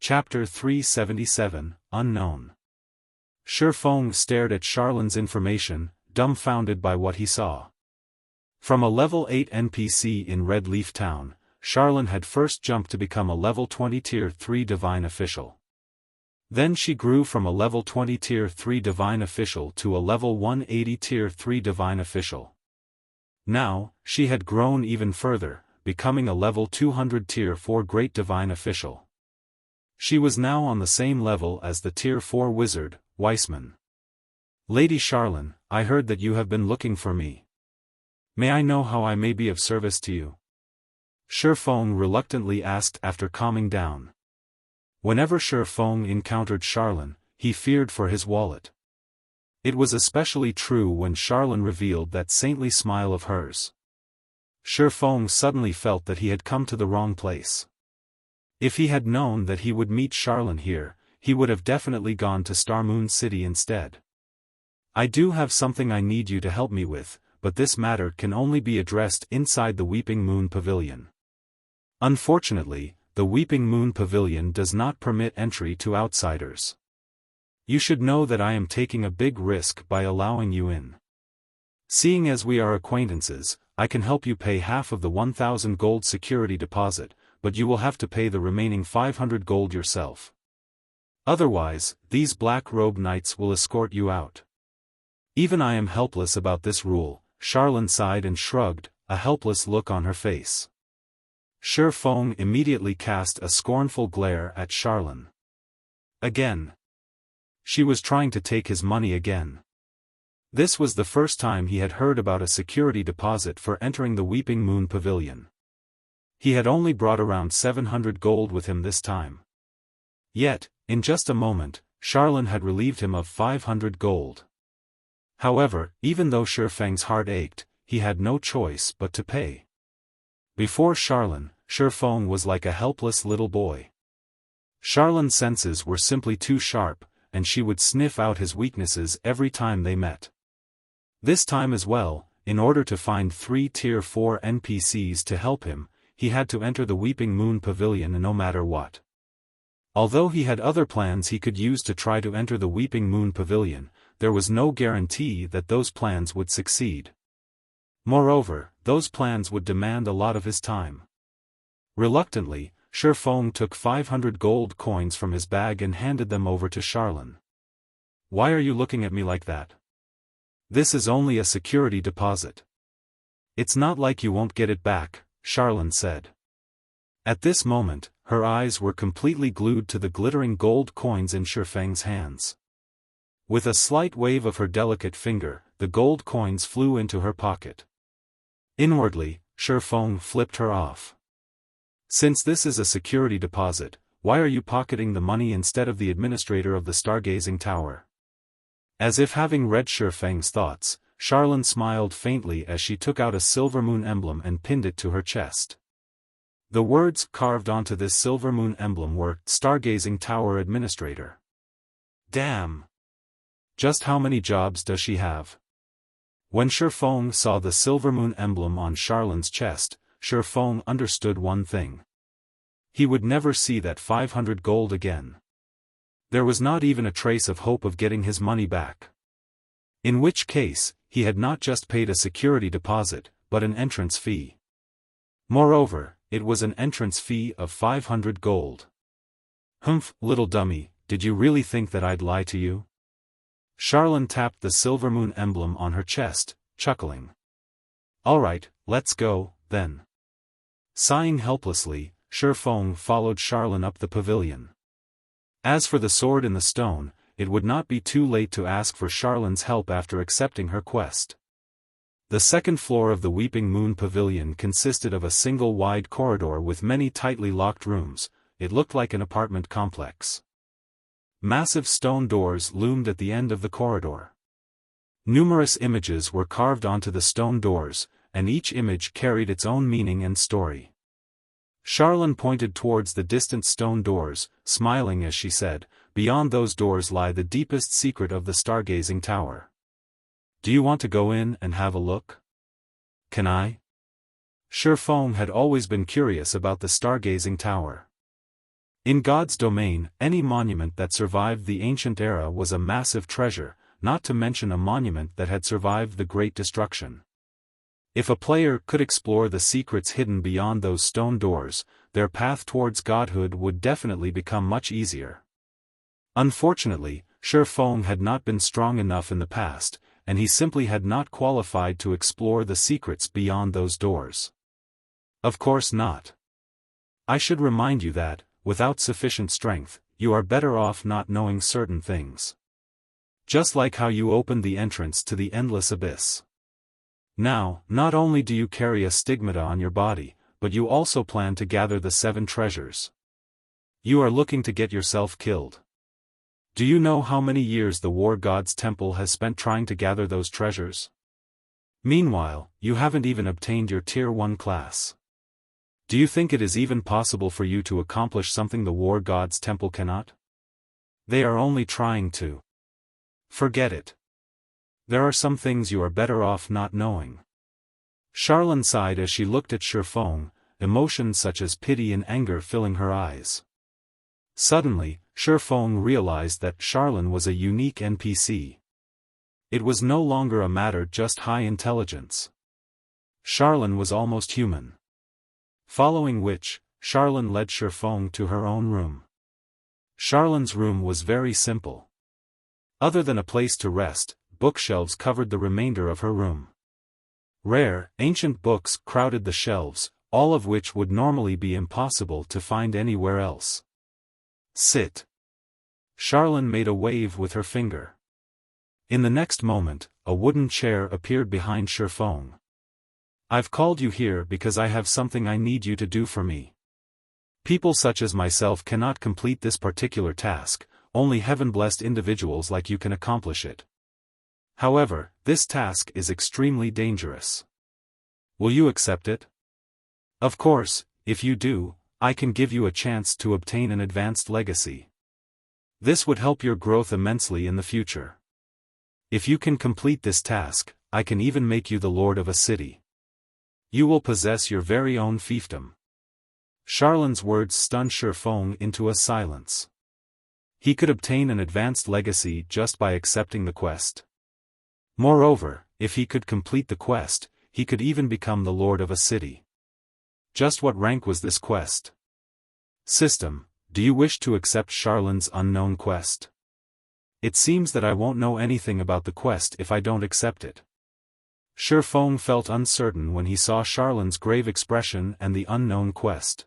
Chapter 377, Unknown. Xiaofan stared at Charlin's information, dumbfounded by what he saw. From a level 8 NPC in Red Leaf Town, Charlin had first jumped to become a level 20 Tier 3 Divine Official. Then she grew from a level 20 Tier 3 Divine Official to a level 180 Tier 3 Divine Official. Now, she had grown even further, becoming a level 200 Tier 4 Great Divine Official. She was now on the same level as the Tier 4 Wizard, Weissman. Lady Charlin, I heard that you have been looking for me. May I know how I may be of service to you? Xiaofan reluctantly asked after calming down. Whenever Xiaofan encountered Charlin, he feared for his wallet. It was especially true when Charlin revealed that saintly smile of hers. Xiaofan suddenly felt that he had come to the wrong place. If he had known that he would meet Charlin here, he would have definitely gone to Star Moon City instead. I do have something I need you to help me with, but this matter can only be addressed inside the Weeping Moon Pavilion. Unfortunately, the Weeping Moon Pavilion does not permit entry to outsiders. You should know that I am taking a big risk by allowing you in. Seeing as we are acquaintances, I can help you pay half of the 1,000 gold security deposit, but you will have to pay the remaining 500 gold yourself. Otherwise, these black-robed knights will escort you out. Even I am helpless about this rule, Charlin sighed and shrugged, a helpless look on her face. Xiaofan immediately cast a scornful glare at Charlin. Again. She was trying to take his money again. This was the first time he had heard about a security deposit for entering the Weeping Moon Pavilion. He had only brought around 700 gold with him this time. Yet, in just a moment, Charlin had relieved him of 500 gold. However, even though Xiaofan's heart ached, he had no choice but to pay. Before Charlin, Xiaofan was like a helpless little boy. Charlin's senses were simply too sharp, and she would sniff out his weaknesses every time they met. This time as well, in order to find 3 Tier 4 NPCs to help him, he had to enter the Weeping Moon Pavilion no matter what. Although he had other plans he could use to try to enter the Weeping Moon Pavilion, there was no guarantee that those plans would succeed. Moreover, those plans would demand a lot of his time. Reluctantly, Xiaofan took 500 gold coins from his bag and handed them over to Charlin. Why are you looking at me like that? This is only a security deposit. It's not like you won't get it back, Charlin said. At this moment, her eyes were completely glued to the glittering gold coins in Xiaofan's hands. With a slight wave of her delicate finger, the gold coins flew into her pocket. Inwardly, Xiaofan flipped her off. Since this is a security deposit, why are you pocketing the money instead of the administrator of the Stargazing Tower? As if having read Xiaofan's thoughts, Charlin smiled faintly as she took out a silver moon emblem and pinned it to her chest. The words carved onto this silver moon emblem were, Stargazing Tower Administrator. Damn! Just how many jobs does she have? When Xiaofan saw the silver moon emblem on Charlin's chest, Xiaofan understood one thing. He would never see that 500 gold again. There was not even a trace of hope of getting his money back. In which case, he had not just paid a security deposit, but an entrance fee. Moreover, it was an entrance fee of 500 gold. Humph, little dummy, did you really think that I'd lie to you? Charlin tapped the silver moon emblem on her chest, chuckling. Alright, let's go, then. Sighing helplessly, Xiaofan followed Charlin up the pavilion. As for the sword in the stone, it would not be too late to ask for Charlin's help after accepting her quest. The second floor of the Weeping Moon Pavilion consisted of a single wide corridor with many tightly locked rooms. It looked like an apartment complex. Massive stone doors loomed at the end of the corridor. Numerous images were carved onto the stone doors, and each image carried its own meaning and story. Charlin pointed towards the distant stone doors, smiling as she said, "Beyond those doors lie the deepest secret of the Stargazing Tower. Do you want to go in and have a look? Can I?" Xiaofan had always been curious about the Stargazing Tower. In God's domain, any monument that survived the ancient era was a massive treasure, not to mention a monument that had survived the Great Destruction. If a player could explore the secrets hidden beyond those stone doors, their path towards godhood would definitely become much easier. Unfortunately, Xiaofan had not been strong enough in the past, and he simply had not qualified to explore the secrets beyond those doors. Of course not. I should remind you that, without sufficient strength, you are better off not knowing certain things. Just like how you opened the entrance to the endless abyss. Now, not only do you carry a stigmata on your body, but you also plan to gather the 7 treasures. You are looking to get yourself killed. Do you know how many years the War God's Temple has spent trying to gather those treasures? Meanwhile, you haven't even obtained your Tier 1 class. Do you think it is even possible for you to accomplish something the War God's Temple cannot? They are only trying to. Forget it. There are some things you are better off not knowing. Charlene sighed as she looked at Xiaofan, emotions such as pity and anger filling her eyes. Suddenly, Xiaofan realized that Charlene was a unique NPC. It was no longer a matter just high intelligence. Charlene was almost human. Following which, Charlene led Xiaofan to her own room. Charlene's room was very simple. Other than a place to rest, bookshelves covered the remainder of her room. Rare, ancient books crowded the shelves, all of which would normally be impossible to find anywhere else. Sit. Charlene made a wave with her finger. In the next moment, a wooden chair appeared behind Xiaofan. I've called you here because I have something I need you to do for me. People such as myself cannot complete this particular task, only heaven-blessed individuals like you can accomplish it. However, this task is extremely dangerous. Will you accept it? Of course, if you do, I can give you a chance to obtain an advanced legacy. This would help your growth immensely in the future. If you can complete this task, I can even make you the lord of a city. You will possess your very own fiefdom. Charlene's words stunned Xiaofan into a silence. He could obtain an advanced legacy just by accepting the quest. Moreover, if he could complete the quest, he could even become the lord of a city. Just what rank was this quest? System, do you wish to accept Charlene's unknown quest? It seems that I won't know anything about the quest if I don't accept it. Xiaofan felt uncertain when he saw Charlene's grave expression and the unknown quest.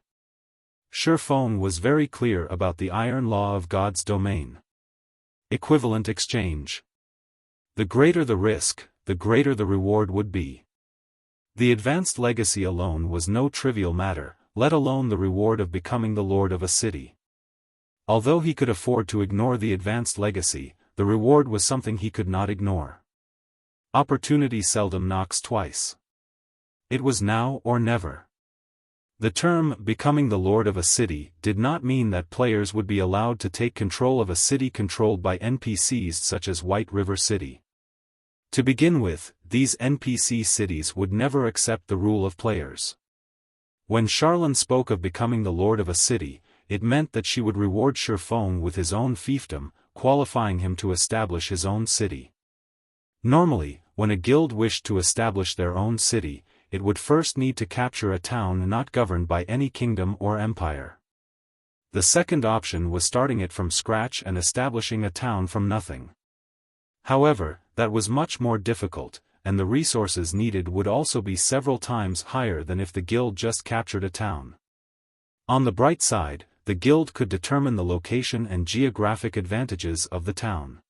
Xiaofan was very clear about the iron law of God's domain. Equivalent exchange. The greater the risk, the greater the reward would be. The advanced legacy alone was no trivial matter, let alone the reward of becoming the lord of a city. Although he could afford to ignore the advanced legacy, the reward was something he could not ignore. Opportunity seldom knocks twice. It was now or never. The term becoming the lord of a city did not mean that players would be allowed to take control of a city controlled by NPCs such as White River City. To begin with, these NPC cities would never accept the rule of players. When Charlene spoke of becoming the lord of a city, it meant that she would reward Xiaofan with his own fiefdom, qualifying him to establish his own city. Normally, when a guild wished to establish their own city, it would first need to capture a town not governed by any kingdom or empire. The second option was starting it from scratch and establishing a town from nothing. However, that was much more difficult, and the resources needed would also be several times higher than if the guild just captured a town. On the bright side, the guild could determine the location and geographic advantages of the town.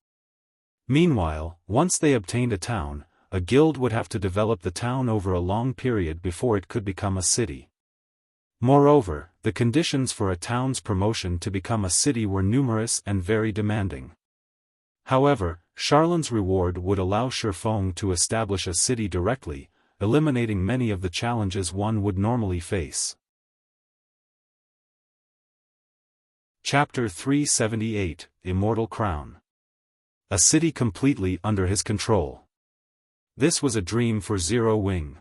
Meanwhile, once they obtained a town, a guild would have to develop the town over a long period before it could become a city. Moreover, the conditions for a town's promotion to become a city were numerous and very demanding. However, Charlene's reward would allow Xiaofan to establish a city directly, eliminating many of the challenges one would normally face. Chapter 378, Immortal Crown. A city completely under his control. This was a dream for Zero Wing.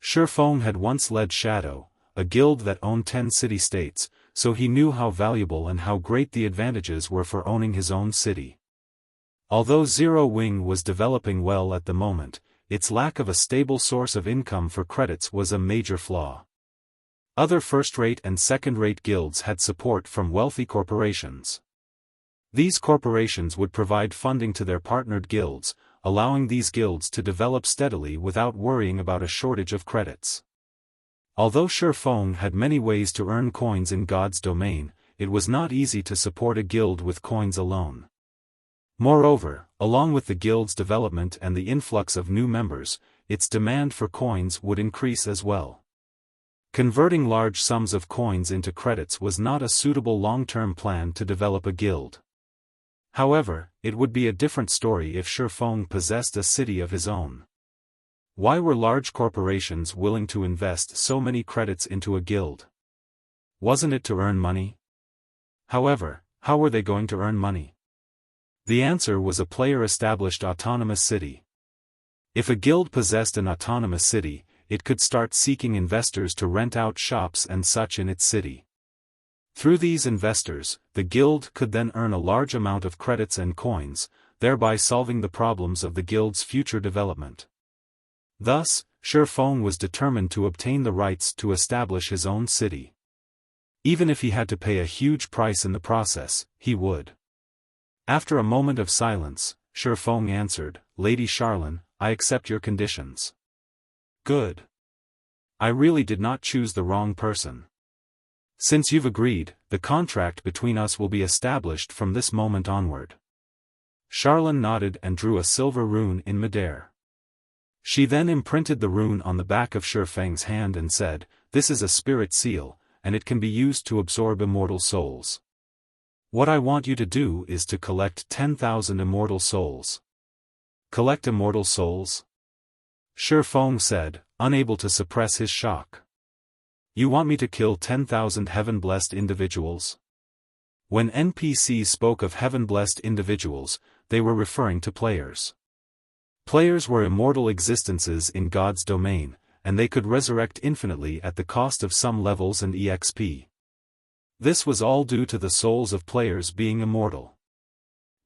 Xiaofan had once led Shadow, a guild that owned 10 city-states, so he knew how valuable and how great the advantages were for owning his own city. Although Zero Wing was developing well at the moment, its lack of a stable source of income for credits was a major flaw. Other first-rate and second-rate guilds had support from wealthy corporations. These corporations would provide funding to their partnered guilds, allowing these guilds to develop steadily without worrying about a shortage of credits. Although Xiaofan had many ways to earn coins in God's domain, it was not easy to support a guild with coins alone. Moreover, along with the guild's development and the influx of new members, its demand for coins would increase as well. Converting large sums of coins into credits was not a suitable long-term plan to develop a guild. However, it would be a different story if Xiaofan possessed a city of his own. Why were large corporations willing to invest so many credits into a guild? Wasn't it to earn money? However, how were they going to earn money? The answer was a player-established autonomous city. If a guild possessed an autonomous city, it could start seeking investors to rent out shops and such in its city. Through these investors, the guild could then earn a large amount of credits and coins, thereby solving the problems of the guild's future development. Thus, Xiaofan was determined to obtain the rights to establish his own city. Even if he had to pay a huge price in the process, he would. After a moment of silence, Xiaofan answered, "Lady Charlene, I accept your conditions." "Good. I really did not choose the wrong person. Since you've agreed, the contract between us will be established from this moment onward." Charlene nodded and drew a silver rune in midair. She then imprinted the rune on the back of Xiaofan's hand and said, "This is a spirit seal, and it can be used to absorb immortal souls. What I want you to do is to collect 10,000 immortal souls." "Collect immortal souls?" Xiaofan said, unable to suppress his shock. "You want me to kill 10,000 heaven-blessed individuals?" When NPCs spoke of heaven-blessed individuals, they were referring to players. Players were immortal existences in God's domain, and they could resurrect infinitely at the cost of some levels and EXP. This was all due to the souls of players being immortal.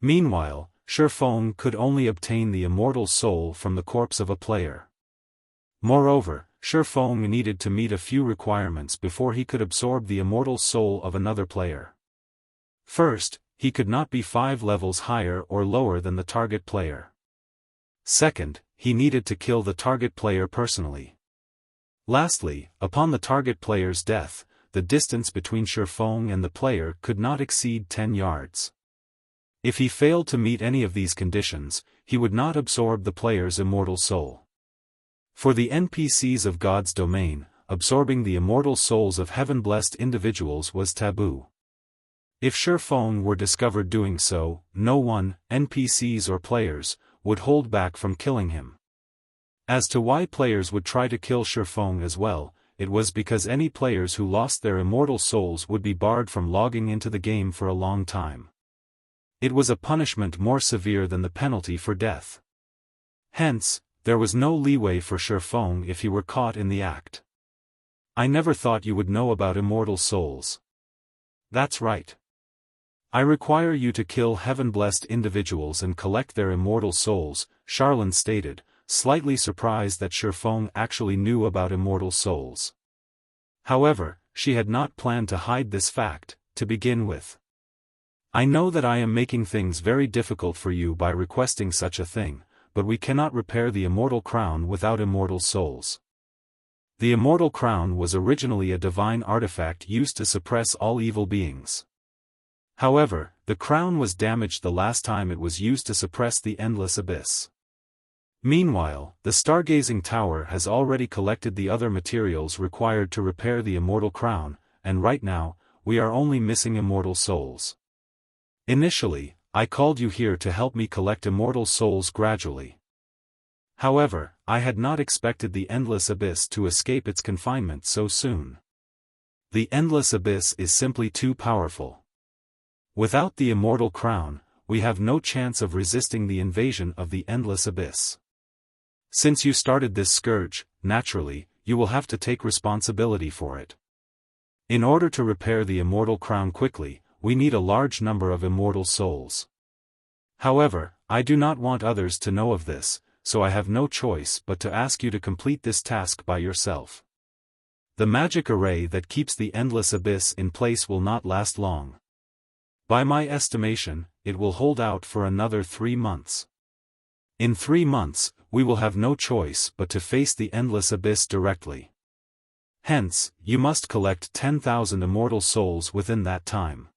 Meanwhile, Xiaofan could only obtain the immortal soul from the corpse of a player. Moreover, Xiaofan needed to meet a few requirements before he could absorb the immortal soul of another player. First, he could not be 5 levels higher or lower than the target player. Second, he needed to kill the target player personally. Lastly, upon the target player's death, the distance between Xiaofan and the player could not exceed 10 yards. If he failed to meet any of these conditions, he would not absorb the player's immortal soul. For the NPCs of God's domain, absorbing the immortal souls of heaven-blessed individuals was taboo. If Xiaofan were discovered doing so, no one, NPCs or players, would hold back from killing him. As to why players would try to kill Xiaofan as well, it was because any players who lost their immortal souls would be barred from logging into the game for a long time. It was a punishment more severe than the penalty for death. Hence, there was no leeway for Xiaofan if he were caught in the act. "I never thought you would know about immortal souls." "That's right. I require you to kill heaven-blessed individuals and collect their immortal souls," Charlene stated, slightly surprised that Xiaofan actually knew about immortal souls. However, she had not planned to hide this fact, to begin with. "I know that I am making things very difficult for you by requesting such a thing, but we cannot repair the immortal crown without immortal souls." The immortal crown was originally a divine artifact used to suppress all evil beings. However, the crown was damaged the last time it was used to suppress the endless abyss. Meanwhile, the stargazing tower has already collected the other materials required to repair the immortal crown, and right now, we are only missing immortal souls. Initially, I called you here to help me collect immortal souls gradually. However, I had not expected the endless abyss to escape its confinement so soon. The endless abyss is simply too powerful. Without the immortal crown, we have no chance of resisting the invasion of the endless abyss. Since you started this scourge, naturally, you will have to take responsibility for it. In order to repair the immortal crown quickly, we need a large number of immortal souls. However, I do not want others to know of this, so I have no choice but to ask you to complete this task by yourself. The magic array that keeps the endless abyss in place will not last long. By my estimation, it will hold out for another 3 months. In 3 months, we will have no choice but to face the endless abyss directly. Hence, you must collect 10,000 immortal souls within that time.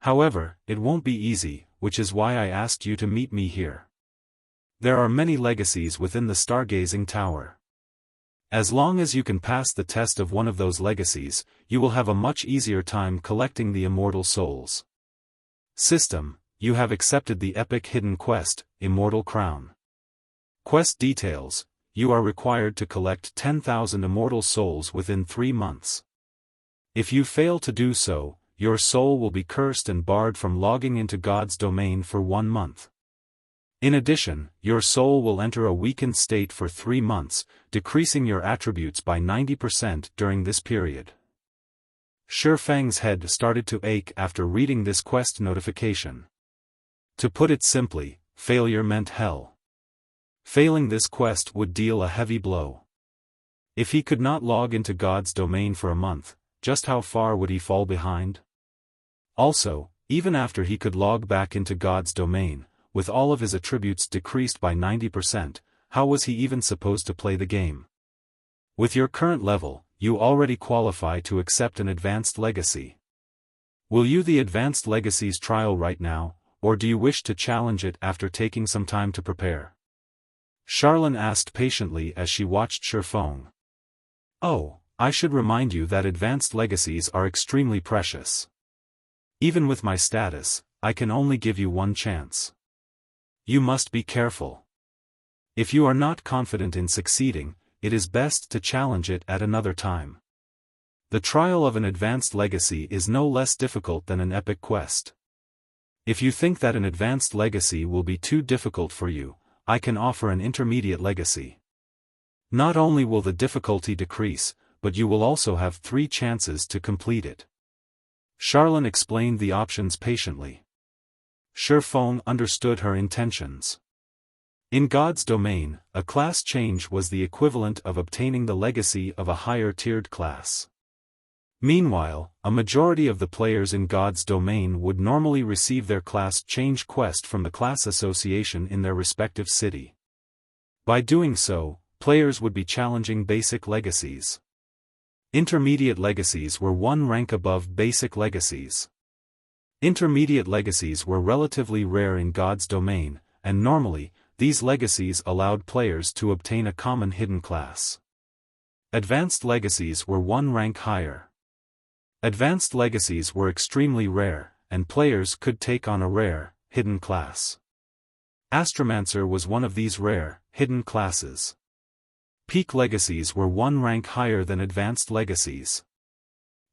However, it won't be easy, which is why I asked you to meet me here. There are many legacies within the Stargazing Tower. As long as you can pass the test of one of those legacies, you will have a much easier time collecting the immortal souls. System: you have accepted the epic hidden quest, Immortal Crown. Quest details: you are required to collect 10,000 immortal souls within 3 months. If you fail to do so, your soul will be cursed and barred from logging into God's domain for 1 month. In addition, your soul will enter a weakened state for 3 months, decreasing your attributes by 90% during this period. Xiaofan's head started to ache after reading this quest notification. To put it simply, failure meant hell. Failing this quest would deal a heavy blow. If he could not log into God's domain for a month, just how far would he fall behind? Also, even after he could log back into God's domain, with all of his attributes decreased by 90%, how was he even supposed to play the game? With your current level, you already qualify to accept an advanced legacy. Will you the advanced legacies trial right now, or do you wish to challenge it after taking some time to prepare? Charlene asked patiently as she watched Xiaofan. Oh, I should remind you that advanced legacies are extremely precious. Even with my status, I can only give you one chance. You must be careful. If you are not confident in succeeding, it is best to challenge it at another time. The trial of an advanced legacy is no less difficult than an epic quest. If you think that an advanced legacy will be too difficult for you, I can offer an intermediate legacy. Not only will the difficulty decrease, but you will also have 3 chances to complete it. Charlene explained the options patiently. Xiaofan understood her intentions. In God's domain, a class change was the equivalent of obtaining the legacy of a higher-tiered class. Meanwhile, a majority of the players in God's domain would normally receive their class change quest from the class association in their respective city. By doing so, players would be challenging basic legacies. Intermediate legacies were 1 rank above basic legacies. Intermediate legacies were relatively rare in God's domain, and normally, these legacies allowed players to obtain a common hidden class. Advanced legacies were 1 rank higher. Advanced legacies were extremely rare, and players could take on a rare, hidden class. Astromancer was one of these rare, hidden classes. Peak legacies were 1 rank higher than advanced legacies.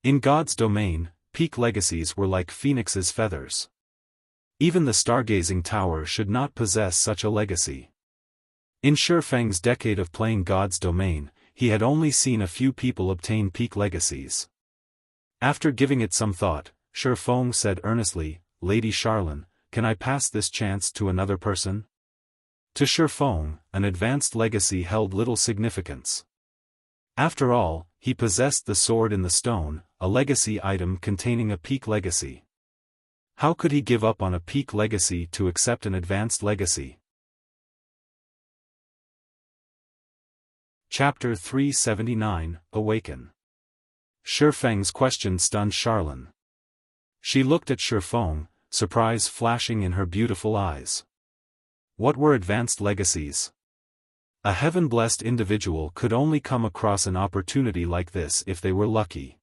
In God's domain, peak legacies were like phoenix's feathers. Even the Stargazing Tower should not possess such a legacy. In Xiaofan's decade of playing God's domain, he had only seen a few people obtain peak legacies. After giving it some thought, Xiaofan said earnestly, "Lady Charlene, can I pass this chance to another person?" To Xiaofan, an advanced legacy held little significance. After all, he possessed the sword in the stone, a legacy item containing a peak legacy. How could he give up on a peak legacy to accept an advanced legacy? Chapter 379, Awaken. Xiaofan's question stunned Charlene. She looked at Xiaofan, surprise flashing in her beautiful eyes. What were advanced legacies? A heaven-blessed individual could only come across an opportunity like this if they were lucky.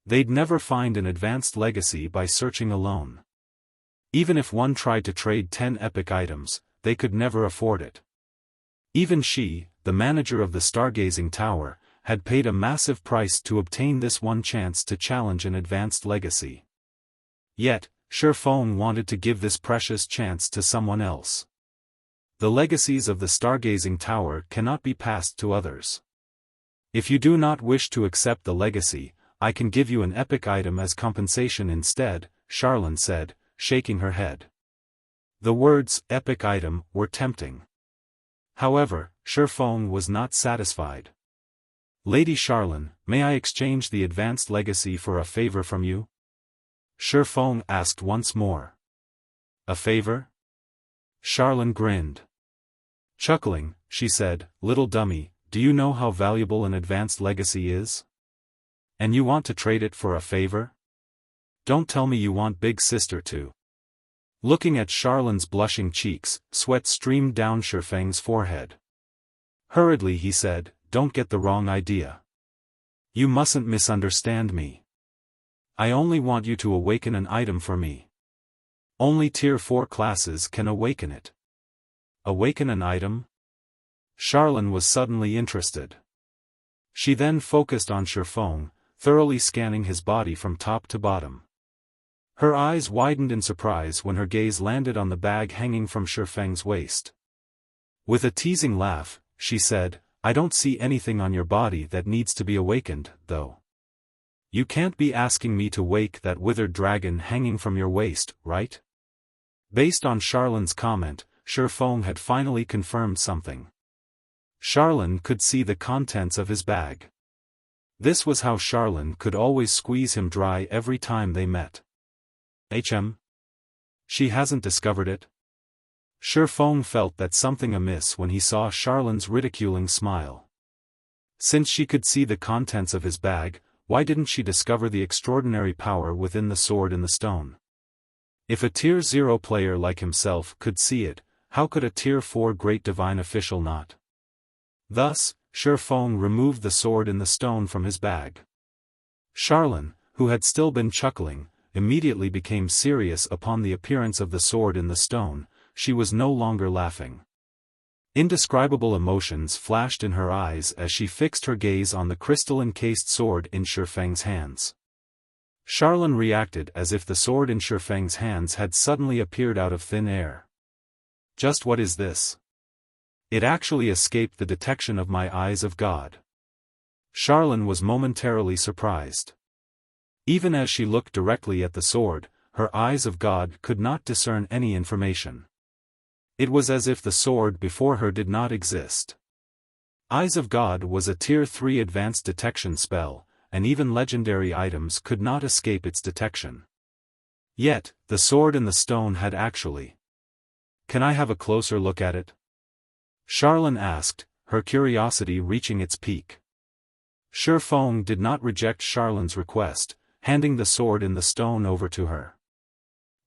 They'd never find an advanced legacy by searching alone. Even if one tried to trade 10 epic items, they could never afford it. Even she, the manager of the Stargazing Tower, had paid a massive price to obtain this one chance to challenge an advanced legacy. Yet, Xiaofan wanted to give this precious chance to someone else. The legacies of the Stargazing Tower cannot be passed to others. If you do not wish to accept the legacy, I can give you an epic item as compensation instead, Charlene said, shaking her head. The words, epic item, were tempting. However, Xiaofan was not satisfied. Lady Charlene, may I exchange the advanced legacy for a favor from you? Xiaofan asked once more. A favor? Charlene grinned. Chuckling, she said, little dummy, do you know how valuable an advanced legacy is? And you want to trade it for a favor? Don't tell me you want big sister to. Looking at Charlene's blushing cheeks, sweat streamed down Xiaofang's forehead. Hurriedly he said, don't get the wrong idea. You mustn't misunderstand me. I only want you to awaken an item for me. Only Tier 4 classes can awaken it. Awaken an item? Charlene was suddenly interested. She then focused on Xiaofan, thoroughly scanning his body from top to bottom. Her eyes widened in surprise when her gaze landed on the bag hanging from Xiaofang's waist. With a teasing laugh, she said, I don't see anything on your body that needs to be awakened, though. You can't be asking me to wake that withered dragon hanging from your waist, right? Based on Charlene's comment, Xiaofan had finally confirmed something. Charlene could see the contents of his bag. This was how Charlene could always squeeze him dry every time they met. She hasn't discovered it? Xiaofan felt that something amiss when he saw Charlene's ridiculing smile. Since she could see the contents of his bag, why didn't she discover the extraordinary power within the sword in the stone? If a Tier 0 player like himself could see it, how could a Tier 4 great divine official not? Thus, Xiaofan removed the sword in the stone from his bag. Charlene, who had still been chuckling, immediately became serious upon the appearance of the sword in the stone. She was no longer laughing. Indescribable emotions flashed in her eyes as she fixed her gaze on the crystal-encased sword in Xiaofang's hands. Charlene reacted as if the sword in Xiaofang's hands had suddenly appeared out of thin air. Just what is this? It actually escaped the detection of my eyes of God. Charlene was momentarily surprised. Even as she looked directly at the sword, her eyes of God could not discern any information. It was as if the sword before her did not exist. Eyes of God was a Tier 3 advanced detection spell, and even legendary items could not escape its detection. Yet, the sword in the stone had actually. Can I have a closer look at it? Charlene asked, her curiosity reaching its peak. Xiaofan did not reject Charlene's request, handing the sword in the stone over to her.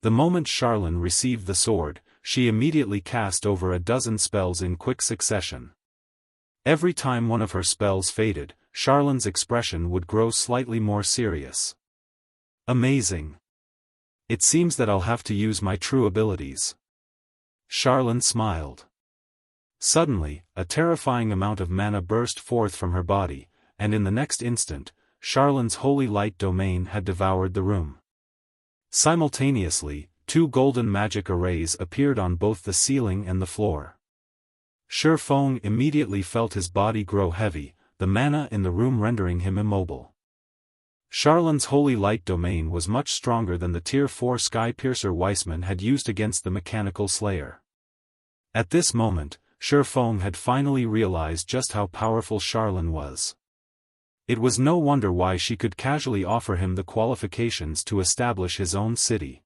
The moment Charlene received the sword, she immediately cast over a dozen spells in quick succession. Every time one of her spells faded, Charlene's expression would grow slightly more serious. Amazing. It seems that I'll have to use my true abilities. Charlene smiled. Suddenly, a terrifying amount of mana burst forth from her body, and in the next instant, Charlene's holy light domain had devoured the room. Simultaneously, 2 golden magic arrays appeared on both the ceiling and the floor. Xiaofan immediately felt his body grow heavy, the mana in the room rendering him immobile. Charlene's holy light domain was much stronger than the Tier 4 Sky Piercer Weissman had used against the mechanical slayer. At this moment, Xiaofan had finally realized just how powerful Charlene was. It was no wonder why she could casually offer him the qualifications to establish his own city.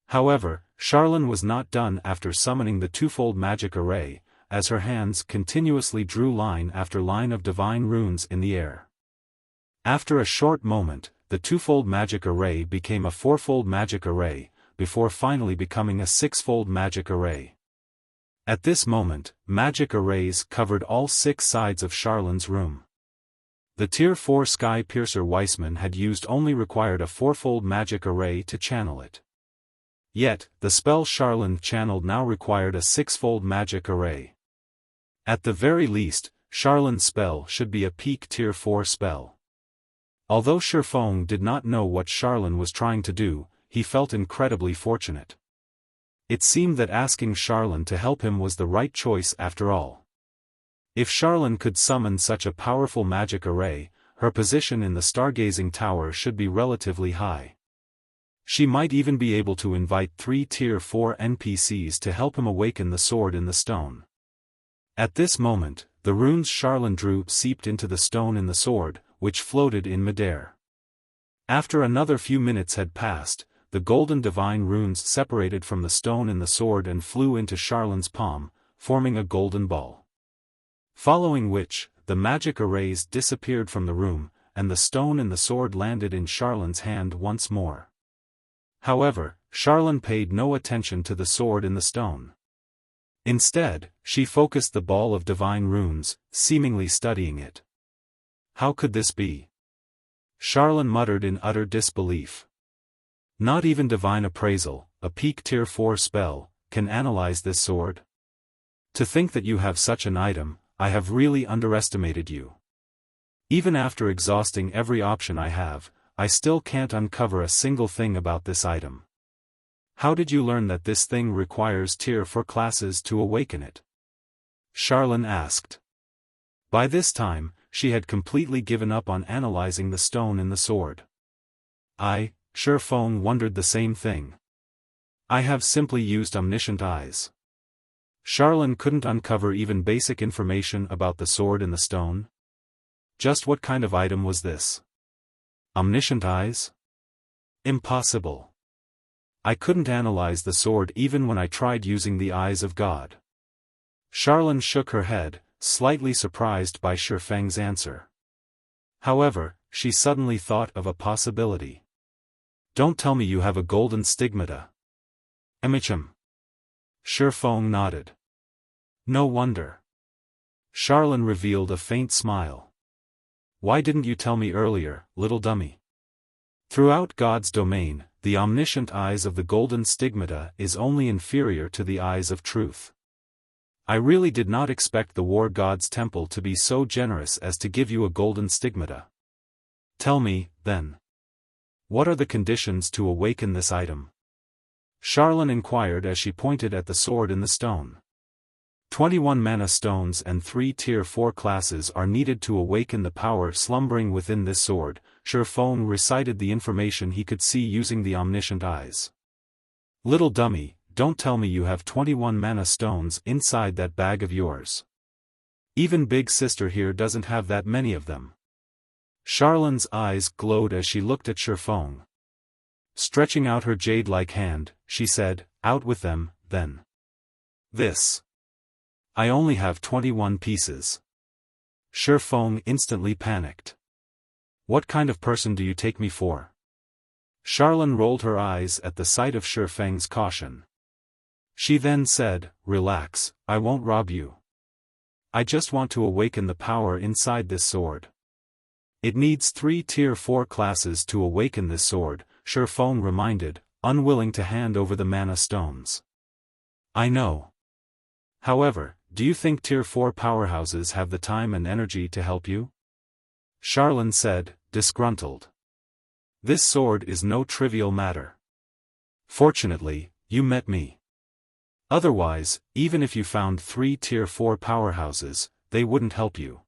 However, Charlene was not done after summoning the twofold magic array, as her hands continuously drew line after line of divine runes in the air. After a short moment, the twofold magic array became a fourfold magic array, before finally becoming a sixfold magic array. At this moment, magic arrays covered all 6 sides of Charlene's room. The Tier 4 Sky Piercer Weissman had used only required a fourfold magic array to channel it. Yet, the spell Charlene channeled now required a sixfold magic array. At the very least, Charlene's spell should be a peak Tier 4 spell. Although Xiaofan did not know what Charlene was trying to do, he felt incredibly fortunate. It seemed that asking Charlene to help him was the right choice after all. If Charlene could summon such a powerful magic array, her position in the stargazing tower should be relatively high. She might even be able to invite 3 Tier 4 NPCs to help him awaken the sword in the stone. At this moment, the runes Charlene drew seeped into the stone in the sword, which floated in midair. After another few minutes had passed, the golden divine runes separated from the stone in the sword and flew into Charlene's palm, forming a golden ball. Following which, the magic arrays disappeared from the room, and the stone and the sword landed in Charlene's hand once more. However, Charlene paid no attention to the sword in the stone. Instead, she focused the ball of divine runes, seemingly studying it. How could this be? Charlene muttered in utter disbelief. Not even divine appraisal, a peak tier 4 spell, can analyze this sword? To think that you have such an item, I have really underestimated you. Even after exhausting every option I have, I still can't uncover a single thing about this item. How did you learn that this thing requires tier 4 classes to awaken it? Charlene asked. By this time, she had completely given up on analyzing the stone in the sword. Xiaofan wondered the same thing. I have simply used omniscient eyes. Charlene couldn't uncover even basic information about the sword in the stone. Just what kind of item was this? Omniscient eyes? Impossible. I couldn't analyze the sword even when I tried using the eyes of God. Charlene shook her head, slightly surprised by Xiaofan's answer. However, she suddenly thought of a possibility. Don't tell me you have a golden stigmata. Emicham. Xiaofan nodded. No wonder. Charlene revealed a faint smile. Why didn't you tell me earlier, little dummy? Throughout God's domain, the omniscient eyes of the golden stigmata is only inferior to the eyes of truth. I really did not expect the war god's temple to be so generous as to give you a golden stigmata. Tell me, then. What are the conditions to awaken this item? Charlene inquired as she pointed at the sword in the stone. 21 mana stones and 3 tier 4 classes are needed to awaken the power slumbering within this sword. Xiaofan recited the information he could see using the omniscient eyes. Little dummy, don't tell me you have 21 mana stones inside that bag of yours. Even big sister here doesn't have that many of them. Charlene's eyes glowed as she looked at Xiaofan. Stretching out her jade-like hand, she said, out with them, then. This. I only have 21 pieces. Xiaofan instantly panicked. What kind of person do you take me for? Charlene rolled her eyes at the sight of Xiaofan's caution. She then said, relax, I won't rob you. I just want to awaken the power inside this sword. It needs 3 tier 4 classes to awaken this sword, Xiaofan reminded, unwilling to hand over the mana stones. I know. However, do you think tier 4 powerhouses have the time and energy to help you? Charlene said, disgruntled. This sword is no trivial matter. Fortunately, you met me. Otherwise, even if you found 3 tier 4 powerhouses, they wouldn't help you.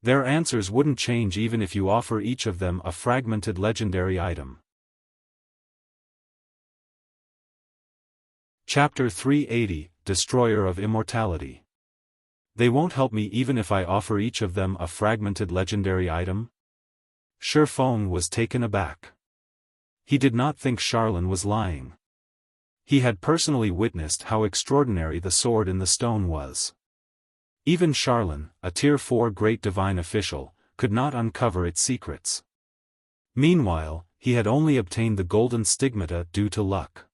Their answers wouldn't change even if you offer each of them a fragmented legendary item. Chapter 380, Destroyer of Immortality. They won't help me even if I offer each of them a fragmented legendary item? Xiaofan was taken aback. He did not think Charlene was lying. He had personally witnessed how extraordinary the sword in the stone was. Even Charlene, a tier 4 great divine official, could not uncover its secrets. Meanwhile, he had only obtained the golden stigmata due to luck.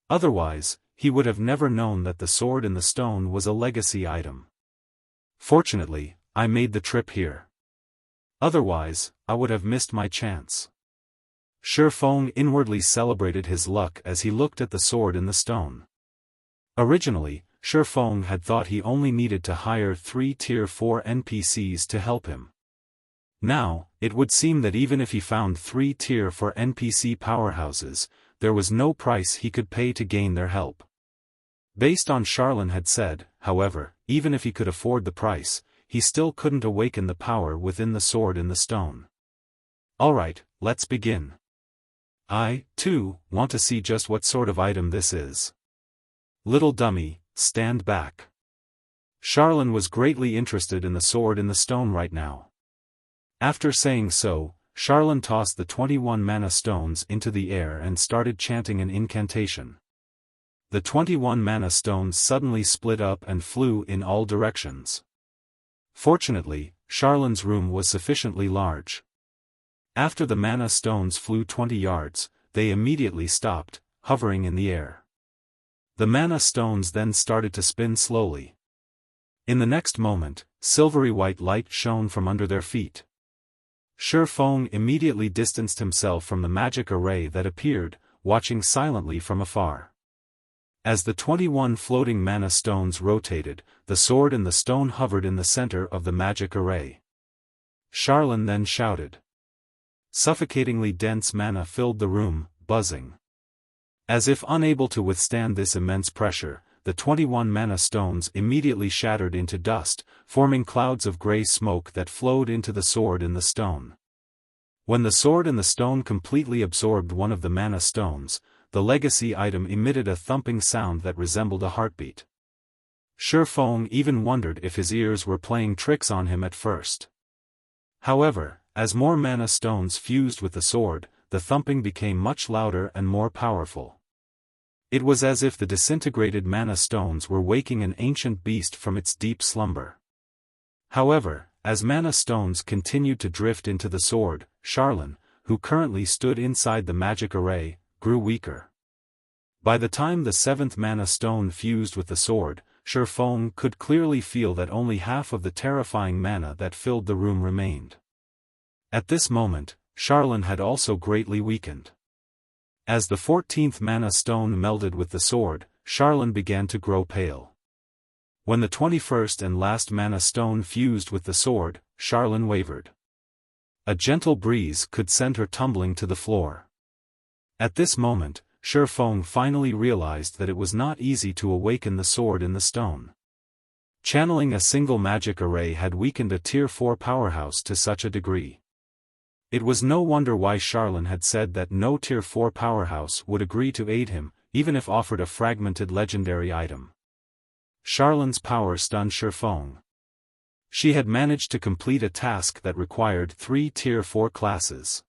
Otherwise, he would have never known that the sword in the stone was a legacy item. Fortunately, I made the trip here. Otherwise, I would have missed my chance. Xiaofan inwardly celebrated his luck as he looked at the sword in the stone. Originally, Xiaofan had thought he only needed to hire 3 tier 4 NPCs to help him. Now, it would seem that even if he found 3 tier 4 NPC powerhouses, there was no price he could pay to gain their help. Based on Charlene had said, however, even if he could afford the price, he still couldn't awaken the power within the sword in the stone. Alright, let's begin. I, too, want to see just what sort of item this is. Little dummy, stand back. Xiaofan was greatly interested in the sword in the stone right now. After saying so, Xiaofan tossed the 21 mana stones into the air and started chanting an incantation. The 21 mana stones suddenly split up and flew in all directions. Fortunately, Xiaofan's room was sufficiently large. After the mana stones flew 20 yards, they immediately stopped, hovering in the air. The mana stones then started to spin slowly. In the next moment, silvery white light shone from under their feet. Xiaofan immediately distanced himself from the magic array that appeared, watching silently from afar. As the 21 floating mana stones rotated, the sword and the stone hovered in the center of the magic array. Xiaofan then shouted. Suffocatingly dense mana filled the room, buzzing. As if unable to withstand this immense pressure, the 21 mana stones immediately shattered into dust, forming clouds of gray smoke that flowed into the sword in the stone. When the sword and the stone completely absorbed one of the mana stones, the legacy item emitted a thumping sound that resembled a heartbeat. Xiaofan even wondered if his ears were playing tricks on him at first. However, as more mana stones fused with the sword, the thumping became much louder and more powerful. It was as if the disintegrated mana stones were waking an ancient beast from its deep slumber. However, as mana stones continued to drift into the sword, Xiaofan, who currently stood inside the magic array, grew weaker. By the time the 7th mana stone fused with the sword, Xiaofan could clearly feel that only half of the terrifying mana that filled the room remained. At this moment, Xiaofan had also greatly weakened. As the 14th mana stone melded with the sword, Xiaofan began to grow pale. When the 21st and last mana stone fused with the sword, Xiaofan wavered. A gentle breeze could send her tumbling to the floor. At this moment, Xiaofan finally realized that it was not easy to awaken the sword in the stone. Channeling a single magic array had weakened a Tier 4 powerhouse to such a degree. It was no wonder why Xiaofan had said that no Tier 4 powerhouse would agree to aid him, even if offered a fragmented legendary item. Xiaofan's power stunned Xiaofan. She had managed to complete a task that required 3 Tier 4 classes.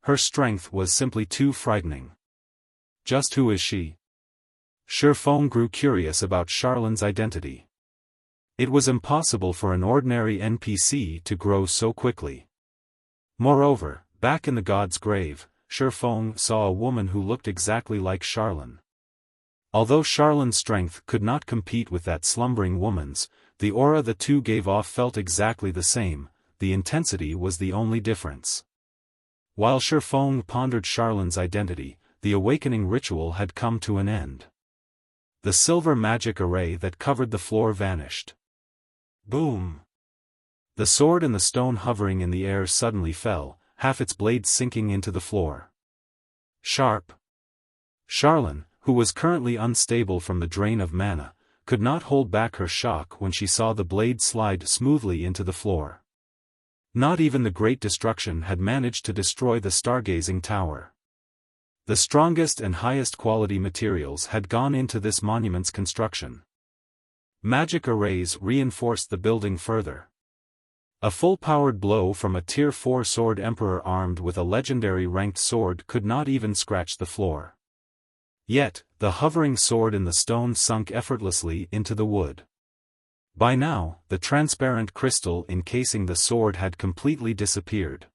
Her strength was simply too frightening. Just who is she? Xiaofan grew curious about Xiaofan's identity. It was impossible for an ordinary NPC to grow so quickly. Moreover, back in the god's grave, Xiaofan saw a woman who looked exactly like Xiaofan. Although Xiaofan's strength could not compete with that slumbering woman's, the aura the two gave off felt exactly the same, the intensity was the only difference. While Xiaofan pondered Xiaofan's identity, the awakening ritual had come to an end. The silver magic array that covered the floor vanished. Boom! The sword and the stone hovering in the air suddenly fell, half its blade sinking into the floor. Sharp! Xiaofan, who was currently unstable from the drain of mana, could not hold back her shock when she saw the blade slide smoothly into the floor. Not even the Great Destruction had managed to destroy the stargazing tower. The strongest and highest quality materials had gone into this monument's construction. Magic arrays reinforced the building further. A full-powered blow from a Tier 4 sword emperor armed with a legendary ranked sword could not even scratch the floor. Yet, the hovering sword in the stone sunk effortlessly into the wood. By now, the transparent crystal encasing the sword had completely disappeared.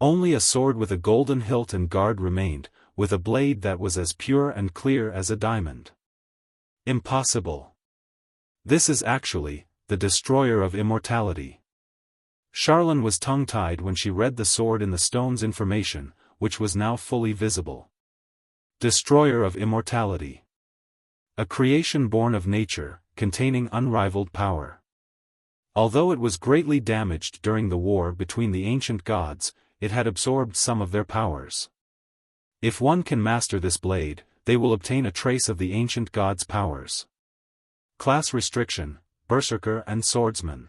Only a sword with a golden hilt and guard remained, with a blade that was as pure and clear as a diamond. Impossible. This is actually the destroyer of immortality. Xiaofan was tongue-tied when she read the sword in the stone's information, which was now fully visible. Destroyer of immortality. A creation born of nature, containing unrivaled power. Although it was greatly damaged during the war between the ancient gods, it had absorbed some of their powers. If one can master this blade, they will obtain a trace of the ancient gods' powers. Class restriction, Berserker and Swordsman.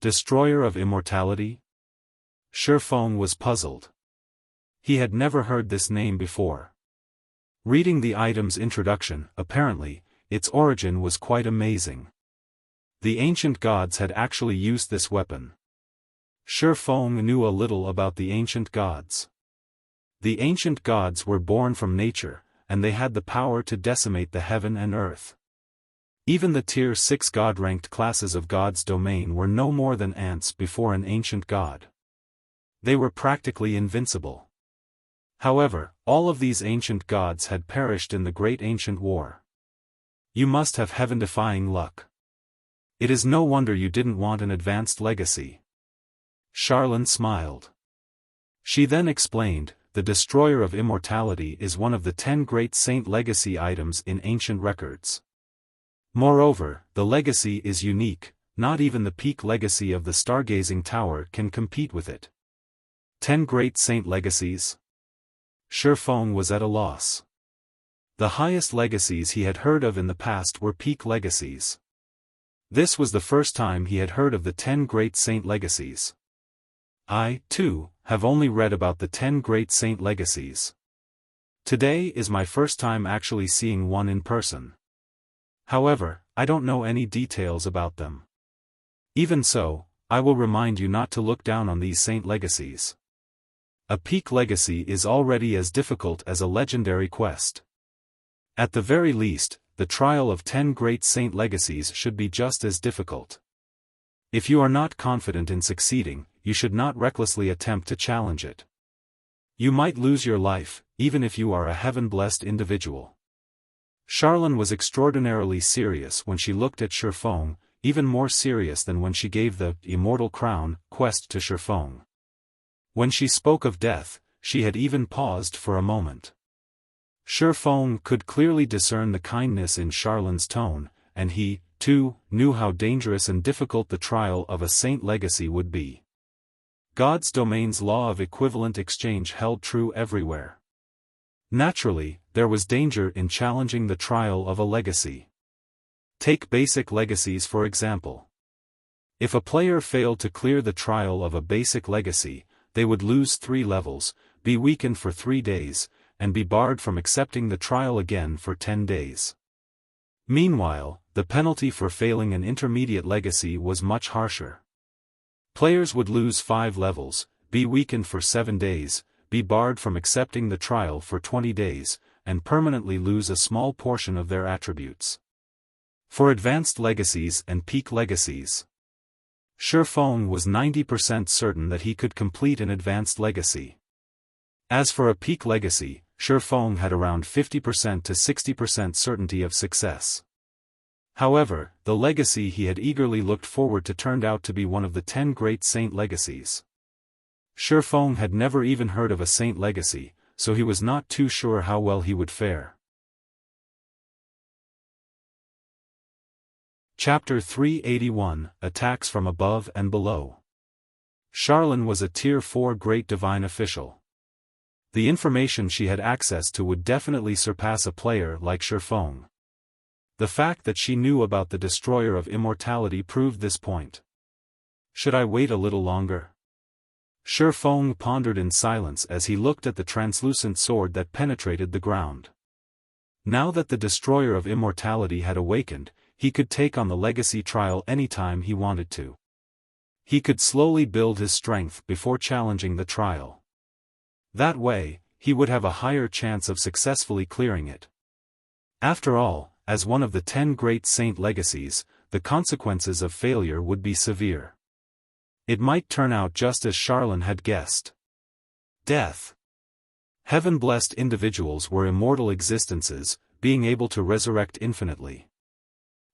Destroyer of Immortality? Xiaofan was puzzled. He had never heard this name before. Reading the item's introduction, apparently, its origin was quite amazing. The ancient gods had actually used this weapon. Xiaofan knew a little about the ancient gods. The ancient gods were born from nature, and they had the power to decimate the heaven and earth. Even the Tier 6 god-ranked classes of God's domain were no more than ants before an ancient god. They were practically invincible. However, all of these ancient gods had perished in the Great Ancient War. You must have heaven-defying luck. It is no wonder you didn't want an advanced legacy. Xiaofan smiled. She then explained, the Destroyer of Immortality is one of the 10 great saint legacy items in ancient records. Moreover, the legacy is unique, not even the peak legacy of the Stargazing Tower can compete with it. 10 great saint legacies? Xiaofan was at a loss. The highest legacies he had heard of in the past were peak legacies. This was the first time he had heard of the 10 great saint legacies. I, too, have only read about the 10 great saint legacies. Today is my first time actually seeing one in person. However, I don't know any details about them. Even so, I will remind you not to look down on these saint legacies. A peak legacy is already as difficult as a legendary quest. At the very least, the trial of 10 great saint legacies should be just as difficult. If you are not confident in succeeding, you should not recklessly attempt to challenge it. You might lose your life, even if you are a heaven-blessed individual. Xiaofan was extraordinarily serious when she looked at Xiaofan, even more serious than when she gave the Immortal Crown quest to Xiaofan. When she spoke of death, she had even paused for a moment. Xiaofan could clearly discern the kindness in Xiaofan's tone, and he, too, knew how dangerous and difficult the trial of a saint legacy would be. God's domain's law of equivalent exchange held true everywhere. Naturally, there was danger in challenging the trial of a legacy. Take basic legacies for example. If a player failed to clear the trial of a basic legacy, they would lose 3 levels, be weakened for 3 days, and be barred from accepting the trial again for 10 days. Meanwhile, the penalty for failing an intermediate legacy was much harsher. Players would lose 5 levels, be weakened for 7 days, be barred from accepting the trial for 20 days, and permanently lose a small portion of their attributes. For advanced legacies and peak legacies, Xiaofan was 90% certain that he could complete an advanced legacy. As for a peak legacy, Xiaofan had around 50% to 60% certainty of success. However, the legacy he had eagerly looked forward to turned out to be one of the 10 great saint legacies. Xiaofan had never even heard of a saint legacy, so he was not too sure how well he would fare. Chapter 381, Attacks from Above and Below. Xiaofan was a Tier 4 Great Divine Official. The information she had access to would definitely surpass a player like Xiaofan. The fact that she knew about the Destroyer of Immortality proved this point. Should I wait a little longer? Xiaofan pondered in silence as he looked at the translucent sword that penetrated the ground. Now that the Destroyer of Immortality had awakened, he could take on the legacy trial anytime he wanted to. He could slowly build his strength before challenging the trial. That way, he would have a higher chance of successfully clearing it. After all, as one of the 10 great saint legacies, the consequences of failure would be severe. It might turn out just as Xiaofan had guessed. Death. Heaven-blessed individuals were immortal existences, being able to resurrect infinitely.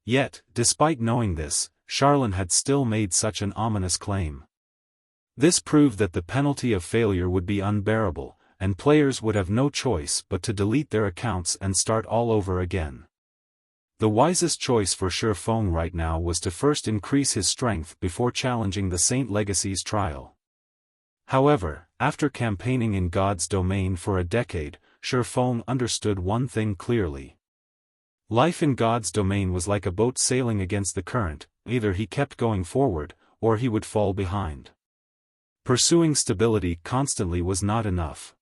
Yet, despite knowing this, Xiaofan had still made such an ominous claim. This proved that the penalty of failure would be unbearable, and players would have no choice but to delete their accounts and start all over again. The wisest choice for Xiaofan right now was to first increase his strength before challenging the Saint Legacy's trial. However, after campaigning in God's domain for a decade, Xiaofan understood one thing clearly. Life in God's domain was like a boat sailing against the current, either he kept going forward, or he would fall behind. Pursuing stability constantly was not enough.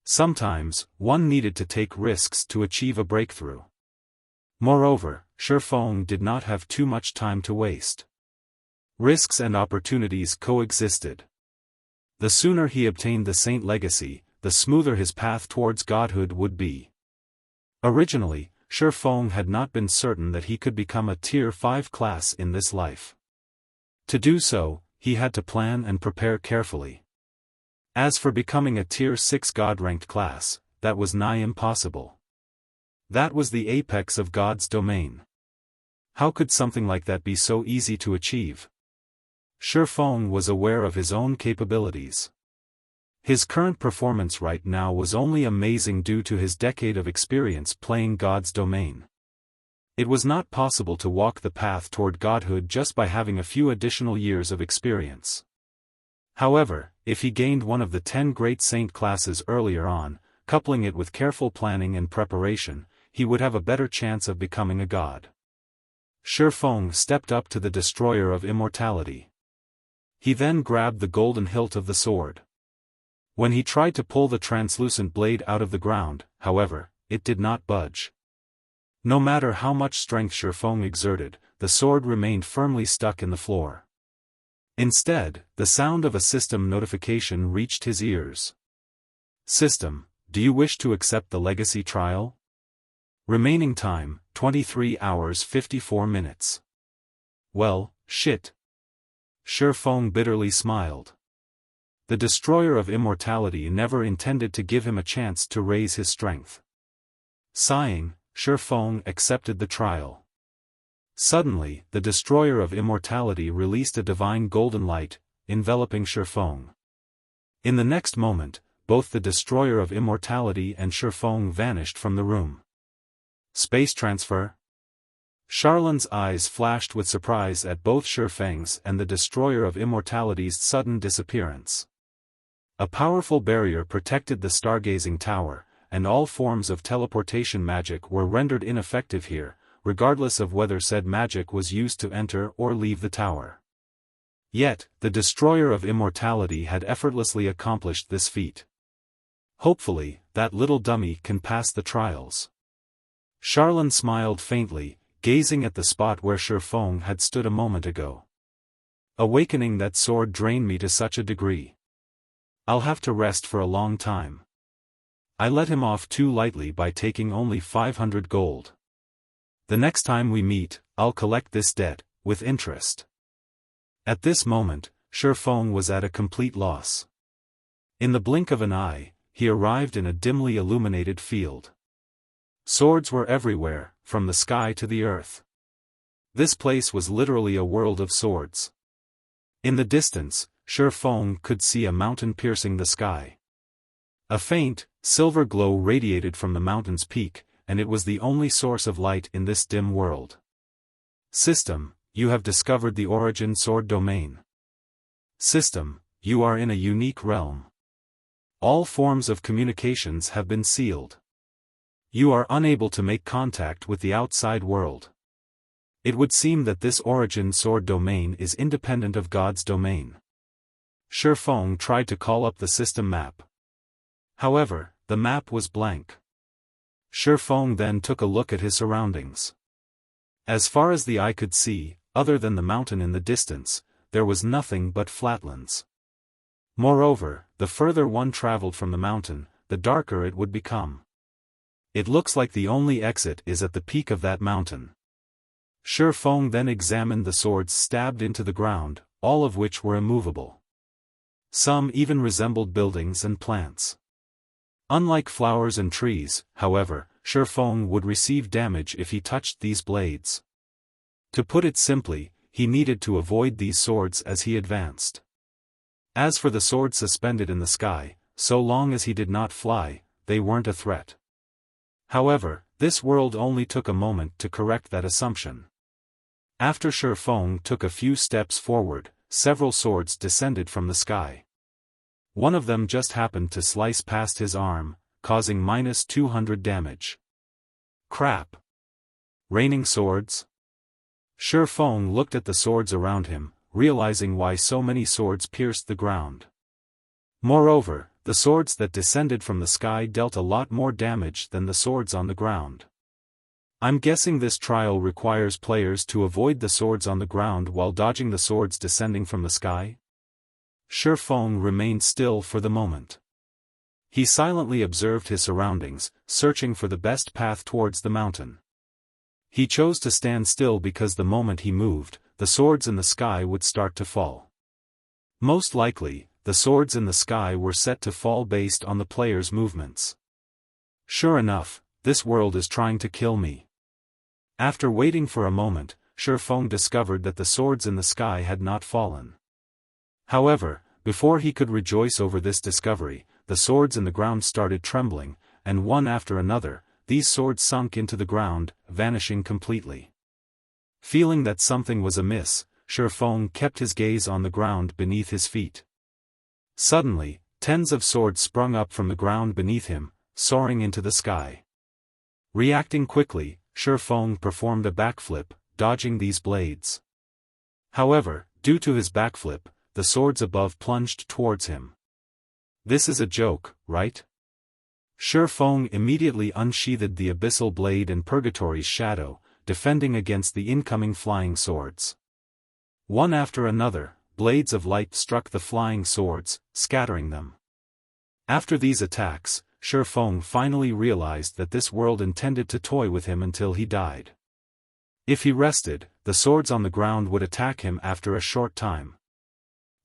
Sometimes, one needed to take risks to achieve a breakthrough. Moreover, Xiaofan did not have too much time to waste. Risks and opportunities coexisted. The sooner he obtained the Saint legacy, the smoother his path towards godhood would be. Originally, Xiaofan had not been certain that he could become a Tier 5 class in this life. To do so, he had to plan and prepare carefully. As for becoming a Tier 6 God-ranked class, that was nigh impossible. That was the apex of God's domain. How could something like that be so easy to achieve? Xiaofan was aware of his own capabilities. His current performance right now was only amazing due to his decade of experience playing God's domain. It was not possible to walk the path toward godhood just by having a few additional years of experience. However, if he gained one of the 10 great saint classes earlier on, coupling it with careful planning and preparation, he would have a better chance of becoming a god. Xiaofan stepped up to the destroyer of immortality. He then grabbed the golden hilt of the sword. When he tried to pull the translucent blade out of the ground, however, it did not budge. No matter how much strength Xiaofan exerted, the sword remained firmly stuck in the floor. Instead, the sound of a system notification reached his ears. System, do you wish to accept the legacy trial? Remaining time, 23 hours 54 minutes. Well, shit. Xiaofan bitterly smiled. The destroyer of immortality never intended to give him a chance to raise his strength. Sighing, Xiaofan accepted the trial. Suddenly, the destroyer of immortality released a divine golden light, enveloping Xiaofan. In the next moment, both the destroyer of immortality and Xiaofan vanished from the room. Space transfer? Charlin's eyes flashed with surprise at both Xiaofan's and the destroyer of immortality's sudden disappearance. A powerful barrier protected the stargazing tower, and all forms of teleportation magic were rendered ineffective here, regardless of whether said magic was used to enter or leave the tower. Yet, the destroyer of immortality had effortlessly accomplished this feat. Hopefully, that little dummy can pass the trials. Charlin smiled faintly, gazing at the spot where Xiaofan had stood a moment ago. Awakening that sword drained me to such a degree. I'll have to rest for a long time. I let him off too lightly by taking only 500 gold. The next time we meet, I'll collect this debt, with interest. At this moment, Xiaofan was at a complete loss. In the blink of an eye, he arrived in a dimly illuminated field. Swords were everywhere, from the sky to the earth. This place was literally a world of swords. In the distance, Xiaofan could see a mountain piercing the sky. A faint, silver glow radiated from the mountain's peak, and it was the only source of light in this dim world. System, you have discovered the origin sword domain. System, you are in a unique realm. All forms of communications have been sealed. You are unable to make contact with the outside world. It would seem that this origin sword domain is independent of God's domain. Xiaofan tried to call up the system map. However, the map was blank. Xiaofan then took a look at his surroundings. As far as the eye could see, other than the mountain in the distance, there was nothing but flatlands. Moreover, the further one traveled from the mountain, the darker it would become. It looks like the only exit is at the peak of that mountain. Xiaofan then examined the swords stabbed into the ground, all of which were immovable. Some even resembled buildings and plants. Unlike flowers and trees, however, Xiaofan would receive damage if he touched these blades. To put it simply, he needed to avoid these swords as he advanced. As for the swords suspended in the sky, so long as he did not fly, they weren't a threat. However, this world only took a moment to correct that assumption. After Xiaofan took a few steps forward, several swords descended from the sky. One of them just happened to slice past his arm, causing -200 damage. Crap! Raining swords? Xiaofan looked at the swords around him, realizing why so many swords pierced the ground. Moreover, the swords that descended from the sky dealt a lot more damage than the swords on the ground. I'm guessing this trial requires players to avoid the swords on the ground while dodging the swords descending from the sky? Xiaofan remained still for the moment. He silently observed his surroundings, searching for the best path towards the mountain. He chose to stand still because the moment he moved, the swords in the sky would start to fall. Most likely, the swords in the sky were set to fall based on the player's movements. Sure enough, this world is trying to kill me. After waiting for a moment, Xiaofan discovered that the swords in the sky had not fallen. However, before he could rejoice over this discovery, the swords in the ground started trembling, and one after another, these swords sunk into the ground, vanishing completely. Feeling that something was amiss, Xiaofan kept his gaze on the ground beneath his feet. Suddenly, tens of swords sprung up from the ground beneath him, soaring into the sky. Reacting quickly, Xiaofan performed a backflip, dodging these blades. However, due to his backflip, the swords above plunged towards him. This is a joke, right? Xiaofan immediately unsheathed the abyssal blade and Purgatory's shadow, defending against the incoming flying swords. One after another, blades of light struck the flying swords, scattering them. After these attacks, Xiaofan finally realized that this world intended to toy with him until he died. If he rested, the swords on the ground would attack him after a short time.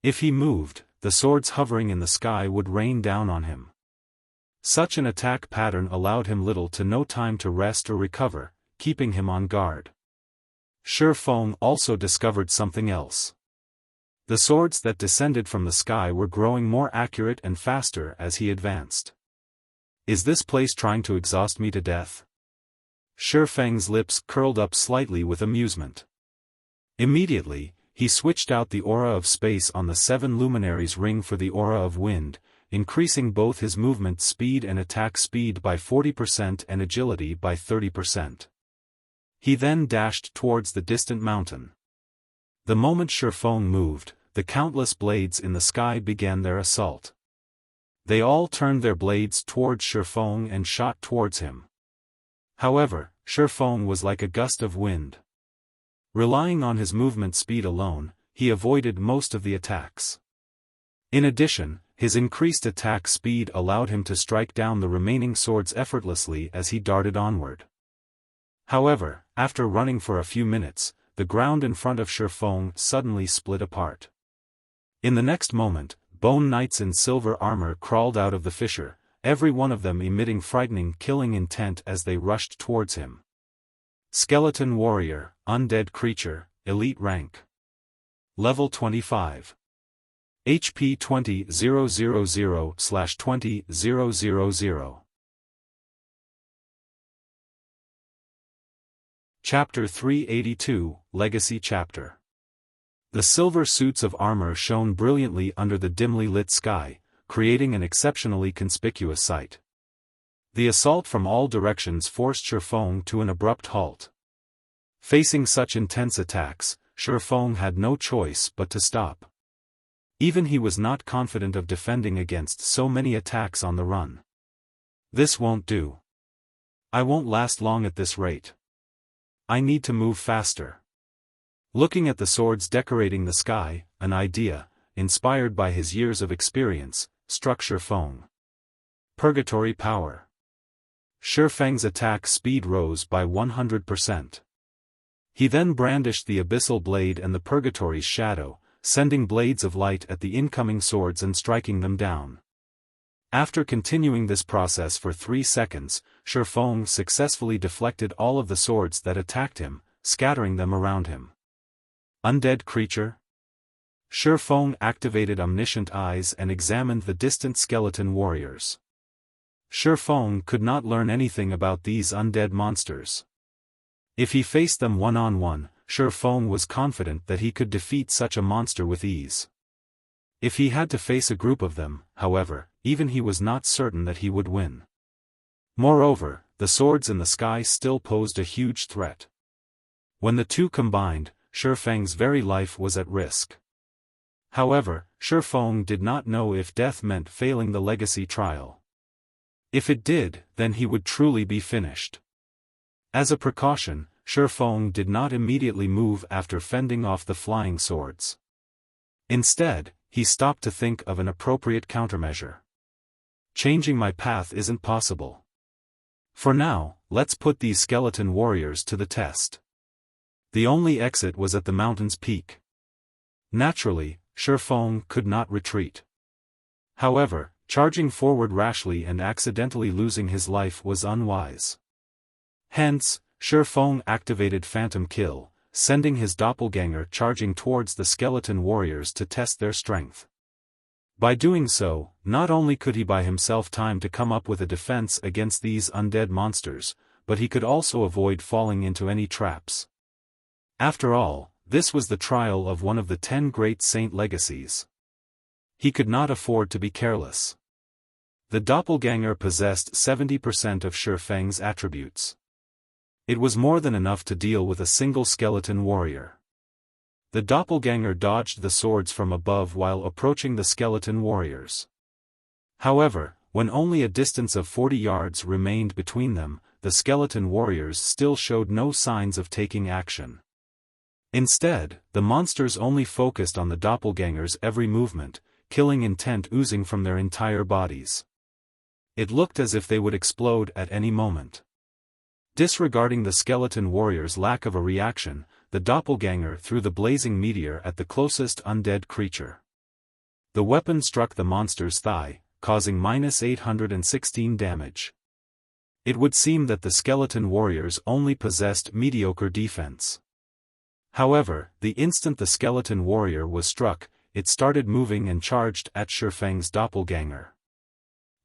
If he moved, the swords hovering in the sky would rain down on him. Such an attack pattern allowed him little to no time to rest or recover, keeping him on guard. Xiaofan also discovered something else. The swords that descended from the sky were growing more accurate and faster as he advanced. Is this place trying to exhaust me to death? Xiaofan's lips curled up slightly with amusement. Immediately, he switched out the aura of space on the 7 luminaries ring for the aura of wind, increasing both his movement speed and attack speed by 40% and agility by 30%. He then dashed towards the distant mountain. The moment Xiaofan moved, the countless blades in the sky began their assault. They all turned their blades towards Xiaofan and shot towards him. However, Xiaofan was like a gust of wind. Relying on his movement speed alone, he avoided most of the attacks. In addition, his increased attack speed allowed him to strike down the remaining swords effortlessly as he darted onward. However, after running for a few minutes, the ground in front of Xiaofan suddenly split apart. In the next moment, bone knights in silver armor crawled out of the fissure, every one of them emitting frightening killing intent as they rushed towards him. Skeleton warrior, undead creature, elite rank. Level 25. HP 20,000/20,000. Chapter 382, Legacy Chapter. The silver suits of armor shone brilliantly under the dimly lit sky, creating an exceptionally conspicuous sight. The assault from all directions forced Xiaofan to an abrupt halt. Facing such intense attacks, Xiaofan had no choice but to stop. Even he was not confident of defending against so many attacks on the run. This won't do. I won't last long at this rate. I need to move faster. Looking at the swords decorating the sky, an idea, inspired by his years of experience, struck Xiaofan. Purgatory power. Xiaofang's attack speed rose by 100%. He then brandished the abyssal blade and the Purgatory's shadow, sending blades of light at the incoming swords and striking them down. After continuing this process for 3 seconds, Xiaofan successfully deflected all of the swords that attacked him, scattering them around him. Undead creature? Xiaofan activated omniscient eyes and examined the distant skeleton warriors. Xiaofan could not learn anything about these undead monsters. If he faced them one-on-one, Xiaofan was confident that he could defeat such a monster with ease. If he had to face a group of them, however, even he was not certain that he would win. Moreover, the swords in the sky still posed a huge threat. When the two combined, Feng's very life was at risk. However, Feng did not know if death meant failing the legacy trial. If it did, then he would truly be finished. As a precaution, Feng did not immediately move after fending off the flying swords. Instead, he stopped to think of an appropriate countermeasure. Changing my path isn't possible. For now, let's put these skeleton warriors to the test. The only exit was at the mountain's peak. Naturally, Feng could not retreat. However, charging forward rashly and accidentally losing his life was unwise. Hence, Feng activated Phantom Kill, sending his doppelganger charging towards the skeleton warriors to test their strength. By doing so, not only could he buy himself time to come up with a defense against these undead monsters, but he could also avoid falling into any traps. After all, this was the trial of one of the 10 great saint legacies. He could not afford to be careless. The doppelganger possessed 70% of Feng's attributes. It was more than enough to deal with a single skeleton warrior. The doppelganger dodged the swords from above while approaching the skeleton warriors. However, when only a distance of 40 yards remained between them, the skeleton warriors still showed no signs of taking action. Instead, the monsters only focused on the doppelganger's every movement, killing intent oozing from their entire bodies. It looked as if they would explode at any moment. Disregarding the skeleton warrior's lack of a reaction, the doppelganger threw the blazing meteor at the closest undead creature. The weapon struck the monster's thigh, causing -816 damage. It would seem that the skeleton warriors only possessed mediocre defense. However, the instant the skeleton warrior was struck, it started moving and charged at Feng's doppelganger.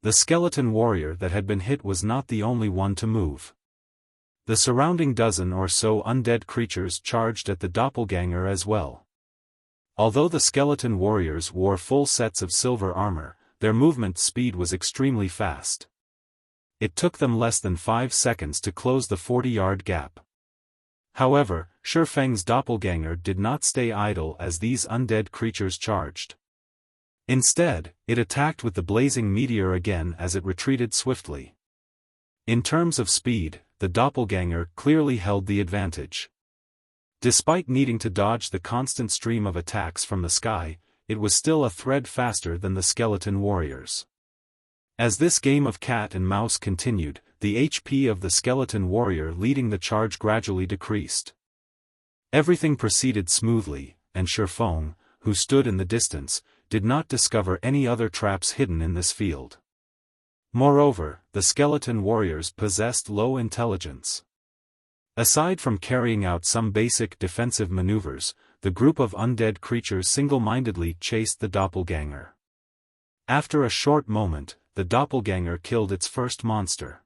The skeleton warrior that had been hit was not the only one to move. The surrounding dozen or so undead creatures charged at the doppelganger as well. Although the skeleton warriors wore full sets of silver armor, their movement speed was extremely fast. It took them less than 5 seconds to close the 40-yard gap. However, Feng's doppelganger did not stay idle as these undead creatures charged. Instead, it attacked with the blazing meteor again as it retreated swiftly. In terms of speed, the doppelganger clearly held the advantage. Despite needing to dodge the constant stream of attacks from the sky, it was still a thread faster than the skeleton warriors. As this game of cat and mouse continued, the HP of the skeleton warrior leading the charge gradually decreased. Everything proceeded smoothly, and Feng, who stood in the distance, did not discover any other traps hidden in this field. Moreover, the skeleton warriors possessed low intelligence. Aside from carrying out some basic defensive maneuvers, the group of undead creatures single-mindedly chased the doppelganger. After a short moment, the doppelganger killed its first monster.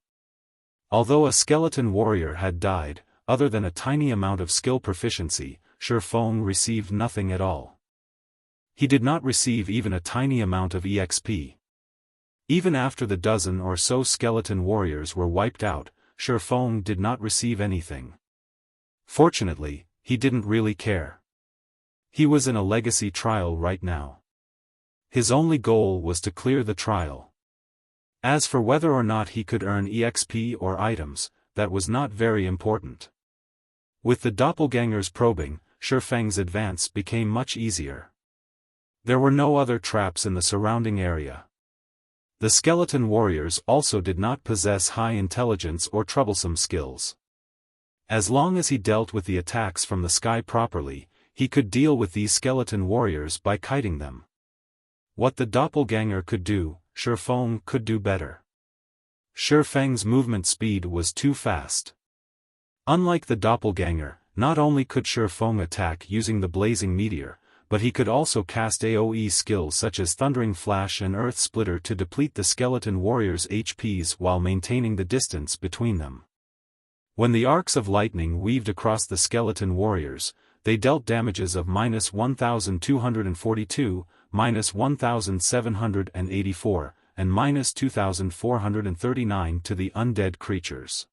Although a skeleton warrior had died, other than a tiny amount of skill proficiency, Feng received nothing at all. He did not receive even a tiny amount of EXP. Even after the dozen or so skeleton warriors were wiped out, Feng did not receive anything. Fortunately, he didn't really care. He was in a legacy trial right now. His only goal was to clear the trial. As for whether or not he could earn EXP or items, that was not very important. With the doppelganger's probing, Feng's advance became much easier. There were no other traps in the surrounding area. The skeleton warriors also did not possess high intelligence or troublesome skills. As long as he dealt with the attacks from the sky properly, he could deal with these skeleton warriors by kiting them. What the doppelganger could do, Feng could do better. Feng's movement speed was too fast. Unlike the doppelganger, not only could Feng attack using the blazing meteor, but he could also cast AoE skills such as Thundering Flash and Earth Splitter to deplete the skeleton warriors' HPs while maintaining the distance between them. When the arcs of lightning weaved across the skeleton warriors, they dealt damages of -1242, -1784, and -2439 to the undead creatures.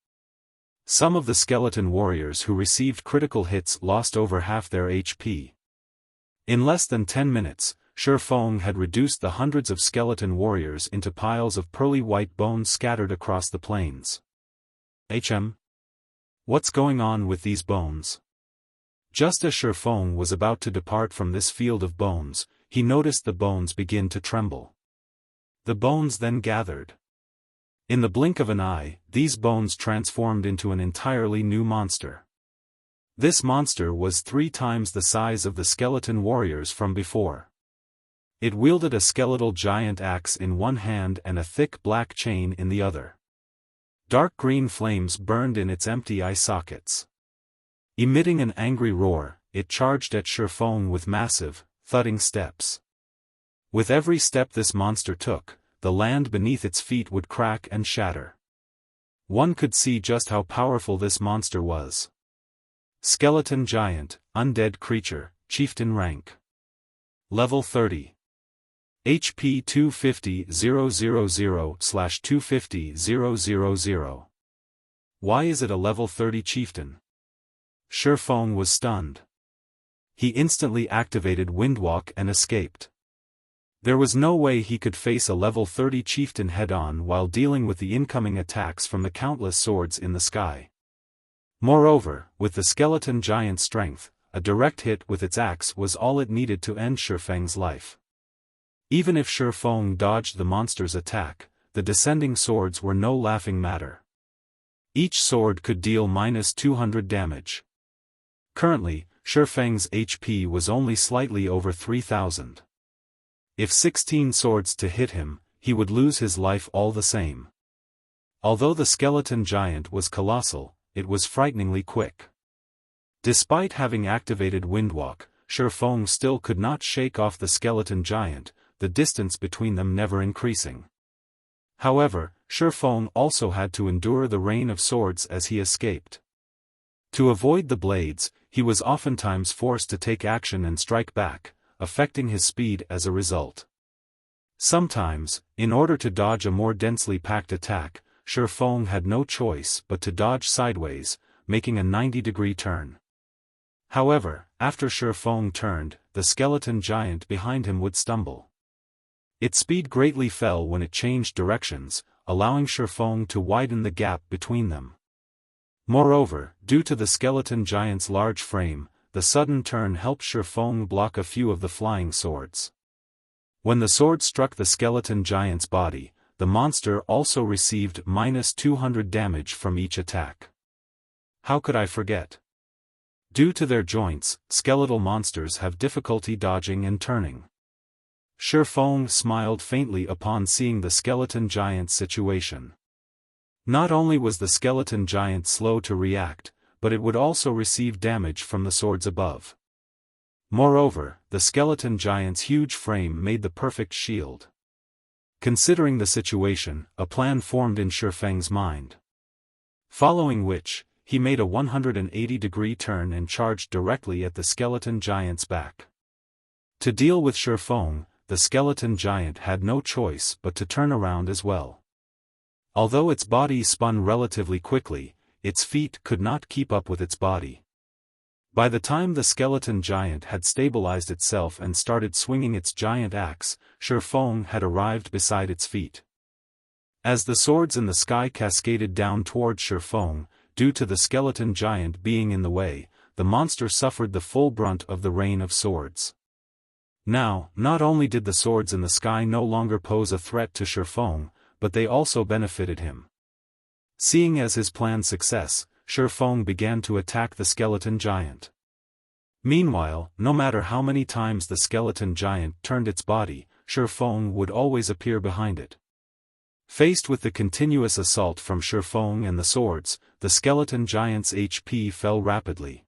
Some of the skeleton warriors who received critical hits lost over half their HP. In less than 10 minutes, Xiaofan had reduced the hundreds of skeleton warriors into piles of pearly white bones scattered across the plains. What's going on with these bones? Just as Xiaofan was about to depart from this field of bones, he noticed the bones begin to tremble. The bones then gathered. In the blink of an eye, these bones transformed into an entirely new monster. This monster was 3 times the size of the skeleton warriors from before. It wielded a skeletal giant axe in one hand and a thick black chain in the other. Dark green flames burned in its empty eye sockets. Emitting an angry roar, it charged at Xiaofan with massive, thudding steps. With every step this monster took, the land beneath its feet would crack and shatter. One could see just how powerful this monster was. Skeleton Giant, Undead Creature, Chieftain Rank. Level 30. HP 250,000/250,000. Why is it a level 30 chieftain? Xiaofan was stunned. He instantly activated Windwalk and escaped. There was no way he could face a level 30 chieftain head-on while dealing with the incoming attacks from the countless swords in the sky. Moreover, with the skeleton giant's strength, a direct hit with its axe was all it needed to end Xiaofan's life. Even if Xiaofan dodged the monster's attack, the descending swords were no laughing matter. Each sword could deal -200 damage. Currently, Xiaofan's HP was only slightly over 3,000. If 16 swords to hit him, he would lose his life all the same. Although the skeleton giant was colossal, it was frighteningly quick. Despite having activated Windwalk, Xiaofan still could not shake off the skeleton giant, the distance between them never increasing. However, Xiaofan also had to endure the rain of swords as he escaped. To avoid the blades, he was oftentimes forced to take action and strike back, affecting his speed as a result. Sometimes, in order to dodge a more densely packed attack, Xiaofan had no choice but to dodge sideways, making a 90-degree turn. However, after Xiaofan turned, the skeleton giant behind him would stumble. Its speed greatly fell when it changed directions, allowing Xiaofan to widen the gap between them. Moreover, due to the skeleton giant's large frame, the sudden turn helped Xiaofan block a few of the flying swords. When the sword struck the skeleton giant's body, the monster also received -200 damage from each attack. How could I forget? Due to their joints, skeletal monsters have difficulty dodging and turning. Xiaofan smiled faintly upon seeing the skeleton giant's situation. Not only was the skeleton giant slow to react, but it would also receive damage from the swords above. Moreover, the skeleton giant's huge frame made the perfect shield. Considering the situation, a plan formed in Xiaofan's mind. Following which, he made a 180-degree turn and charged directly at the skeleton giant's back. To deal with Xiaofan, the skeleton giant had no choice but to turn around as well. Although its body spun relatively quickly, its feet could not keep up with its body. By the time the skeleton giant had stabilized itself and started swinging its giant axe, Xiaofan had arrived beside its feet. As the swords in the sky cascaded down toward Xiaofan, due to the skeleton giant being in the way, the monster suffered the full brunt of the rain of swords. Now, not only did the swords in the sky no longer pose a threat to Xiaofan, but they also benefited him. Seeing as his plan's success, Xiaofan began to attack the skeleton giant. Meanwhile, no matter how many times the skeleton giant turned its body, Xiaofan would always appear behind it. Faced with the continuous assault from Xiaofan and the swords, the skeleton giant's HP fell rapidly.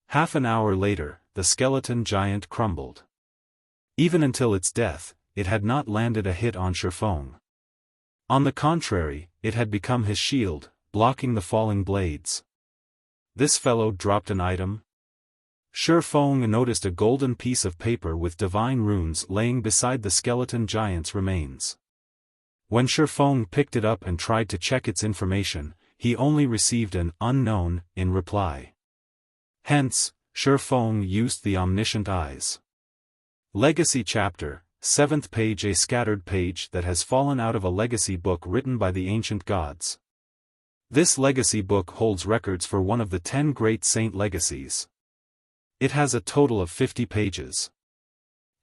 Half an hour later, the skeleton giant crumbled. Even until its death, it had not landed a hit on Xiaofan. On the contrary, it had become his shield, blocking the falling blades. This fellow dropped an item. Xiaofan noticed a golden piece of paper with divine runes laying beside the skeleton giant's remains. When Xiaofan picked it up and tried to check its information, he only received an unknown in reply. Hence, Xiaofan used the omniscient eyes. Legacy Chapter, 7th page. A scattered page that has fallen out of a legacy book written by the ancient gods. This legacy book holds records for one of the 10 great saint legacies. It has a total of 50 pages.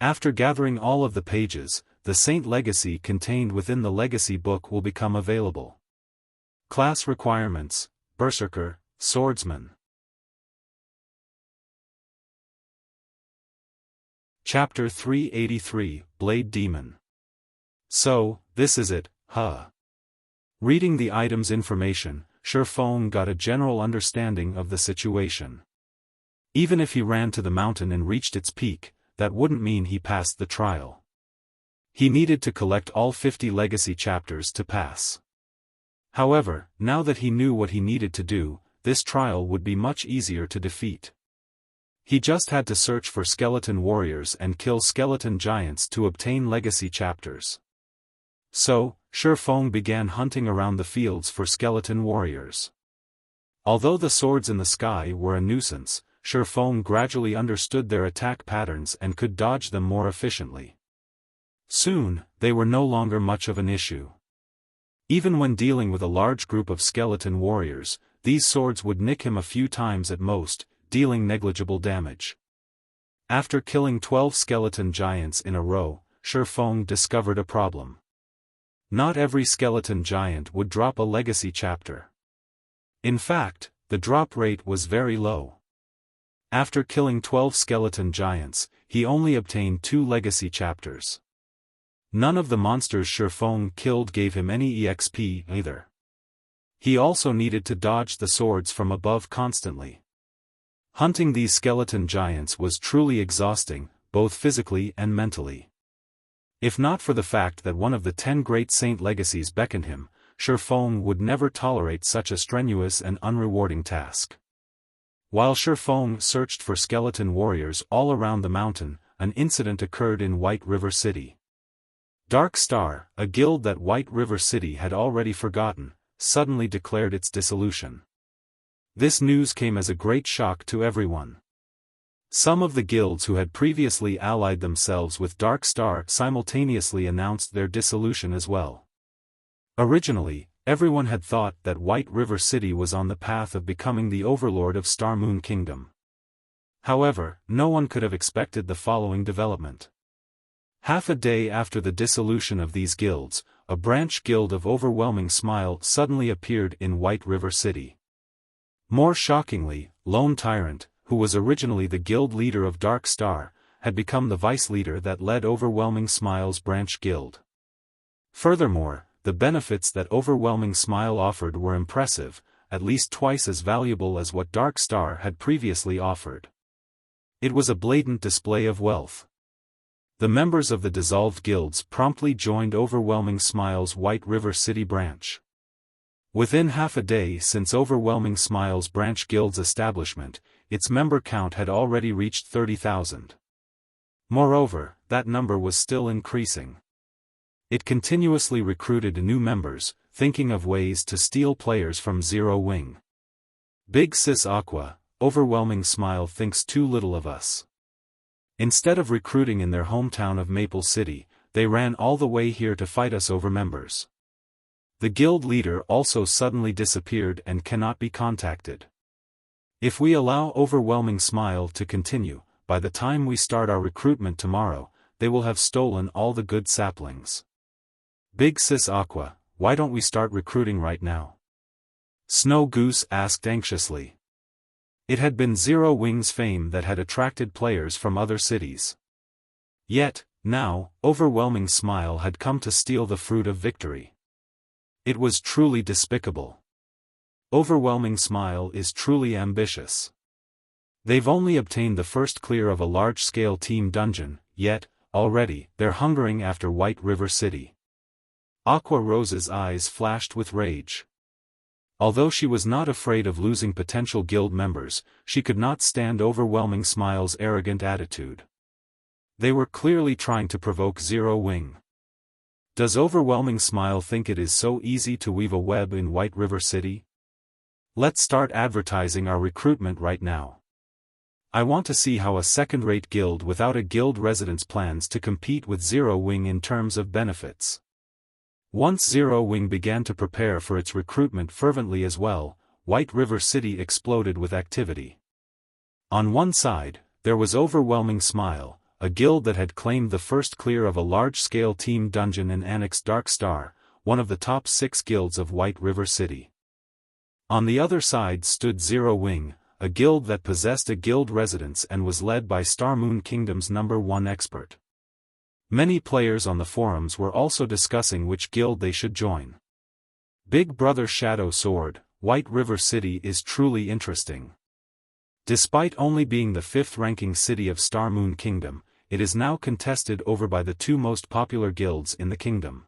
After gathering all of the pages, the saint legacy contained within the legacy book will become available. Class requirements: Berserker, Swordsman. Chapter 383, Blade Demon. So, this is it, huh? Reading the item's information, Xiaofan got a general understanding of the situation. Even if he ran to the mountain and reached its peak, that wouldn't mean he passed the trial. He needed to collect all 50 legacy chapters to pass. However, now that he knew what he needed to do, this trial would be much easier to defeat. He just had to search for skeleton warriors and kill skeleton giants to obtain legacy chapters. So, Xiaofan began hunting around the fields for skeleton warriors. Although the swords in the sky were a nuisance, Xiaofan gradually understood their attack patterns and could dodge them more efficiently. Soon, they were no longer much of an issue. Even when dealing with a large group of skeleton warriors, these swords would nick him a few times at most, dealing negligible damage. After killing 12 skeleton giants in a row, Xiaofan discovered a problem. Not every skeleton giant would drop a legacy chapter. In fact, the drop rate was very low. After killing 12 skeleton giants, he only obtained 2 legacy chapters. None of the monsters Xiaofan killed gave him any EXP either. He also needed to dodge the swords from above constantly. Hunting these skeleton giants was truly exhausting, both physically and mentally. If not for the fact that one of the 10 great saint legacies beckoned him, Xiaofan would never tolerate such a strenuous and unrewarding task. While Xiaofan searched for skeleton warriors all around the mountain, an incident occurred in White River City. Dark Star, a guild that White River City had already forgotten, suddenly declared its dissolution. This news came as a great shock to everyone. Some of the guilds who had previously allied themselves with Dark Star simultaneously announced their dissolution as well. Originally, everyone had thought that White River City was on the path of becoming the overlord of Star Moon Kingdom. However, no one could have expected the following development. Half a day after the dissolution of these guilds, a branch guild of Overwhelming Smile suddenly appeared in White River City. More shockingly, Lone Tyrant, who was originally the guild leader of Dark Star, had become the vice leader that led Overwhelming Smile's branch guild. Furthermore, the benefits that Overwhelming Smile offered were impressive, at least twice as valuable as what Dark Star had previously offered. It was a blatant display of wealth. The members of the dissolved guilds promptly joined Overwhelming Smile's White River City branch. Within half a day since Overwhelming Smile's branch guild's establishment, its member count had already reached 30,000. Moreover, that number was still increasing. It continuously recruited new members, thinking of ways to steal players from Zero Wing. Big Sis Aqua, Overwhelming Smile thinks too little of us. Instead of recruiting in their hometown of Maple City, they ran all the way here to fight us over members. The guild leader also suddenly disappeared and cannot be contacted. If we allow Overwhelming Smile to continue, by the time we start our recruitment tomorrow, they will have stolen all the good saplings. Big Sis Aqua, why don't we start recruiting right now? Snow Goose asked anxiously. It had been Zero Wing's fame that had attracted players from other cities. Yet, now, Overwhelming Smile had come to steal the fruit of victory. It was truly despicable. Overwhelming Smile is truly ambitious. They've only obtained the first clear of a large-scale team dungeon, yet, already, they're hungering after White River City. Aqua Rose's eyes flashed with rage. Although she was not afraid of losing potential guild members, she could not stand Overwhelming Smile's arrogant attitude. They were clearly trying to provoke Zero Wing. Does Overwhelming Smile think it is so easy to weave a web in White River City? Let's start advertising our recruitment right now. I want to see how a second-rate guild without a guild residence plans to compete with Zero Wing in terms of benefits. Once Zero Wing began to prepare for its recruitment fervently as well, White River City exploded with activity. On one side, there was Overwhelming Smile, a guild that had claimed the first clear of a large-scale team dungeon and annexed Dark Star, one of the top 6 guilds of White River City. On the other side stood Zero Wing, a guild that possessed a guild residence and was led by Star Moon Kingdom's #1 expert. Many players on the forums were also discussing which guild they should join. Big Brother Shadow Sword, White River City is truly interesting. Despite only being the 5th-ranking city of Star Moon Kingdom, it is now contested over by the 2 most popular guilds in the kingdom.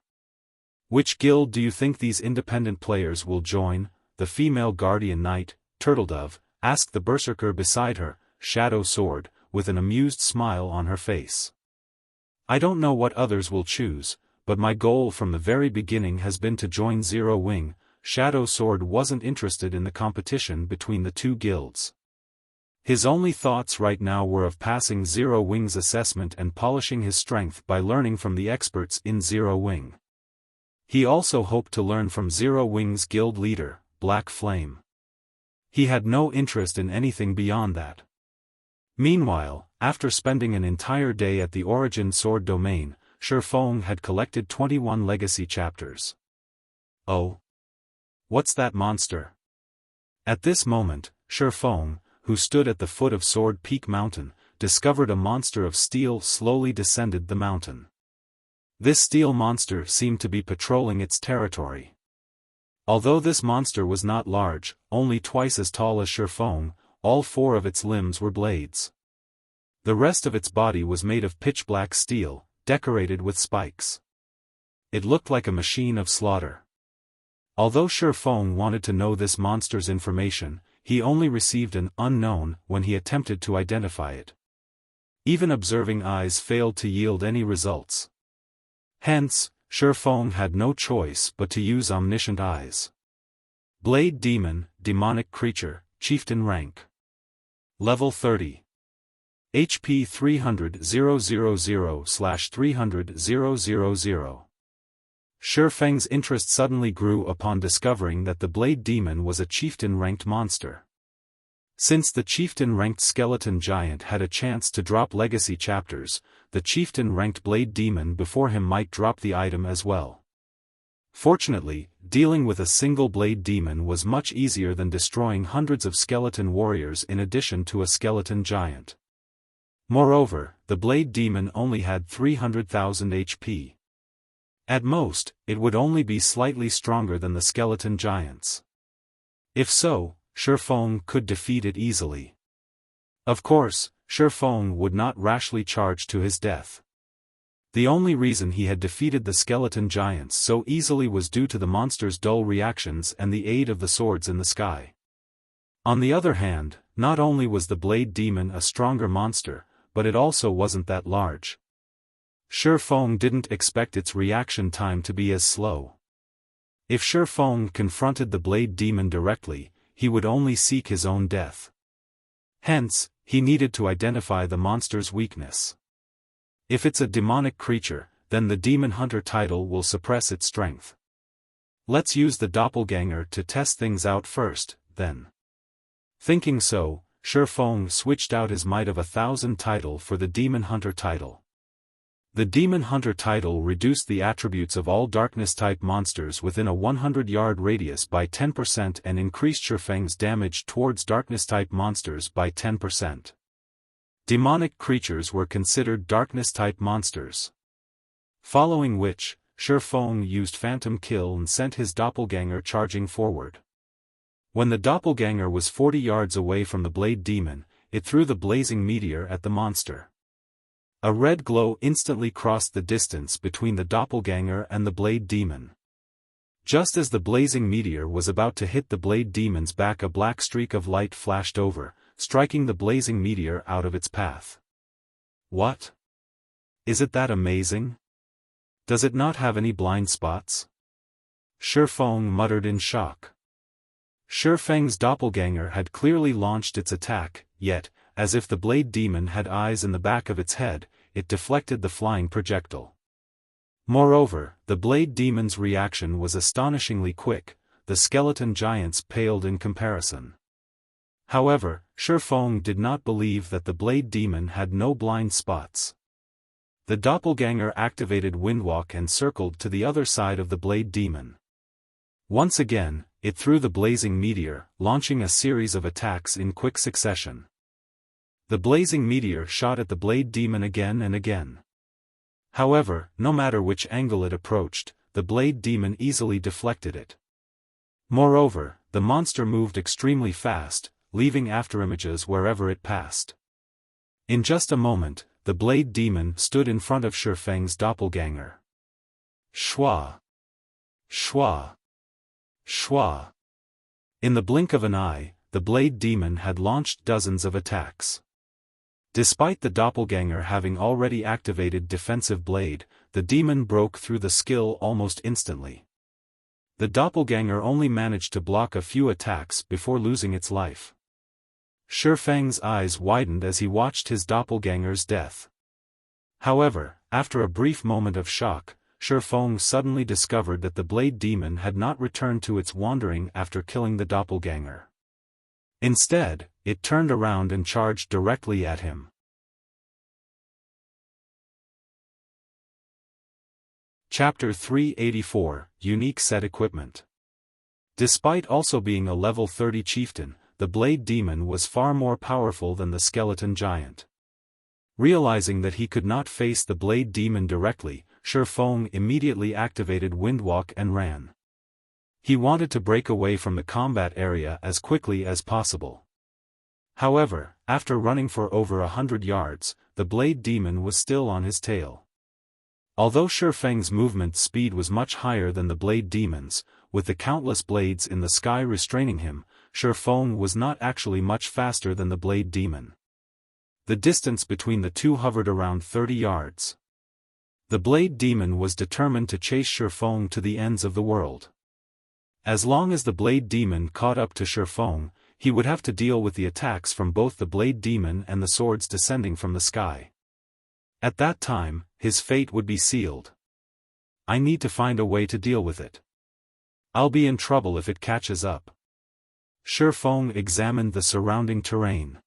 Which guild do you think these independent players will join? The female guardian knight, Turtledove, asked the berserker beside her, Shadow Sword, with an amused smile on her face. I don't know what others will choose, but my goal from the very beginning has been to join Zero Wing. Shadow Sword wasn't interested in the competition between the 2 guilds. His only thoughts right now were of passing Zero Wing's assessment and polishing his strength by learning from the experts in Zero Wing. He also hoped to learn from Zero Wing's guild leader, Black Flame. He had no interest in anything beyond that. Meanwhile, after spending an entire day at the Origin Sword domain, Xiaofan had collected 21 legacy chapters. Oh! What's that monster? At this moment, Xiaofan, who stood at the foot of Sword Peak Mountain, discovered a monster of steel slowly descended the mountain. This steel monster seemed to be patrolling its territory. Although this monster was not large, only twice as tall as Xiaofan, all 4 of its limbs were blades. The rest of its body was made of pitch-black steel, decorated with spikes. It looked like a machine of slaughter. Although Xiaofan wanted to know this monster's information, he only received an unknown when he attempted to identify it. Even observing eyes failed to yield any results. Hence, Xiaofan had no choice but to use omniscient eyes. Blade Demon, demonic creature, chieftain rank. Level 30. HP 300,000/300,000. Xiaofang's interest suddenly grew upon discovering that the Blade Demon was a chieftain-ranked monster. Since the chieftain-ranked skeleton giant had a chance to drop legacy chapters, the chieftain-ranked Blade Demon before him might drop the item as well. Fortunately, dealing with a single Blade Demon was much easier than destroying hundreds of skeleton warriors in addition to a skeleton giant. Moreover, the Blade Demon only had 300,000 HP. At most, it would only be slightly stronger than the skeleton giants. If so, Xiaofan could defeat it easily. Of course, Xiaofan would not rashly charge to his death. The only reason he had defeated the skeleton giants so easily was due to the monster's dull reactions and the aid of the swords in the sky. On the other hand, not only was the Blade Demon a stronger monster, but it also wasn't that large. Xiaofan didn't expect its reaction time to be as slow. If Xiaofan confronted the Blade Demon directly, he would only seek his own death. Hence, he needed to identify the monster's weakness. If it's a demonic creature, then the Demon Hunter title will suppress its strength. Let's use the doppelganger to test things out first, then. Thinking so, Xiaofan switched out his Might of 1,000 title for the Demon Hunter title. The Demon Hunter title reduced the attributes of all Darkness-type monsters within a 100-yard radius by 10% and increased Xiaofang's damage towards Darkness-type monsters by 10%. Demonic creatures were considered Darkness-type monsters. Following which, Xiaofan used Phantom Kill and sent his doppelganger charging forward. When the doppelganger was 40 yards away from the Blade Demon, it threw the blazing meteor at the monster. A red glow instantly crossed the distance between the doppelganger and the Blade Demon. Just as the blazing meteor was about to hit the Blade Demon's back, a black streak of light flashed over, striking the blazing meteor out of its path. What? Is it that amazing? Does it not have any blind spots? Xiaofan muttered in shock. Feng's doppelganger had clearly launched its attack, yet, as if the blade demon had eyes in the back of its head, it deflected the flying projectile. Moreover, the blade demon's reaction was astonishingly quick. The skeleton giants paled in comparison. However, Feng did not believe that the blade demon had no blind spots. The doppelganger activated Windwalk and circled to the other side of the blade demon. Once again, it threw the blazing meteor, launching a series of attacks in quick succession. The blazing meteor shot at the blade demon again and again. However, no matter which angle it approached, the blade demon easily deflected it. Moreover, the monster moved extremely fast, leaving afterimages wherever it passed. In just a moment, the blade demon stood in front of Feng's doppelganger. Shua! Shua! Shua! In the blink of an eye, the blade demon had launched dozens of attacks. Despite the doppelganger having already activated defensive blade, the demon broke through the skill almost instantly. The doppelganger only managed to block a few attacks before losing its life. Feng's eyes widened as he watched his doppelganger's death. However, after a brief moment of shock, Feng suddenly discovered that the blade demon had not returned to its wandering after killing the doppelganger. Instead, it turned around and charged directly at him. Chapter 384, Unique Set Equipment. Despite also being a level 30 chieftain, the blade demon was far more powerful than the skeleton giant. Realizing that he could not face the blade demon directly, Feng immediately activated Windwalk and ran. He wanted to break away from the combat area as quickly as possible. However, after running for over 100 yards, the blade demon was still on his tail. Although Feng's movement speed was much higher than the blade demon's, with the countless blades in the sky restraining him, Feng was not actually much faster than the blade demon. The distance between the two hovered around 30 yards. The blade demon was determined to chase Feng to the ends of the world. As long as the blade demon caught up to Feng, he would have to deal with the attacks from both the blade demon and the swords descending from the sky. At that time, his fate would be sealed. I need to find a way to deal with it. I'll be in trouble if it catches up. Feng examined the surrounding terrain.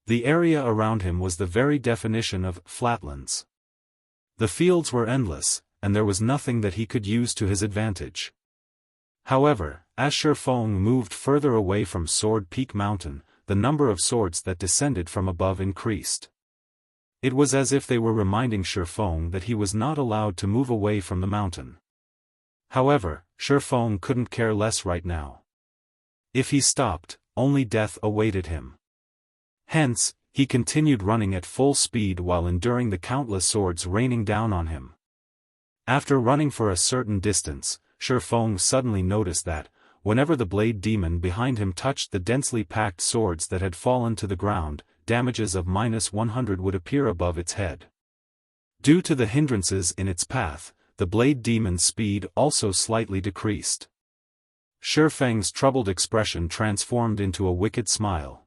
The area around him was the very definition of flatlands. The fields were endless, and there was nothing that he could use to his advantage. However, as Feng moved further away from Sword Peak Mountain, the number of swords that descended from above increased. It was as if they were reminding Feng that he was not allowed to move away from the mountain. However, Feng couldn't care less right now. If he stopped, only death awaited him. Hence, he continued running at full speed while enduring the countless swords raining down on him. After running for a certain distance, Feng suddenly noticed that, whenever the blade demon behind him touched the densely packed swords that had fallen to the ground, damages of -100 would appear above its head. Due to the hindrances in its path, the blade demon's speed also slightly decreased. Feng's troubled expression transformed into a wicked smile.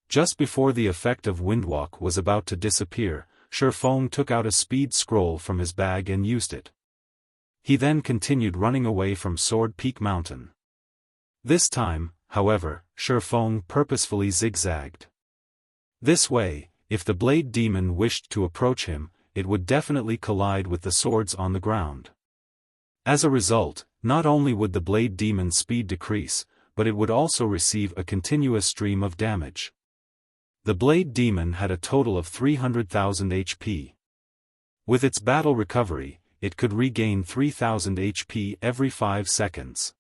Just before the effect of Windwalk was about to disappear, Feng took out a speed scroll from his bag and used it. He then continued running away from Sword Peak Mountain. This time, however, Feng purposefully zigzagged. This way, if the blade demon wished to approach him, it would definitely collide with the swords on the ground. As a result, not only would the blade demon's speed decrease, but it would also receive a continuous stream of damage. The blade demon had a total of 300,000 HP. With its battle recovery, it could regain 3,000 HP every 5 seconds.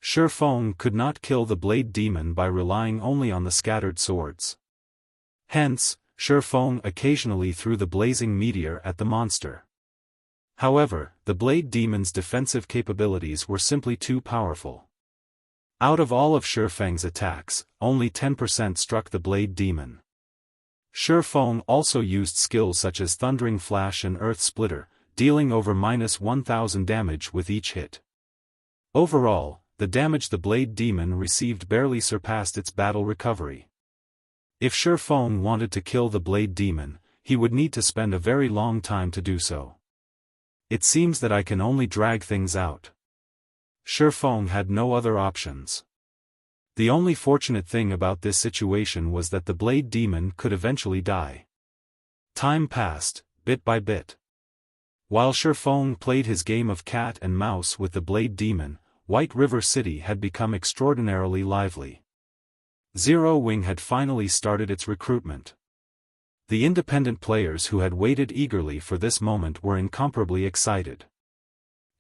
Feng could not kill the blade demon by relying only on the scattered swords. Hence, Feng occasionally threw the blazing meteor at the monster. However, the blade demon's defensive capabilities were simply too powerful. Out of all of Feng's attacks, only 10% struck the blade demon. Feng also used skills such as Thundering Flash and Earth Splitter, dealing over -1,000 damage with each hit. Overall, the damage the Blade Demon received barely surpassed its battle recovery. If Xiaofan wanted to kill the Blade Demon, he would need to spend a very long time to do so. It seems that I can only drag things out. Xiaofan had no other options. The only fortunate thing about this situation was that the Blade Demon could eventually die. Time passed, bit by bit. While Xiaofan played his game of cat and mouse with the Blade Demon, White River City had become extraordinarily lively. Zero Wing had finally started its recruitment. The independent players who had waited eagerly for this moment were incomparably excited.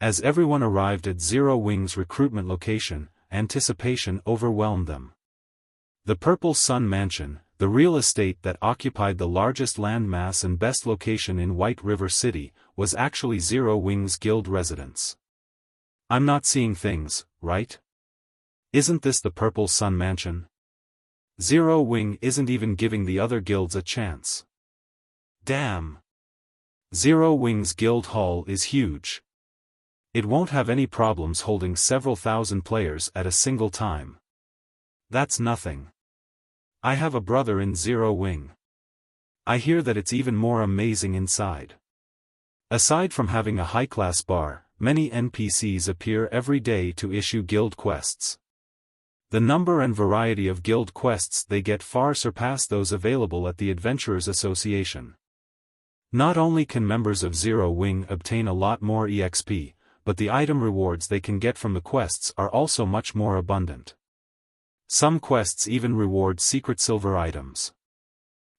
As everyone arrived at Zero Wing's recruitment location, anticipation overwhelmed them. The Purple Sun Mansion, the real estate that occupied the largest landmass and best location in White River City, was actually Zero Wing's guild residence. I'm not seeing things, right? Isn't this the Purple Sun Mansion? Zero Wing isn't even giving the other guilds a chance. Damn! Zero Wing's guild hall is huge. It won't have any problems holding several thousand players at a single time. That's nothing. I have a brother in Zero Wing. I hear that it's even more amazing inside. Aside from having a high-class bar, many NPCs appear every day to issue guild quests. The number and variety of guild quests they get far surpass those available at the Adventurers Association. Not only can members of Zero Wing obtain a lot more EXP, but the item rewards they can get from the quests are also much more abundant. Some quests even reward secret silver items.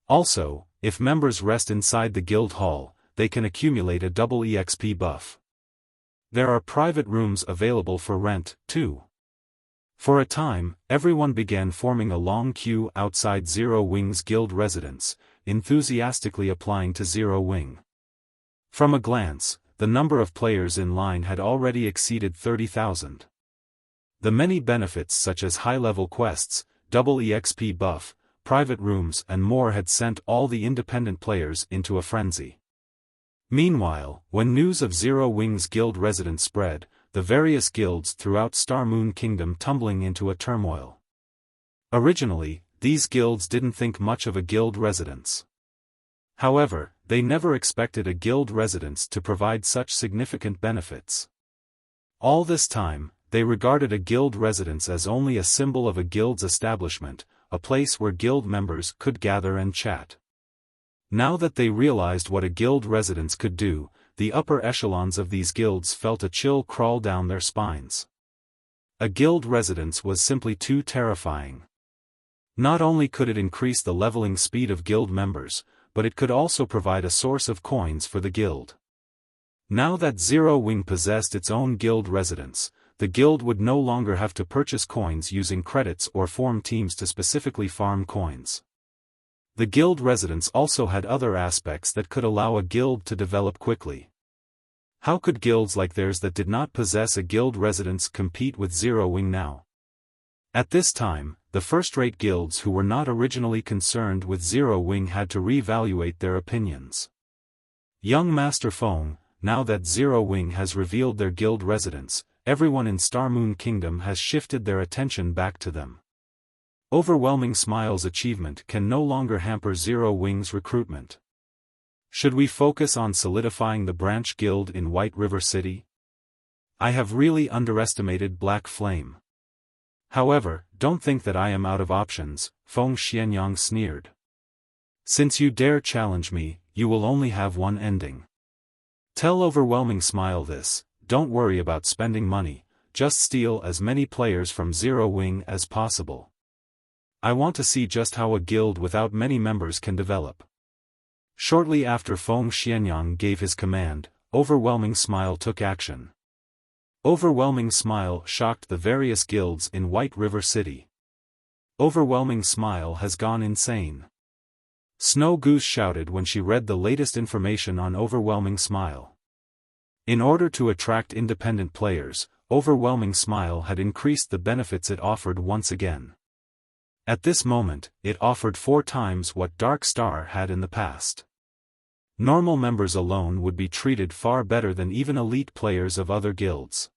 Also, if members rest inside the guild hall, they can accumulate a double EXP buff. There are private rooms available for rent, too. For a time, everyone began forming a long queue outside Zero Wing's guild residence, enthusiastically applying to Zero Wing. From a glance, the number of players in line had already exceeded 30,000. The many benefits such as high-level quests, double EXP buff, private rooms and more had sent all the independent players into a frenzy. Meanwhile, when news of Zero Wing's guild residence spread, the various guilds throughout Star Moon Kingdom tumbling into a turmoil. Originally, these guilds didn't think much of a guild residence. However, they never expected a guild residence to provide such significant benefits. All this time, they regarded a guild residence as only a symbol of a guild's establishment, a place where guild members could gather and chat. Now that they realized what a guild residence could do, the upper echelons of these guilds felt a chill crawl down their spines. A guild residence was simply too terrifying. Not only could it increase the leveling speed of guild members, but it could also provide a source of coins for the guild. Now that Zero Wing possessed its own guild residence, the guild would no longer have to purchase coins using credits or form teams to specifically farm coins. The guild residence also had other aspects that could allow a guild to develop quickly. How could guilds like theirs that did not possess a guild residence compete with Zero Wing now? At this time, the first-rate guilds who were not originally concerned with Zero Wing had to reevaluate their opinions. Young Master Feng, now that Zero Wing has revealed their guild residence, everyone in Star Moon Kingdom has shifted their attention back to them. Overwhelming Smile's achievement can no longer hamper Zero Wing's recruitment. Should we focus on solidifying the branch guild in White River City? I have really underestimated Black Flame. However, don't think that I am out of options, Feng Xianyang sneered. Since you dare challenge me, you will only have one ending. Tell Overwhelming Smile this, don't worry about spending money, just steal as many players from Zero Wing as possible. I want to see just how a guild without many members can develop. Shortly after Feng Xianyang gave his command, Overwhelming Smile took action. Overwhelming Smile shocked the various guilds in White River City. Overwhelming Smile has gone insane. Snow Goose shouted when she read the latest information on Overwhelming Smile. In order to attract independent players, Overwhelming Smile had increased the benefits it offered once again. At this moment, it offered 4 times what Dark Star had in the past. Normal members alone would be treated far better than even elite players of other guilds.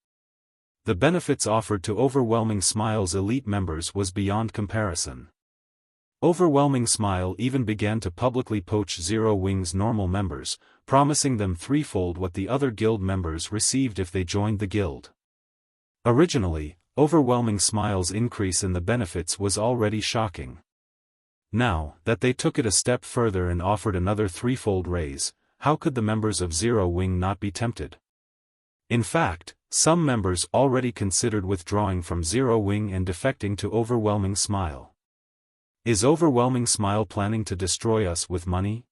the benefits offered to Overwhelming Smile's elite members was beyond comparison. Overwhelming Smile even began to publicly poach Zero Wing's normal members, promising them threefold what the other guild members received if they joined the guild. Originally, Overwhelming Smile's increase in the benefits was already shocking. Now, that they took it a step further and offered another threefold raise, how could the members of Zero Wing not be tempted? In fact, some members already considered withdrawing from Zero Wing and defecting to Overwhelming Smile. Is Overwhelming Smile planning to destroy us with money?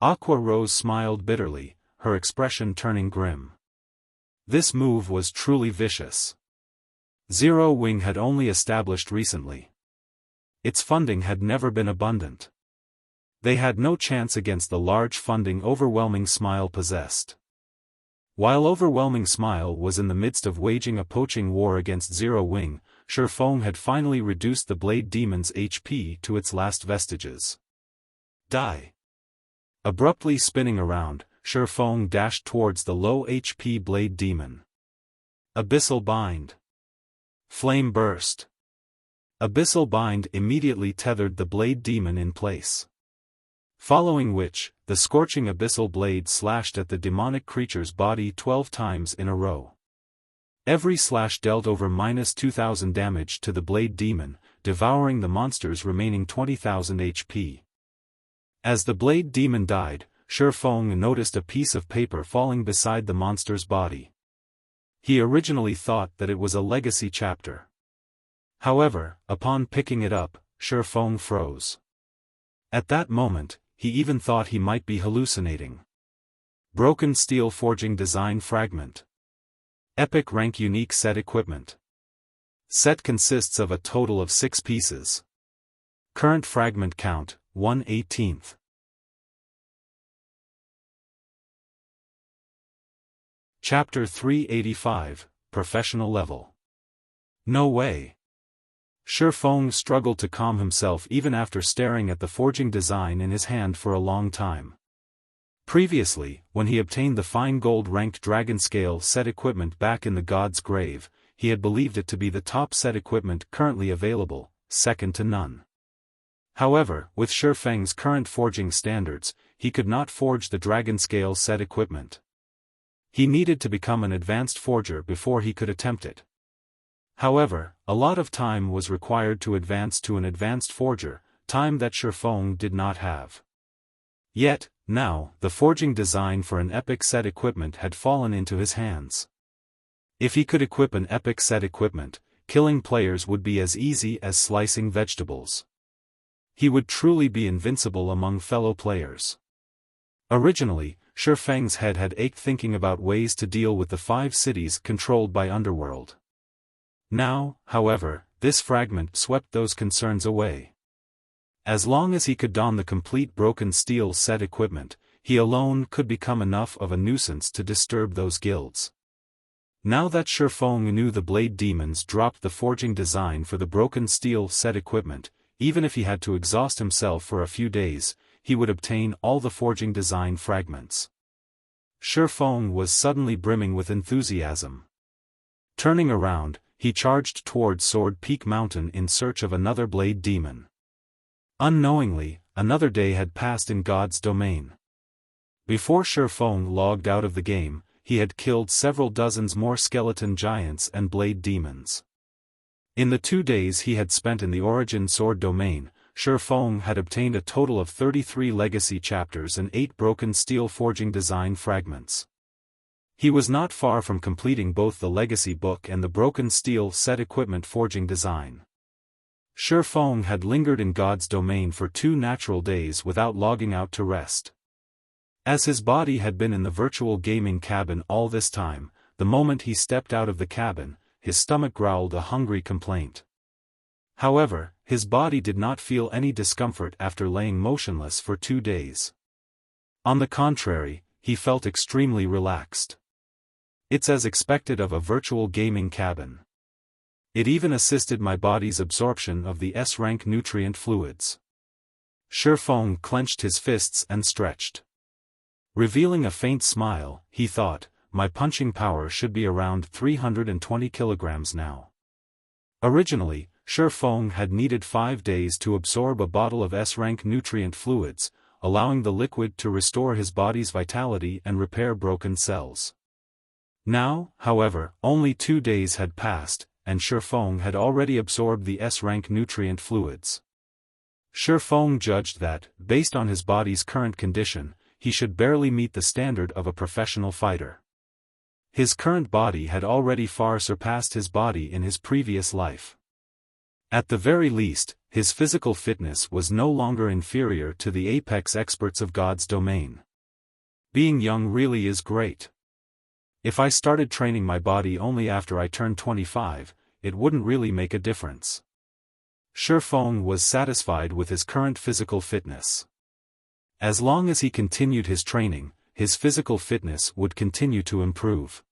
Aqua Rose smiled bitterly, her expression turning grim. This move was truly vicious. Zero Wing had only established recently. Its funding had never been abundant. They had no chance against the large funding Overwhelming Smile possessed. While Overwhelming Smile was in the midst of waging a poaching war against Zero Wing, Xiaofan had finally reduced the Blade Demon's HP to its last vestiges. Die! Abruptly spinning around, Xiaofan dashed towards the low HP Blade Demon. Abyssal Bind. Flame burst. Abyssal Bind immediately tethered the Blade Demon in place. Following which, the scorching abyssal blade slashed at the demonic creature's body 12 times in a row. Every slash dealt over -2000 damage to the Blade Demon, devouring the monster's remaining 20,000 HP. As the Blade Demon died, Xiaofan noticed a piece of paper falling beside the monster's body. He originally thought that it was a legacy chapter. However, upon picking it up, Xiaofan froze. At that moment, he even thought he might be hallucinating. Broken Steel Forging Design Fragment. Epic Rank Unique Set Equipment. Set consists of a total of 6 pieces. Current fragment count, 1/18. Chapter 385, Professional Level. No way. Xiaofan struggled to calm himself even after staring at the forging design in his hand for a long time. Previously, when he obtained the fine gold-ranked dragon scale set equipment back in the God's Grave, he had believed it to be the top set equipment currently available, second to none. However, with Xiaofan's current forging standards, he could not forge the dragon scale set equipment. He needed to become an advanced forger before he could attempt it. However, a lot of time was required to advance to an advanced forger, time that Xiaofan did not have. Yet, now, the forging design for an epic set equipment had fallen into his hands. If he could equip an epic set equipment, killing players would be as easy as slicing vegetables. He would truly be invincible among fellow players. Originally, Xiaofan's head had ached thinking about ways to deal with the 5 cities controlled by Underworld. Now, however, this fragment swept those concerns away. As long as he could don the complete broken steel set equipment, he alone could become enough of a nuisance to disturb those guilds. Now that Xiaofan knew the Blade Demons dropped the forging design for the broken steel set equipment, even if he had to exhaust himself for a few days, he would obtain all the forging design fragments. Xiaofan was suddenly brimming with enthusiasm. Turning around, he charged towards Sword Peak Mountain in search of another Blade Demon. Unknowingly, another day had passed in God's domain. Before Xiaofan logged out of the game, he had killed several dozens more skeleton giants and Blade Demons. In the 2 days he had spent in the Origin Sword domain, Xiaofan had obtained a total of 33 legacy chapters and 8 broken steel forging design fragments. He was not far from completing both the legacy book and the broken steel set equipment forging design. Xiaofan had lingered in God's domain for 2 natural days without logging out to rest. As his body had been in the virtual gaming cabin all this time, the moment he stepped out of the cabin, his stomach growled a hungry complaint. However, his body did not feel any discomfort after laying motionless for 2 days. On the contrary, he felt extremely relaxed. It's as expected of a virtual gaming cabin. It even assisted my body's absorption of the S-rank nutrient fluids. Xiaofan clenched his fists and stretched. Revealing a faint smile, he thought, my punching power should be around 320 kilograms now. Originally, Xiaofan had needed 5 days to absorb a bottle of S-rank nutrient fluids, allowing the liquid to restore his body's vitality and repair broken cells. Now, however, only 2 days had passed, and Xiaofan had already absorbed the S-rank nutrient fluids. Xiaofan judged that, based on his body's current condition, he should barely meet the standard of a professional fighter. His current body had already far surpassed his body in his previous life. At the very least, his physical fitness was no longer inferior to the apex experts of God's domain. Being young really is great. If I started training my body only after I turned 25, it wouldn't really make a difference. Xiaofan was satisfied with his current physical fitness. As long as he continued his training, his physical fitness would continue to improve.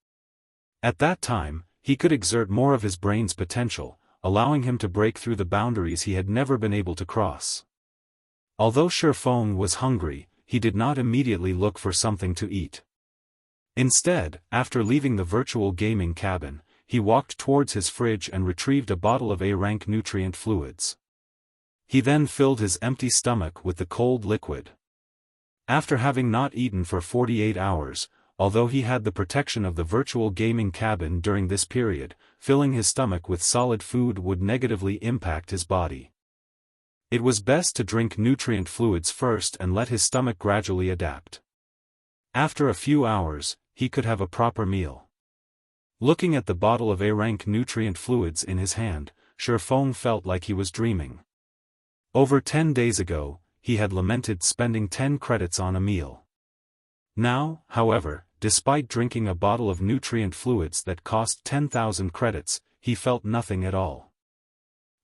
At that time, he could exert more of his brain's potential, allowing him to break through the boundaries he had never been able to cross. Although Xiaofan was hungry, he did not immediately look for something to eat. Instead, after leaving the virtual gaming cabin, he walked towards his fridge and retrieved a bottle of A-rank nutrient fluids. He then filled his empty stomach with the cold liquid. After having not eaten for 48 hours, although he had the protection of the virtual gaming cabin during this period, filling his stomach with solid food would negatively impact his body. It was best to drink nutrient fluids first and let his stomach gradually adapt. After a few hours, he could have a proper meal. Looking at the bottle of A-rank nutrient fluids in his hand, Xiaofan felt like he was dreaming. Over 10 days ago, he had lamented spending 10 credits on a meal. Now, however, despite drinking a bottle of nutrient fluids that cost 10,000 credits, he felt nothing at all.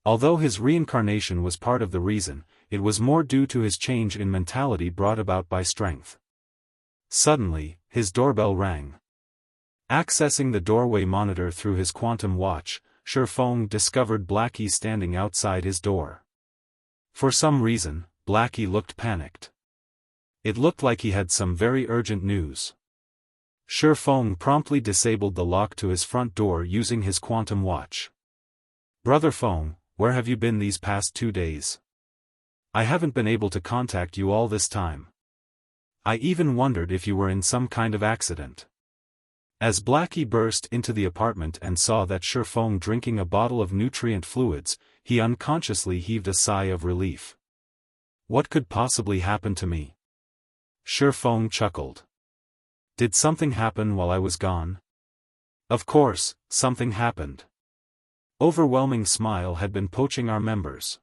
Although his reincarnation was part of the reason, it was more due to his change in mentality brought about by strength. Suddenly, his doorbell rang. Accessing the doorway monitor through his quantum watch, Xiaofan discovered Blackie standing outside his door. For some reason, Blackie looked panicked. It looked like he had some very urgent news. Xiaofan promptly disabled the lock to his front door using his quantum watch. "Brother Feng, where have you been these past 2 days? I haven't been able to contact you all this time. I even wondered if you were in some kind of accident." As Blackie burst into the apartment and saw that Xiaofan drinking a bottle of nutrient fluids, he unconsciously heaved a sigh of relief. "What could possibly happen to me?" Xiaofan chuckled. "Did something happen while I was gone?" "Of course, something happened. Overwhelming Smile had been poaching our members.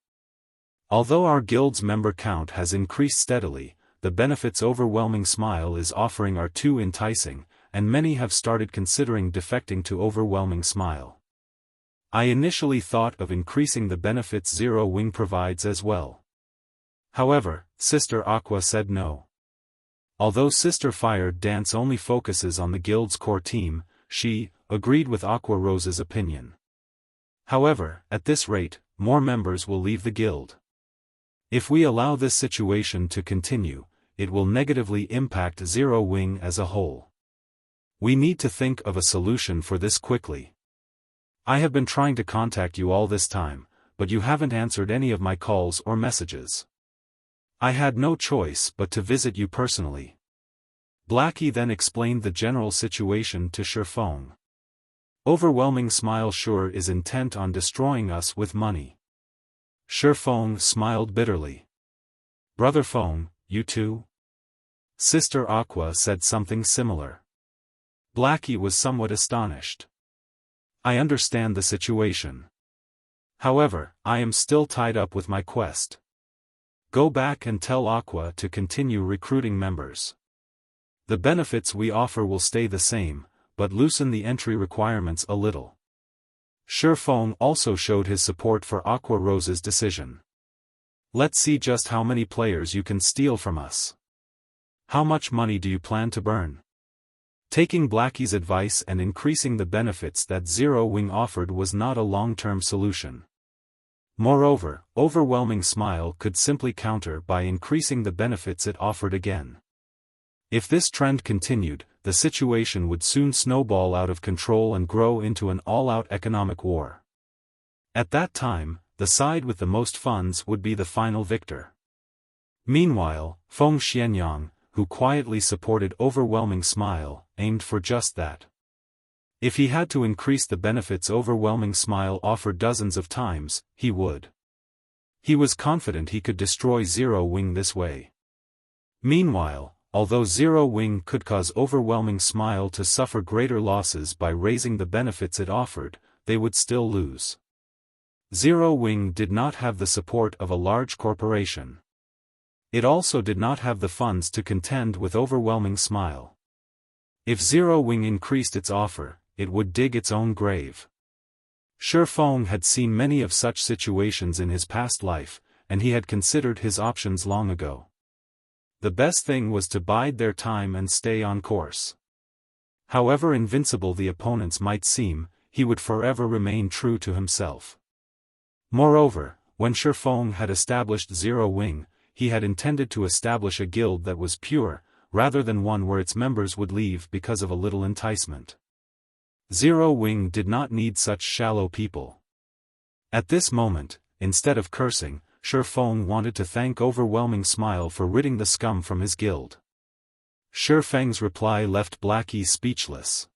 Although our guild's member count has increased steadily, the benefits Overwhelming Smile is offering are too enticing, and many have started considering defecting to Overwhelming Smile. I initially thought of increasing the benefits Zero Wing provides as well. However, Sister Aqua said no. Although Sister Fire Dance only focuses on the guild's core team, she agreed with Aqua Rose's opinion. However, at this rate, more members will leave the guild. If we allow this situation to continue, it will negatively impact Zero Wing as a whole. We need to think of a solution for this quickly. I have been trying to contact you all this time, but you haven't answered any of my calls or messages. I had no choice but to visit you personally." Blackie then explained the general situation to Xiaofan. "Overwhelming Smile sure is intent on destroying us with money." Xiaofan smiled bitterly. "Brother Feng, you too?" Sister Aqua said something similar. Blackie was somewhat astonished. "I understand the situation. However, I am still tied up with my quest. Go back and tell Aqua to continue recruiting members. The benefits we offer will stay the same, but loosen the entry requirements a little." Xiaofan also showed his support for Aqua Rose's decision. "Let's see just how many players you can steal from us. How much money do you plan to burn?" Taking Blackie's advice and increasing the benefits that Zero Wing offered was not a long-term solution. Moreover, Overwhelming Smile could simply counter by increasing the benefits it offered again. If this trend continued, the situation would soon snowball out of control and grow into an all-out economic war. At that time, the side with the most funds would be the final victor. Meanwhile, Feng Xianyang, who quietly supported Overwhelming Smile, aimed for just that. If he had to increase the benefits Overwhelming Smile offered dozens of times, he would. He was confident he could destroy Zero Wing this way. Meanwhile, although Zero Wing could cause Overwhelming Smile to suffer greater losses by raising the benefits it offered, they would still lose. Zero Wing did not have the support of a large corporation. It also did not have the funds to contend with Overwhelming Smile. If Zero Wing increased its offer, it would dig its own grave. Xiaofan had seen many of such situations in his past life, and he had considered his options long ago. The best thing was to bide their time and stay on course. However invincible the opponents might seem, he would forever remain true to himself. Moreover, when Xiaofan had established Zero Wing, he had intended to establish a guild that was pure, rather than one where its members would leave because of a little enticement. Zero Wing did not need such shallow people. At this moment, instead of cursing, Xiaofan wanted to thank Overwhelming Smile for ridding the scum from his guild. Xiaofang's reply left Blackie speechless.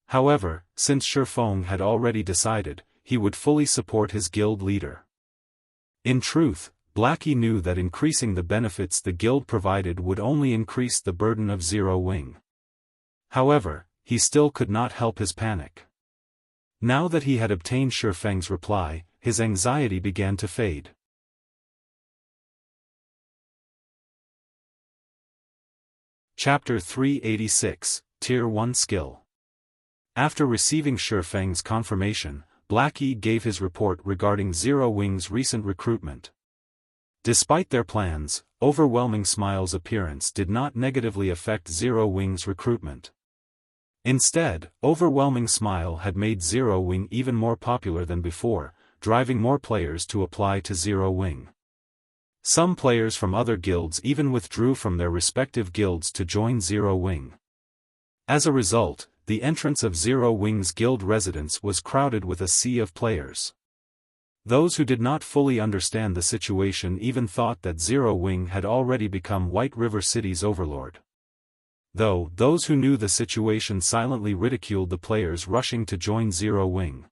However, since Xiaofan had already decided, he would fully support his guild leader. In truth, Blackie knew that increasing the benefits the guild provided would only increase the burden of Zero Wing. However, he still could not help his panic. Now that he had obtained Xiaofang's reply, his anxiety began to fade. Chapter 386, Tier 1 Skill. After receiving Xiaofang's confirmation, Blackie gave his report regarding Zero Wing's recent recruitment. Despite their plans, Overwhelming Smile's appearance did not negatively affect Zero Wing's recruitment. Instead, Overwhelming Smile had made Zero Wing even more popular than before, driving more players to apply to Zero Wing. Some players from other guilds even withdrew from their respective guilds to join Zero Wing. As a result, the entrance of Zero Wing's guild residence was crowded with a sea of players. Those who did not fully understand the situation even thought that Zero Wing had already become White River City's overlord. Though, those who knew the situation silently ridiculed the players rushing to join Zero Wing.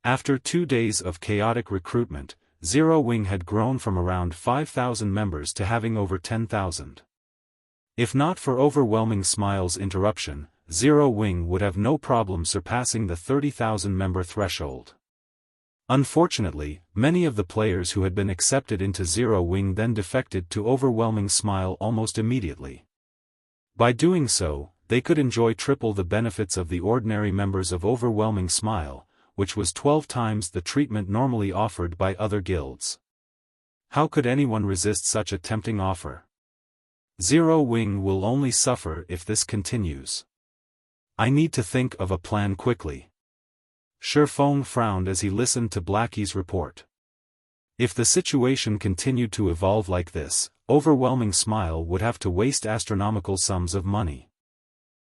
After 2 days of chaotic recruitment, Zero Wing had grown from around 5,000 members to having over 10,000. If not for Overwhelming Smile's interruption, Zero Wing would have no problem surpassing the 30,000 member threshold. Unfortunately, many of the players who had been accepted into Zero Wing then defected to Overwhelming Smile almost immediately. By doing so, they could enjoy triple the benefits of the ordinary members of Overwhelming Smile, which was 12 times the treatment normally offered by other guilds. How could anyone resist such a tempting offer? Zero Wing will only suffer if this continues. I need to think of a plan quickly. Xiaofan frowned as he listened to Blackie's report. If the situation continued to evolve like this, Overwhelming Smile would have to waste astronomical sums of money.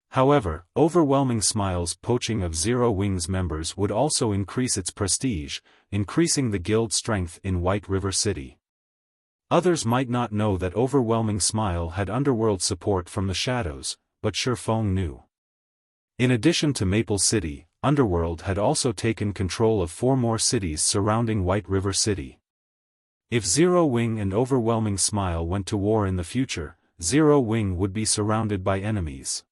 However, Overwhelming Smile's poaching of Zero Wing's members would also increase its prestige, increasing the guild strength in White River City. Others might not know that Overwhelming Smile had underworld support from the shadows, but Xiaofan knew. In addition to Maple City, Underworld had also taken control of 4 more cities surrounding White River City. If Zero Wing and Overwhelming Smile went to war in the future, Zero Wing would be surrounded by enemies.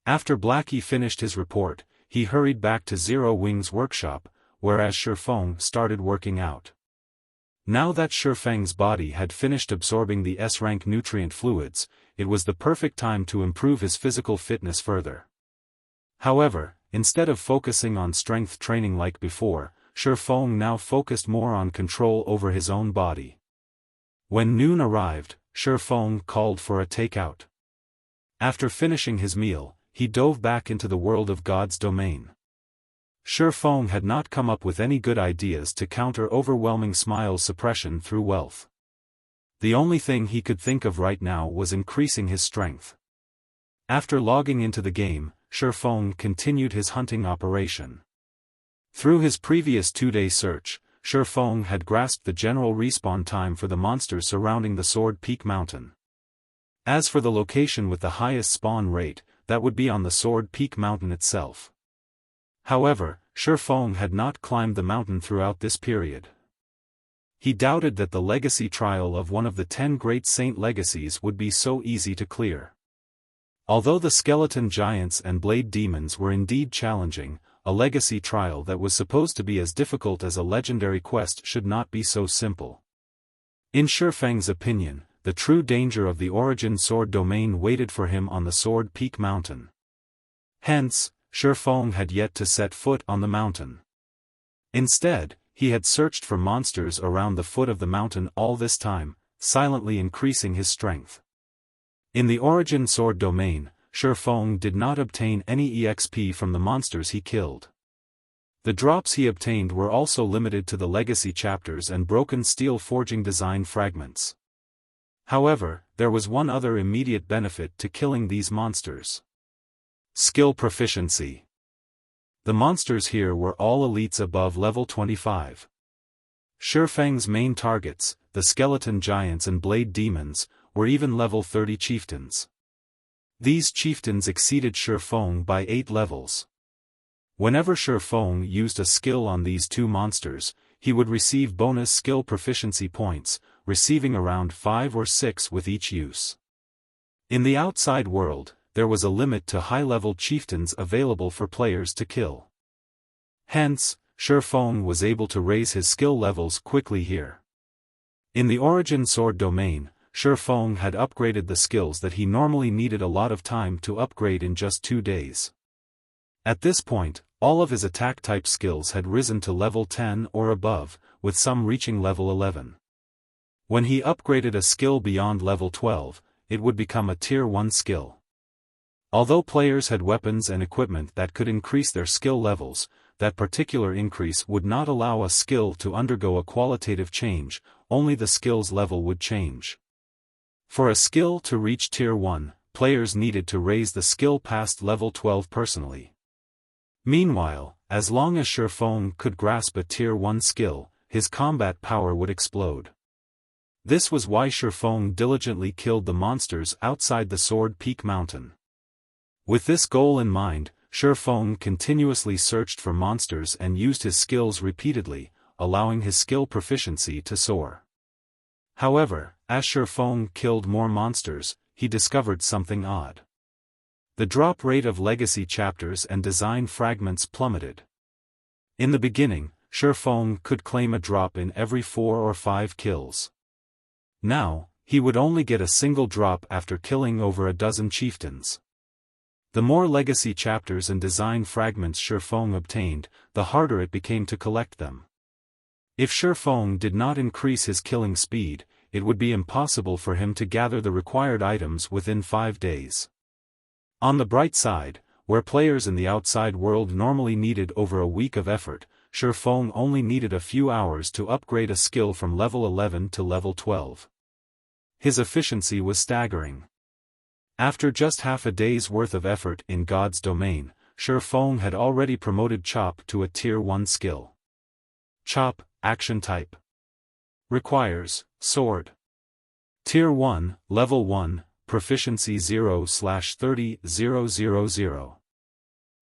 After Blackie finished his report, he hurried back to Zero Wing's workshop, whereas Xiaofan started working out. Now that Xiaofang's body had finished absorbing the S-rank nutrient fluids, it was the perfect time to improve his physical fitness further. However, instead of focusing on strength training like before, Xiaofan now focused more on control over his own body. When noon arrived, Xiaofan called for a takeout. After finishing his meal, he dove back into the world of God's domain. Xiaofan had not come up with any good ideas to counter Overwhelming Smile's suppression through wealth. The only thing he could think of right now was increasing his strength. After logging into the game, Xiaofan continued his hunting operation. Through his previous 2-day search, Xiaofan had grasped the general respawn time for the monsters surrounding the Sword Peak Mountain. As for the location with the highest spawn rate, that would be on the Sword Peak Mountain itself. However, Xiaofan had not climbed the mountain throughout this period. He doubted that the legacy trial of one of the 10 great saint legacies would be so easy to clear. Although the skeleton giants and blade demons were indeed challenging, a legacy trial that was supposed to be as difficult as a legendary quest should not be so simple. In Xiaofan's opinion, the true danger of the Origin Sword domain waited for him on the Sword Peak Mountain. Hence, Xiaofan had yet to set foot on the mountain. Instead, he had searched for monsters around the foot of the mountain all this time, silently increasing his strength. In the Origin Sword domain, Xiaofan did not obtain any EXP from the monsters he killed. The drops he obtained were also limited to the legacy chapters and broken steel forging design fragments. However, there was one other immediate benefit to killing these monsters. Skill proficiency. The monsters here were all elites above level 25. Xiaofan's main targets, the skeleton giants and blade demons, were even level 30 chieftains. These chieftains exceeded Xiaofan by 8 levels. Whenever Xiaofan used a skill on these two monsters, he would receive bonus skill proficiency points, receiving around 5 or 6 with each use. In the outside world, there was a limit to high-level chieftains available for players to kill. Hence, Xiaofan was able to raise his skill levels quickly here. In the Origin Sword domain, Xiaofan had upgraded the skills that he normally needed a lot of time to upgrade in just 2 days. At this point, all of his attack-type skills had risen to level 10 or above, with some reaching level 11. When he upgraded a skill beyond level 12, it would become a Tier 1 skill. Although players had weapons and equipment that could increase their skill levels, that particular increase would not allow a skill to undergo a qualitative change, only the skill's level would change. For a skill to reach Tier 1, players needed to raise the skill past level 12 personally. Meanwhile, as long as Xiaofan could grasp a Tier 1 skill, his combat power would explode. This was why Xiaofan diligently killed the monsters outside the Sword Peak Mountain. With this goal in mind, Xiaofan continuously searched for monsters and used his skills repeatedly, allowing his skill proficiency to soar. However, as Xiaofan killed more monsters, he discovered something odd. The drop rate of legacy chapters and design fragments plummeted. In the beginning, Xiaofan could claim a drop in every 4 or 5 kills. Now, he would only get a single drop after killing over a dozen chieftains. The more legacy chapters and design fragments Xiaofan obtained, the harder it became to collect them. If Xiaofan did not increase his killing speed, it would be impossible for him to gather the required items within 5 days. On the bright side, where players in the outside world normally needed over a week of effort, Xiaofan only needed a few hours to upgrade a skill from level 11 to level 12. His efficiency was staggering. After just half a day's worth of effort in God's domain, Xiaofan had already promoted Chop to a Tier 1 skill. Chop, action type. Requires, sword. Tier 1, level 1, proficiency 0/30,000.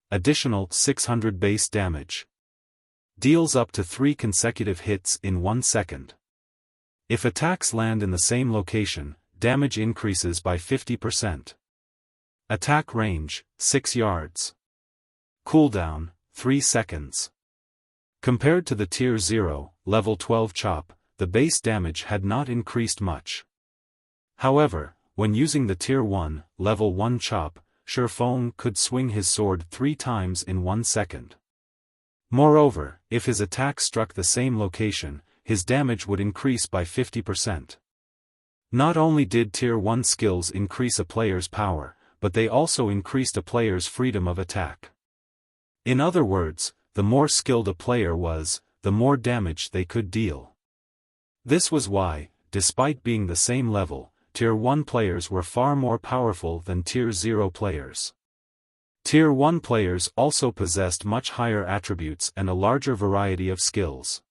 Additional 600 base damage. Deals up to 3 consecutive hits in 1 second. If attacks land in the same location, damage increases by 50%. Attack range, 6 yards. Cooldown, 3 seconds. Compared to the Tier 0, level 12 Chop, the base damage had not increased much. However, when using the Tier 1, level 1 Chop, Xiaofan could swing his sword 3 times in 1 second. Moreover, if his attack struck the same location, his damage would increase by 50%. Not only did Tier 1 skills increase a player's power, but they also increased a player's freedom of attack. In other words, the more skilled a player was, the more damage they could deal. This was why, despite being the same level, Tier 1 players were far more powerful than Tier 0 players. Tier 1 players also possessed much higher attributes and a larger variety of skills.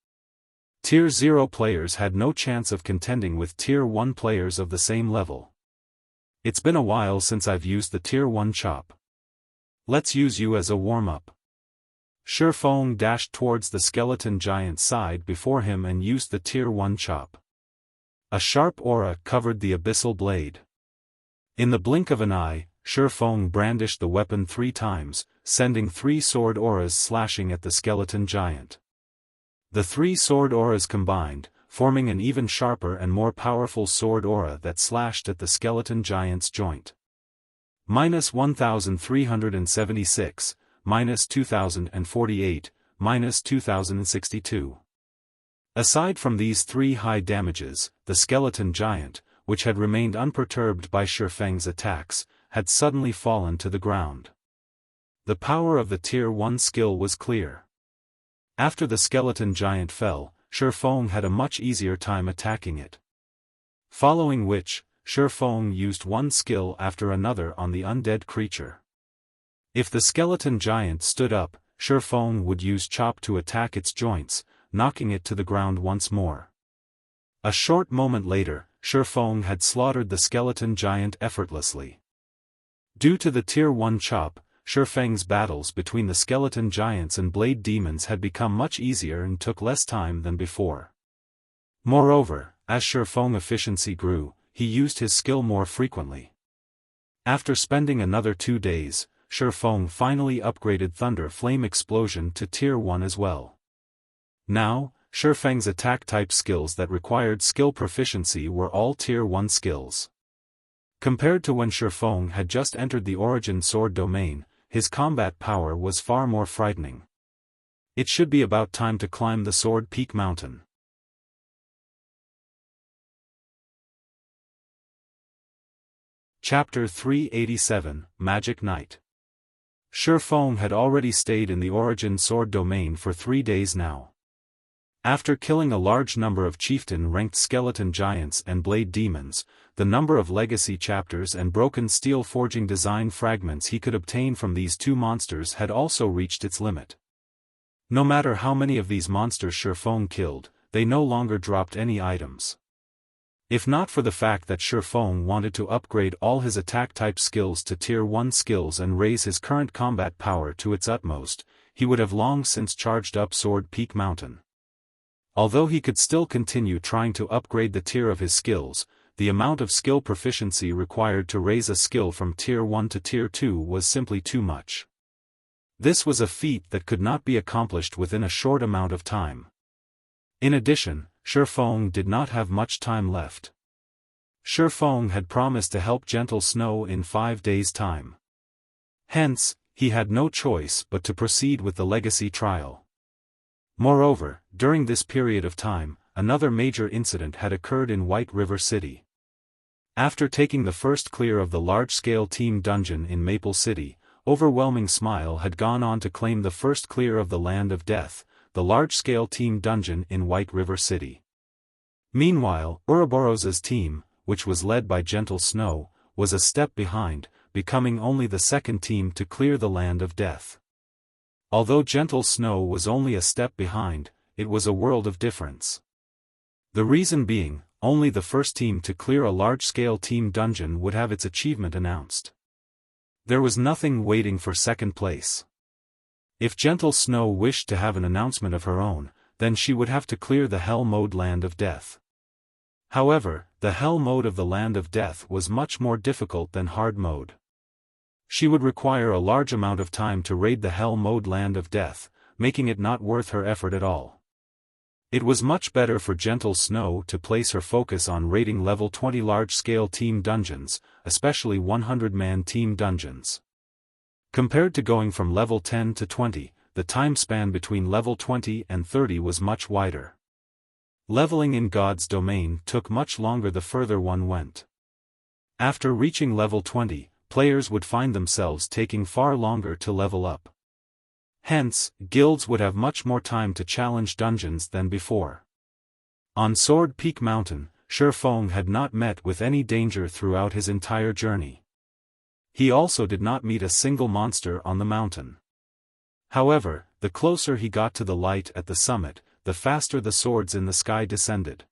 Tier 0 players had no chance of contending with Tier 1 players of the same level. It's been a while since I've used the Tier 1 chop. Let's use you as a warm-up. Xiaofan dashed towards the skeleton giant's side before him and used the Tier 1 chop. A sharp aura covered the abyssal blade. In the blink of an eye, Xiaofan brandished the weapon 3 times, sending 3 sword auras slashing at the skeleton giant. The 3 sword auras combined, forming an even sharper and more powerful sword aura that slashed at the skeleton giant's joint. -1376, -2048, -2062. Aside from these 3 high damages, the skeleton giant, which had remained unperturbed by Xiaofan's attacks, had suddenly fallen to the ground. The power of the Tier 1 skill was clear. After the skeleton giant fell, Xiaofan had a much easier time attacking it. Following which, Xiaofan used one skill after another on the undead creature. If the skeleton giant stood up, Xiaofan would use chop to attack its joints, knocking it to the ground once more. A short moment later, Xiaofan had slaughtered the skeleton giant effortlessly. Due to the Tier 1 chop, Xiaofan's battles between the skeleton giants and blade demons had become much easier and took less time than before. Moreover, as Xiaofan efficiency grew, he used his skill more frequently. After spending another 2 days, Xiaofan finally upgraded Thunder Flame Explosion to Tier 1 as well. Now, Xiaofan's attack-type skills that required skill proficiency were all Tier 1 skills. Compared to when Xiaofan had just entered the Origin Sword domain, his combat power was far more frightening. It should be about time to climb the Sword Peak Mountain. Chapter 387, Magic Knight. Xiaofan had already stayed in the Origin Sword domain for 3 days now. After killing a large number of chieftain-ranked skeleton giants and blade demons, the number of legacy chapters and broken steel forging design fragments he could obtain from these 2 monsters had also reached its limit. No matter how many of these monsters Xiaofan killed, they no longer dropped any items. If not for the fact that Xiaofan wanted to upgrade all his attack-type skills to Tier 1 skills and raise his current combat power to its utmost, he would have long since charged up Sword Peak Mountain. Although he could still continue trying to upgrade the tier of his skills, the amount of skill proficiency required to raise a skill from Tier 1 to Tier 2 was simply too much. This was a feat that could not be accomplished within a short amount of time. In addition, Xiaofan did not have much time left. Xiaofan had promised to help Gentle Snow in 5 days' time. Hence, he had no choice but to proceed with the legacy trial. Moreover, during this period of time, another major incident had occurred in White River City. After taking the first clear of the large-scale team dungeon in Maple City, Overwhelming Smile had gone on to claim the first clear of the Land of Death, the large-scale team dungeon in White River City. Meanwhile, Ouroboros's team, which was led by Gentle Snow, was a step behind, becoming only the second team to clear the Land of Death. Although Gentle Snow was only a step behind, it was a world of difference. The reason being, only the first team to clear a large-scale team dungeon would have its achievement announced. There was nothing waiting for second place. If Gentle Snow wished to have an announcement of her own, then she would have to clear the Hell Mode Land of Death. However, the Hell Mode of the Land of Death was much more difficult than Hard Mode. She would require a large amount of time to raid the Hell Mode Land of Death, making it not worth her effort at all. It was much better for Gentle Snow to place her focus on raiding level 20 large-scale team dungeons, especially 100-man team dungeons. Compared to going from level 10 to 20, the time span between level 20 and 30 was much wider. Leveling in God's domain took much longer the further one went. After reaching level 20, players would find themselves taking far longer to level up. Hence, guilds would have much more time to challenge dungeons than before. On Sword Peak Mountain, Xiaofan had not met with any danger throughout his entire journey. He also did not meet a single monster on the mountain. However, the closer he got to the light at the summit, the faster the swords in the sky descended.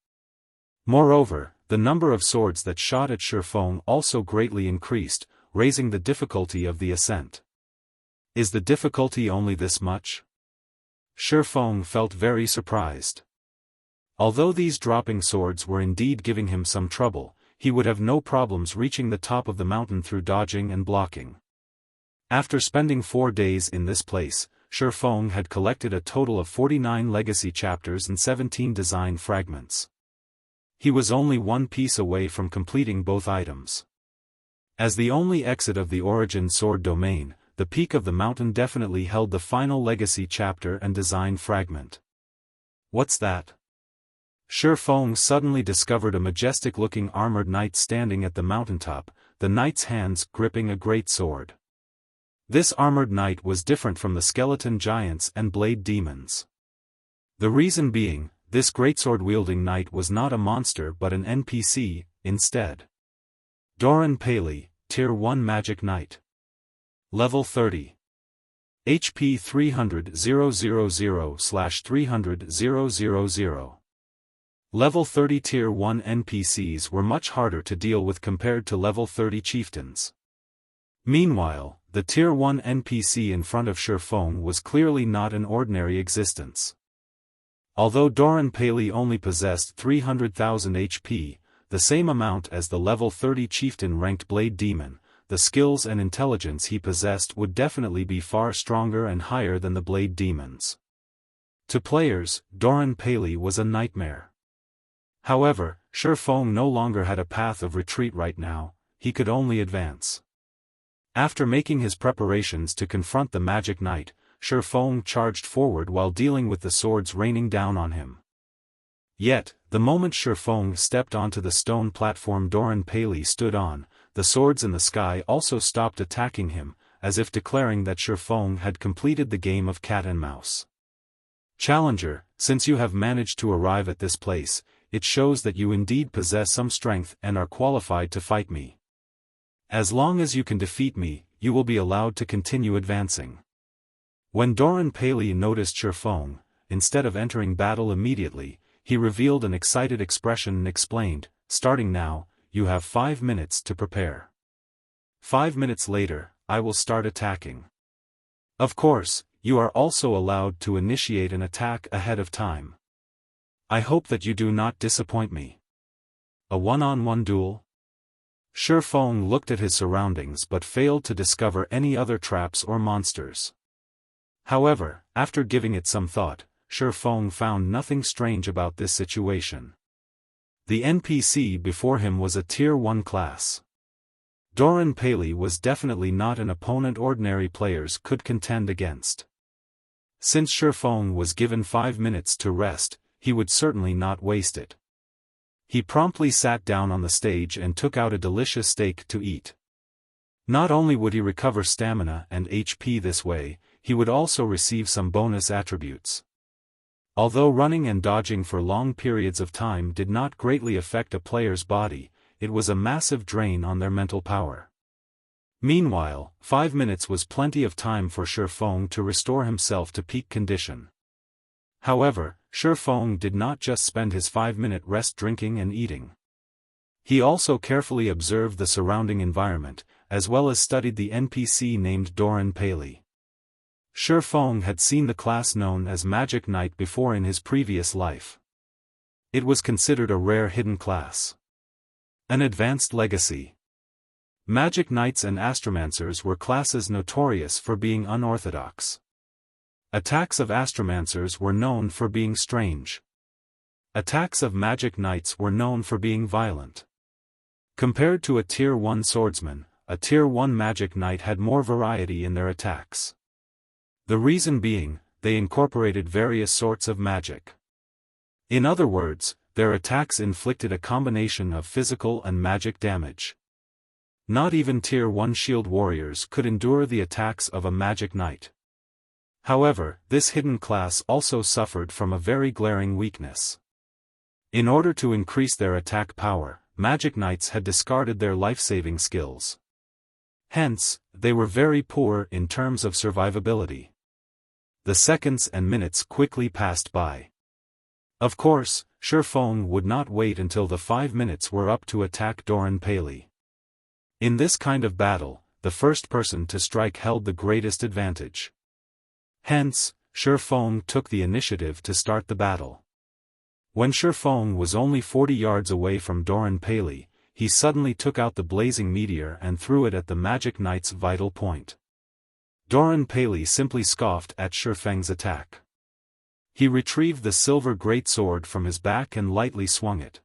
Moreover, the number of swords that shot at Xiaofan also greatly increased, raising the difficulty of the ascent. Is the difficulty only this much? Xiaofan felt very surprised. Although these dropping swords were indeed giving him some trouble, he would have no problems reaching the top of the mountain through dodging and blocking. After spending 4 days in this place, Xiaofan had collected a total of 49 legacy chapters and 17 design fragments. He was only one piece away from completing both items. As the only exit of the origin sword domain, the peak of the mountain definitely held the final legacy chapter and design fragment. What's that? Xiaofan suddenly discovered a majestic-looking armored knight standing at the mountaintop, the knight's hands gripping a great sword. This armored knight was different from the skeleton giants and blade demons. The reason being, this greatsword-wielding knight was not a monster but an NPC, instead. Doran Paley, Tier 1 Magic Knight. Level 30. HP 300,000/300,000. Level 30 Tier 1 NPCs were much harder to deal with compared to level 30 chieftains. Meanwhile, the Tier 1 NPC in front of Xiaofan was clearly not an ordinary existence. Although Doran Paley only possessed 300,000 HP, the same amount as the level 30 chieftain-ranked Blade Demon, the skills and intelligence he possessed would definitely be far stronger and higher than the Blade Demons. To players, Doran Paley was a nightmare. However, Xiaofan no longer had a path of retreat right now, he could only advance. After making his preparations to confront the Magic Knight, Xiaofan charged forward while dealing with the swords raining down on him. Yet, the moment Xiaofan stepped onto the stone platform Doran Paley stood on, the swords in the sky also stopped attacking him, as if declaring that Xiaofan had completed the game of cat and mouse. Challenger, since you have managed to arrive at this place, it shows that you indeed possess some strength and are qualified to fight me. As long as you can defeat me, you will be allowed to continue advancing. When Doran Paley noticed Xiaofan, instead of entering battle immediately, he revealed an excited expression and explained, "Starting now, you have 5 minutes to prepare. 5 minutes later, I will start attacking. Of course, you are also allowed to initiate an attack ahead of time. I hope that you do not disappoint me." A one-on-one duel? Xiaofan looked at his surroundings but failed to discover any other traps or monsters. However, after giving it some thought, Xiaofan found nothing strange about this situation. The NPC before him was a Tier 1 class. Doran Paley was definitely not an opponent ordinary players could contend against. Since Xiaofan was given 5 minutes to rest, he would certainly not waste it. He promptly sat down on the stage and took out a delicious steak to eat. Not only would he recover stamina and HP this way, he would also receive some bonus attributes. Although running and dodging for long periods of time did not greatly affect a player's body, it was a massive drain on their mental power. Meanwhile, 5 minutes was plenty of time for Xiaofan to restore himself to peak condition. However, Xiaofan did not just spend his 5-minute rest drinking and eating. He also carefully observed the surrounding environment, as well as studied the NPC named Doran Paley. Xiaofan had seen the class known as Magic Knight before in his previous life. It was considered a rare hidden class. An advanced legacy. Magic Knights and Astromancers were classes notorious for being unorthodox. Attacks of Astromancers were known for being strange. Attacks of Magic Knights were known for being violent. Compared to a Tier 1 swordsman, a Tier 1 Magic Knight had more variety in their attacks. The reason being, they incorporated various sorts of magic. In other words, their attacks inflicted a combination of physical and magic damage. Not even Tier 1 shield warriors could endure the attacks of a Magic Knight. However, this hidden class also suffered from a very glaring weakness. In order to increase their attack power, Magic Knights had discarded their life-saving skills. Hence, they were very poor in terms of survivability. The seconds and minutes quickly passed by. Of course, Xiaofan would not wait until the 5 minutes were up to attack Doran Paley. In this kind of battle, the first person to strike held the greatest advantage. Hence, Xiaofan took the initiative to start the battle. When Xiaofan was only 40 yards away from Doran Paley, he suddenly took out the blazing meteor and threw it at the Magic Knight's vital point. Doran Paley simply scoffed at Xiaofan's attack. He retrieved the silver greatsword from his back and lightly swung it.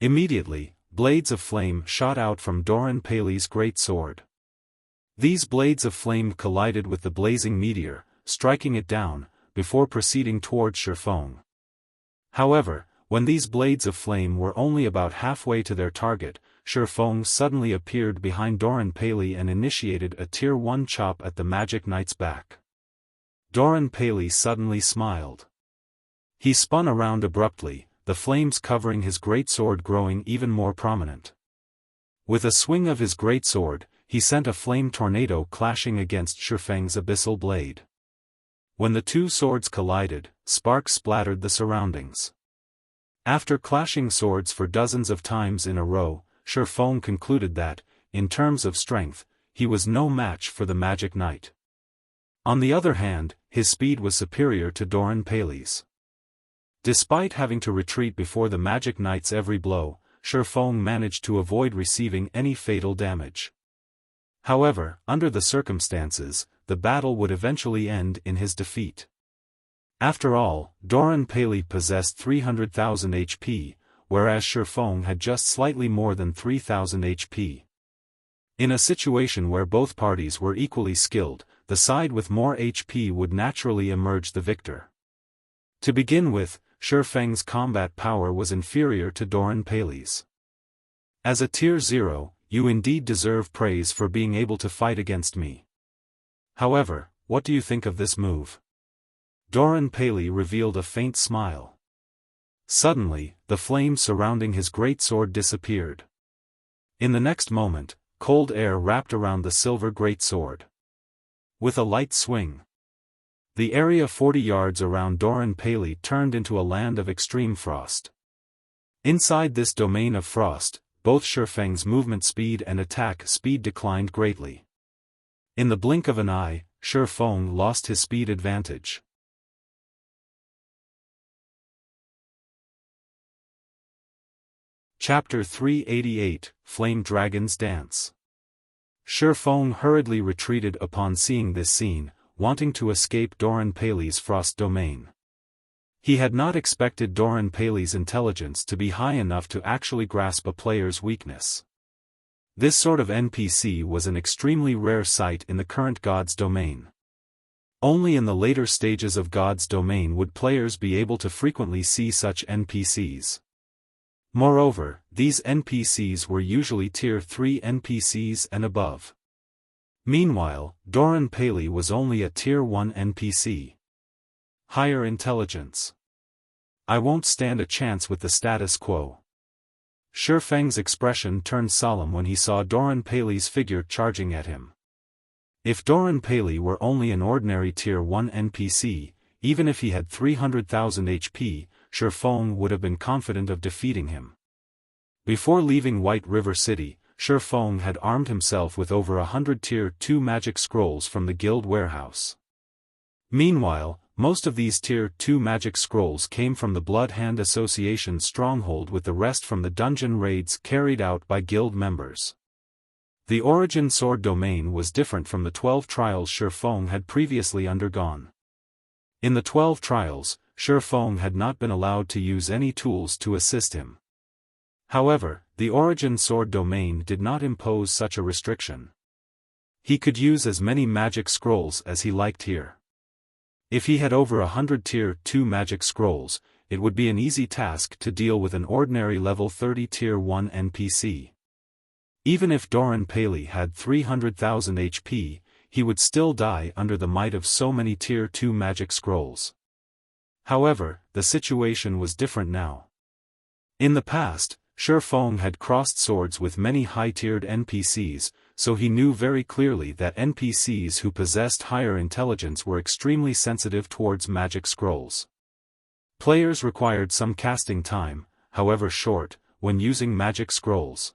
Immediately, blades of flame shot out from Doran Paley's greatsword. These blades of flame collided with the blazing meteor, striking it down, before proceeding towards Xiaofan. However, when these blades of flame were only about halfway to their target, Xiaofan suddenly appeared behind Doran Paley and initiated a Tier 1 chop at the Magic Knight's back. Doran Paley suddenly smiled. He spun around abruptly, the flames covering his greatsword growing even more prominent. With a swing of his greatsword, he sent a flame tornado clashing against Xiaofang's abyssal blade. When the two swords collided, sparks splattered the surroundings. After clashing swords for dozens of times in a row, Xiaofan concluded that, in terms of strength, he was no match for the Magic Knight. On the other hand, his speed was superior to Doran Paley's. Despite having to retreat before the Magic Knight's every blow, Xiaofan managed to avoid receiving any fatal damage. However, under the circumstances, the battle would eventually end in his defeat. After all, Doran Paley possessed 300,000 HP, whereas Xiaofan had just slightly more than 3,000 HP. In a situation where both parties were equally skilled, the side with more HP would naturally emerge the victor. To begin with, Xiaofang's combat power was inferior to Doran Paley's. As a Tier 0, you indeed deserve praise for being able to fight against me. However, what do you think of this move? Doran Paley revealed a faint smile. Suddenly, the flames surrounding his greatsword disappeared. In the next moment, cold air wrapped around the silver greatsword. With a light swing, the area 40 yards around Doran Paley turned into a land of extreme frost. Inside this domain of frost, both Xiaofang's movement speed and attack speed declined greatly. In the blink of an eye, Xiaofan lost his speed advantage. Chapter 388, Flame Dragon's Dance. Xiaofan hurriedly retreated upon seeing this scene, wanting to escape Doran Paley's frost domain. He had not expected Doran Paley's intelligence to be high enough to actually grasp a player's weakness. This sort of NPC was an extremely rare sight in the current God's domain. Only in the later stages of God's domain would players be able to frequently see such NPCs. Moreover, these NPCs were usually Tier 3 NPCs and above. Meanwhile, Doran Paley was only a Tier 1 NPC. Higher intelligence. I won't stand a chance with the status quo. Xiaofang's expression turned solemn when he saw Doran Paley's figure charging at him. If Doran Paley were only an ordinary Tier 1 NPC, even if he had 300,000 HP, Xiaofan would have been confident of defeating him. Before leaving White River City, Xiaofan had armed himself with over 100 Tier 2 magic scrolls from the guild warehouse. Meanwhile, most of these Tier 2 magic scrolls came from the Blood Hand Association's stronghold, with the rest from the dungeon raids carried out by guild members. The Origin Sword domain was different from the 12 trials Xiaofan had previously undergone. In the 12 trials, Xiaofan had not been allowed to use any tools to assist him. However, the Origin Sword domain did not impose such a restriction. He could use as many magic scrolls as he liked here. If he had over 100 Tier 2 magic scrolls, it would be an easy task to deal with an ordinary level 30 Tier 1 NPC. Even if Doran Paley had 300,000 HP, he would still die under the might of so many Tier 2 magic scrolls. However, the situation was different now. In the past, Xiaofan had crossed swords with many high-tiered NPCs, so he knew very clearly that NPCs who possessed higher intelligence were extremely sensitive towards magic scrolls. Players required some casting time, however short, when using magic scrolls.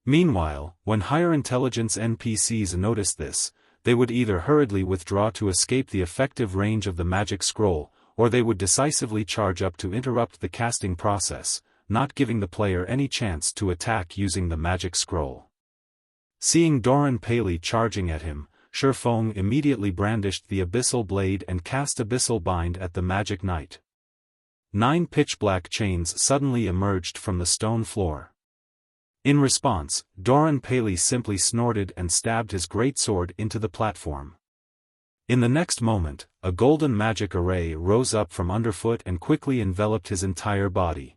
Meanwhile, when higher intelligence NPCs noticed this, they would either hurriedly withdraw to escape the effective range of the magic scroll, or they would decisively charge up to interrupt the casting process, not giving the player any chance to attack using the magic scroll. Seeing Doran Paley charging at him, Xiaofan immediately brandished the abyssal blade and cast abyssal bind at the magic knight. 9 pitch-black chains suddenly emerged from the stone floor. In response, Doran Paley simply snorted and stabbed his greatsword into the platform. In the next moment, a golden magic array rose up from underfoot and quickly enveloped his entire body.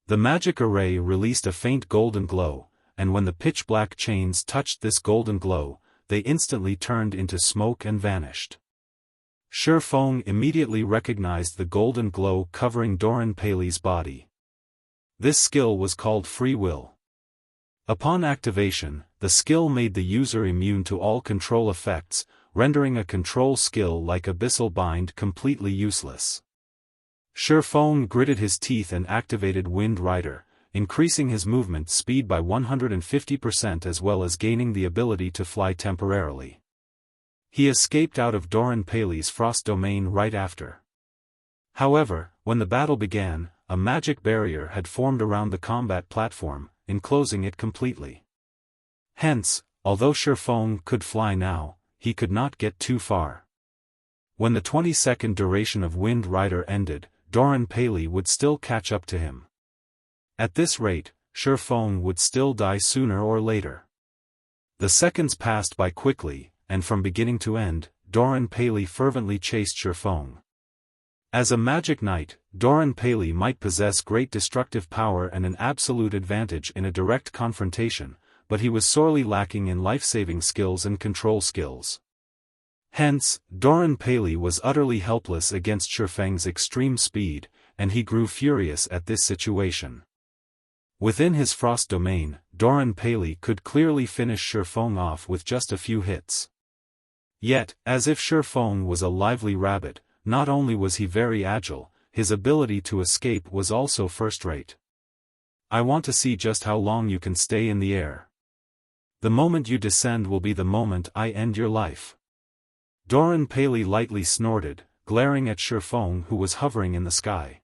The magic array released a faint golden glow, and when the pitch-black chains touched this golden glow, they instantly turned into smoke and vanished. Xiaofan immediately recognized the golden glow covering Doran Paley's body. This skill was called Free Will. Upon activation, the skill made the user immune to all control effects, rendering a control skill like Abyssal Bind completely useless. Xiaofan gritted his teeth and activated Wind Rider, increasing his movement speed by 150% as well as gaining the ability to fly temporarily. He escaped out of Doran Paley's frost domain right after. However, when the battle began, a magic barrier had formed around the combat platform, enclosing it completely. Hence, although Xiaofan could fly now, he could not get too far. When the 20-second duration of Wind Rider ended, Doran Paley would still catch up to him. At this rate, Xiaofan would still die sooner or later. The seconds passed by quickly, and from beginning to end, Doran Paley fervently chased Xiaofan. As a magic knight, Doran Paley might possess great destructive power and an absolute advantage in a direct confrontation, but he was sorely lacking in life-saving skills and control skills. Hence, Doran Paley was utterly helpless against Xiaofan's extreme speed, and he grew furious at this situation. Within his frost domain, Doran Paley could clearly finish Xiaofan off with just a few hits. Yet, as if Xiaofan was a lively rabbit, not only was he very agile, his ability to escape was also first-rate. I want to see just how long you can stay in the air. The moment you descend will be the moment I end your life. Doran Paley lightly snorted, glaring at Xiaofan who was hovering in the sky.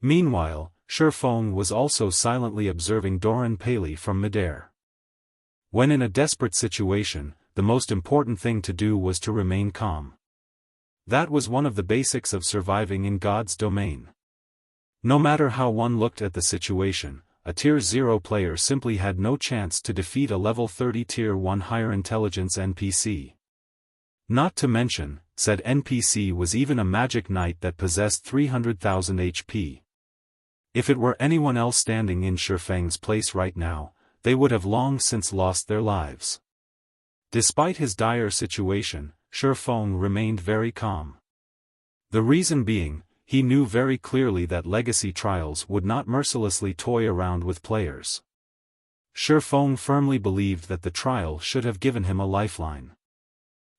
Meanwhile, Xiaofan was also silently observing Doran Paley from midair. When in a desperate situation, the most important thing to do was to remain calm. That was one of the basics of surviving in God's domain. No matter how one looked at the situation, a Tier 0 player simply had no chance to defeat a level 30 Tier 1 higher intelligence NPC. Not to mention, said NPC was even a magic knight that possessed 300,000 HP. If it were anyone else standing in Xiaofan's place right now, they would have long since lost their lives. Despite his dire situation, Xiaofan remained very calm. The reason being, he knew very clearly that legacy trials would not mercilessly toy around with players. Xiaofan firmly believed that the trial should have given him a lifeline.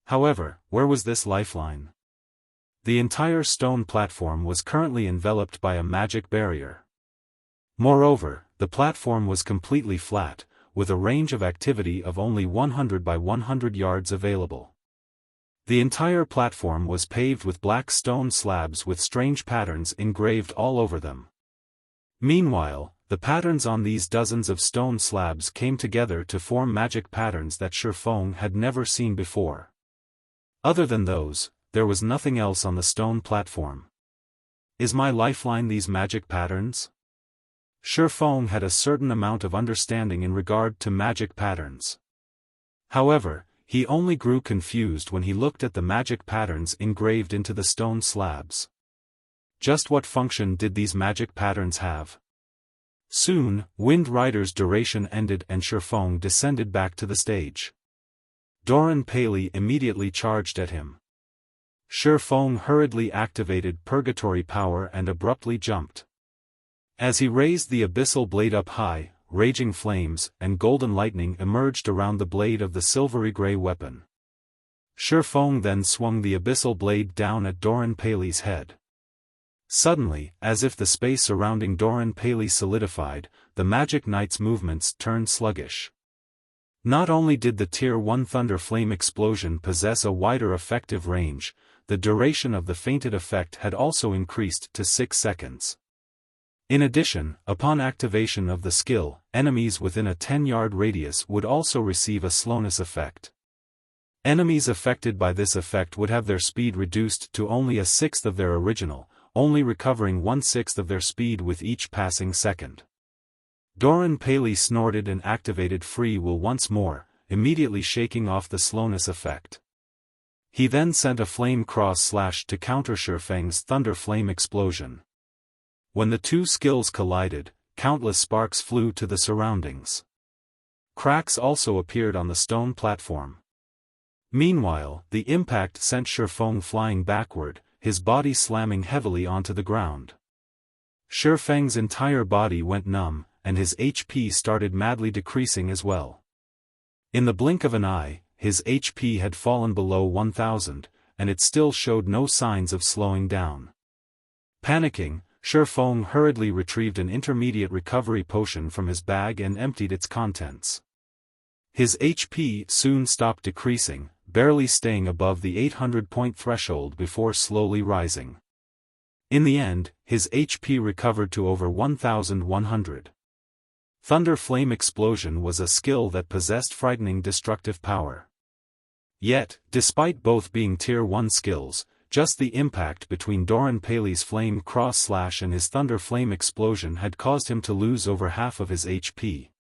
However, where was this lifeline? The entire stone platform was currently enveloped by a magic barrier. Moreover, the platform was completely flat, with a range of activity of only 100 by 100 yards available. The entire platform was paved with black stone slabs with strange patterns engraved all over them. Meanwhile, the patterns on these dozens of stone slabs came together to form magic patterns that Xiaofan had never seen before. Other than those, there was nothing else on the stone platform. Is my lifeline these magic patterns? Xiaofan had a certain amount of understanding in regard to magic patterns. However, he only grew confused when he looked at the magic patterns engraved into the stone slabs. Just what function did these magic patterns have? Soon, Wind Rider's duration ended and Xiaofan descended back to the stage. Doran Paley immediately charged at him. Xiaofan hurriedly activated Purgatory Power and abruptly jumped. As he raised the abyssal blade up high, raging flames and golden lightning emerged around the blade of the silvery gray weapon. Xiaofan then swung the abyssal blade down at Doran Paley's head. Suddenly, as if the space surrounding Doran Paley solidified, the Magic Knight's movements turned sluggish. Not only did the Tier 1 Thunder Flame explosion possess a wider effective range, the duration of the fainted effect had also increased to 6 seconds. In addition, upon activation of the skill, enemies within a 10-yard radius would also receive a slowness effect. Enemies affected by this effect would have their speed reduced to only a sixth of their original, only recovering 1/6 of their speed with each passing second. Doran Paley snorted and activated Free Will once more, immediately shaking off the slowness effect. He then sent a flame cross-slash to counter Xiaofan's Thunder Flame explosion. When the two skills collided, countless sparks flew to the surroundings. Cracks also appeared on the stone platform. Meanwhile, the impact sent Xiaofan flying backward, his body slamming heavily onto the ground. Xiaofang's entire body went numb, and his HP started madly decreasing as well. In the blink of an eye, his HP had fallen below 1000, and it still showed no signs of slowing down. Panicking, Xiaofan hurriedly retrieved an intermediate recovery potion from his bag and emptied its contents. His HP soon stopped decreasing, barely staying above the 800-point threshold before slowly rising. In the end, his HP recovered to over 1100. Thunder Flame Explosion was a skill that possessed frightening destructive power. Yet, despite both being Tier 1 skills, just the impact between Doran Paley's Flame Cross-Slash and his Thunder Flame Explosion had caused him to lose over half of his HP.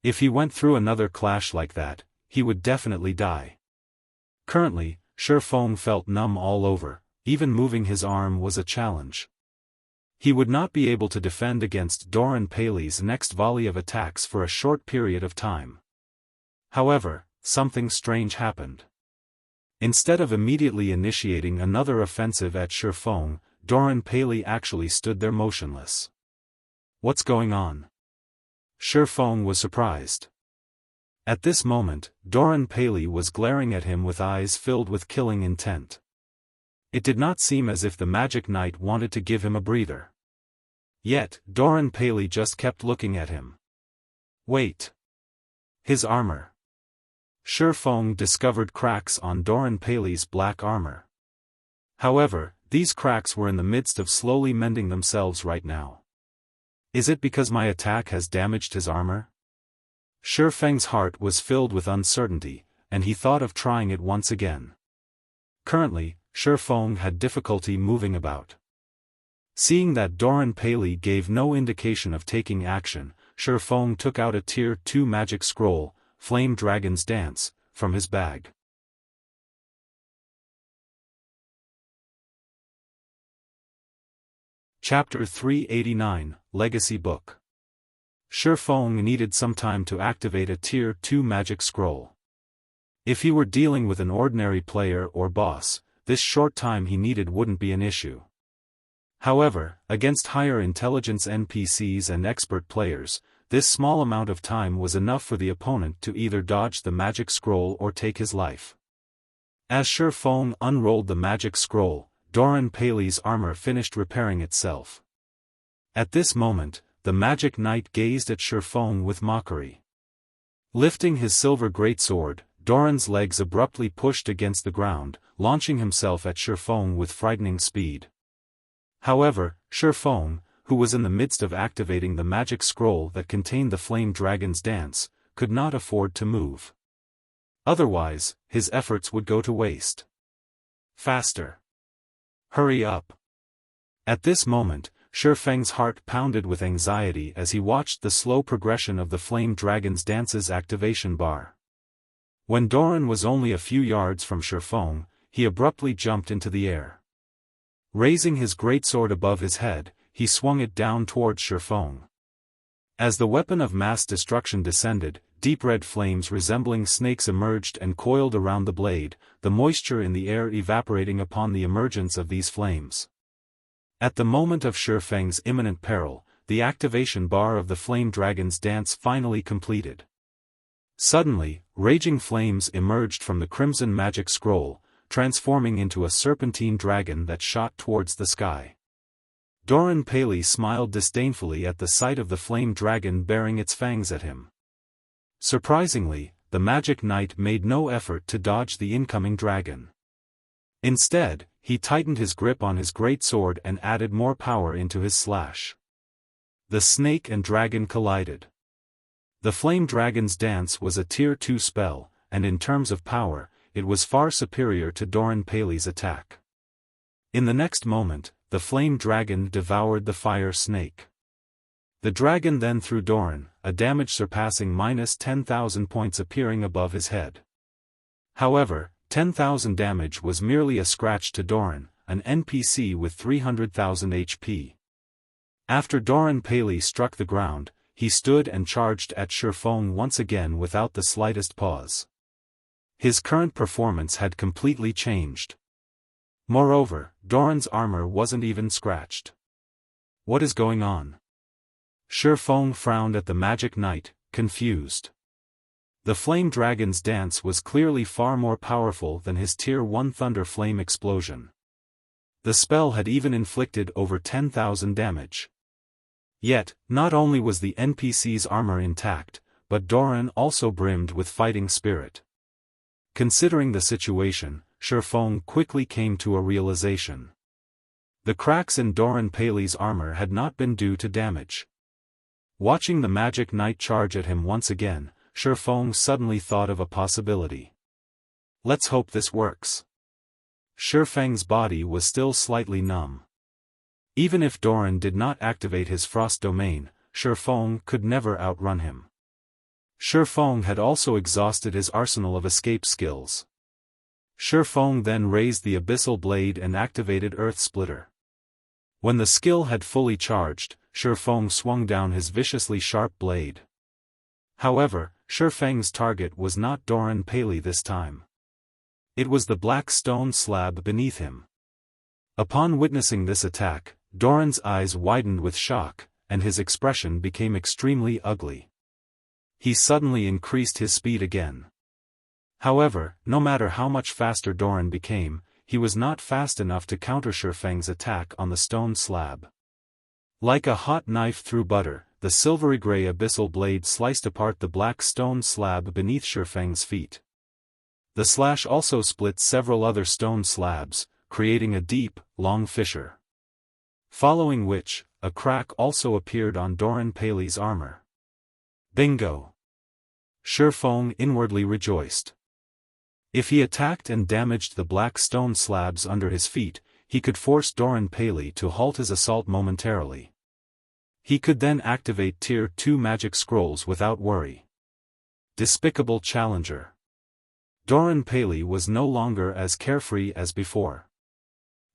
If he went through another clash like that, he would definitely die. Currently, Xiaofan felt numb all over, even moving his arm was a challenge. He would not be able to defend against Doran Paley's next volley of attacks for a short period of time. However, something strange happened. Instead of immediately initiating another offensive at Xiaofan, Doran Paley actually stood there motionless. What's going on? Xiaofan was surprised. At this moment, Doran Paley was glaring at him with eyes filled with killing intent. It did not seem as if the Magic Knight wanted to give him a breather. Yet, Doran Paley just kept looking at him. Wait. His armor. Xiaofan discovered cracks on Doran Paley's black armor. However, these cracks were in the midst of slowly mending themselves right now. Is it because my attack has damaged his armor? Xiaofang's heart was filled with uncertainty, and he thought of trying it once again. Currently, Xiaofan had difficulty moving about. Seeing that Doran Paley gave no indication of taking action, Xiaofan took out a Tier 2 magic scroll, Flame Dragon's Dance, from his bag. Chapter 389, Legacy Book. Xiaofan needed some time to activate a Tier 2 magic scroll. If he were dealing with an ordinary player or boss, this short time he needed wouldn't be an issue. However, against higher intelligence NPCs and expert players, this small amount of time was enough for the opponent to either dodge the magic scroll or take his life. As Xiaofan unrolled the magic scroll, Doran Paley's armor finished repairing itself. At this moment, the Magic Knight gazed at Xiaofan with mockery. Lifting his silver greatsword, Doran's legs abruptly pushed against the ground, launching himself at Xiaofan with frightening speed. However, Xiaofan, who was in the midst of activating the magic scroll that contained the Flame Dragon's Dance, could not afford to move. Otherwise, his efforts would go to waste. Faster! Hurry up! At this moment, Xiaofang's heart pounded with anxiety as he watched the slow progression of the Flame Dragon's Dance's activation bar. When Doran was only a few yards from Xiaofan, he abruptly jumped into the air. Raising his greatsword above his head, he swung it down towards Xiaofan. As the weapon of mass destruction descended, deep red flames resembling snakes emerged and coiled around the blade, the moisture in the air evaporating upon the emergence of these flames. At the moment of Xiaofang's imminent peril, the activation bar of the flame dragon's dance finally completed. Suddenly, raging flames emerged from the crimson magic scroll, transforming into a serpentine dragon that shot towards the sky. Doran Paley smiled disdainfully at the sight of the flame dragon bearing its fangs at him. Surprisingly, the magic knight made no effort to dodge the incoming dragon. Instead, he tightened his grip on his great sword and added more power into his slash. The snake and dragon collided. The flame dragon's dance was a tier 2 spell, and in terms of power, it was far superior to Doran Paley's attack. In the next moment, the flame dragon devoured the fire snake. The dragon then threw Doran, a damage surpassing -10,000 points appearing above his head. However, 10,000 damage was merely a scratch to Doran, an NPC with 300,000 HP. After Doran Paley struck the ground, he stood and charged at Xiaofan once again without the slightest pause. His current performance had completely changed. Moreover, Doran's armor wasn't even scratched. What is going on? Xiaofan frowned at the magic knight, confused. The flame dragon's dance was clearly far more powerful than his tier 1 thunder flame explosion. The spell had even inflicted over 10,000 damage. Yet, not only was the NPC's armor intact, but Doran also brimmed with fighting spirit. Considering the situation, Xiaofan quickly came to a realization. The cracks in Doran Paley's armor had not been due to damage. Watching the magic knight charge at him once again, Xiaofan suddenly thought of a possibility. Let's hope this works. Xiaofang's body was still slightly numb. Even if Doran did not activate his frost domain, Xiaofan could never outrun him. Xiaofan had also exhausted his arsenal of escape skills. Xiaofan then raised the abyssal blade and activated Earth Splitter. When the skill had fully charged, Xiaofan swung down his viciously sharp blade. However, Xiaofang's target was not Doran Paley this time. It was the black stone slab beneath him. Upon witnessing this attack, Doran's eyes widened with shock, and his expression became extremely ugly. He suddenly increased his speed again. However, no matter how much faster Doran became, he was not fast enough to counter Xiaofang's attack on the stone slab. Like a hot knife through butter, the silvery gray abyssal blade sliced apart the black stone slab beneath Xiaofang's feet. The slash also split several other stone slabs, creating a deep, long fissure. Following which, a crack also appeared on Doran Paley's armor. Bingo! Xiaofan inwardly rejoiced. If he attacked and damaged the black stone slabs under his feet, he could force Doran Paley to halt his assault momentarily. He could then activate Tier 2 magic scrolls without worry. Despicable challenger. Doran Paley was no longer as carefree as before.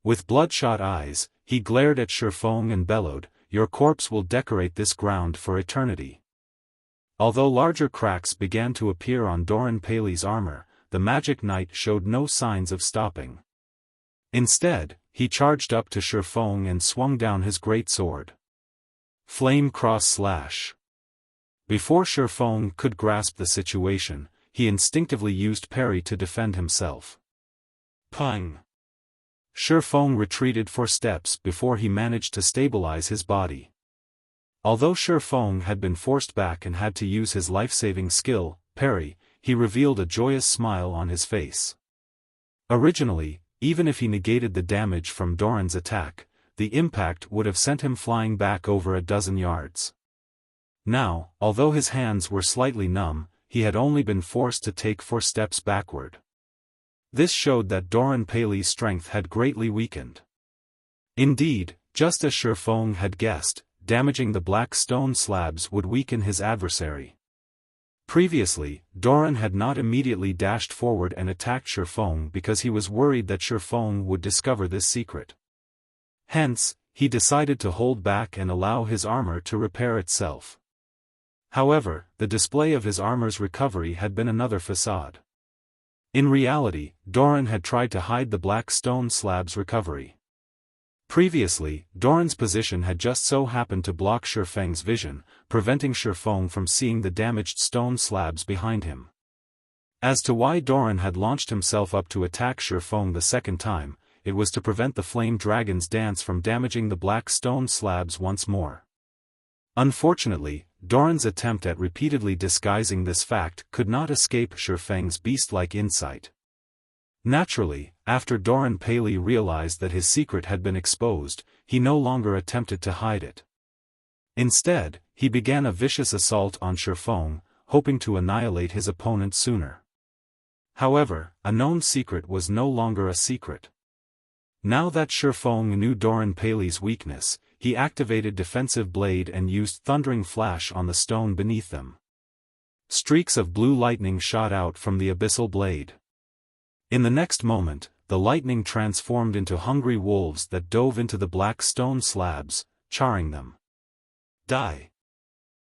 With bloodshot eyes, he glared at Xiaofan and bellowed, "Your corpse will decorate this ground for eternity." Although larger cracks began to appear on Doran Paley's armor, the magic knight showed no signs of stopping. Instead, he charged up to Xiaofan and swung down his great sword. Flame Cross Slash. Before Xiaofan could grasp the situation, he instinctively used parry to defend himself. Pang! Xiaofan retreated 4 steps before he managed to stabilize his body. Although Xiaofan had been forced back and had to use his life-saving skill, parry, he revealed a joyous smile on his face. Originally, even if he negated the damage from Doran's attack, the impact would have sent him flying back over a dozen yards. Now, although his hands were slightly numb, he had only been forced to take 4 steps backward. This showed that Doran Paley's strength had greatly weakened. Indeed, just as Xiaofan had guessed, damaging the black stone slabs would weaken his adversary. Previously, Doran had not immediately dashed forward and attacked Xiaofan because he was worried that Xiaofan would discover this secret. Hence, he decided to hold back and allow his armor to repair itself. However, the display of his armor's recovery had been another facade. In reality, Doran had tried to hide the black stone slab's recovery. Previously, Doran's position had just so happened to block Xiaofan's vision, preventing Xiaofan from seeing the damaged stone slabs behind him. As to why Doran had launched himself up to attack Xiaofan the second time, it was to prevent the flame dragon's dance from damaging the black stone slabs once more. Unfortunately, Doran's attempt at repeatedly disguising this fact could not escape Xiaofan's beast-like insight. Naturally, after Doran Paley realized that his secret had been exposed, he no longer attempted to hide it. Instead, he began a vicious assault on Xiaofan, hoping to annihilate his opponent sooner. However, a known secret was no longer a secret. Now that Xiaofan knew Doran Paley's weakness, he activated Defensive Blade and used Thundering Flash on the stone beneath them. Streaks of blue lightning shot out from the abyssal blade. In the next moment, the lightning transformed into hungry wolves that dove into the black stone slabs, charring them. Die!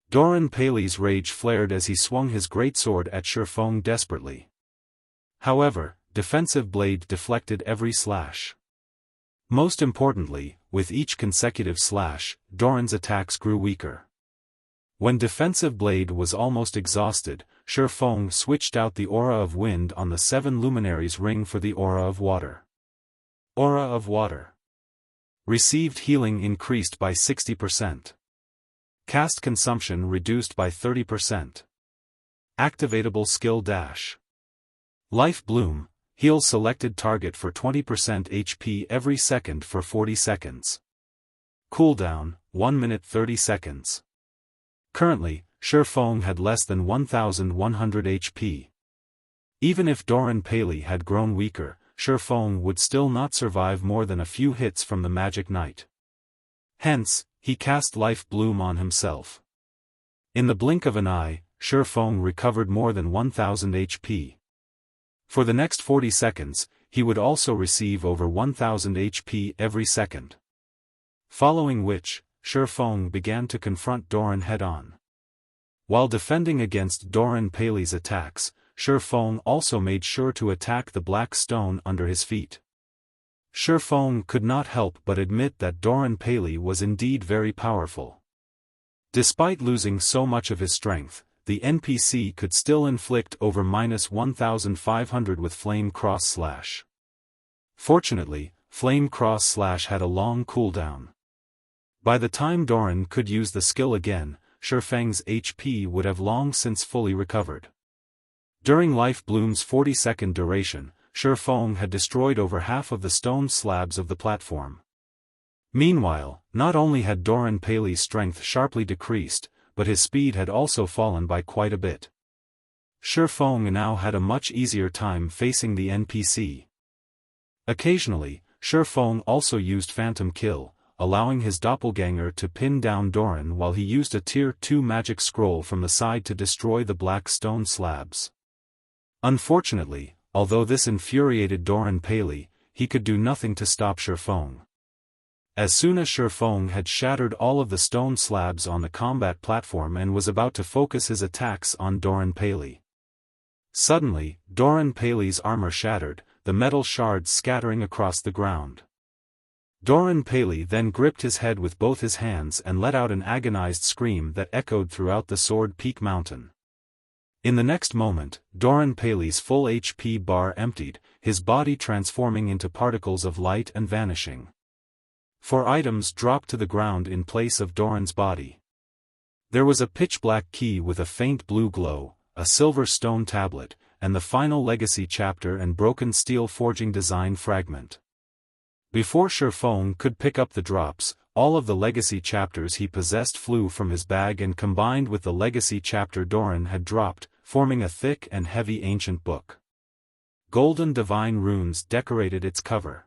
Doran Paley's rage flared as he swung his greatsword at Xiaofan desperately. However, Defensive Blade deflected every slash. Most importantly, with each consecutive slash, Doran's attacks grew weaker. When Defensive Blade was almost exhausted, Xiaofan switched out the Aura of Wind on the 7 Luminaries ring for the Aura of Water. Aura of Water. Received healing increased by 60%. Cast consumption reduced by 30%. Activatable skill dash. Life Bloom, heal selected target for 20% HP every second for 40 seconds. Cooldown, 1 minute 30 seconds. Currently, Xiaofan had less than 1,100 HP. Even if Doran Paley had grown weaker, Xiaofan would still not survive more than a few hits from the Magic Knight. Hence, he cast Life Bloom on himself. In the blink of an eye, Xiaofan recovered more than 1,000 HP. For the next 40 seconds, he would also receive over 1,000 HP every second. Following which, Xiaofan began to confront Doran head-on. While defending against Doran Paley's attacks, Xiaofan also made sure to attack the black stone under his feet. Xiaofan could not help but admit that Doran Paley was indeed very powerful. Despite losing so much of his strength, the NPC could still inflict over -1,500 with Flame Cross Slash. Fortunately, Flame Cross Slash had a long cooldown. By the time Doran could use the skill again, Xiaofan's HP would have long since fully recovered. During Life Bloom's 40-second duration, Xiaofan had destroyed over half of the stone slabs of the platform. Meanwhile, not only had Doran Paley's strength sharply decreased, but his speed had also fallen by quite a bit. Xiaofan now had a much easier time facing the NPC. Occasionally, Xiaofan also used Phantom Kill, allowing his doppelganger to pin down Doran while he used a Tier 2 magic scroll from the side to destroy the black stone slabs. Unfortunately, although this infuriated Doran Paley, he could do nothing to stop Xiaofan. As soon as Xiaofan had shattered all of the stone slabs on the combat platform and was about to focus his attacks on Doran Paley. Suddenly, Doran Paley's armor shattered, the metal shards scattering across the ground. Doran Paley then gripped his head with both his hands and let out an agonized scream that echoed throughout the Sword Peak Mountain. In the next moment, Doran Paley's full HP bar emptied, his body transforming into particles of light and vanishing. 4 items dropped to the ground in place of Doran's body. There was a pitch-black key with a faint blue glow, a silver stone tablet, and the final legacy chapter and broken steel forging design fragment. Before Xiaofan could pick up the drops, all of the legacy chapters he possessed flew from his bag and combined with the legacy chapter Doran had dropped, forming a thick and heavy ancient book. Golden divine runes decorated its cover.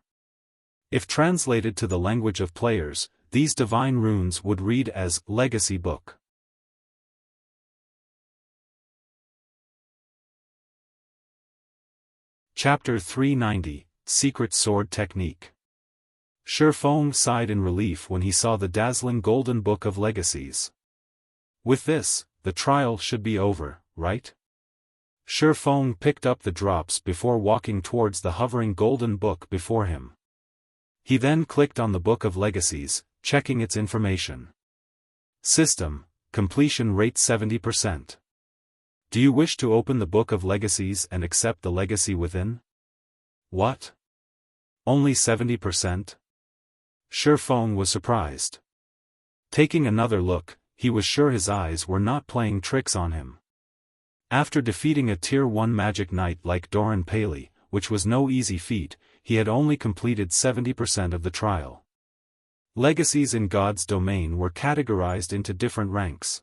If translated to the language of players, these divine runes would read as Legacy Book. Chapter 390, Secret Sword Technique. Xiaofan sighed in relief when he saw the dazzling golden book of legacies. With this, the trial should be over, right? Xiaofan picked up the drops before walking towards the hovering golden book before him. He then clicked on the Book of Legacies, checking its information. System, completion rate 70%. Do you wish to open the Book of Legacies and accept the legacy within? What? Only 70%? Xiaofan was surprised. Taking another look, he was sure his eyes were not playing tricks on him. After defeating a Tier 1 magic knight like Doran Paley, which was no easy feat, he had only completed 70% of the trial. Legacies in God's domain were categorized into different ranks.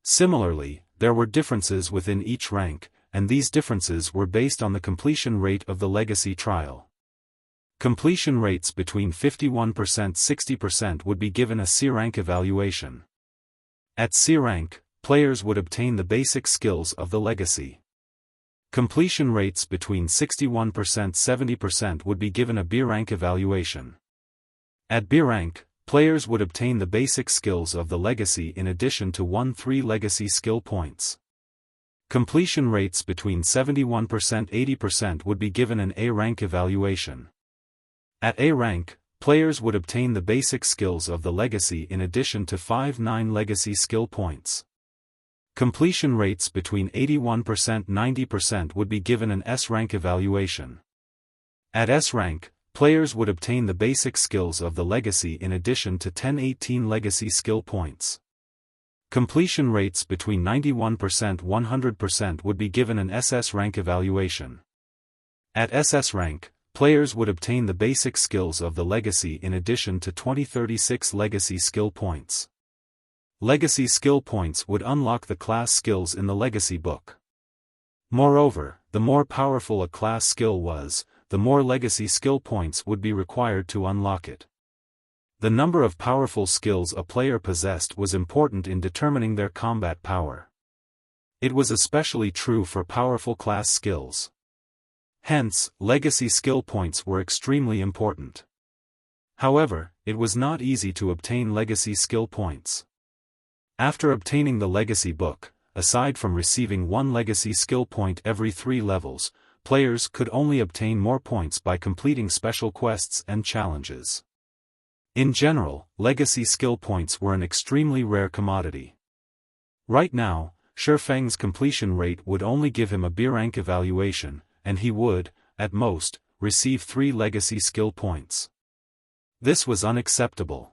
Similarly, there were differences within each rank, and these differences were based on the completion rate of the legacy trial. Completion rates between 51%–60% would be given a C rank evaluation. At C rank, players would obtain the basic skills of the legacy. Completion rates between 61%–70% would be given a B rank evaluation. At B rank, players would obtain the basic skills of the legacy in addition to 1-3 legacy skill points. Completion rates between 71%–80% would be given an A rank evaluation. At A rank, players would obtain the basic skills of the legacy in addition to 5-9 legacy skill points. Completion rates between 81%–90% would be given an S rank evaluation. At S rank, players would obtain the basic skills of the legacy in addition to 10-18 legacy skill points. Completion rates between 91%–100% would be given an SS rank evaluation. At SS rank, players would obtain the basic skills of the legacy in addition to 20-36 legacy skill points. Legacy skill points would unlock the class skills in the legacy book. Moreover, the more powerful a class skill was, the more legacy skill points would be required to unlock it. The number of powerful skills a player possessed was important in determining their combat power. It was especially true for powerful class skills. Hence, legacy skill points were extremely important. However, it was not easy to obtain legacy skill points. After obtaining the legacy book, aside from receiving one legacy skill point every 3 levels, players could only obtain more points by completing special quests and challenges. In general, legacy skill points were an extremely rare commodity. Right now, Xiaofan's completion rate would only give him a B rank evaluation, and he would, at most, receive 3 legacy skill points. This was unacceptable.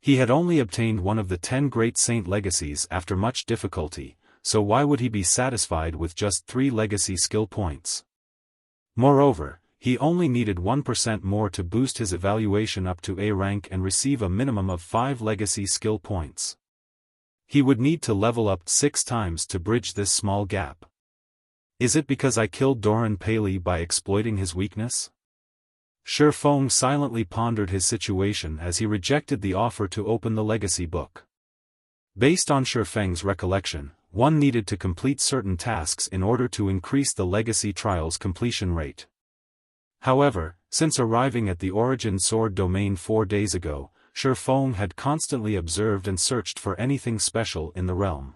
He had only obtained one of the 10 Great Saint legacies after much difficulty, so why would he be satisfied with just 3 legacy skill points? Moreover, he only needed 1% more to boost his evaluation up to A rank and receive a minimum of 5 legacy skill points. He would need to level up 6 times to bridge this small gap. Is it because I killed Doran Paley by exploiting his weakness? Xiaofan silently pondered his situation as he rejected the offer to open the legacy book. Based on Xiaofan's recollection, one needed to complete certain tasks in order to increase the legacy trial's completion rate. However, since arriving at the Origin Sword domain 4 days ago, Xiaofan had constantly observed and searched for anything special in the realm.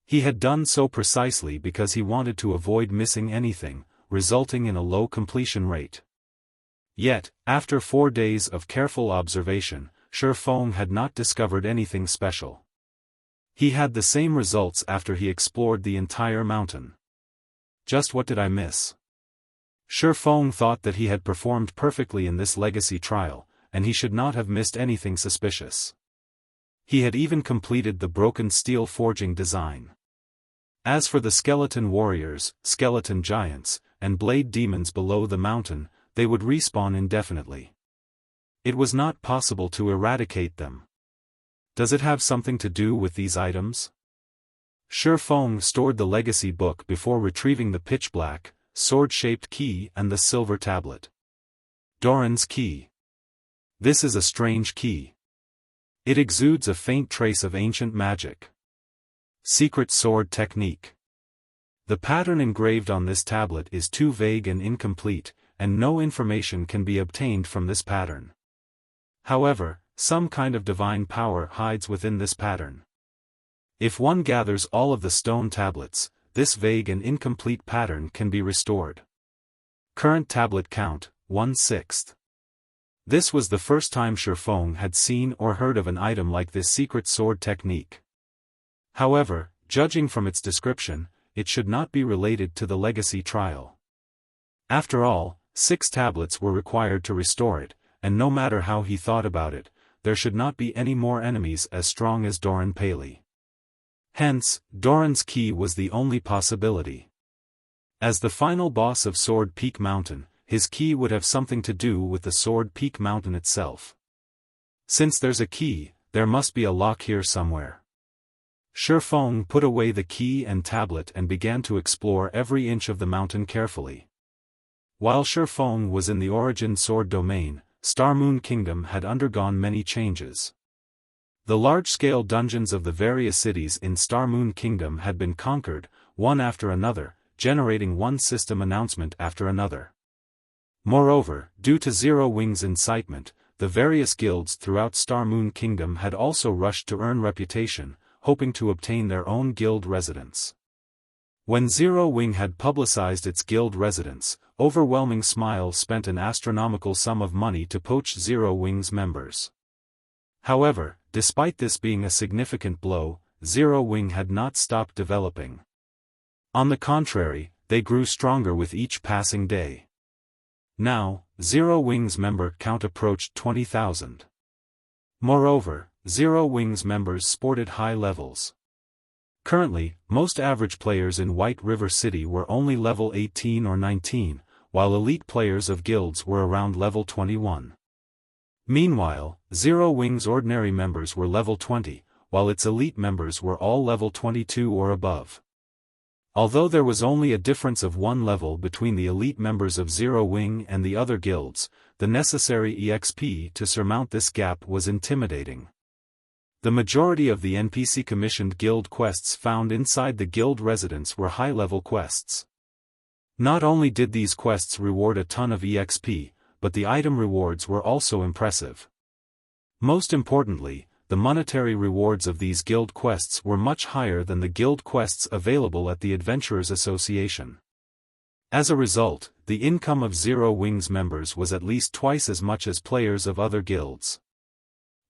He had done so precisely because he wanted to avoid missing anything, resulting in a low completion rate. Yet, after 4 days of careful observation, Xiaofan had not discovered anything special. He had the same results after he explored the entire mountain. Just what did I miss? Xiaofan thought that he had performed perfectly in this legacy trial, and he should not have missed anything suspicious. He had even completed the broken steel forging design. As for the skeleton warriors, skeleton giants, and blade demons below the mountain, they would respawn indefinitely. It was not possible to eradicate them. Does it have something to do with these items? Xiaofan stored the legacy book before retrieving the pitch-black, sword-shaped key and the silver tablet. Doran's key. This is a strange key. It exudes a faint trace of ancient magic. Secret sword technique. The pattern engraved on this tablet is too vague and incomplete, and no information can be obtained from this pattern. However, some kind of divine power hides within this pattern. If one gathers all of the stone tablets, this vague and incomplete pattern can be restored. Current tablet count, 1/6. This was the first time Xiaofan had seen or heard of an item like this secret sword technique. However, judging from its description, it should not be related to the legacy trial. After all, 6 tablets were required to restore it, and no matter how he thought about it, there should not be any more enemies as strong as Doran Paley. Hence, Doran's key was the only possibility. As the final boss of Sword Peak Mountain, his key would have something to do with the Sword Peak Mountain itself. Since there's a key, there must be a lock here somewhere. Xiaofan put away the key and tablet and began to explore every inch of the mountain carefully. While Xiaofan was in the Origin Sword domain, Star Moon Kingdom had undergone many changes. The large-scale dungeons of the various cities in Star Moon Kingdom had been conquered, one after another, generating one system announcement after another. Moreover, due to Zero Wing's incitement, the various guilds throughout Star Moon Kingdom had also rushed to earn reputation, hoping to obtain their own guild residence. When Zero Wing had publicized its guild residence, Overwhelming Smile spent an astronomical sum of money to poach Zero Wing's members. However, despite this being a significant blow, Zero Wing had not stopped developing. On the contrary, they grew stronger with each passing day. Now, Zero Wing's member count approached 20,000. Moreover, Zero Wing's members sported high levels. Currently, most average players in White River City were only level 18 or 19, while elite players of guilds were around level 21. Meanwhile, Zero Wing's ordinary members were level 20, while its elite members were all level 22 or above. Although there was only a difference of 1 level between the elite members of Zero Wing and the other guilds, the necessary EXP to surmount this gap was intimidating. The majority of the NPC-commissioned guild quests found inside the guild residence were high-level quests. Not only did these quests reward a ton of EXP, but the item rewards were also impressive. Most importantly, the monetary rewards of these guild quests were much higher than the guild quests available at the Adventurers Association. As a result, the income of Zero Wing's members was at least twice as much as players of other guilds.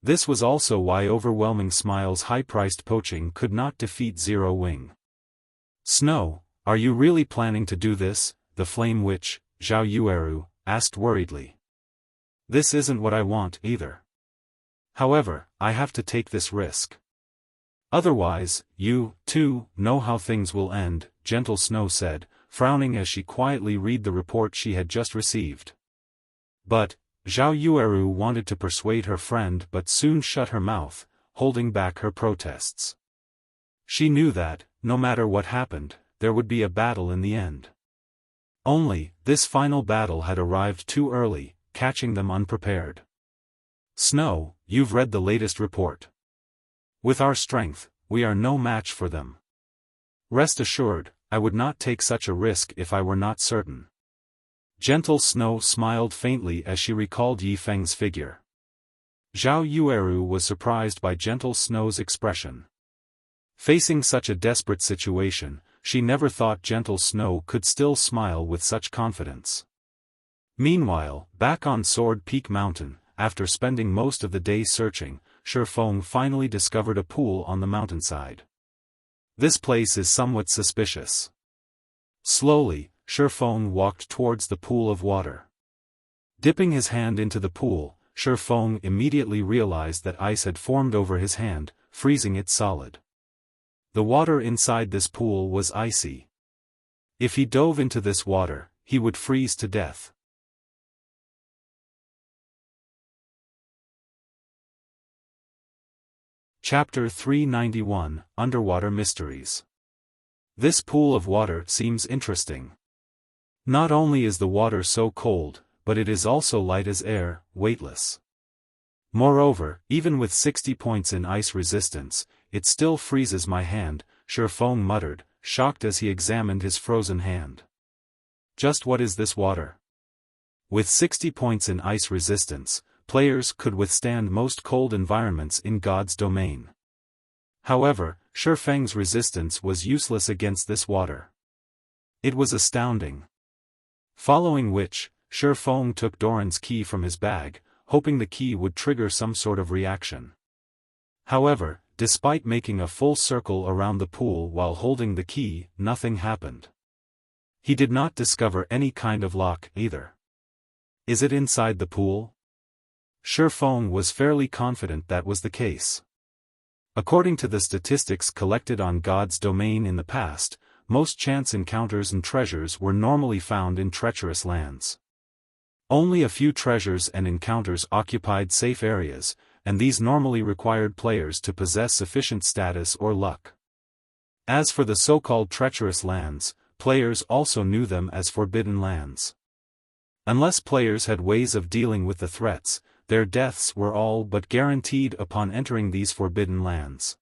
This was also why Overwhelming Smile's high-priced poaching could not defeat Zero Wing. "Snow, are you really planning to do this?" the Flame Witch, Zhao Yueru, asked worriedly. "This isn't what I want either. However, I have to take this risk. Otherwise, you, too, know how things will end," Gentle Snow said, frowning as she quietly read the report she had just received. But, Zhao Yueru wanted to persuade her friend but soon shut her mouth, holding back her protests. She knew that, no matter what happened, there would be a battle in the end. Only, this final battle had arrived too early, catching them unprepared. "Snow, you've read the latest report. With our strength, we are no match for them. Rest assured, I would not take such a risk if I were not certain." Gentle Snow smiled faintly as she recalled Yi Feng's figure. Zhao Yueru was surprised by Gentle Snow's expression. Facing such a desperate situation, she never thought Gentle Snow could still smile with such confidence. Meanwhile, back on Sword Peak Mountain, after spending most of the day searching, Xiaofan finally discovered a pool on the mountainside. This place is somewhat suspicious. Slowly, Xiaofan walked towards the pool of water. Dipping his hand into the pool, Xiaofan immediately realized that ice had formed over his hand, freezing it solid. The water inside this pool was icy. If he dove into this water, he would freeze to death. Chapter 391, Underwater Mysteries. This pool of water seems interesting. Not only is the water so cold, but it is also light as air, weightless. Moreover, even with 60 points in ice resistance, it still freezes my hand, Xiaofan muttered, shocked as he examined his frozen hand. Just what is this water? With 60 points in ice resistance, players could withstand most cold environments in God's domain. However, Xiaofang's resistance was useless against this water. It was astounding. Following which, Xiaofan took Doran's key from his bag, hoping the key would trigger some sort of reaction. However, despite making a full circle around the pool while holding the key, nothing happened. He did not discover any kind of lock either. Is it inside the pool? Xiaofan was fairly confident that was the case. According to the statistics collected on God's domain in the past, most chance encounters and treasures were normally found in treacherous lands. Only a few treasures and encounters occupied safe areas, and these normally required players to possess sufficient status or luck. As for the so-called treacherous lands, players also knew them as forbidden lands. Unless players had ways of dealing with the threats, their deaths were all but guaranteed upon entering these forbidden lands.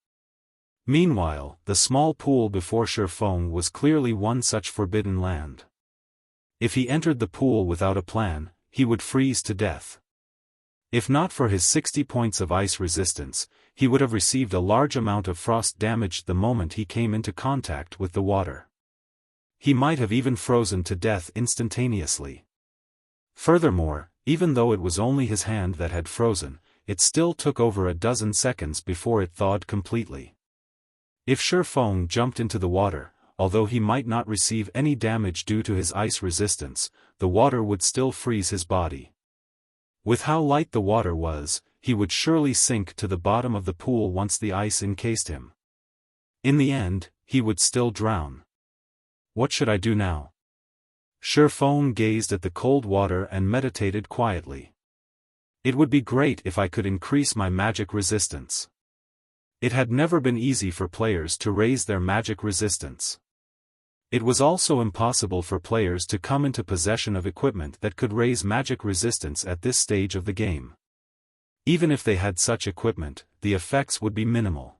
Meanwhile, the small pool before Xiaofan was clearly one such forbidden land. If he entered the pool without a plan, he would freeze to death. If not for his 60 points of ice resistance, he would have received a large amount of frost damage the moment he came into contact with the water. He might have even frozen to death instantaneously. Furthermore, even though it was only his hand that had frozen, it still took over a dozen seconds before it thawed completely. If Xiaofan jumped into the water, although he might not receive any damage due to his ice resistance, the water would still freeze his body. With how light the water was, he would surely sink to the bottom of the pool once the ice encased him. In the end, he would still drown. What should I do now? Xiaofan gazed at the cold water and meditated quietly. It would be great if I could increase my magic resistance. It had never been easy for players to raise their magic resistance. It was also impossible for players to come into possession of equipment that could raise magic resistance at this stage of the game. Even if they had such equipment, the effects would be minimal.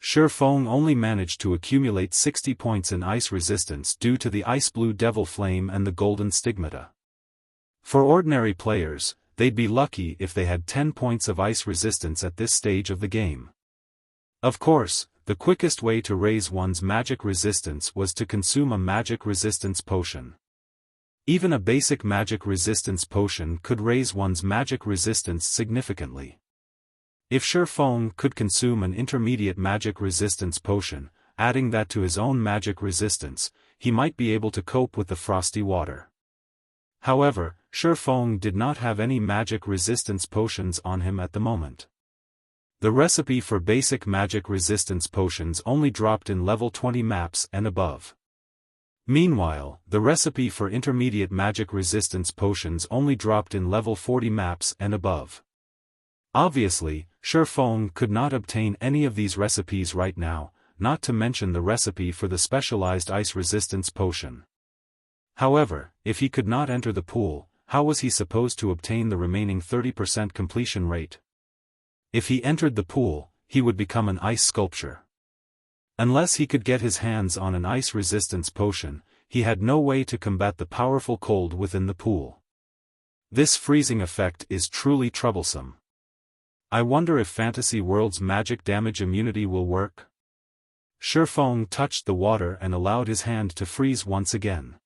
Xiaofan only managed to accumulate 60 points in ice resistance due to the ice blue devil flame and the golden stigmata. For ordinary players, they'd be lucky if they had 10 points of ice resistance at this stage of the game. Of course, the quickest way to raise one's magic resistance was to consume a magic resistance potion. Even a basic magic resistance potion could raise one's magic resistance significantly. If Xiaofan could consume an intermediate magic resistance potion, adding that to his own magic resistance, he might be able to cope with the frosty water. However, Xiaofan did not have any magic resistance potions on him at the moment. The recipe for basic magic resistance potions only dropped in level 20 maps and above. Meanwhile, the recipe for intermediate magic resistance potions only dropped in level 40 maps and above. Obviously, Xiaofan could not obtain any of these recipes right now, not to mention the recipe for the specialized ice resistance potion. However, if he could not enter the pool, how was he supposed to obtain the remaining 30% completion rate? If he entered the pool, he would become an ice sculpture. Unless he could get his hands on an ice resistance potion, he had no way to combat the powerful cold within the pool. This freezing effect is truly troublesome. I wonder if Fantasy World's magic damage immunity will work? Xiaofan touched the water and allowed his hand to freeze once again.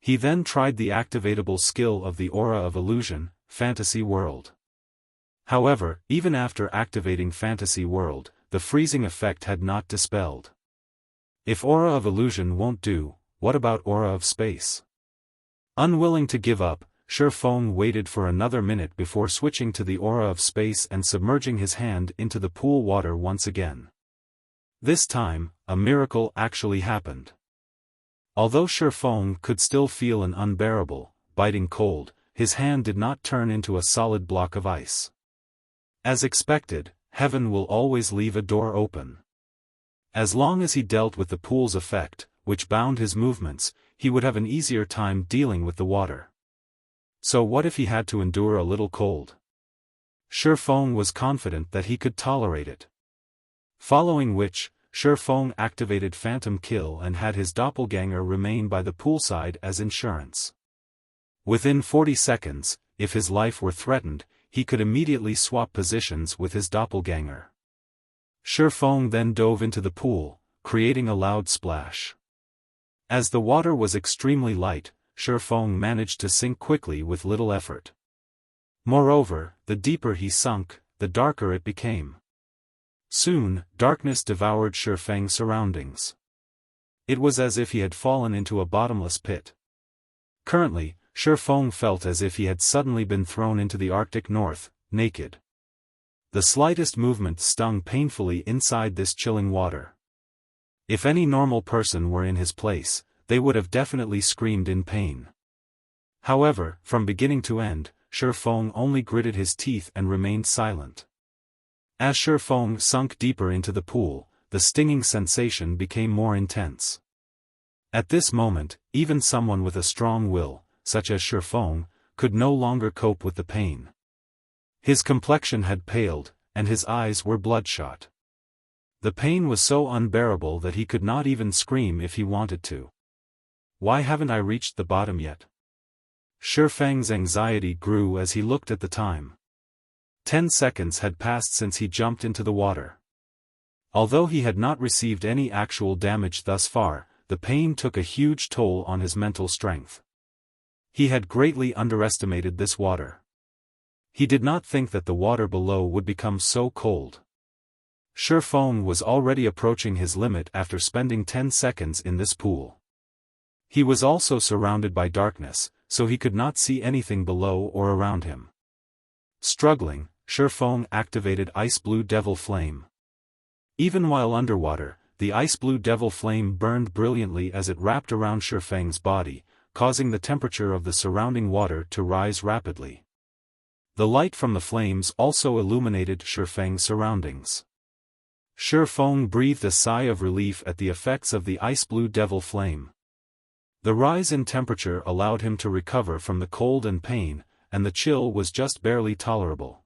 He then tried the activatable skill of the Aura of Illusion, Fantasy World. However, even after activating Fantasy World, the freezing effect had not dispelled. If Aura of Illusion won't do, what about Aura of Space? Unwilling to give up, Xiaofan waited for another minute before switching to the Aura of Space and submerging his hand into the pool water once again. This time, a miracle actually happened. Although Xiaofan could still feel an unbearable, biting cold, his hand did not turn into a solid block of ice. As expected, heaven will always leave a door open. As long as he dealt with the pool's effect, which bound his movements, he would have an easier time dealing with the water. So what if he had to endure a little cold? Xiaofan was confident that he could tolerate it. Following which, Xiaofan activated Phantom Kill and had his doppelganger remain by the poolside as insurance. Within 40 seconds, if his life were threatened, he could immediately swap positions with his doppelganger. Xiaofan then dove into the pool, creating a loud splash. As the water was extremely light, Xiaofan managed to sink quickly with little effort. Moreover, the deeper he sunk, the darker it became. Soon, darkness devoured Xiaofang's surroundings. It was as if he had fallen into a bottomless pit. Currently, Xiaofan felt as if he had suddenly been thrown into the Arctic North, naked. The slightest movement stung painfully inside this chilling water. If any normal person were in his place, they would have definitely screamed in pain. However, from beginning to end, Xiaofan only gritted his teeth and remained silent. As Xiaofan sunk deeper into the pool, the stinging sensation became more intense. At this moment, even someone with a strong will, such as Xiaofan, could no longer cope with the pain. His complexion had paled, and his eyes were bloodshot. The pain was so unbearable that he could not even scream if he wanted to. Why haven't I reached the bottom yet? Xiaofang's anxiety grew as he looked at the time. 10 seconds had passed since he jumped into the water. Although he had not received any actual damage thus far, the pain took a huge toll on his mental strength. He had greatly underestimated this water. He did not think that the water below would become so cold. Xiaofan was already approaching his limit after spending 10 seconds in this pool. He was also surrounded by darkness, so he could not see anything below or around him. Struggling, Xiaofan activated Ice Blue Devil Flame. Even while underwater, the Ice Blue Devil Flame burned brilliantly as it wrapped around Xiaofang's body, causing the temperature of the surrounding water to rise rapidly. The light from the flames also illuminated Xiaofang's surroundings. Xiaofan breathed a sigh of relief at the effects of the Ice Blue Devil Flame. The rise in temperature allowed him to recover from the cold and pain, and the chill was just barely tolerable.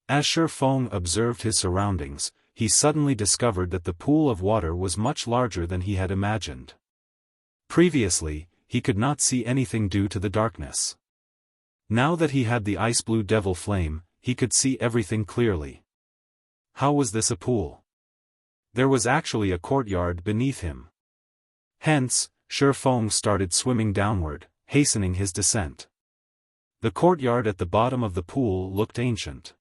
As Xiaofan observed his surroundings, he suddenly discovered that the pool of water was much larger than he had imagined. Previously, he could not see anything due to the darkness. Now that he had the Ice Blue Devil Flame, he could see everything clearly. How was this a pool? There was actually a courtyard beneath him. Hence, Xiaofan started swimming downward, hastening his descent. The courtyard at the bottom of the pool looked ancient.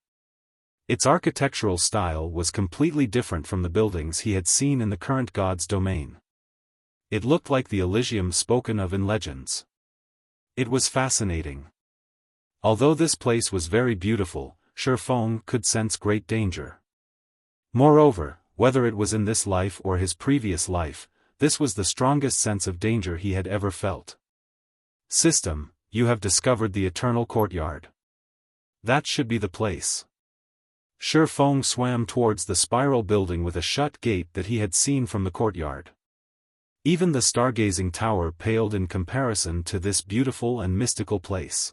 Its architectural style was completely different from the buildings he had seen in the current god's domain. It looked like the Elysium spoken of in legends. It was fascinating. Although this place was very beautiful, Xiaofan could sense great danger. Moreover, whether it was in this life or his previous life, this was the strongest sense of danger he had ever felt. System, you have discovered the eternal courtyard. That should be the place. Xiaofan swam towards the spiral building with a shut gate that he had seen from the courtyard. Even the stargazing tower paled in comparison to this beautiful and mystical place.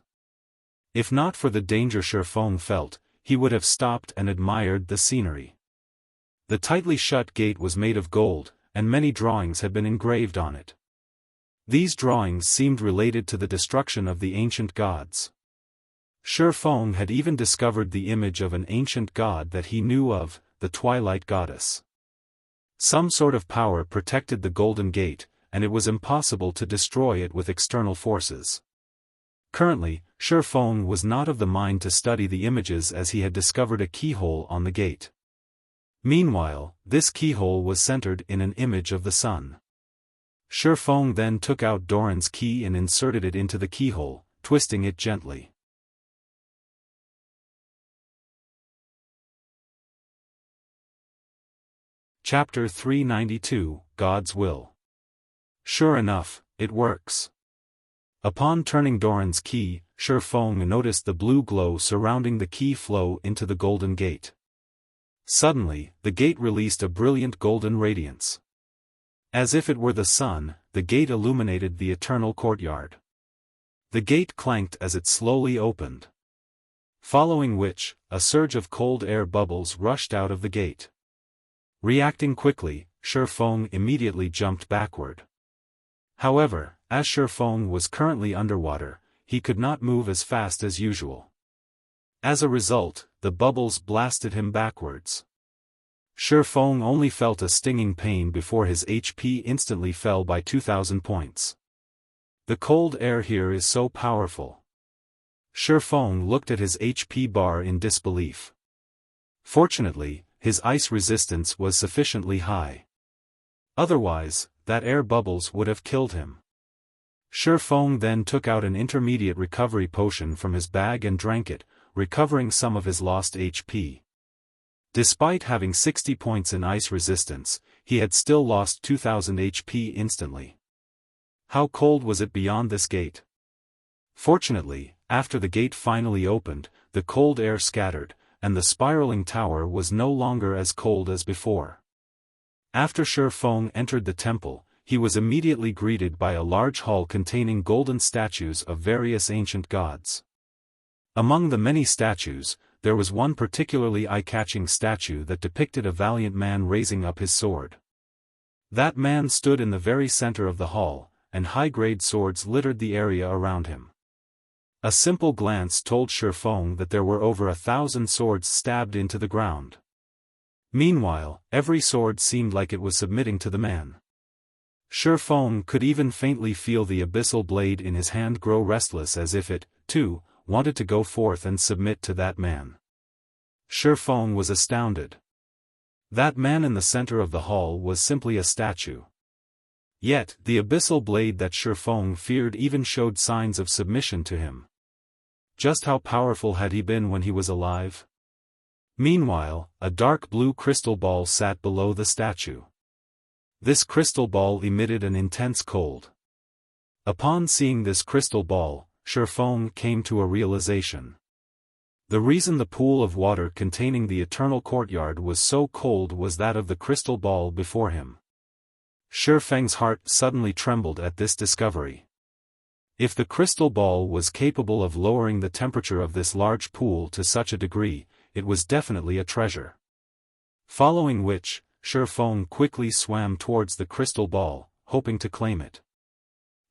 If not for the danger Xiaofan felt, he would have stopped and admired the scenery. The tightly shut gate was made of gold, and many drawings had been engraved on it. These drawings seemed related to the destruction of the ancient gods. Xiaofan had even discovered the image of an ancient god that he knew of, the Twilight Goddess. Some sort of power protected the Golden Gate, and it was impossible to destroy it with external forces. Currently, Xiaofan was not of the mind to study the images as he had discovered a keyhole on the gate. Meanwhile, this keyhole was centered in an image of the sun. Xiaofan then took out Doran's key and inserted it into the keyhole, twisting it gently. Chapter 392, God's Will. Sure enough, it works. Upon turning Doran's key, Xiaofan noticed the blue glow surrounding the key flow into the Golden Gate. Suddenly, the gate released a brilliant golden radiance. As if it were the sun, the gate illuminated the eternal courtyard. The gate clanked as it slowly opened. Following which, a surge of cold air bubbles rushed out of the gate. Reacting quickly, Xiaofan immediately jumped backward. However, as Xiaofan was currently underwater, he could not move as fast as usual. As a result, the bubbles blasted him backwards. Xiaofan only felt a stinging pain before his HP instantly fell by 2,000 points. The cold air here is so powerful. Xiaofan looked at his HP bar in disbelief. Fortunately, his ice resistance was sufficiently high. Otherwise, that air bubbles would have killed him. Xiaofan then took out an intermediate recovery potion from his bag and drank it, recovering some of his lost HP. Despite having 60 points in ice resistance, he had still lost 2000 HP instantly. How cold was it beyond this gate? Fortunately, after the gate finally opened, the cold air scattered, and the spiraling tower was no longer as cold as before. After Xiaofan entered the temple, he was immediately greeted by a large hall containing golden statues of various ancient gods. Among the many statues, there was one particularly eye-catching statue that depicted a valiant man raising up his sword. That man stood in the very center of the hall, and high-grade swords littered the area around him. A simple glance told Xiaofan that there were over 1,000 swords stabbed into the ground. Meanwhile, every sword seemed like it was submitting to the man. Xiaofan could even faintly feel the abyssal blade in his hand grow restless as if it, too, wanted to go forth and submit to that man. Xiaofan was astounded. That man in the center of the hall was simply a statue. Yet, the abyssal blade that Xiaofan feared even showed signs of submission to him. Just how powerful had he been when he was alive? Meanwhile, a dark blue crystal ball sat below the statue. This crystal ball emitted an intense cold. Upon seeing this crystal ball, Xiaofan came to a realization. The reason the pool of water containing the eternal courtyard was so cold was that of the crystal ball before him. Xiaofang's heart suddenly trembled at this discovery. If the crystal ball was capable of lowering the temperature of this large pool to such a degree, it was definitely a treasure. Following which, Xiaofan quickly swam towards the crystal ball, hoping to claim it.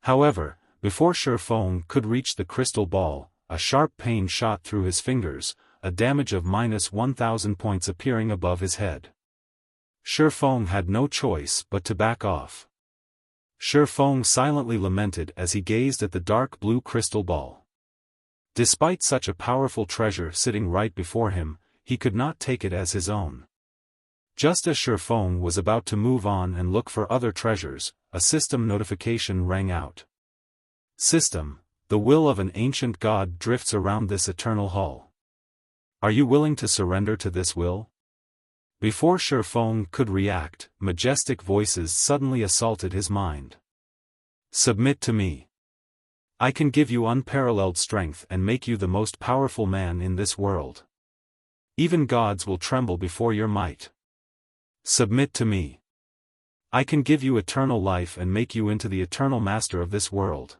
However, before Xiaofan could reach the crystal ball, a sharp pain shot through his fingers, a damage of -1,000 points appearing above his head. Xiaofan had no choice but to back off. Xiaofan silently lamented as he gazed at the dark blue crystal ball. Despite such a powerful treasure sitting right before him, he could not take it as his own. Just as Xiaofan was about to move on and look for other treasures, a system notification rang out. System, the will of an ancient god drifts around this eternal hall. Are you willing to surrender to this will? Before Xiaofan could react, majestic voices suddenly assaulted his mind. Submit to me. I can give you unparalleled strength and make you the most powerful man in this world. Even gods will tremble before your might. Submit to me. I can give you eternal life and make you into the eternal master of this world.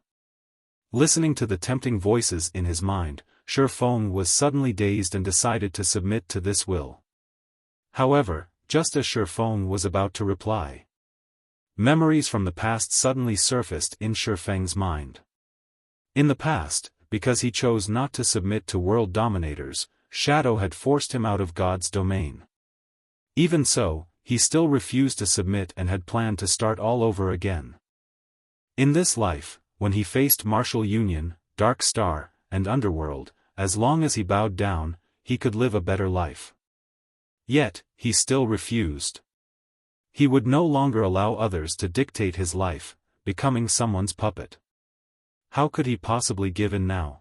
Listening to the tempting voices in his mind, Xiaofan was suddenly dazed and decided to submit to this will. However, just as Xiaofan was about to reply, memories from the past suddenly surfaced in Xiaofang's mind. In the past, because he chose not to submit to world dominators, Shadow had forced him out of God's domain. Even so, he still refused to submit and had planned to start all over again. In this life, when he faced Martial Union, Dark Star, and Underworld, as long as he bowed down, he could live a better life. Yet, he still refused. He would no longer allow others to dictate his life, becoming someone's puppet. How could he possibly give in now?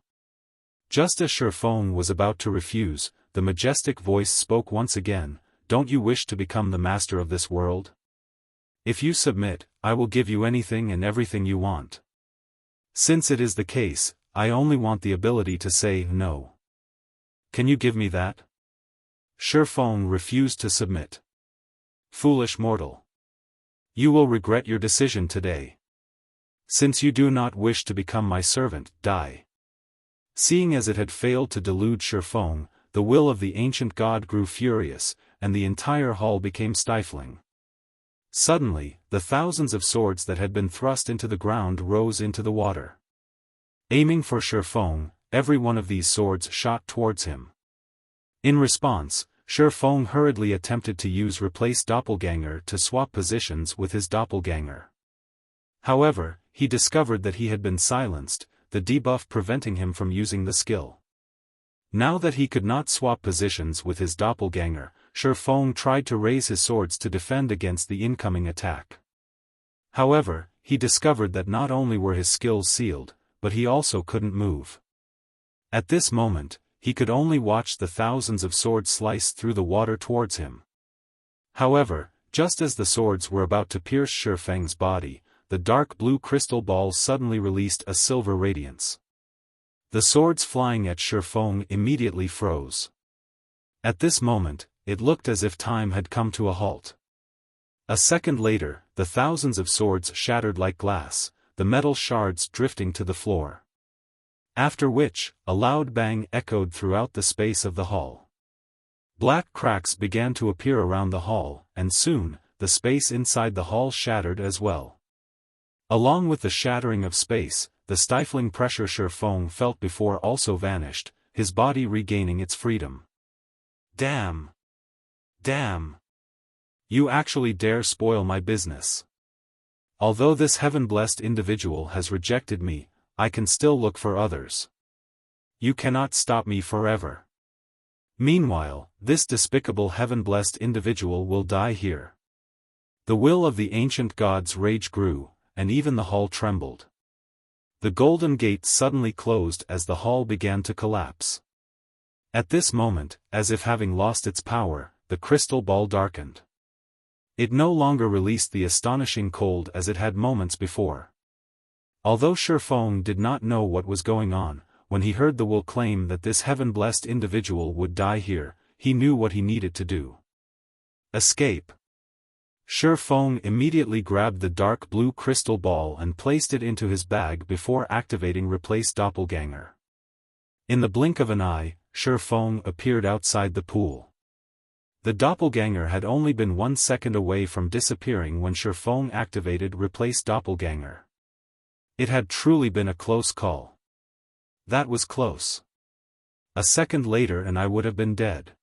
Just as Xiaofan was about to refuse, the majestic voice spoke once again, "Don't you wish to become the master of this world? If you submit, I will give you anything and everything you want. Since it is the case, I only want the ability to say no. Can you give me that?" Xiaofan refused to submit. Foolish mortal. You will regret your decision today. Since you do not wish to become my servant, die. Seeing as it had failed to delude Xiaofan, the will of the ancient god grew furious, and the entire hall became stifling. Suddenly, the thousands of swords that had been thrust into the ground rose into the water. Aiming for Xiaofan, every one of these swords shot towards him. In response, Xiaofan hurriedly attempted to use Replace Doppelganger to swap positions with his doppelganger. However, he discovered that he had been silenced, the debuff preventing him from using the skill. Now that he could not swap positions with his doppelganger, Xiaofan tried to raise his swords to defend against the incoming attack. However, he discovered that not only were his skills sealed, but he also couldn't move. At this moment, he could only watch the thousands of swords slice through the water towards him. However, just as the swords were about to pierce Xiaofan's body, the dark blue crystal balls suddenly released a silver radiance. The swords flying at Xiaofan immediately froze. At this moment, it looked as if time had come to a halt. A second later, the thousands of swords shattered like glass, the metal shards drifting to the floor. After which, a loud bang echoed throughout the space of the hall. Black cracks began to appear around the hall, and soon, the space inside the hall shattered as well. Along with the shattering of space, the stifling pressure Xiaofan felt before also vanished, his body regaining its freedom. Damn! Damn! You actually dare spoil my business. Although this heaven-blessed individual has rejected me, I can still look for others. You cannot stop me forever. Meanwhile, this despicable heaven-blessed individual will die here. The will of the ancient god's rage grew, and even the hall trembled. The golden gate suddenly closed as the hall began to collapse. At this moment, as if having lost its power, the crystal ball darkened. It no longer released the astonishing cold as it had moments before. Although Xiaofan did not know what was going on, when he heard the will claim that this heaven-blessed individual would die here, he knew what he needed to do. Escape. Xiaofan immediately grabbed the dark blue crystal ball and placed it into his bag before activating Replace Doppelganger. In the blink of an eye, Xiaofan appeared outside the pool. The doppelganger had only been 1 second away from disappearing when Xiaofan activated Replace Doppelganger. It had truly been a close call. That was close. A second later and I would have been dead.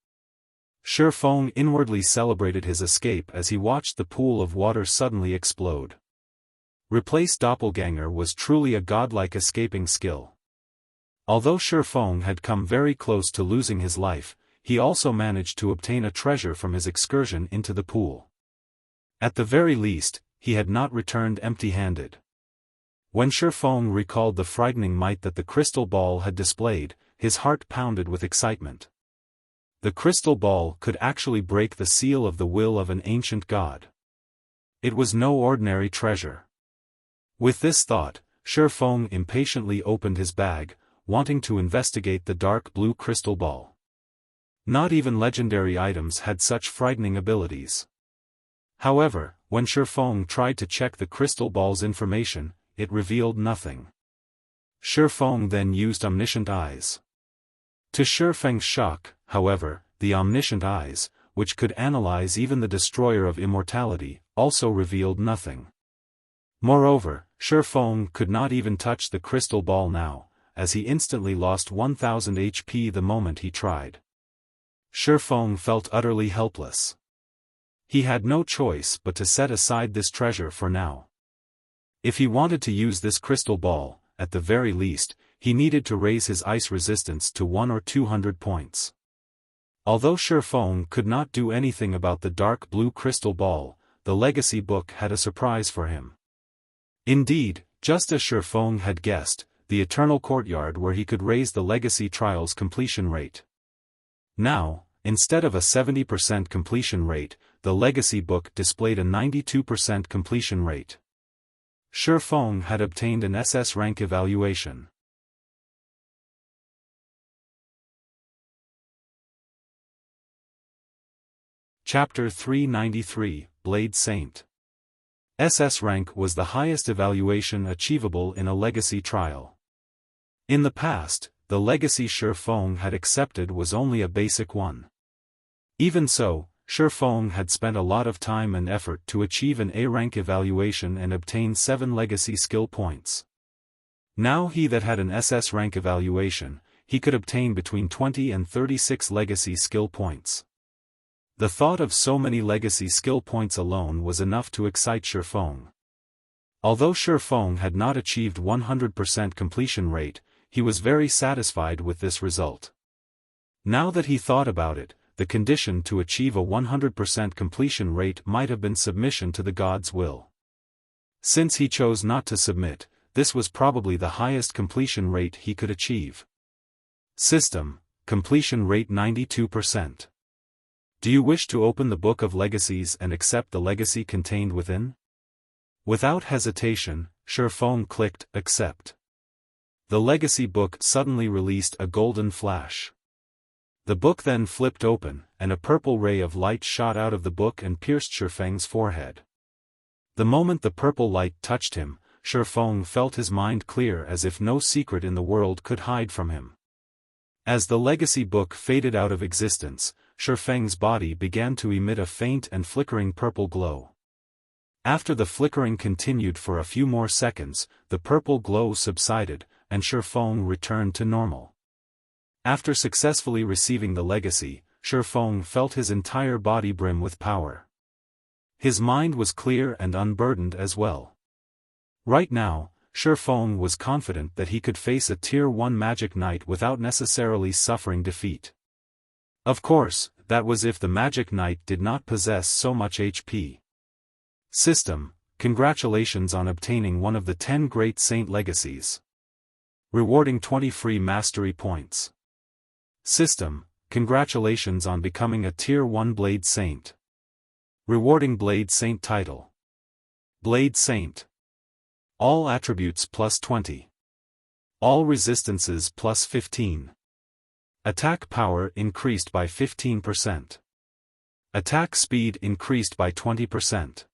Xiaofan inwardly celebrated his escape as he watched the pool of water suddenly explode. Replace Doppelganger was truly a godlike escaping skill. Although Xiaofan had come very close to losing his life, he also managed to obtain a treasure from his excursion into the pool. At the very least, he had not returned empty-handed. When Xiaofan recalled the frightening might that the crystal ball had displayed, his heart pounded with excitement. The crystal ball could actually break the seal of the will of an ancient god. It was no ordinary treasure. With this thought, Xiaofan impatiently opened his bag, wanting to investigate the dark blue crystal ball. Not even legendary items had such frightening abilities. However, when Xiaofan tried to check the crystal ball's information, it revealed nothing. Xiaofan then used Omniscient Eyes. To Xiaofang's shock, however, the Omniscient Eyes, which could analyze even the destroyer of immortality, also revealed nothing. Moreover, Xiaofan could not even touch the crystal ball now, as he instantly lost 1000 HP the moment he tried. Xiaofan felt utterly helpless. He had no choice but to set aside this treasure for now. If he wanted to use this crystal ball, at the very least, he needed to raise his ice resistance to 100 or 200 points. Although Xiaofan could not do anything about the dark blue crystal ball, the legacy book had a surprise for him. Indeed, just as Xiaofan had guessed, the eternal courtyard where he could raise the legacy trial's completion rate. Now, instead of a 70% completion rate, the legacy book displayed a 92% completion rate. Xiaofan had obtained an SS rank evaluation. Chapter 393, Blade Saint. SS rank was the highest evaluation achievable in a legacy trial. In the past, the legacy Xiaofan had accepted was only a basic one. Even so, Xiaofan had spent a lot of time and effort to achieve an A-rank evaluation and obtain 7 legacy skill points. Now he that had an SS rank evaluation, he could obtain between 20 and 36 legacy skill points. The thought of so many legacy skill points alone was enough to excite Xiaofan. Although Xiaofan had not achieved 100% completion rate, he was very satisfied with this result. Now that he thought about it, the condition to achieve a 100% completion rate might have been submission to the god's will. Since he chose not to submit, this was probably the highest completion rate he could achieve. System, completion rate 92%. Do you wish to open the Book of Legacies and accept the legacy contained within? Without hesitation, Xiaofan clicked Accept. The legacy book suddenly released a golden flash. The book then flipped open, and a purple ray of light shot out of the book and pierced Xiaofan's forehead. The moment the purple light touched him, Xiaofan felt his mind clear as if no secret in the world could hide from him. As the legacy book faded out of existence, Xiaofan's body began to emit a faint and flickering purple glow. After the flickering continued for a few more seconds, the purple glow subsided, and Xiaofan returned to normal. After successfully receiving the legacy, Xiaofan felt his entire body brim with power. His mind was clear and unburdened as well. Right now, Xiaofan was confident that he could face a Tier 1 Magic Knight without necessarily suffering defeat. Of course, that was if the Magic Knight did not possess so much HP. System, congratulations on obtaining one of the 10 Great Saint Legacies. Rewarding 20 free Mastery Points. System, congratulations on becoming a Tier 1 Blade Saint. Rewarding Blade Saint title. Blade Saint. All attributes plus 20. All resistances plus 15. Attack power increased by 15%. Attack speed increased by 20%.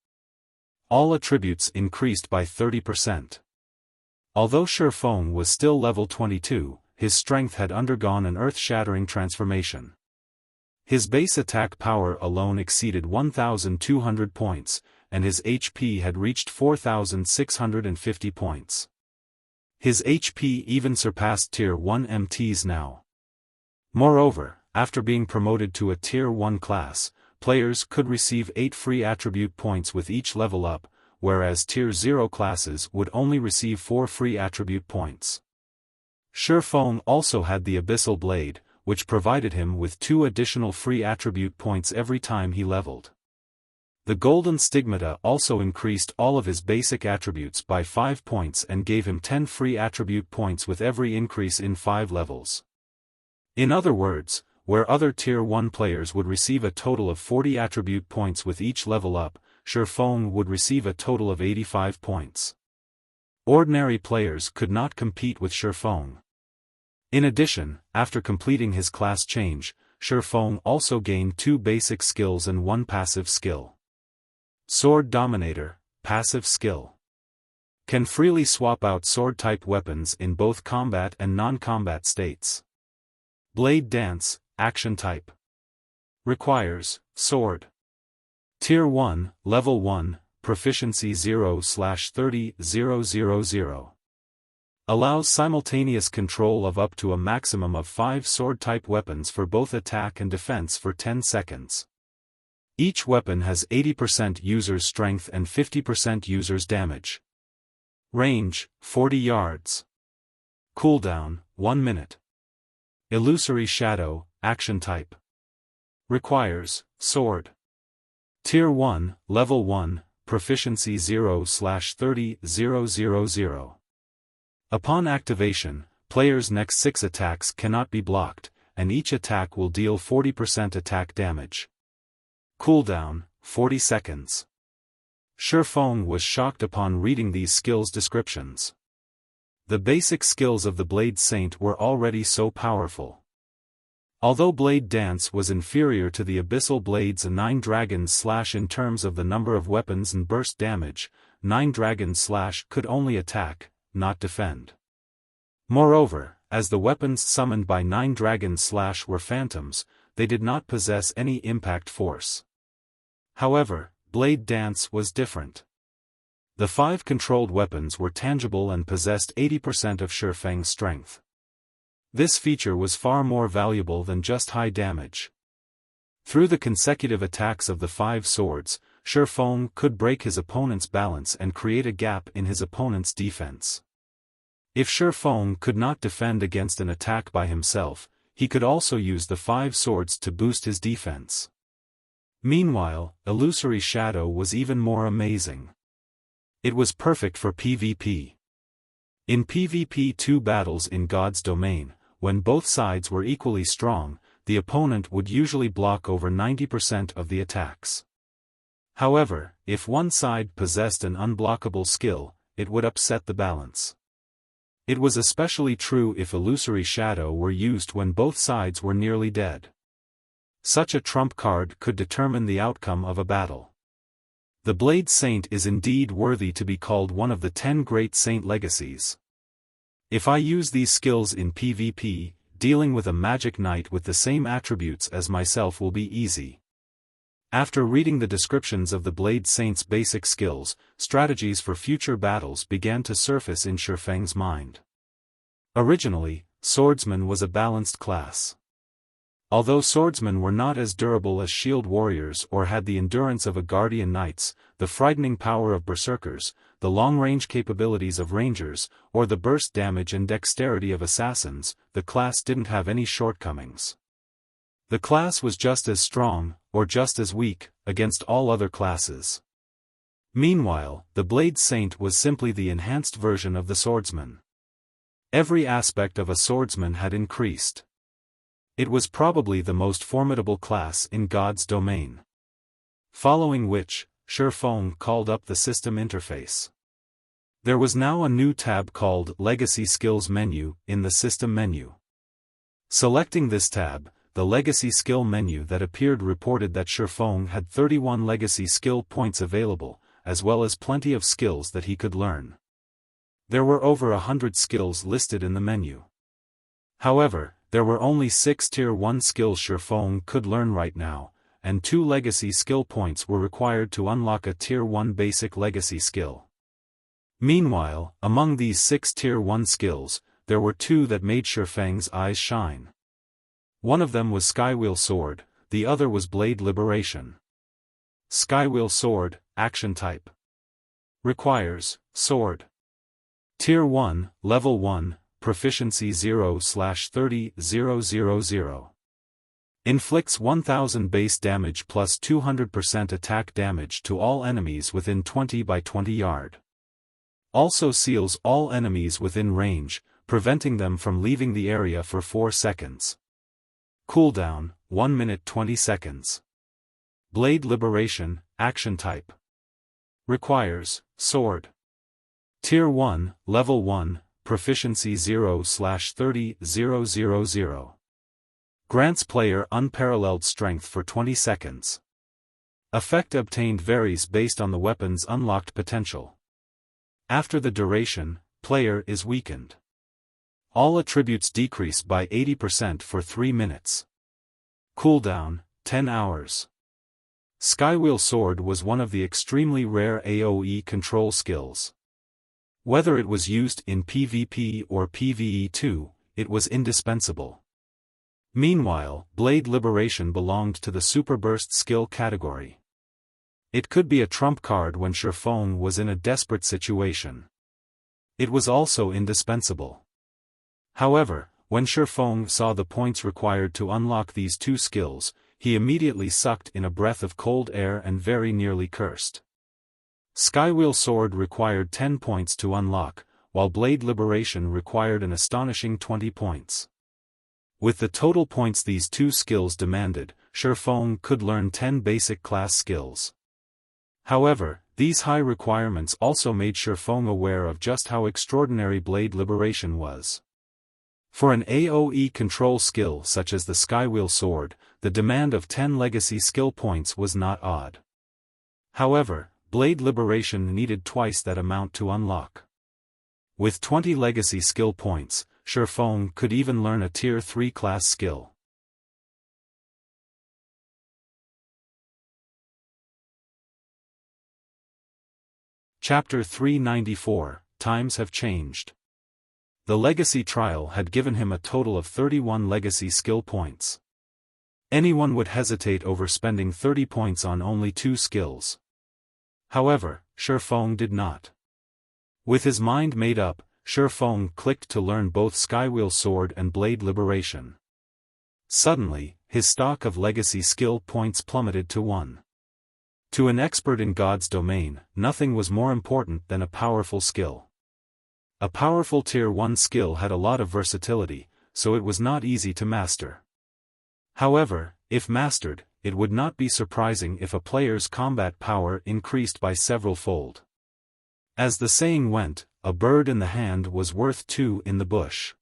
All attributes increased by 30%. Although Xiaofan was still level 22, his strength had undergone an earth-shattering transformation. His base attack power alone exceeded 1,200 points, and his HP had reached 4,650 points. His HP even surpassed Tier 1 MTs now. Moreover, after being promoted to a Tier 1 class, players could receive 8 free attribute points with each level up, whereas Tier 0 classes would only receive 4 free attribute points. Xiaofan also had the Abyssal Blade, which provided him with 2 additional free attribute points every time he leveled. The Golden Stigmata also increased all of his basic attributes by 5 points and gave him 10 free attribute points with every increase in 5 levels. In other words, where other Tier 1 players would receive a total of 40 attribute points with each level up, Xiaofan would receive a total of 85 points. Ordinary players could not compete with Xiaofan. In addition, after completing his class change, Xiaofan also gained 2 basic skills and 1 passive skill. Sword Dominator, passive skill. Can freely swap out sword-type weapons in both combat and non-combat states. Blade Dance, action type. Requires, sword. Tier 1, Level 1, Proficiency 0/30,000. Allows simultaneous control of up to a maximum of 5 sword-type weapons for both attack and defense for 10 seconds. Each weapon has 80% user's strength and 50% user's damage. Range, 40 yards. Cooldown, 1 minute. Illusory Shadow, action type. Requires, sword. Tier 1, Level 1, Proficiency 0/30,000. Upon activation, players' next 6 attacks cannot be blocked, and each attack will deal 40% attack damage. Cooldown, 40 seconds. Xiaofan was shocked upon reading these skills descriptions. The basic skills of the Blade Saint were already so powerful. Although Blade Dance was inferior to the Abyssal Blade's 9 Dragon Slash in terms of the number of weapons and burst damage, 9 Dragon Slash could only attack, not defend. Moreover, as the weapons summoned by 9 Dragon Slash were phantoms, they did not possess any impact force. However, Blade Dance was different. The 5 controlled weapons were tangible and possessed 80% of Xiaofan's strength. This feature was far more valuable than just high damage. Through the consecutive attacks of the 5 swords, Xiaofan could break his opponent's balance and create a gap in his opponent's defense. If Xiaofan could not defend against an attack by himself, he could also use the 5 swords to boost his defense. Meanwhile, Illusory Shadow was even more amazing. It was perfect for PvP. In PvP 2 battles in God's domain, when both sides were equally strong, the opponent would usually block over 90% of the attacks. However, if one side possessed an unblockable skill, it would upset the balance. It was especially true if Illusory Shadow were used when both sides were nearly dead. Such a trump card could determine the outcome of a battle. The Blade Saint is indeed worthy to be called one of the 10 great saint legacies. If I use these skills in PvP, dealing with a magic knight with the same attributes as myself will be easy. After reading the descriptions of the Blade Saint's basic skills, strategies for future battles began to surface in Xiaofan's mind. Originally, Swordsman was a balanced class. Although swordsmen were not as durable as shield warriors or had the endurance of a guardian knights, the frightening power of berserkers, the long-range capabilities of rangers, or the burst damage and dexterity of assassins, the class didn't have any shortcomings. The class was just as strong, or just as weak, against all other classes. Meanwhile, the Blade Saint was simply the enhanced version of the swordsman. Every aspect of a swordsman had increased. It was probably the most formidable class in God's domain. Following which, Xiaofan called up the system interface. There was now a new tab called Legacy Skills Menu in the system menu. Selecting this tab, the Legacy Skill menu that appeared reported that Xiaofan had 31 legacy skill points available, as well as plenty of skills that he could learn. There were over 100 skills listed in the menu. However, there were only 6 Tier 1 skills Xiaofan could learn right now, and 2 legacy skill points were required to unlock a Tier 1 basic legacy skill. Meanwhile, among these 6 Tier 1 skills, there were 2 that made Xiaofan's eyes shine. One of them was Skywheel Sword, the other was Blade Liberation. Skywheel Sword, Action Type. Requires, Sword. Tier 1, Level 1, Proficiency 0/30,000. Inflicts 1000 base damage plus 200% attack damage to all enemies within 20 by 20 yard. Also seals all enemies within range, preventing them from leaving the area for 4 seconds. Cooldown, 1 minute 20 seconds. Blade Liberation, Action Type. Requires, Sword. Tier 1, Level 1, Proficiency 0/30,000. Grants player unparalleled strength for 20 seconds. Effect obtained varies based on the weapon's unlocked potential. After the duration, player is weakened. All attributes decrease by 80% for 3 minutes. Cooldown, 10 hours. Skywheel Sword was one of the extremely rare AoE control skills. Whether it was used in PvP or PvE2, it was indispensable. Meanwhile, Blade Liberation belonged to the Super Burst skill category. It could be a trump card when Xiaofan was in a desperate situation. It was also indispensable. However, when Xiaofan saw the points required to unlock these 2 skills, he immediately sucked in a breath of cold air and very nearly cursed. Skywheel Sword required 10 points to unlock, while Blade Liberation required an astonishing 20 points. With the total points these 2 skills demanded, Xiaofan could learn 10 basic class skills. However, these high requirements also made Xiaofan aware of just how extraordinary Blade Liberation was. For an AoE control skill such as the Skywheel Sword, the demand of 10 legacy skill points was not odd. However, Blade Liberation needed twice that amount to unlock. With 20 legacy skill points, Xiaofan could even learn a Tier 3 class skill. Chapter 394, Times Have Changed. The Legacy Trial had given him a total of 31 legacy skill points. Anyone would hesitate over spending 30 points on only 2 skills. However, Xiaofan did not. With his mind made up, Xiaofan clicked to learn both Skywheel Sword and Blade Liberation. Suddenly, his stock of legacy skill points plummeted to 1. To an expert in God's domain, nothing was more important than a powerful skill. A powerful Tier 1 skill had a lot of versatility, so it was not easy to master. However, if mastered, it would not be surprising if a player's combat power increased by several-fold. As the saying went, a bird in the hand was worth 2 in the bush.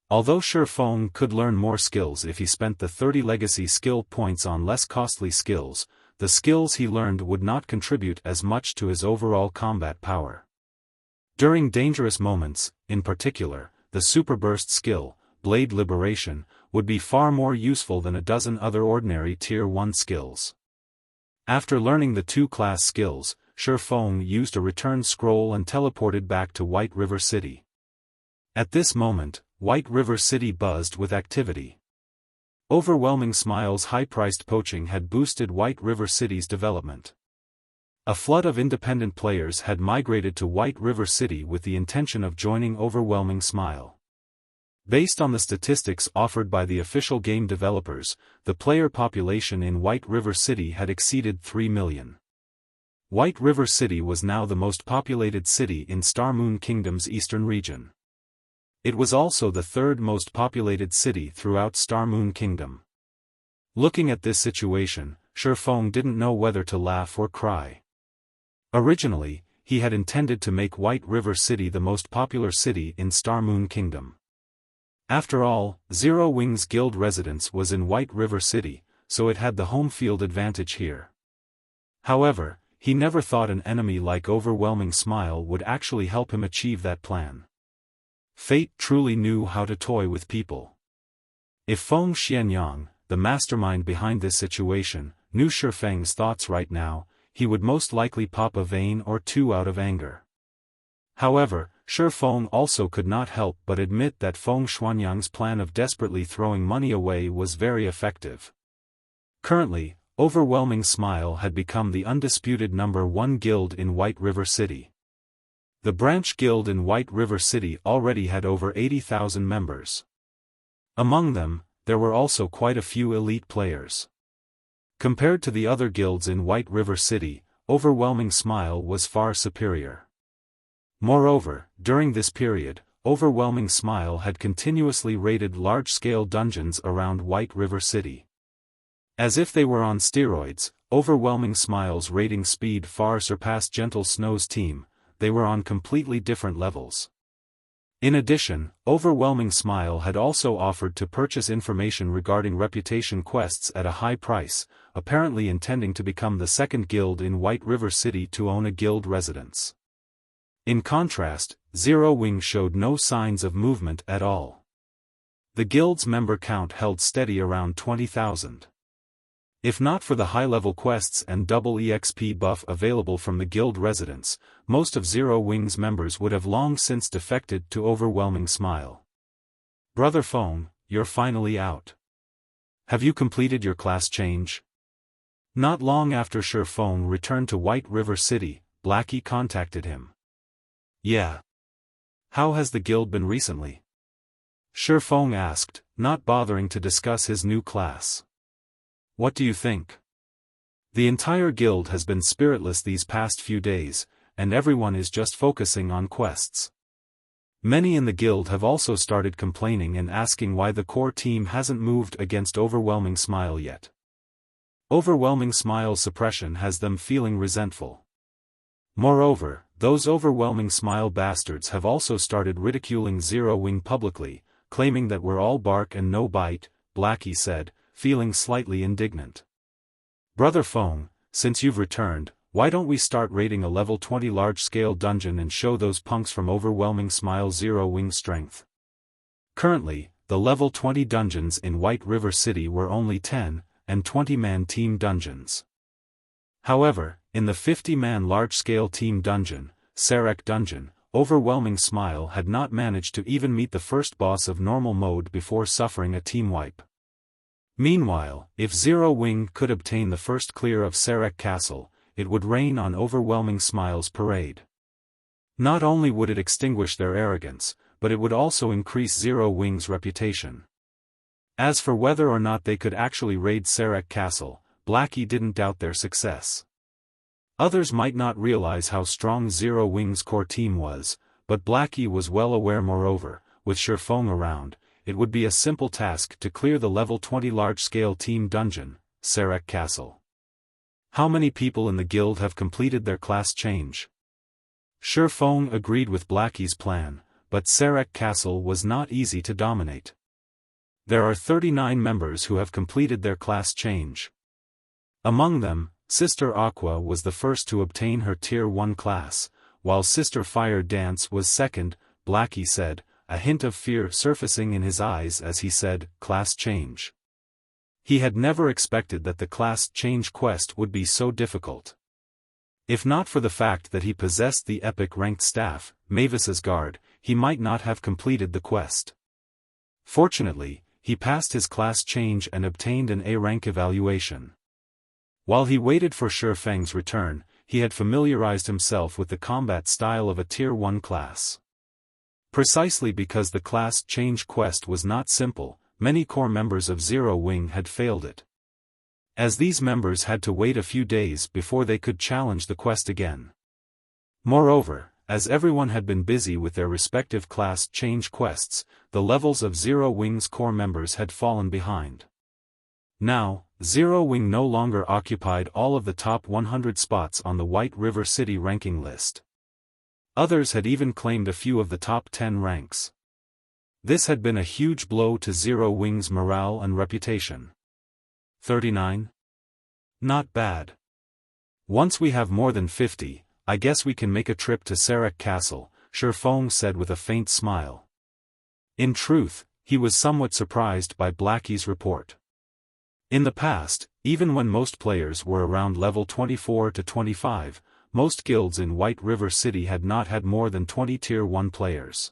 Although Xiaofan could learn more skills if he spent the 30 legacy skill points on less costly skills, the skills he learned would not contribute as much to his overall combat power. During dangerous moments, in particular, the Super Burst skill, Blade Liberation, would be far more useful than a dozen other ordinary Tier 1 skills. After learning the 2 class skills, Xiaofan used a return scroll and teleported back to White River City. At this moment, White River City buzzed with activity. Overwhelming Smile's high-priced poaching had boosted White River City's development. A flood of independent players had migrated to White River City with the intention of joining Overwhelming Smile. Based on the statistics offered by the official game developers, the player population in White River City had exceeded 3 million. White River City was now the most populated city in Star Moon Kingdom's eastern region. It was also the 3rd most populated city throughout Star Moon Kingdom. Looking at this situation, Xiaofan didn't know whether to laugh or cry. Originally, he had intended to make White River City the most popular city in Star Moon Kingdom. After all, Zero Wings Guild residence was in White River City, so it had the home field advantage here. However, he never thought an enemy like Overwhelming Smile would actually help him achieve that plan. Fate truly knew how to toy with people. If Feng Xianyang, the mastermind behind this situation, knew Xiaofang's thoughts right now, he would most likely pop a vein or 2 out of anger. However, Xiaofan also could not help but admit that Feng Xianyang's plan of desperately throwing money away was very effective. Currently, Overwhelming Smile had become the undisputed #1 guild in White River City. The branch guild in White River City already had over 80,000 members. Among them, there were also quite a few elite players. Compared to the other guilds in White River City, Overwhelming Smile was far superior. Moreover, during this period, Overwhelming Smile had continuously raided large-scale dungeons around White River City. As if they were on steroids, Overwhelming Smile's raiding speed far surpassed Gentle Snow's team. They were on completely different levels. In addition, Overwhelming Smile had also offered to purchase information regarding reputation quests at a high price, apparently intending to become the 2nd guild in White River City to own a guild residence. In contrast, Zero Wing showed no signs of movement at all. The guild's member count held steady around 20,000. If not for the high-level quests and double EXP buff available from the guild residence, most of Zero Wing's members would have long since defected to Overwhelming Smile. Brother Feng, you're finally out. Have you completed your class change? Not long after Xiaofan returned to White River City, Blackie contacted him. Yeah. How has the guild been recently? Xiaofan asked, not bothering to discuss his new class. What do you think? The entire guild has been spiritless these past few days, and everyone is just focusing on quests. Many in the guild have also started complaining and asking why the core team hasn't moved against Overwhelming Smile yet. Overwhelming Smile's suppression has them feeling resentful. Moreover, those Overwhelming Smile bastards have also started ridiculing Zero Wing publicly, claiming that we're all bark and no bite, Blackie said, feeling slightly indignant. Brother Feng, since you've returned, why don't we start raiding a level 20 large-scale dungeon and show those punks from Overwhelming Smile Zero Wing strength? Currently, the level 20 dungeons in White River City were only 10 and 20-man team dungeons. However, in the 50-man large-scale team dungeon, Sarek Dungeon, Overwhelming Smile had not managed to even meet the first boss of normal mode before suffering a team wipe. Meanwhile, if Zero Wing could obtain the first clear of Sarek Castle, it would rain on Overwhelming Smiles Parade. Not only would it extinguish their arrogance, but it would also increase Zero Wing's reputation. As for whether or not they could actually raid Sarek Castle, Blackie didn't doubt their success. Others might not realize how strong Zero Wing's core team was, but Blackie was well aware. Moreover, with Xiaofan around, it would be a simple task to clear the level 20 large-scale team dungeon, Sarek Castle. How many people in the guild have completed their class change? Xiaofan agreed with Blackie's plan, but Sarek Castle was not easy to dominate. There are 39 members who have completed their class change. Among them, Sister Aqua was the first to obtain her Tier 1 class, while Sister Fire Dance was second. Blackie said, a hint of fear surfacing in his eyes as he said, class change. He had never expected that the class change quest would be so difficult. If not for the fact that he possessed the epic ranked staff, Mavis's Guard, he might not have completed the quest. Fortunately, he passed his class change and obtained an A rank evaluation. While he waited for Xiaofang's return, he had familiarized himself with the combat style of a Tier 1 class. Precisely because the class change quest was not simple, many core members of Zero Wing had failed it. As these members had to wait a few days before they could challenge the quest again. Moreover, as everyone had been busy with their respective class change quests, the levels of Zero Wing's core members had fallen behind. Now, Zero Wing no longer occupied all of the top 100 spots on the White River City ranking list. Others had even claimed a few of the top 10 ranks. This had been a huge blow to Zero Wing's morale and reputation. 39? Not bad. Once we have more than 50, I guess we can make a trip to Sarek Castle, Xiaofan said with a faint smile. In truth, he was somewhat surprised by Blackie's report. In the past, even when most players were around level 24 to 25, most guilds in White River City had not had more than 20 Tier 1 players.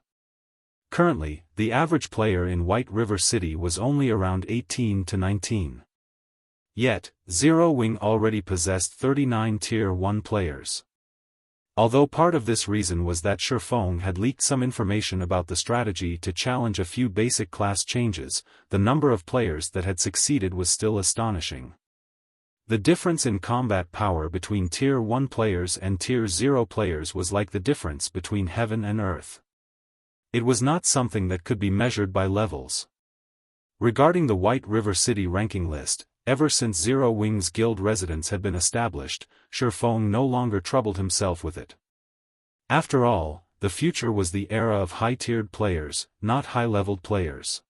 Currently, the average player in White River City was only around 18 to 19. Yet, Zero Wing already possessed 39 Tier 1 players. Although part of this reason was that Xiaofan had leaked some information about the strategy to challenge a few basic class changes, the number of players that had succeeded was still astonishing. The difference in combat power between Tier 1 players and Tier 0 players was like the difference between heaven and earth. It was not something that could be measured by levels. Regarding the White River City ranking list, ever since Zero Wing's guild residence had been established, Xiaofan no longer troubled himself with it. After all, the future was the era of high-tiered players, not high-leveled players.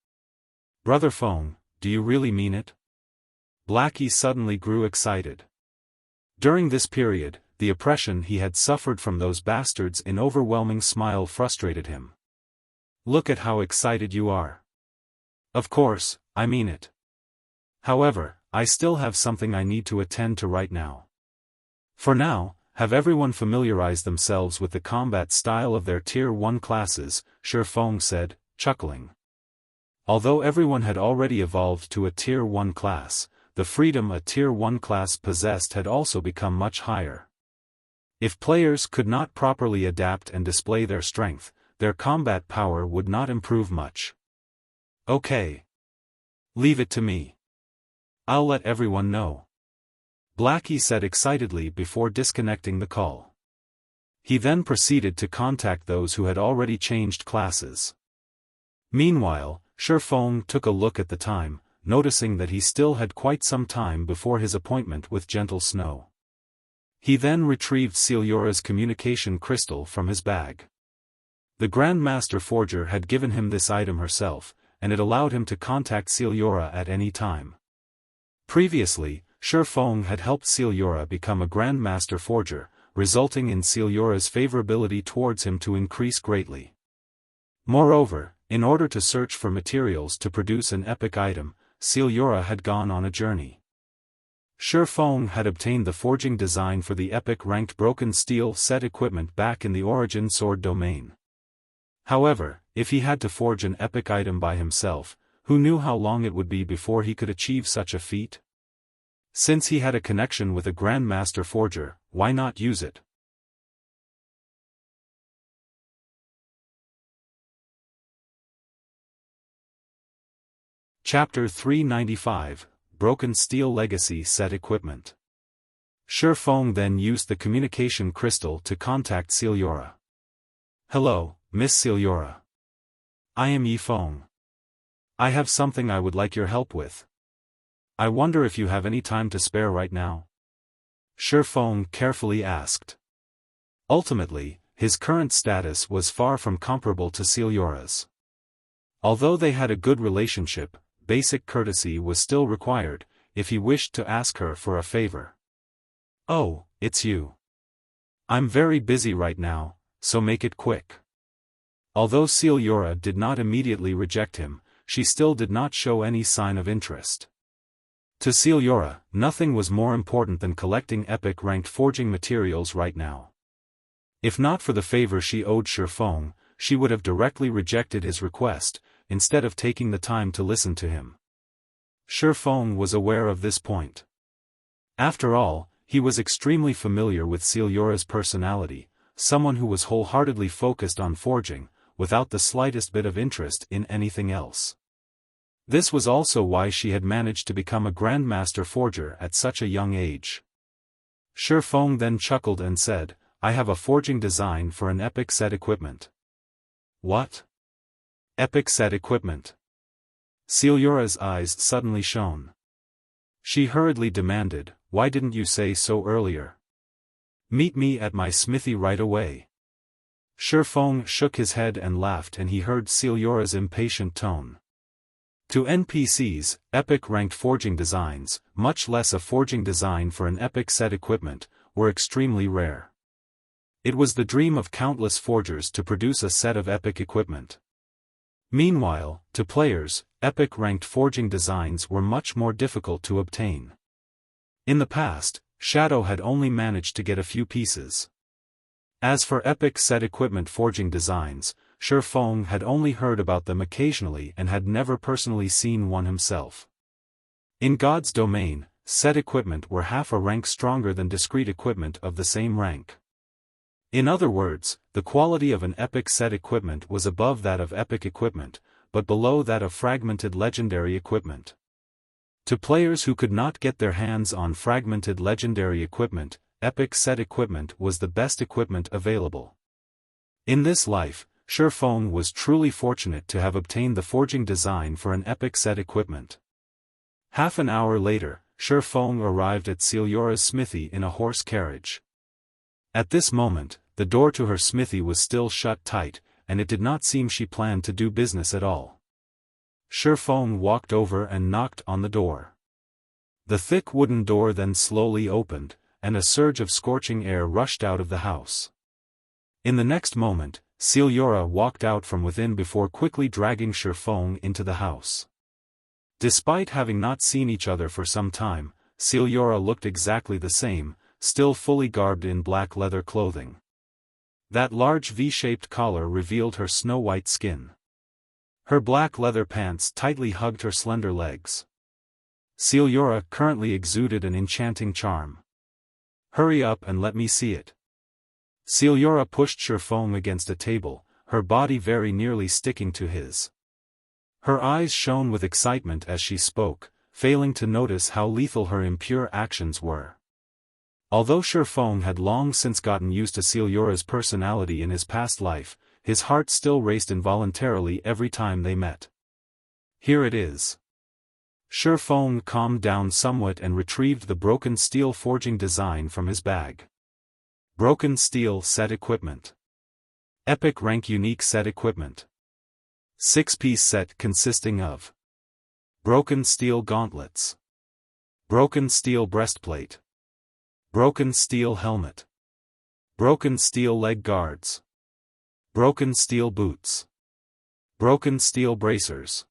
Brother Feng, do you really mean it? Blackie suddenly grew excited. During this period, the oppression he had suffered from those bastards in Overwhelming Smile frustrated him. Look at how excited you are. Of course, I mean it. However, I still have something I need to attend to right now. For now, have everyone familiarized themselves with the combat style of their Tier 1 classes, Xiaofan said, chuckling. Although everyone had already evolved to a Tier 1 class, the freedom a Tier 1 class possessed had also become much higher. If players could not properly adapt and display their strength, their combat power would not improve much. Okay. Leave it to me. I'll let everyone know. Blackie said excitedly before disconnecting the call. He then proceeded to contact those who had already changed classes. Meanwhile, Xiaofan took a look at the time, noticing that he still had quite some time before his appointment with Gentle Snow. He then retrieved Celiura's communication crystal from his bag. The Grandmaster Forger had given him this item herself, and it allowed him to contact Celiura at any time. Previously, Xiaofan had helped Celiura become a Grandmaster Forger, resulting in Celiura's favorability towards him to increase greatly. Moreover, in order to search for materials to produce an epic item, Celiura had gone on a journey. Xiaofan had obtained the forging design for the epic ranked broken steel set equipment back in the Origin Sword domain. However, if he had to forge an epic item by himself, who knew how long it would be before he could achieve such a feat? Since he had a connection with a Grandmaster Forger, why not use it? Chapter 395, Broken Steel Legacy Set Equipment. Xiaofan then used the communication crystal to contact Celiora. Hello, Miss Celiora. I am Yifeng. I have something I would like your help with. I wonder if you have any time to spare right now? Xiaofan carefully asked. Ultimately, his current status was far from comparable to Celiora's. Although they had a good relationship, basic courtesy was still required, if he wished to ask her for a favor. Oh, it's you. I'm very busy right now, so make it quick. Although Celiora did not immediately reject him, she still did not show any sign of interest. To Celiora, nothing was more important than collecting epic-ranked forging materials right now. If not for the favor she owed Xiaofan, she would have directly rejected his request, instead of taking the time to listen to him. Xiaofan was aware of this point. After all, he was extremely familiar with Celiora's personality, someone who was wholeheartedly focused on forging, without the slightest bit of interest in anything else. This was also why she had managed to become a Grandmaster Forger at such a young age. Xiaofan then chuckled and said, I have a forging design for an epic set equipment. What? Epic set equipment? Celiora's eyes suddenly shone. She hurriedly demanded, why didn't you say so earlier? Meet me at my smithy right away. Xiaofan shook his head and laughed, and he heard Celiora's impatient tone. To NPCs, epic-ranked forging designs, much less a forging design for an epic set equipment, were extremely rare. It was the dream of countless forgers to produce a set of epic equipment. Meanwhile, to players, epic-ranked forging designs were much more difficult to obtain. In the past, Shadow had only managed to get a few pieces. As for epic set equipment forging designs, Xiaofan had only heard about them occasionally and had never personally seen one himself. In God's domain, set equipment were half a rank stronger than discrete equipment of the same rank. In other words, the quality of an epic set equipment was above that of epic equipment, but below that of fragmented legendary equipment. To players who could not get their hands on fragmented legendary equipment, epic set equipment was the best equipment available. In this life, Xiaofan was truly fortunate to have obtained the forging design for an epic set equipment. Half an hour later, Xiaofan arrived at Celiora's smithy in a horse carriage. At this moment, the door to her smithy was still shut tight, and it did not seem she planned to do business at all. Xiaofan walked over and knocked on the door. The thick wooden door then slowly opened, and a surge of scorching air rushed out of the house. In the next moment, Celiora walked out from within before quickly dragging Xiaofan into the house. Despite having not seen each other for some time, Celiora looked exactly the same, still fully garbed in black leather clothing. That large V-shaped collar revealed her snow-white skin. Her black leather pants tightly hugged her slender legs. Celiora currently exuded an enchanting charm. Hurry up and let me see it. Celiora pushed Xiaofan against a table, her body very nearly sticking to his. Her eyes shone with excitement as she spoke, failing to notice how lethal her impure actions were. Although Xiaofan had long since gotten used to Celiora's personality in his past life, his heart still raced involuntarily every time they met. Here it is. Xiaofan calmed down somewhat and retrieved the broken steel forging design from his bag. Broken steel set equipment. Epic rank unique set equipment. 6-piece set consisting of broken steel gauntlets, broken steel breastplate, broken steel helmet, broken steel leg guards, broken steel boots, broken steel bracers.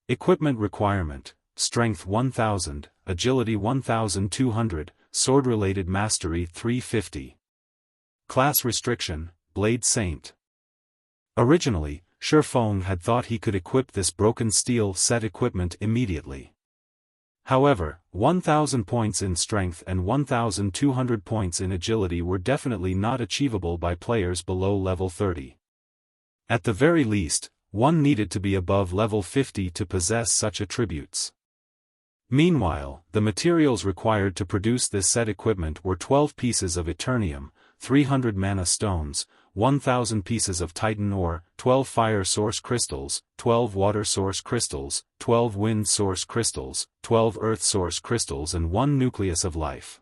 Equipment requirement: Strength 1000, Agility 1200, Sword-related Mastery 350. Class restriction: Blade Saint. Originally, Xiaofan had thought he could equip this broken steel set equipment immediately. However, 1,000 points in strength and 1,200 points in agility were definitely not achievable by players below level 30. At the very least, one needed to be above level 50 to possess such attributes. Meanwhile, the materials required to produce this set equipment were 12 pieces of Eternium, 300 mana stones, 1,000 pieces of Titan ore, 12 fire source crystals, 12 water source crystals, 12 wind source crystals, 12 earth source crystals and 1 nucleus of life.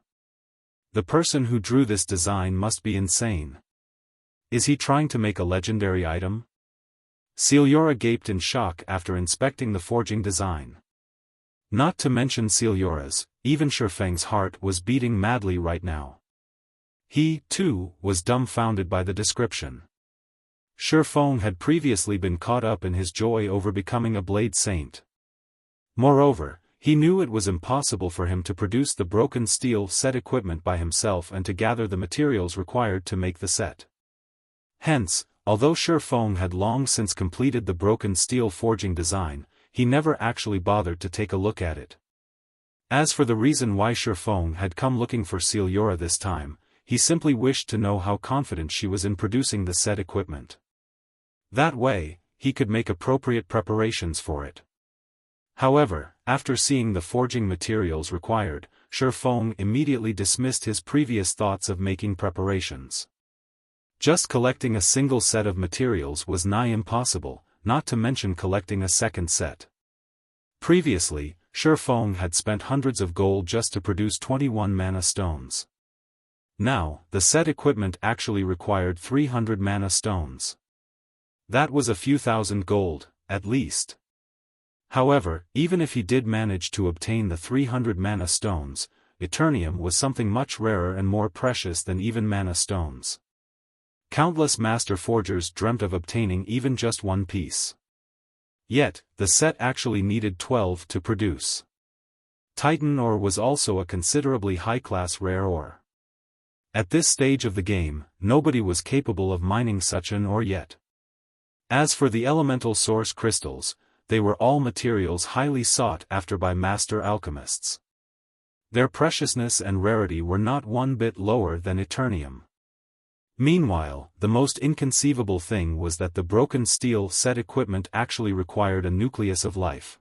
The person who drew this design must be insane. Is he trying to make a legendary item? Celiora gaped in shock after inspecting the forging design. Not to mention Celiora's, even Xiaofang's heart was beating madly right now. He, too, was dumbfounded by the description. Xiaofan had previously been caught up in his joy over becoming a blade saint. Moreover, he knew it was impossible for him to produce the broken steel set equipment by himself and to gather the materials required to make the set. Hence, although Xiaofan had long since completed the broken steel forging design, he never actually bothered to take a look at it. As for the reason why Xiaofan had come looking for Celiora this time, he simply wished to know how confident she was in producing the set equipment. That way, he could make appropriate preparations for it. However, after seeing the forging materials required, Xiaofan immediately dismissed his previous thoughts of making preparations. Just collecting a single set of materials was nigh impossible, not to mention collecting a second set. Previously, Xiaofan had spent hundreds of gold just to produce 21 mana stones. Now, the set equipment actually required 300 mana stones. That was a few thousand gold, at least. However, even if he did manage to obtain the 300 mana stones, Eternium was something much rarer and more precious than even mana stones. Countless master forgers dreamt of obtaining even just one piece. Yet, the set actually needed 12 to produce. Titan ore was also a considerably high-class rare ore. At this stage of the game, nobody was capable of mining such an ore yet. As for the elemental source crystals, they were all materials highly sought after by master alchemists. Their preciousness and rarity were not one bit lower than Eternium. Meanwhile, the most inconceivable thing was that the broken steel set equipment actually required a nucleus of life.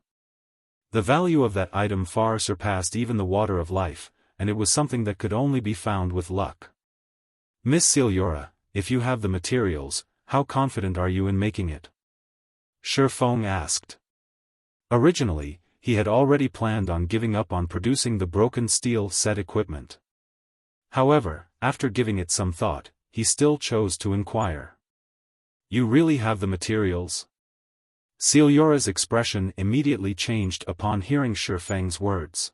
The value of that item far surpassed even the water of life, and it was something that could only be found with luck. Miss Celiora, if you have the materials, how confident are you in making it? Xiaofan asked. Originally, he had already planned on giving up on producing the broken steel set equipment. However, after giving it some thought, he still chose to inquire. You really have the materials? Celiora's expression immediately changed upon hearing Xiaofang's words.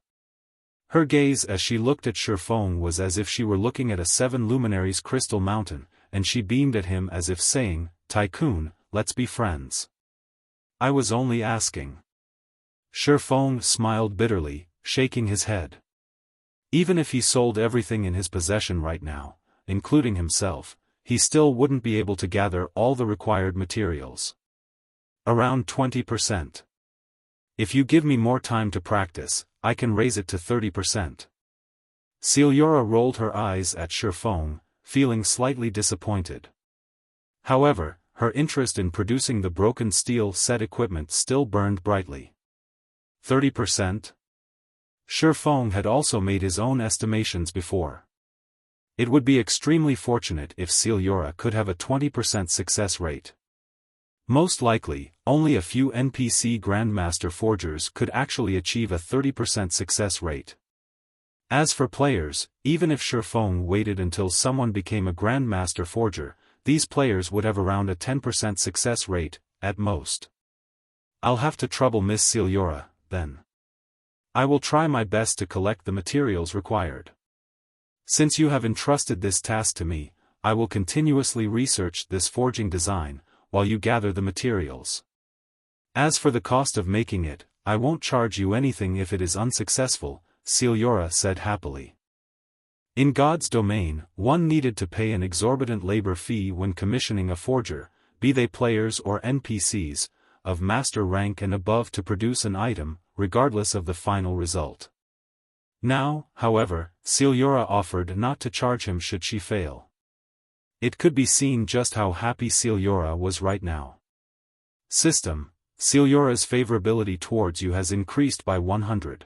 Her gaze as she looked at Xiaofan was as if she were looking at a 7 luminaries crystal mountain, and she beamed at him as if saying, "Tycoon, let's be friends." I was only asking. Xiaofan smiled bitterly, shaking his head. Even if he sold everything in his possession right now, including himself, he still wouldn't be able to gather all the required materials. Around 20%. If you give me more time to practice, I can raise it to 30%. Celiora rolled her eyes at Xiaofan, feeling slightly disappointed. However, her interest in producing the broken steel set equipment still burned brightly. 30%? Xiaofan had also made his own estimations before. It would be extremely fortunate if Celiora could have a 20% success rate. Most likely, only a few NPC Grandmaster Forgers could actually achieve a 30% success rate. As for players, even if Xiaofan waited until someone became a Grandmaster Forger, these players would have around a 10% success rate, at most. I'll have to trouble Miss Celiora, then. I will try my best to collect the materials required. Since you have entrusted this task to me, I will continuously research this forging design, while you gather the materials. As for the cost of making it, I won't charge you anything if it is unsuccessful, Celiora said happily. In God's domain, one needed to pay an exorbitant labor fee when commissioning a forger, be they players or NPCs, of master rank and above to produce an item, regardless of the final result. Now, however, Celiora offered not to charge him should she fail. It could be seen just how happy Celiora was right now. System: Celiora's favorability towards you has increased by 100.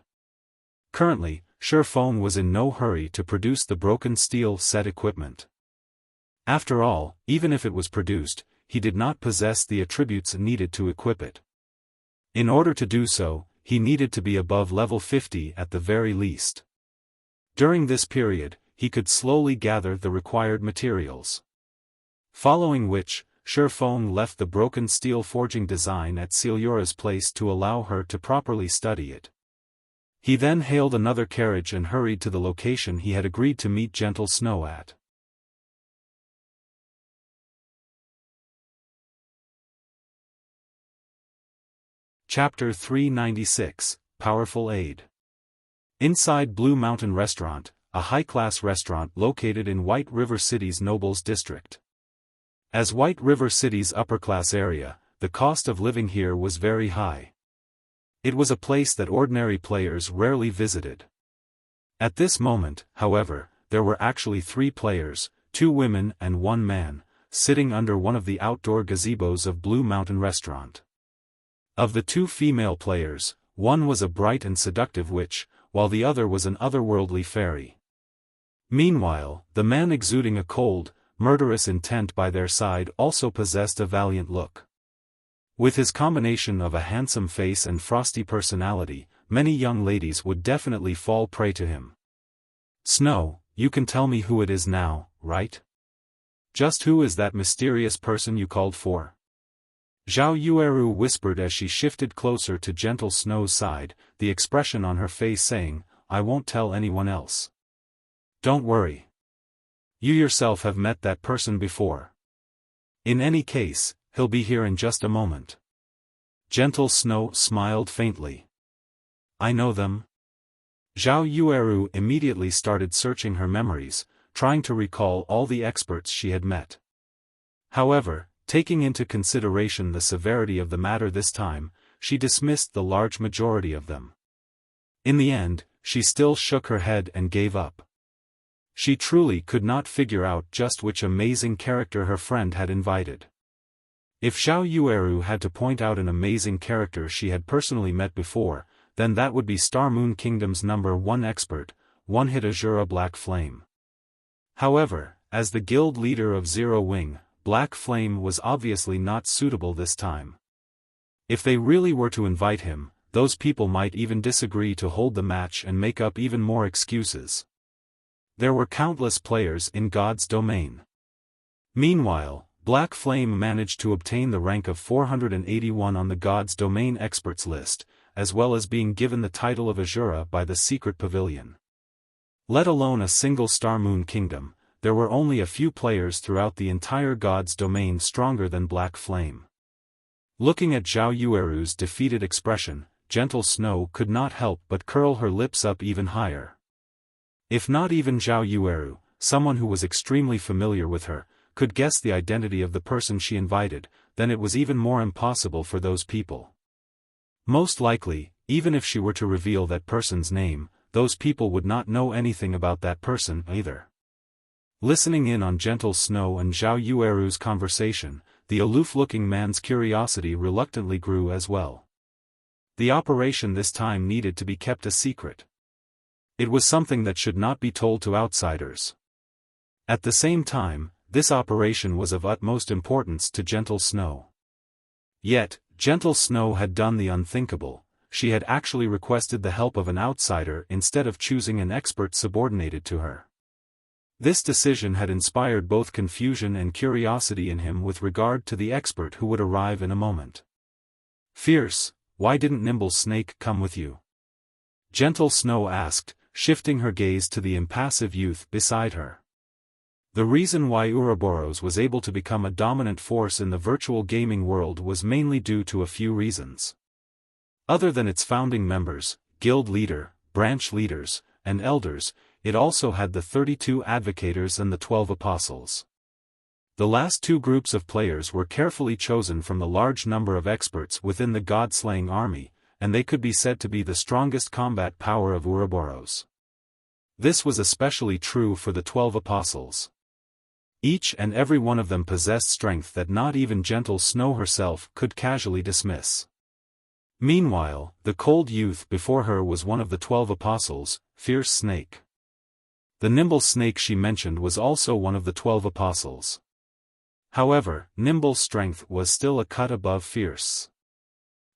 Currently, Xiaofan was in no hurry to produce the broken steel set equipment. After all, even if it was produced, he did not possess the attributes needed to equip it. In order to do so, he needed to be above level 50 at the very least. During this period, he could slowly gather the required materials. Following which, Xiaofan left the broken steel forging design at Celiora's place to allow her to properly study it. He then hailed another carriage and hurried to the location he had agreed to meet Gentle Snow at. Chapter 396, Powerful Aid. Inside Blue Mountain Restaurant, a high-class restaurant located in White River City's Nobles District. As White River City's upper-class area, the cost of living here was very high. It was a place that ordinary players rarely visited. At this moment, however, there were actually 3 players, 2 women and 1 man, sitting under one of the outdoor gazebos of Blue Mountain Restaurant. Of the 2 female players, one was a bright and seductive witch, while the other was an otherworldly fairy. Meanwhile, the man exuding a cold, murderous intent by their side also possessed a valiant look. With his combination of a handsome face and frosty personality, many young ladies would definitely fall prey to him. Snow, you can tell me who it is now, right? Just who is that mysterious person you called for? Zhao Yueru whispered as she shifted closer to Gentle Snow's side, the expression on her face saying, I won't tell anyone else. Don't worry. You yourself have met that person before. In any case, he'll be here in just a moment. Gentle Snow smiled faintly. I know them. Zhao Yueru immediately started searching her memories, trying to recall all the experts she had met. However, taking into consideration the severity of the matter this time, she dismissed the large majority of them. In the end, she still shook her head and gave up. She truly could not figure out just which amazing character her friend had invited. If Zhao Yueru had to point out an amazing character she had personally met before, then that would be Star Moon Kingdom's #1 expert, One-Hit Azura Black Flame. However, as the guild leader of Zero Wing, Black Flame was obviously not suitable this time. If they really were to invite him, those people might even disagree to hold the match and make up even more excuses. There were countless players in God's domain. Meanwhile, Black Flame managed to obtain the rank of 481 on the God's domain experts list, as well as being given the title of Azura by the Secret Pavilion. Let alone a single Star Moon Kingdom, there were only a few players throughout the entire God's domain stronger than Black Flame. Looking at Zhao Yueru's defeated expression, Gentle Snow could not help but curl her lips up even higher. If not even Zhao Yueru, someone who was extremely familiar with her, could guess the identity of the person she invited, then it was even more impossible for those people. Most likely, even if she were to reveal that person's name, those people would not know anything about that person either. Listening in on Gentle Snow and Zhao Yueru's conversation, the aloof-looking man's curiosity reluctantly grew as well. The operation this time needed to be kept a secret. It was something that should not be told to outsiders. At the same time, this operation was of utmost importance to Gentle Snow. Yet, Gentle Snow had done the unthinkable. She had actually requested the help of an outsider instead of choosing an expert subordinated to her. This decision had inspired both confusion and curiosity in him with regard to the expert who would arrive in a moment. Fierce, why didn't Nimble Snake come with you? Gentle Snow asked, shifting her gaze to the impassive youth beside her. The reason why Ouroboros was able to become a dominant force in the virtual gaming world was mainly due to a few reasons. Other than its founding members, guild leader, branch leaders, and elders, it also had the 32 advocators and the 12 apostles. The last 2 groups of players were carefully chosen from the large number of experts within the god-slaying army, and they could be said to be the strongest combat power of Ouroboros. This was especially true for the 12 apostles. Each and every one of them possessed strength that not even gentle Snow herself could casually dismiss. Meanwhile, the cold youth before her was one of the 12 apostles, Fierce Snake. The nimble snake she mentioned was also one of the 12 apostles. However, Nimble's strength was still a cut above Fierce.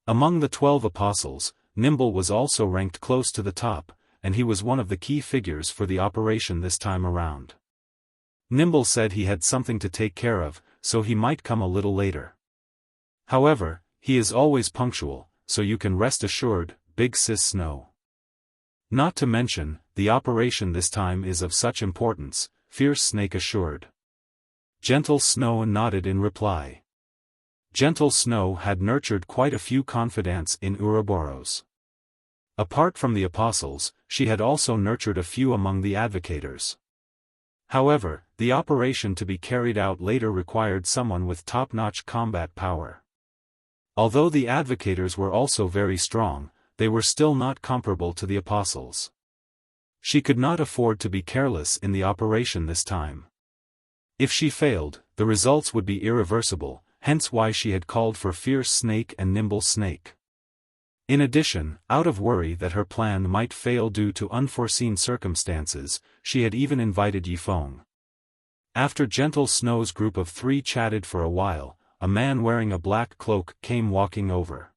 Among the 12 apostles, Nimble was also ranked close to the top, and he was one of the key figures for the operation this time around. Nimble said he had something to take care of, so he might come a little later. However, he is always punctual, so you can rest assured, Big Sis Snow. Not to mention, the operation this time is of such importance, Fierce Snake assured. Gentle Snow nodded in reply. Gentle Snow had nurtured quite a few confidants in Ouroboros. Apart from the apostles, she had also nurtured a few among the advocators. However, the operation to be carried out later required someone with top-notch combat power. Although the advocators were also very strong, they were still not comparable to the apostles. She could not afford to be careless in the operation this time. If she failed, the results would be irreversible, hence why she had called for Fierce Snake and Nimble Snake. In addition, out of worry that her plan might fail due to unforeseen circumstances, she had even invited Yifeng. After Gentle Snow's group of 3 chatted for a while, a man wearing a black cloak came walking over.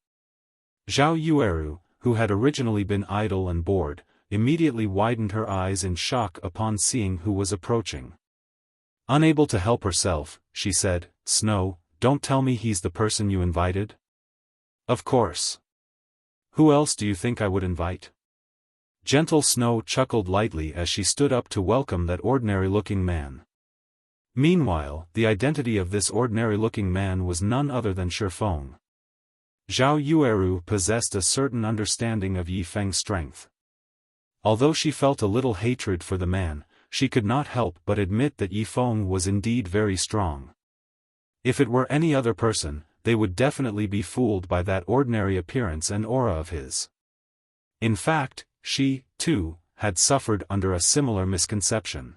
Zhao Yueru, who had originally been idle and bored, immediately widened her eyes in shock upon seeing who was approaching. Unable to help herself, she said, "Snow, don't tell me he's the person you invited?" "Of course. Who else do you think I would invite?" Gentle Snow chuckled lightly as she stood up to welcome that ordinary-looking man. Meanwhile, the identity of this ordinary-looking man was none other than Xiaofan. Zhao Yueru possessed a certain understanding of Yifeng's strength. Although she felt a little hatred for the man, she could not help but admit that Yifeng was indeed very strong. If it were any other person, they would definitely be fooled by that ordinary appearance and aura of his. In fact, she, too, had suffered under a similar misconception.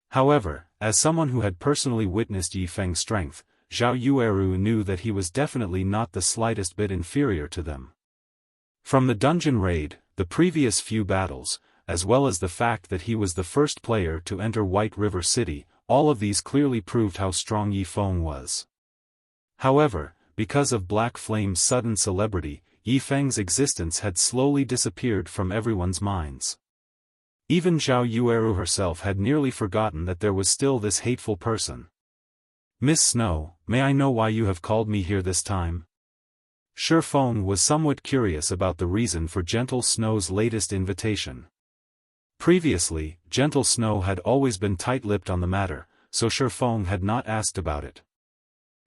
However, as someone who had personally witnessed Yifeng's strength, Zhao Yueru knew that he was definitely not the slightest bit inferior to them. From the dungeon raid, the previous few battles, as well as the fact that he was the first player to enter White River City, all of these clearly proved how strong Yifeng was. However, because of Black Flame's sudden celebrity, Yifeng's existence had slowly disappeared from everyone's minds. Even Zhao Yueru herself had nearly forgotten that there was still this hateful person. "Miss Snow, may I know why you have called me here this time?" Xiaofan was somewhat curious about the reason for Gentle Snow's latest invitation. Previously, Gentle Snow had always been tight-lipped on the matter, so Xiaofan had not asked about it.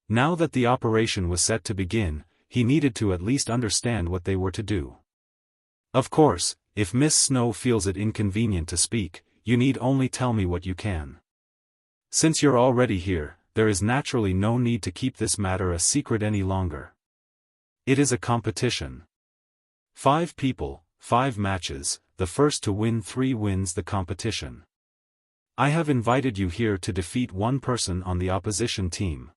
Now that the operation was set to begin, he needed to at least understand what they were to do. "Of course, if Miss Snow feels it inconvenient to speak, you need only tell me what you can. Since you're already here, there is naturally no need to keep this matter a secret any longer. It is a competition. 5 people, 5 matches, the first to win 3 wins the competition. I have invited you here to defeat one person on the opposition team.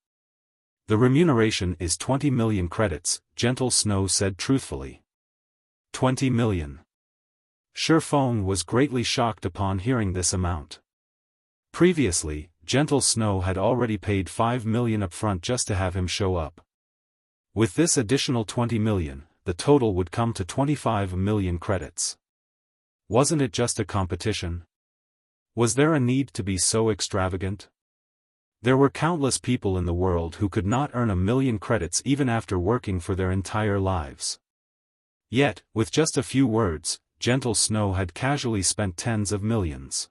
The remuneration is 20 million credits, Gentle Snow said truthfully. 20 million. Xiaofan was greatly shocked upon hearing this amount. Previously, Gentle Snow had already paid 5 million upfront just to have him show up. With this additional 20 million, the total would come to 25 million credits. Wasn't it just a competition? Was there a need to be so extravagant? There were countless people in the world who could not earn 1 million credits even after working for their entire lives. Yet, with just a few words, Gentle Snow had casually spent tens of millions.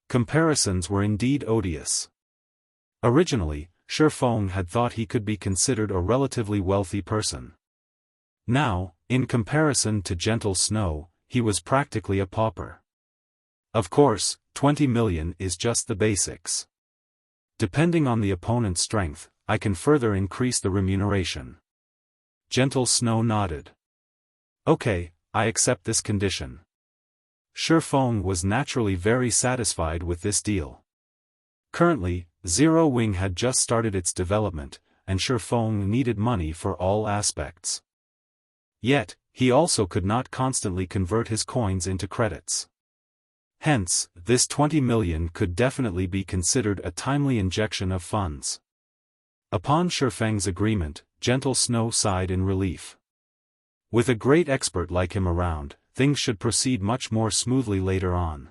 Comparisons were indeed odious. Originally, Xiaofan had thought he could be considered a relatively wealthy person. Now, in comparison to Gentle Snow, he was practically a pauper. Of course, 20 million is just the basics. Depending on the opponent's strength, I can further increase the remuneration. Gentle Snow nodded. Okay, I accept this condition. Xiaofan was naturally very satisfied with this deal. Currently, Zero Wing had just started its development, and Xiaofan needed money for all aspects. Yet, he also could not constantly convert his coins into credits. Hence, this 20 million could definitely be considered a timely injection of funds. Upon Xiaofang's agreement, Gentle Snow sighed in relief. With a great expert like him around, things should proceed much more smoothly later on.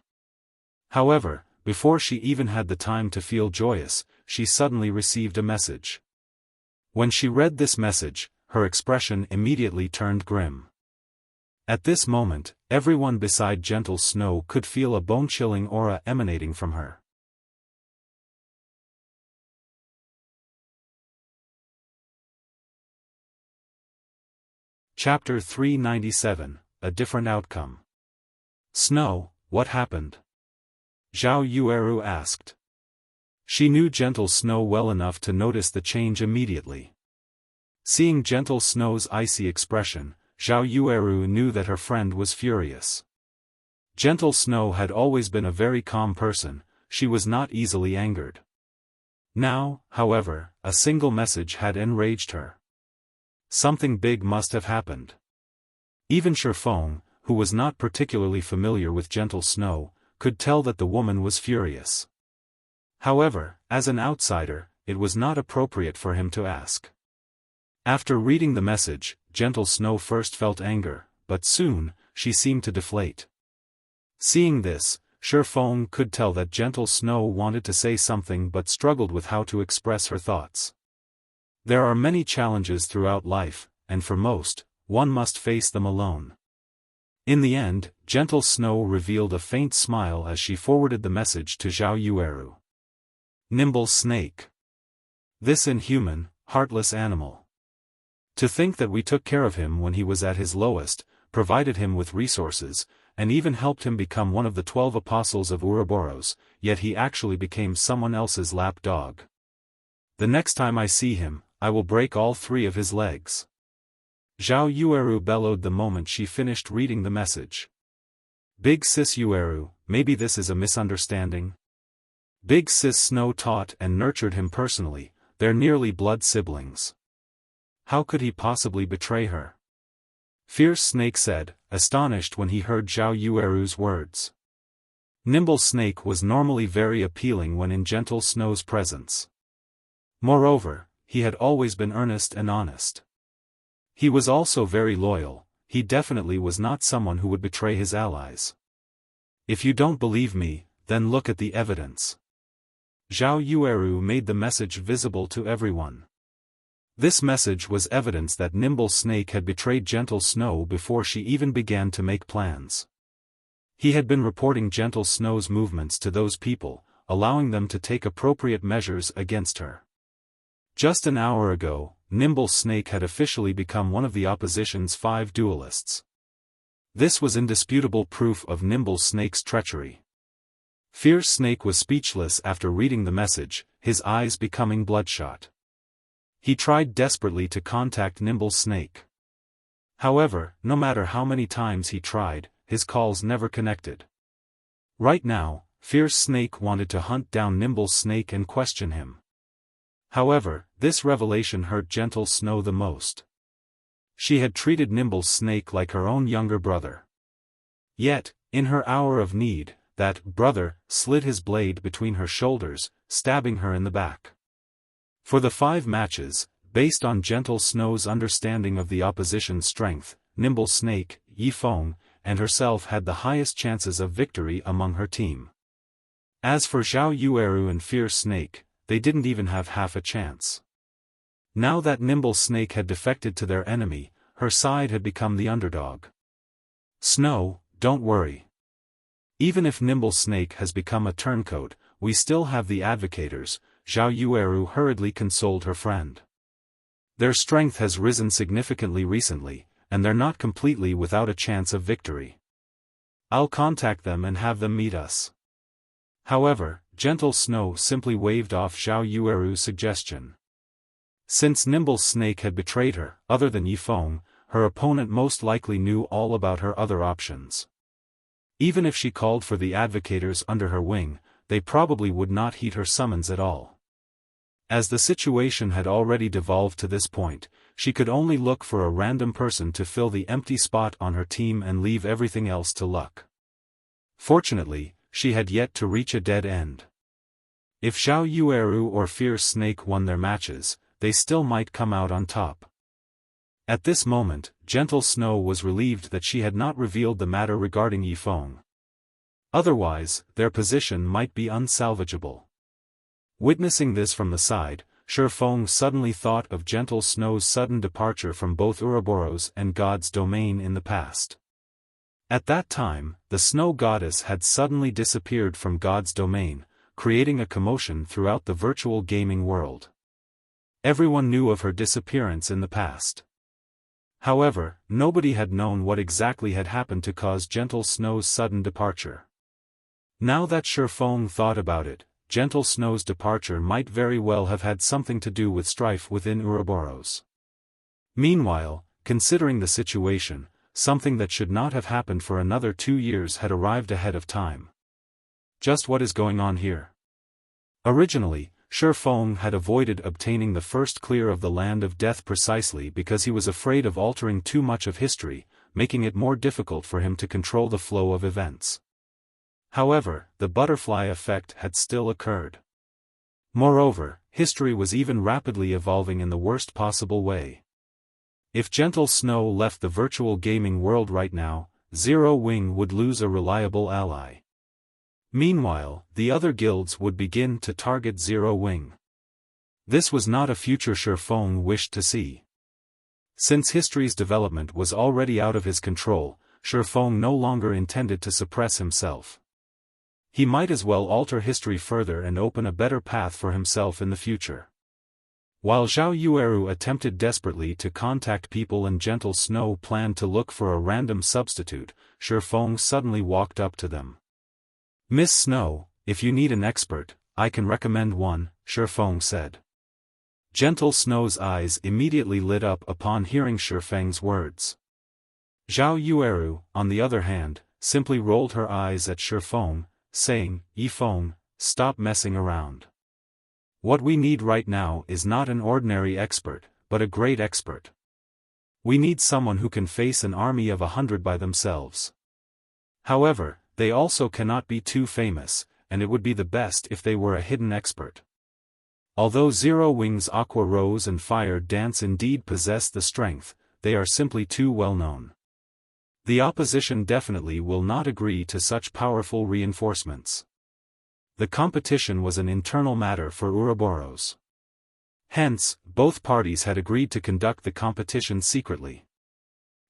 However, before she even had the time to feel joyous, she suddenly received a message. When she read this message, her expression immediately turned grim. At this moment, everyone beside Gentle Snow could feel a bone-chilling aura emanating from her. Chapter 397, A Different Outcome. Snow, what happened? Zhao Yueru asked. She knew Gentle Snow well enough to notice the change immediately. Seeing Gentle Snow's icy expression, Zhao Yueru knew that her friend was furious. Gentle Snow had always been a very calm person, she was not easily angered. Now, however, a single message had enraged her. Something big must have happened. Even Xiaofan, who was not particularly familiar with Gentle Snow, could tell that the woman was furious. However, as an outsider, it was not appropriate for him to ask. After reading the message, Gentle Snow first felt anger, but soon, she seemed to deflate. Seeing this, Xiaofan could tell that Gentle Snow wanted to say something but struggled with how to express her thoughts. There are many challenges throughout life, and for most, one must face them alone. In the end, Gentle Snow revealed a faint smile as she forwarded the message to Zhao Yueru. Nimble snake. This inhuman, heartless animal. To think that we took care of him when he was at his lowest, provided him with resources, and even helped him become one of the 12 apostles of Ouroboros, yet he actually became someone else's lap dog. The next time I see him, I will break all 3 of his legs. Zhao Yueru bellowed the moment she finished reading the message. Big Sis Yueru, maybe this is a misunderstanding? Big Sis Snow taught and nurtured him personally, they're nearly blood siblings. How could he possibly betray her? Fierce Snake said, astonished when he heard Zhao Yueru's words. Nimble Snake was normally very appealing when in Gentle Snow's presence. Moreover, he had always been earnest and honest. He was also very loyal, he definitely was not someone who would betray his allies. If you don't believe me, then look at the evidence. Zhao Yueru made the message visible to everyone. This message was evidence that Nimble Snake had betrayed Gentle Snow before she even began to make plans. He had been reporting Gentle Snow's movements to those people, allowing them to take appropriate measures against her. Just an hour ago, Nimble Snake had officially become one of the opposition's 5 duelists. This was indisputable proof of Nimble Snake's treachery. Fierce Snake was speechless after reading the message, his eyes becoming bloodshot. He tried desperately to contact Nimble Snake. However, no matter how many times he tried, his calls never connected. Right now, Fierce Snake wanted to hunt down Nimble Snake and question him. However, this revelation hurt Gentle Snow the most. She had treated Nimble Snake like her own younger brother. Yet, in her hour of need, that brother slid his blade between her shoulders, stabbing her in the back. For the 5 matches, based on Gentle Snow's understanding of the opposition's strength, Nimble Snake, Yifeng, and herself had the highest chances of victory among her team. As for Zhao Yueru and Fierce Snake, they didn't even have half a chance. Now that Nimble Snake had defected to their enemy, her side had become the underdog. Snow, don't worry. Even if Nimble Snake has become a turncoat, we still have the Advocators, Zhao Yueru hurriedly consoled her friend. Their strength has risen significantly recently, and they're not completely without a chance of victory. I'll contact them and have them meet us. However, Gentle Snow simply waved off Zhao Yueru's suggestion. Since Nimble Snake had betrayed her, other than Yifeng, her opponent most likely knew all about her other options. Even if she called for the advocators under her wing, they probably would not heed her summons at all. As the situation had already devolved to this point, she could only look for a random person to fill the empty spot on her team and leave everything else to luck. Fortunately, she had yet to reach a dead end. If Zhao Yueru or Fierce Snake won their matches, they still might come out on top. At this moment, Gentle Snow was relieved that she had not revealed the matter regarding Yifeng. Otherwise, their position might be unsalvageable. Witnessing this from the side, Xiaofan suddenly thought of Gentle Snow's sudden departure from both Ouroboros and God's domain in the past. At that time, the Snow Goddess had suddenly disappeared from God's domain, creating a commotion throughout the virtual gaming world. Everyone knew of her disappearance in the past. However, nobody had known what exactly had happened to cause Gentle Snow's sudden departure. Now that Xiaofan thought about it, Gentle Snow's departure might very well have had something to do with strife within Ouroboros. Meanwhile, considering the situation, something that should not have happened for another 2 years had arrived ahead of time. Just what is going on here? Originally, Xiaofan had avoided obtaining the first clear of the Land of Death precisely because he was afraid of altering too much of history, making it more difficult for him to control the flow of events. However, the butterfly effect had still occurred. Moreover, history was even rapidly evolving in the worst possible way. If Gentle Snow left the virtual gaming world right now, Zero Wing would lose a reliable ally. Meanwhile, the other guilds would begin to target Zero Wing. This was not a future Xiaofan wished to see. Since history's development was already out of his control, Xiaofan no longer intended to suppress himself. He might as well alter history further and open a better path for himself in the future. While Zhao Yueru attempted desperately to contact people and Gentle Snow planned to look for a random substitute, Xiaofan suddenly walked up to them. "Miss Snow, if you need an expert, I can recommend one," Xiaofan said. Gentle Snow's eyes immediately lit up upon hearing Xiaofang's words. Zhao Yueru, on the other hand, simply rolled her eyes at Xiaofan, saying, "Yifeng, stop messing around. What we need right now is not an ordinary expert, but a great expert. We need someone who can face an army of 100 by themselves. However, they also cannot be too famous, and it would be the best if they were a hidden expert. Although Zero Wing's Aqua Rose and Fire Dance indeed possess the strength, they are simply too well known. The opposition definitely will not agree to such powerful reinforcements." The competition was an internal matter for Ouroboros. Hence, both parties had agreed to conduct the competition secretly.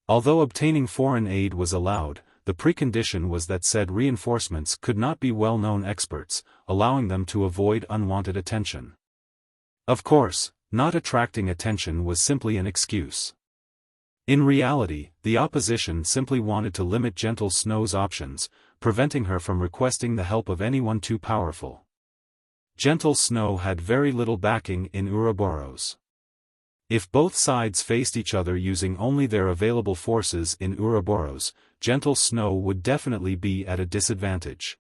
Although obtaining foreign aid was allowed, the precondition was that said reinforcements could not be well-known experts, allowing them to avoid unwanted attention. Of course, not attracting attention was simply an excuse. In reality, the opposition simply wanted to limit Gentle Snow's options, preventing her from requesting the help of anyone too powerful. Gentle Snow had very little backing in Ouroboros. If both sides faced each other using only their available forces in Ouroboros, Gentle Snow would definitely be at a disadvantage.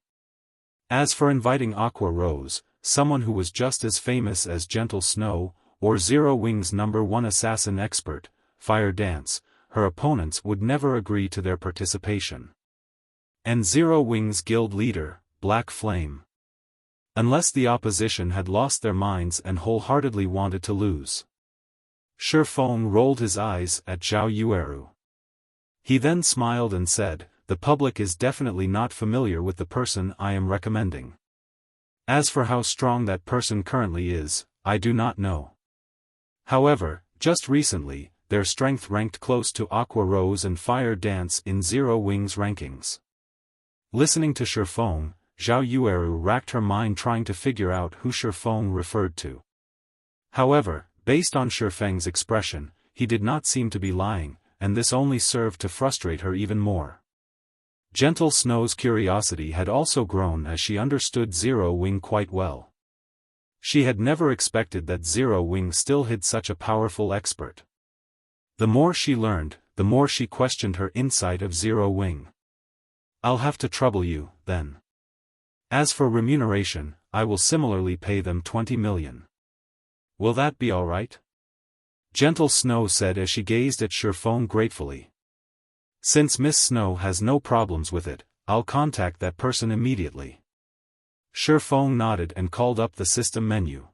As for inviting Aqua Rose, someone who was just as famous as Gentle Snow, or Zero Wing's #1 assassin expert, Fire Dance, her opponents would never agree to their participation. And Zero Wing's guild leader, Black Flame. Unless the opposition had lost their minds and wholeheartedly wanted to lose. Xiaofan rolled his eyes at Zhao Yueru. He then smiled and said, "The public is definitely not familiar with the person I am recommending. As for how strong that person currently is, I do not know. However, just recently, their strength ranked close to Aqua Rose and Fire Dance in Zero Wing's rankings." Listening to Xiaofan, Zhao Yueru racked her mind trying to figure out who Xiaofan referred to. However, based on Xiaofang's expression, he did not seem to be lying, and this only served to frustrate her even more. Gentle Snow's curiosity had also grown as she understood Zero Wing quite well. She had never expected that Zero Wing still hid such a powerful expert. The more she learned, the more she questioned her insight of Zero Wing. I'll have to trouble you, then. As for remuneration, I will similarly pay them 20 million. Will that be all right? Gentle Snow said as she gazed at Xiaofan gratefully. Since Miss Snow has no problems with it, I'll contact that person immediately. Xiaofan nodded and called up the system menu.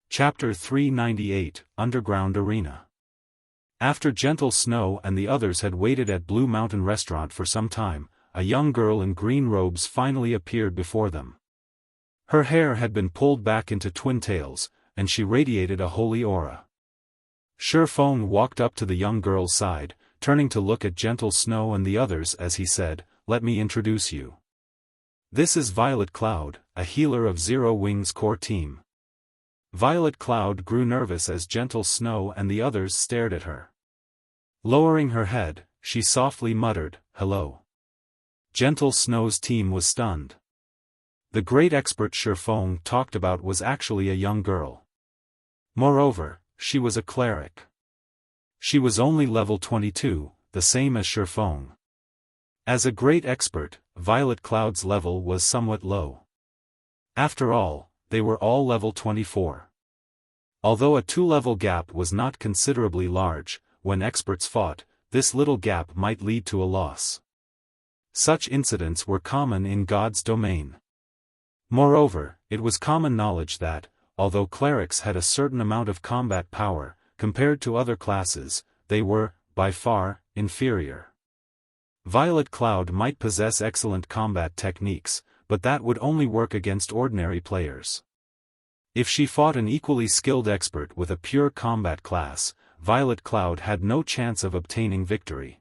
Chapter 398, Underground Arena. After Gentle Snow and the others had waited at Blue Mountain Restaurant for some time, a young girl in green robes finally appeared before them. Her hair had been pulled back into twin tails, and she radiated a holy aura. Xiaofan walked up to the young girl's side, turning to look at Gentle Snow and the others as he said, "Let me introduce you. This is Violet Cloud, a healer of Zero Wing's core team." Violet Cloud grew nervous as Gentle Snow and the others stared at her. Lowering her head, she softly muttered, "Hello." Gentle Snow's team was stunned. The great expert Xiaofan talked about was actually a young girl. Moreover, she was a cleric. She was only level 22, the same as Xiaofan. As a great expert, Violet Cloud's level was somewhat low. After all, they were all level 24. Although a 2-level gap was not considerably large, when experts fought, this little gap might lead to a loss. Such incidents were common in God's domain. Moreover, it was common knowledge that, although clerics had a certain amount of combat power, compared to other classes, they were, by far, inferior. Violet Cloud might possess excellent combat techniques, but that would only work against ordinary players. If she fought an equally skilled expert with a pure combat class, Violet Cloud had no chance of obtaining victory.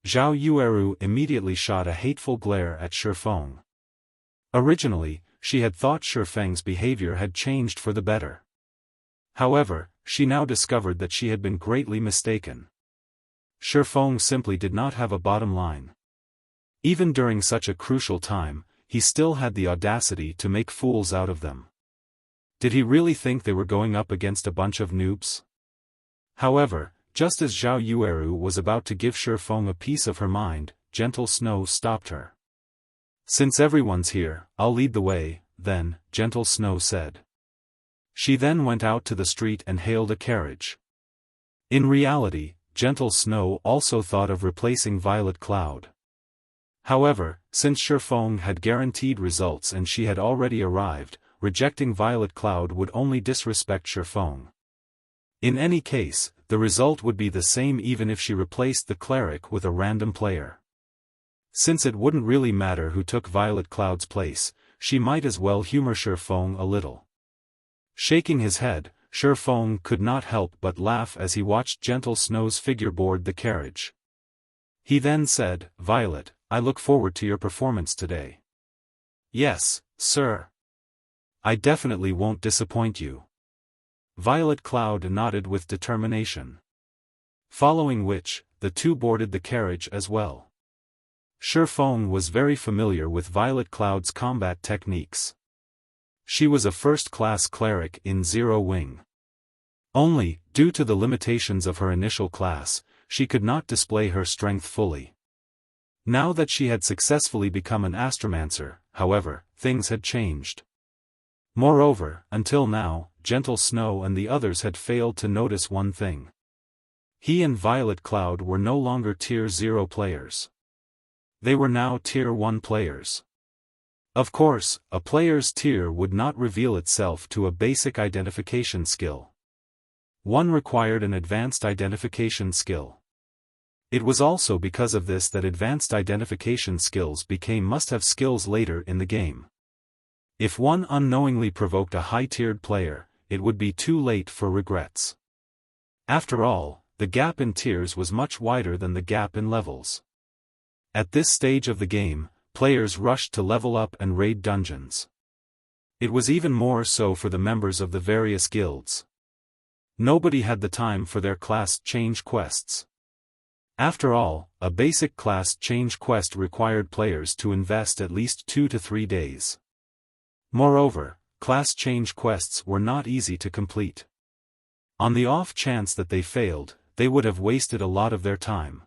Zhao Yueru immediately shot a hateful glare at Xiaofan. Originally, she had thought Xiaofang's behavior had changed for the better. However, she now discovered that she had been greatly mistaken. Xiaofan simply did not have a bottom line. Even during such a crucial time, he still had the audacity to make fools out of them. Did he really think they were going up against a bunch of noobs? However, just as Zhao Yueru was about to give Xiaofan a piece of her mind, Gentle Snow stopped her. "Since everyone's here, I'll lead the way, then," Gentle Snow said. She then went out to the street and hailed a carriage. In reality, Gentle Snow also thought of replacing Violet Cloud. However, since Xiaofan had guaranteed results and she had already arrived, rejecting Violet Cloud would only disrespect Xiaofan. In any case, the result would be the same even if she replaced the cleric with a random player. Since it wouldn't really matter who took Violet Cloud's place, she might as well humor Xiaofan a little. Shaking his head, Xiaofan could not help but laugh as he watched Gentle Snow's figure board the carriage. He then said, "Violet, I look forward to your performance today." "Yes, sir. I definitely won't disappoint you." Violet Cloud nodded with determination. Following which, the two boarded the carriage as well. Xiaofan was very familiar with Violet Cloud's combat techniques. She was a first-class cleric in Zero Wing. Only, due to the limitations of her initial class, she could not display her strength fully. Now that she had successfully become an astromancer, however, things had changed. Moreover, until now, Gentle Snow and the others had failed to notice one thing. He and Violet Cloud were no longer Tier 0 players. They were now Tier 1 players. Of course, a player's tier would not reveal itself to a basic identification skill. One required an advanced identification skill. It was also because of this that advanced identification skills became must-have skills later in the game. If one unknowingly provoked a high-tiered player, it would be too late for regrets. After all, the gap in tiers was much wider than the gap in levels. At this stage of the game, players rushed to level up and raid dungeons. It was even more so for the members of the various guilds. Nobody had the time for their class change quests. After all, a basic class change quest required players to invest at least 2 to 3 days. Moreover, class change quests were not easy to complete. On the off chance that they failed, they would have wasted a lot of their time.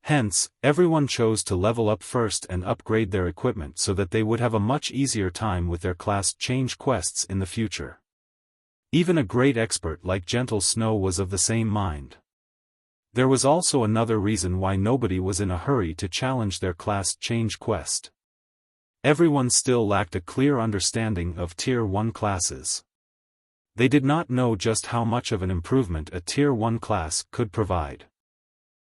Hence, everyone chose to level up first and upgrade their equipment so that they would have a much easier time with their class change quests in the future. Even a great expert like Gentle Snow was of the same mind. There was also another reason why nobody was in a hurry to challenge their class change quest. Everyone still lacked a clear understanding of Tier 1 classes. They did not know just how much of an improvement a Tier 1 class could provide.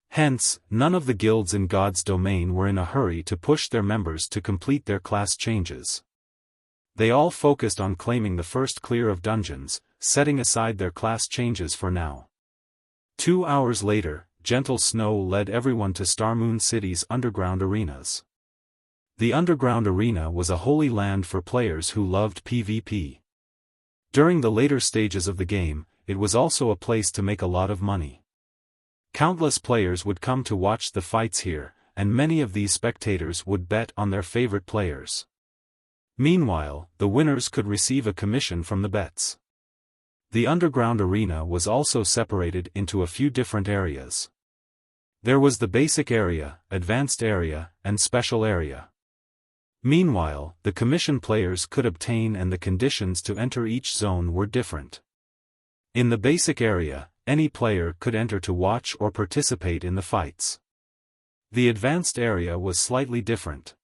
Hence, none of the guilds in God's domain were in a hurry to push their members to complete their class changes. They all focused on claiming the first clear of dungeons, setting aside their class changes for now. 2 hours later, Gentle Snow led everyone to Starmoon City's underground arenas. The underground arena was a holy land for players who loved PvP. During the later stages of the game, it was also a place to make a lot of money. Countless players would come to watch the fights here, and many of these spectators would bet on their favorite players. Meanwhile, the winners could receive a commission from the bets. The underground arena was also separated into a few different areas. There was the basic area, advanced area, and special area. Meanwhile, the commission players could obtain and the conditions to enter each zone were different. In the basic area, any player could enter to watch or participate in the fights. The advanced area was slightly different.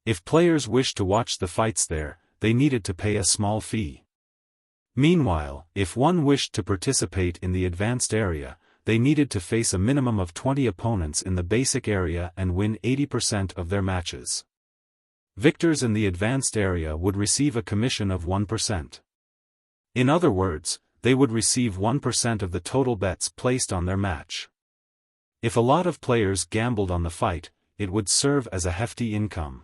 If players wished to watch the fights there, they needed to pay a small fee. Meanwhile, if one wished to participate in the advanced area, they needed to face a minimum of 20 opponents in the basic area and win 80% of their matches. Victors in the advanced area would receive a commission of 1%. In other words, they would receive 1% of the total bets placed on their match. If a lot of players gambled on the fight, it would serve as a hefty income.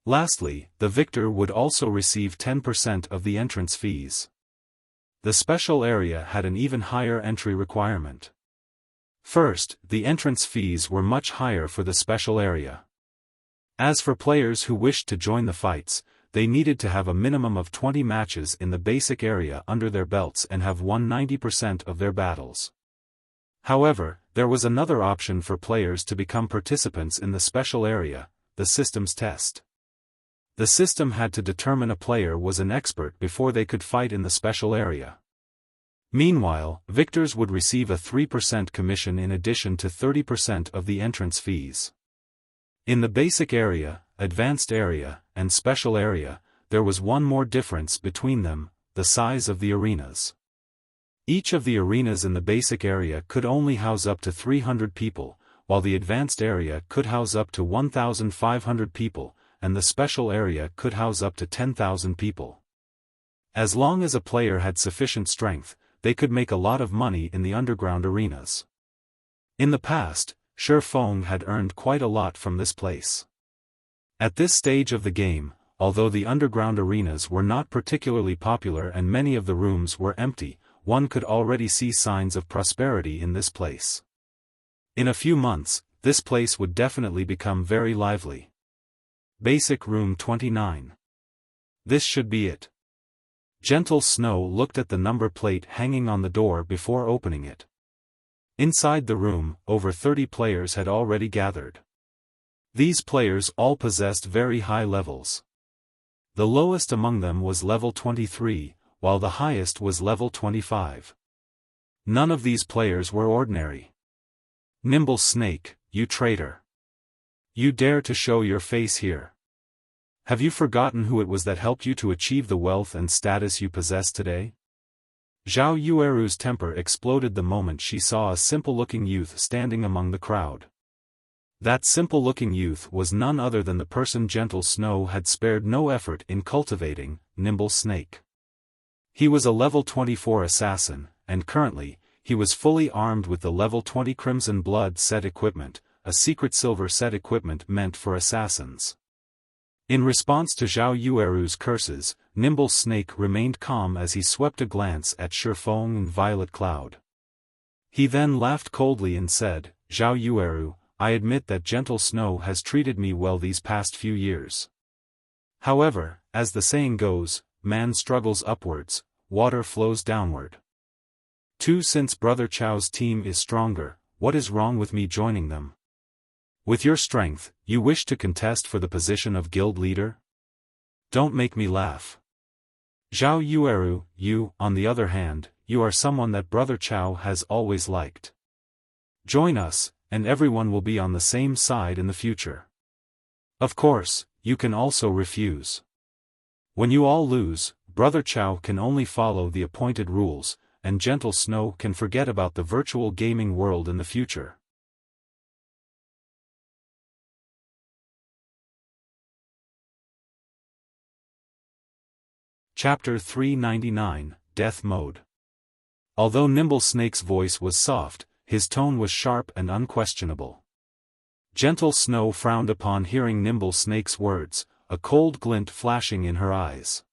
Lastly, the victor would also receive 10% of the entrance fees. The special area had an even higher entry requirement. First, the entrance fees were much higher for the special area. As for players who wished to join the fights, they needed to have a minimum of 20 matches in the basic area under their belts and have won 90% of their battles. However, there was another option for players to become participants in the special area, the systems test. The system had to determine a player was an expert before they could fight in the special area. Meanwhile, victors would receive a 3% commission in addition to 30% of the entrance fees. In the basic area, advanced area, and special area, there was one more difference between them: the size of the arenas. Each of the arenas in the basic area could only house up to 300 people, while the advanced area could house up to 1,500 people, and the special area could house up to 10,000 people. As long as a player had sufficient strength, they could make a lot of money in the underground arenas. In the past, Xiaofan had earned quite a lot from this place. At this stage of the game, although the underground arenas were not particularly popular and many of the rooms were empty, one could already see signs of prosperity in this place. In a few months, this place would definitely become very lively. Basic Room 29. This should be it. Gentle Snow looked at the number plate hanging on the door before opening it. Inside the room, over 30 players had already gathered. These players all possessed very high levels. The lowest among them was level 23, while the highest was level 25. None of these players were ordinary. Nimble Snake, you traitor! You dare to show your face here? Have you forgotten who it was that helped you to achieve the wealth and status you possess today? Zhao Yueru's temper exploded the moment she saw a simple-looking youth standing among the crowd. That simple-looking youth was none other than the person Gentle Snow had spared no effort in cultivating, Nimble Snake. He was a level 24 assassin, and currently, he was fully armed with the level 20 Crimson Blood set equipment, a secret silver set equipment meant for assassins. In response to Zhao Yueru's curses, Nimble Snake remained calm as he swept a glance at Xiaofan and Violet Cloud. He then laughed coldly and said, "Zhao Yueru, I admit that Gentle Snow has treated me well these past few years. However, as the saying goes, man struggles upwards, water flows downward. Since Brother Chao's team is stronger, what is wrong with me joining them? With your strength, you wish to contest for the position of guild leader? Don't make me laugh. Zhao Yueru, you, on the other hand, you are someone that Brother Chao has always liked. Join us, and everyone will be on the same side in the future. Of course, you can also refuse. When you all lose, Brother Chao can only follow the appointed rules, and Gentle Snow can forget about the virtual gaming world in the future. Chapter 399, Death Mode. Although Nimble Snake's voice was soft, his tone was sharp and unquestionable. Gentle Snow frowned upon hearing Nimble Snake's words, a cold glint flashing in her eyes.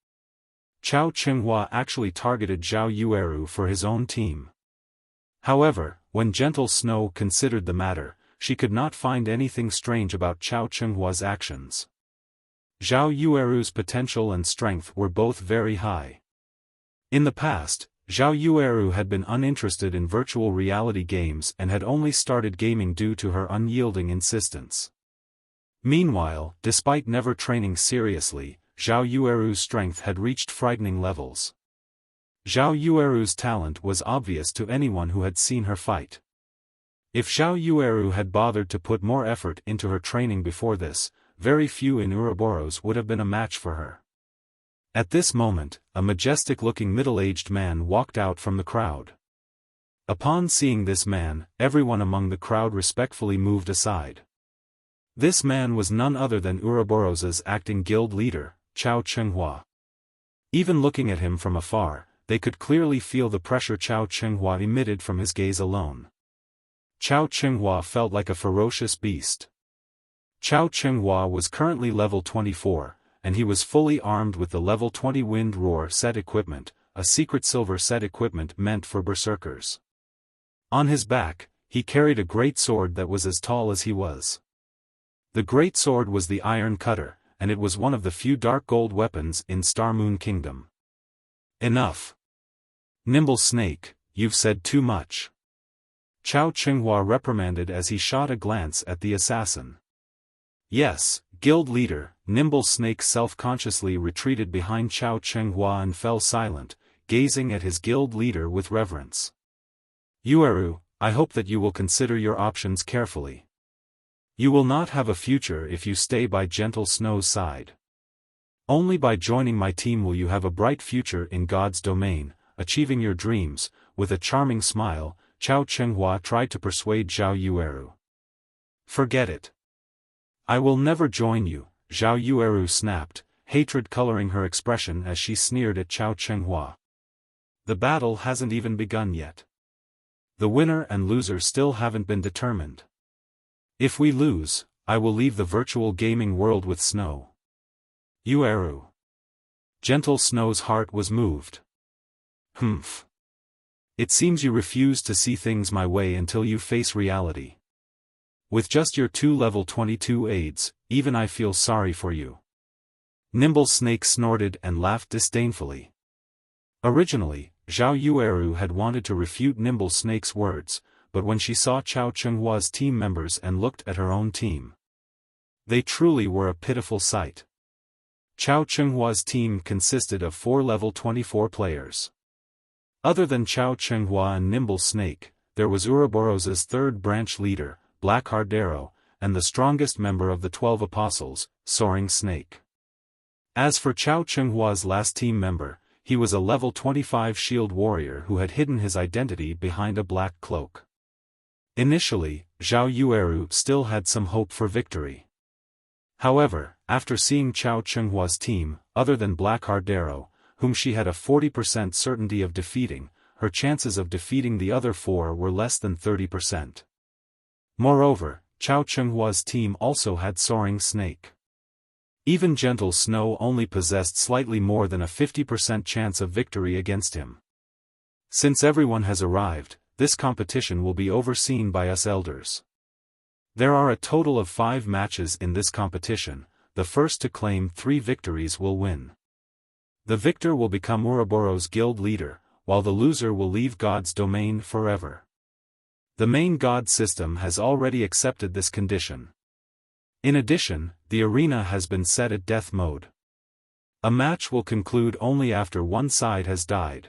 Chao Qinghua actually targeted Zhao Yueru for his own team. However, when Gentle Snow considered the matter, she could not find anything strange about Chao Qinghua's actions. Zhao Yueru's potential and strength were both very high. In the past, Zhao Yueru had been uninterested in virtual reality games and had only started gaming due to her unyielding insistence. Meanwhile, despite never training seriously, Zhao Yueru's strength had reached frightening levels. Zhao Yueru's talent was obvious to anyone who had seen her fight. If Zhao Yueru had bothered to put more effort into her training before this, very few in Ouroboros would have been a match for her. At this moment, a majestic-looking middle-aged man walked out from the crowd. Upon seeing this man, everyone among the crowd respectfully moved aside. This man was none other than Ouroboros' acting guild leader, Chao Qinghua. Even looking at him from afar, they could clearly feel the pressure Chao Qinghua emitted from his gaze alone. Chao Qinghua felt like a ferocious beast. Chao Qinghua was currently level 24, and he was fully armed with the level 20 Wind Roar set equipment, a secret silver set equipment meant for berserkers. On his back, he carried a great sword that was as tall as he was. The great sword was the Iron Cutter, and it was one of the few dark gold weapons in Star Moon Kingdom. Enough. Nimble Snake, you've said too much. Chao Qinghua reprimanded as he shot a glance at the assassin. Yes, guild leader, Nimble Snake self-consciously retreated behind Chao Qinghua and fell silent, gazing at his guild leader with reverence. Yueru, I hope that you will consider your options carefully. You will not have a future if you stay by Gentle Snow's side. Only by joining my team will you have a bright future in God's domain, achieving your dreams. With a charming smile, Chao Qinghua tried to persuade Zhao Yueru. Forget it. I will never join you, Zhao Yueru snapped, hatred coloring her expression as she sneered at Chao Qinghua. The battle hasn't even begun yet. The winner and loser still haven't been determined. If we lose, I will leave the virtual gaming world with Snow. Yueru. Gentle Snow's heart was moved. Humph. It seems you refuse to see things my way until you face reality. With just your 2 level 22 aids, even I feel sorry for you. Nimble Snake snorted and laughed disdainfully. Originally, Zhao Yueru had wanted to refute Nimble Snake's words, but when she saw Chao Qinghua's team members and looked at her own team, they truly were a pitiful sight. Chao Qinghua's team consisted of 4 level 24 players. Other than Chao Qinghua and Nimble Snake, there was Ouroboros' third branch leader, Black Hardero, and the strongest member of the 12 Apostles, Soaring Snake. As for Chao Qinghua's last team member, he was a level 25 shield warrior who had hidden his identity behind a black cloak. Initially, Zhao Yueru still had some hope for victory. However, after seeing Chao Qinghua's team, other than Black Hardero, whom she had a 40% certainty of defeating, her chances of defeating the other 4 were less than 30%. Moreover, Chao Qinghua's team also had Soaring Snake. Even Gentle Snow only possessed slightly more than a 50% chance of victory against him. Since everyone has arrived, this competition will be overseen by us elders. There are a total of 5 matches in this competition, the first to claim 3 victories will win. The victor will become Ouroboros guild leader, while the loser will leave God's domain forever. The main God system has already accepted this condition. In addition, the arena has been set at death mode. A match will conclude only after one side has died.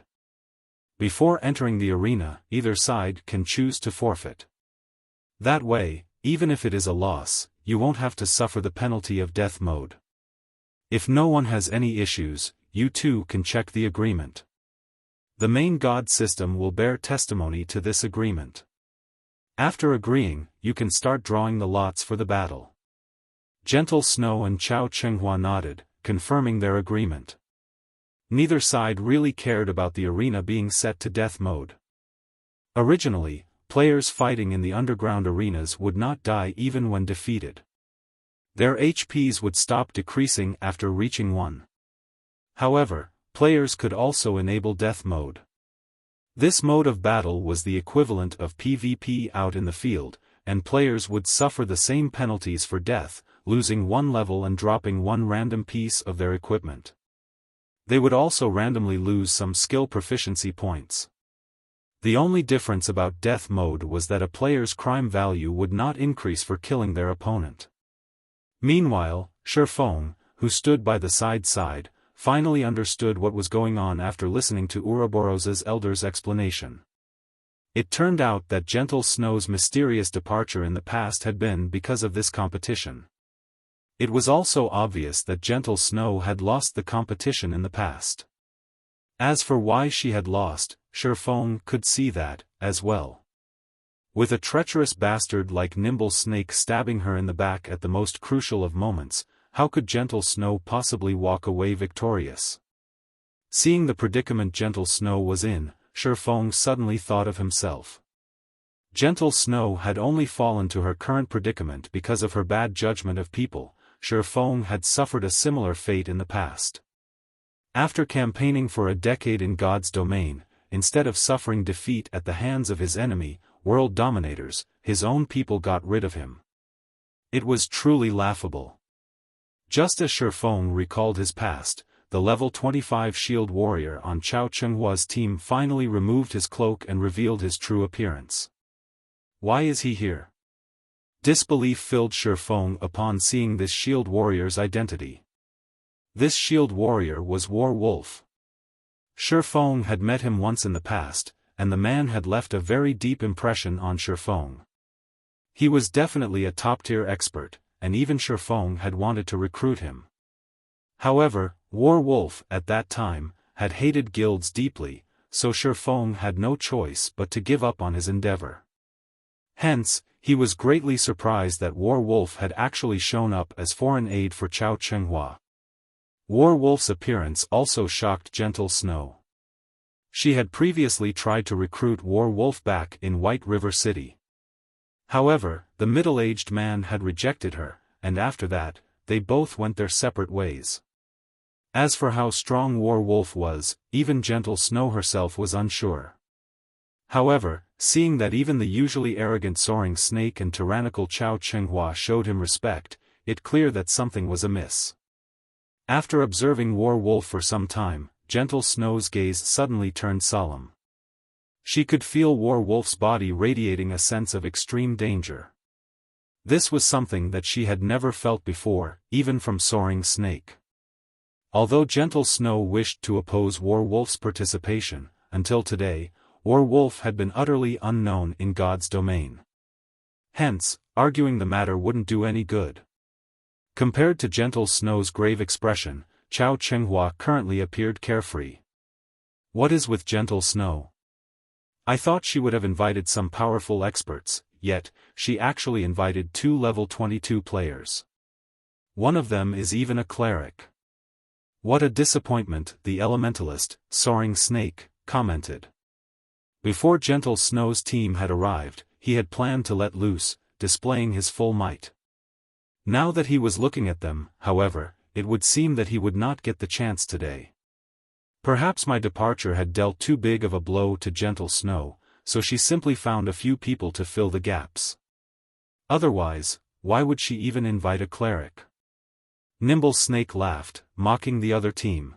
Before entering the arena, either side can choose to forfeit. That way, even if it is a loss, you won't have to suffer the penalty of death mode. If no one has any issues, you too can check the agreement. The main God system will bear testimony to this agreement. After agreeing, you can start drawing the lots for the battle. Gentle Snow and Chao Chenghua nodded, confirming their agreement. Neither side really cared about the arena being set to death mode. Originally, players fighting in the underground arenas would not die even when defeated. Their HPs would stop decreasing after reaching 1. However, players could also enable death mode. This mode of battle was the equivalent of PvP out in the field, and players would suffer the same penalties for death, losing 1 level and dropping 1 random piece of their equipment. They would also randomly lose some skill proficiency points. The only difference about death mode was that a player's crime value would not increase for killing their opponent. Meanwhile, Xiaofan, who stood by the side, finally understood what was going on after listening to Ouroboros' elder's explanation. It turned out that Gentle Snow's mysterious departure in the past had been because of this competition. It was also obvious that Gentle Snow had lost the competition in the past. As for why she had lost, Xiaofan could see that, as well. With a treacherous bastard like Nimble Snake stabbing her in the back at the most crucial of moments, how could Gentle Snow possibly walk away victorious? Seeing the predicament Gentle Snow was in, Xiaofan suddenly thought of himself. Gentle Snow had only fallen to her current predicament because of her bad judgment of people. Xiaofan had suffered a similar fate in the past. After campaigning for a decade in God's domain, instead of suffering defeat at the hands of his enemy, world dominators, his own people got rid of him. It was truly laughable. Just as Xiaofan recalled his past, the level 25 shield warrior on Chao Chenghua's team finally removed his cloak and revealed his true appearance. Why is he here? Disbelief filled Xiaofan upon seeing this shield warrior's identity. This shield warrior was War Wolf. Xiaofan had met him once in the past, and the man had left a very deep impression on Xiaofan. He was definitely a top-tier expert, and even Xiaofan had wanted to recruit him. However, War Wolf, at that time, had hated guilds deeply, so Xiaofan had no choice but to give up on his endeavor. Hence, he was greatly surprised that War Wolf had actually shown up as foreign aid for Chao Chenghua. War Wolf's appearance also shocked Gentle Snow. She had previously tried to recruit War Wolf back in White River City. However, the middle-aged man had rejected her, and after that, they both went their separate ways. As for how strong War Wolf was, even Gentle Snow herself was unsure. However, seeing that even the usually arrogant Soaring Snake and tyrannical Chao Chenghua showed him respect, it clear that something was amiss. After observing War Wolf for some time, Gentle Snow's gaze suddenly turned solemn. She could feel War Wolf's body radiating a sense of extreme danger. This was something that she had never felt before, even from Soaring Snake. Although Gentle Snow wished to oppose War Wolf's participation, until today, War Wolf had been utterly unknown in God's domain. Hence, arguing the matter wouldn't do any good. Compared to Gentle Snow's grave expression, Chao Chenghua currently appeared carefree. What is with Gentle Snow? I thought she would have invited some powerful experts, yet, she actually invited 2 level 22 players. One of them is even a cleric. What a disappointment, the elementalist, Soaring Snake, commented. Before Gentle Snow's team had arrived, he had planned to let loose, displaying his full might. Now that he was looking at them, however, it would seem that he would not get the chance today. Perhaps my departure had dealt too big of a blow to Gentle Snow, so she simply found a few people to fill the gaps. Otherwise, why would she even invite a cleric? Nimble Snake laughed, mocking the other team.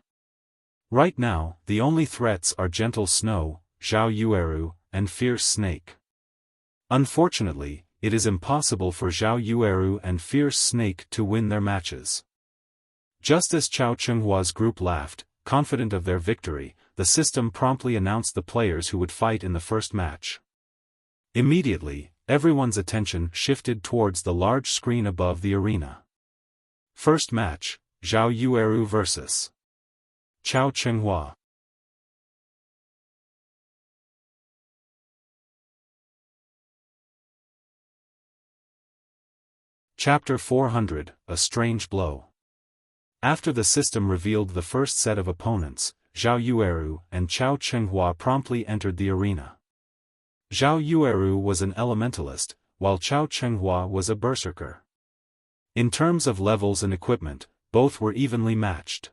Right now, the only threats are Gentle Snow, Zhao Yueru, and Fierce Snake. Unfortunately, it is impossible for Zhao Yueru and Fierce Snake to win their matches. Just as Chao Chenghua's group laughed, confident of their victory, the system promptly announced the players who would fight in the first match. Immediately, everyone's attention shifted towards the large screen above the arena. First match, Zhao Yueru vs. Chao Chenghua. Chapter 400, A Strange Blow. After the system revealed the first set of opponents, Zhao Yueru and Chao Chenghua promptly entered the arena. Zhao Yueru was an elementalist, while Chao Chenghua was a berserker. In terms of levels and equipment, both were evenly matched.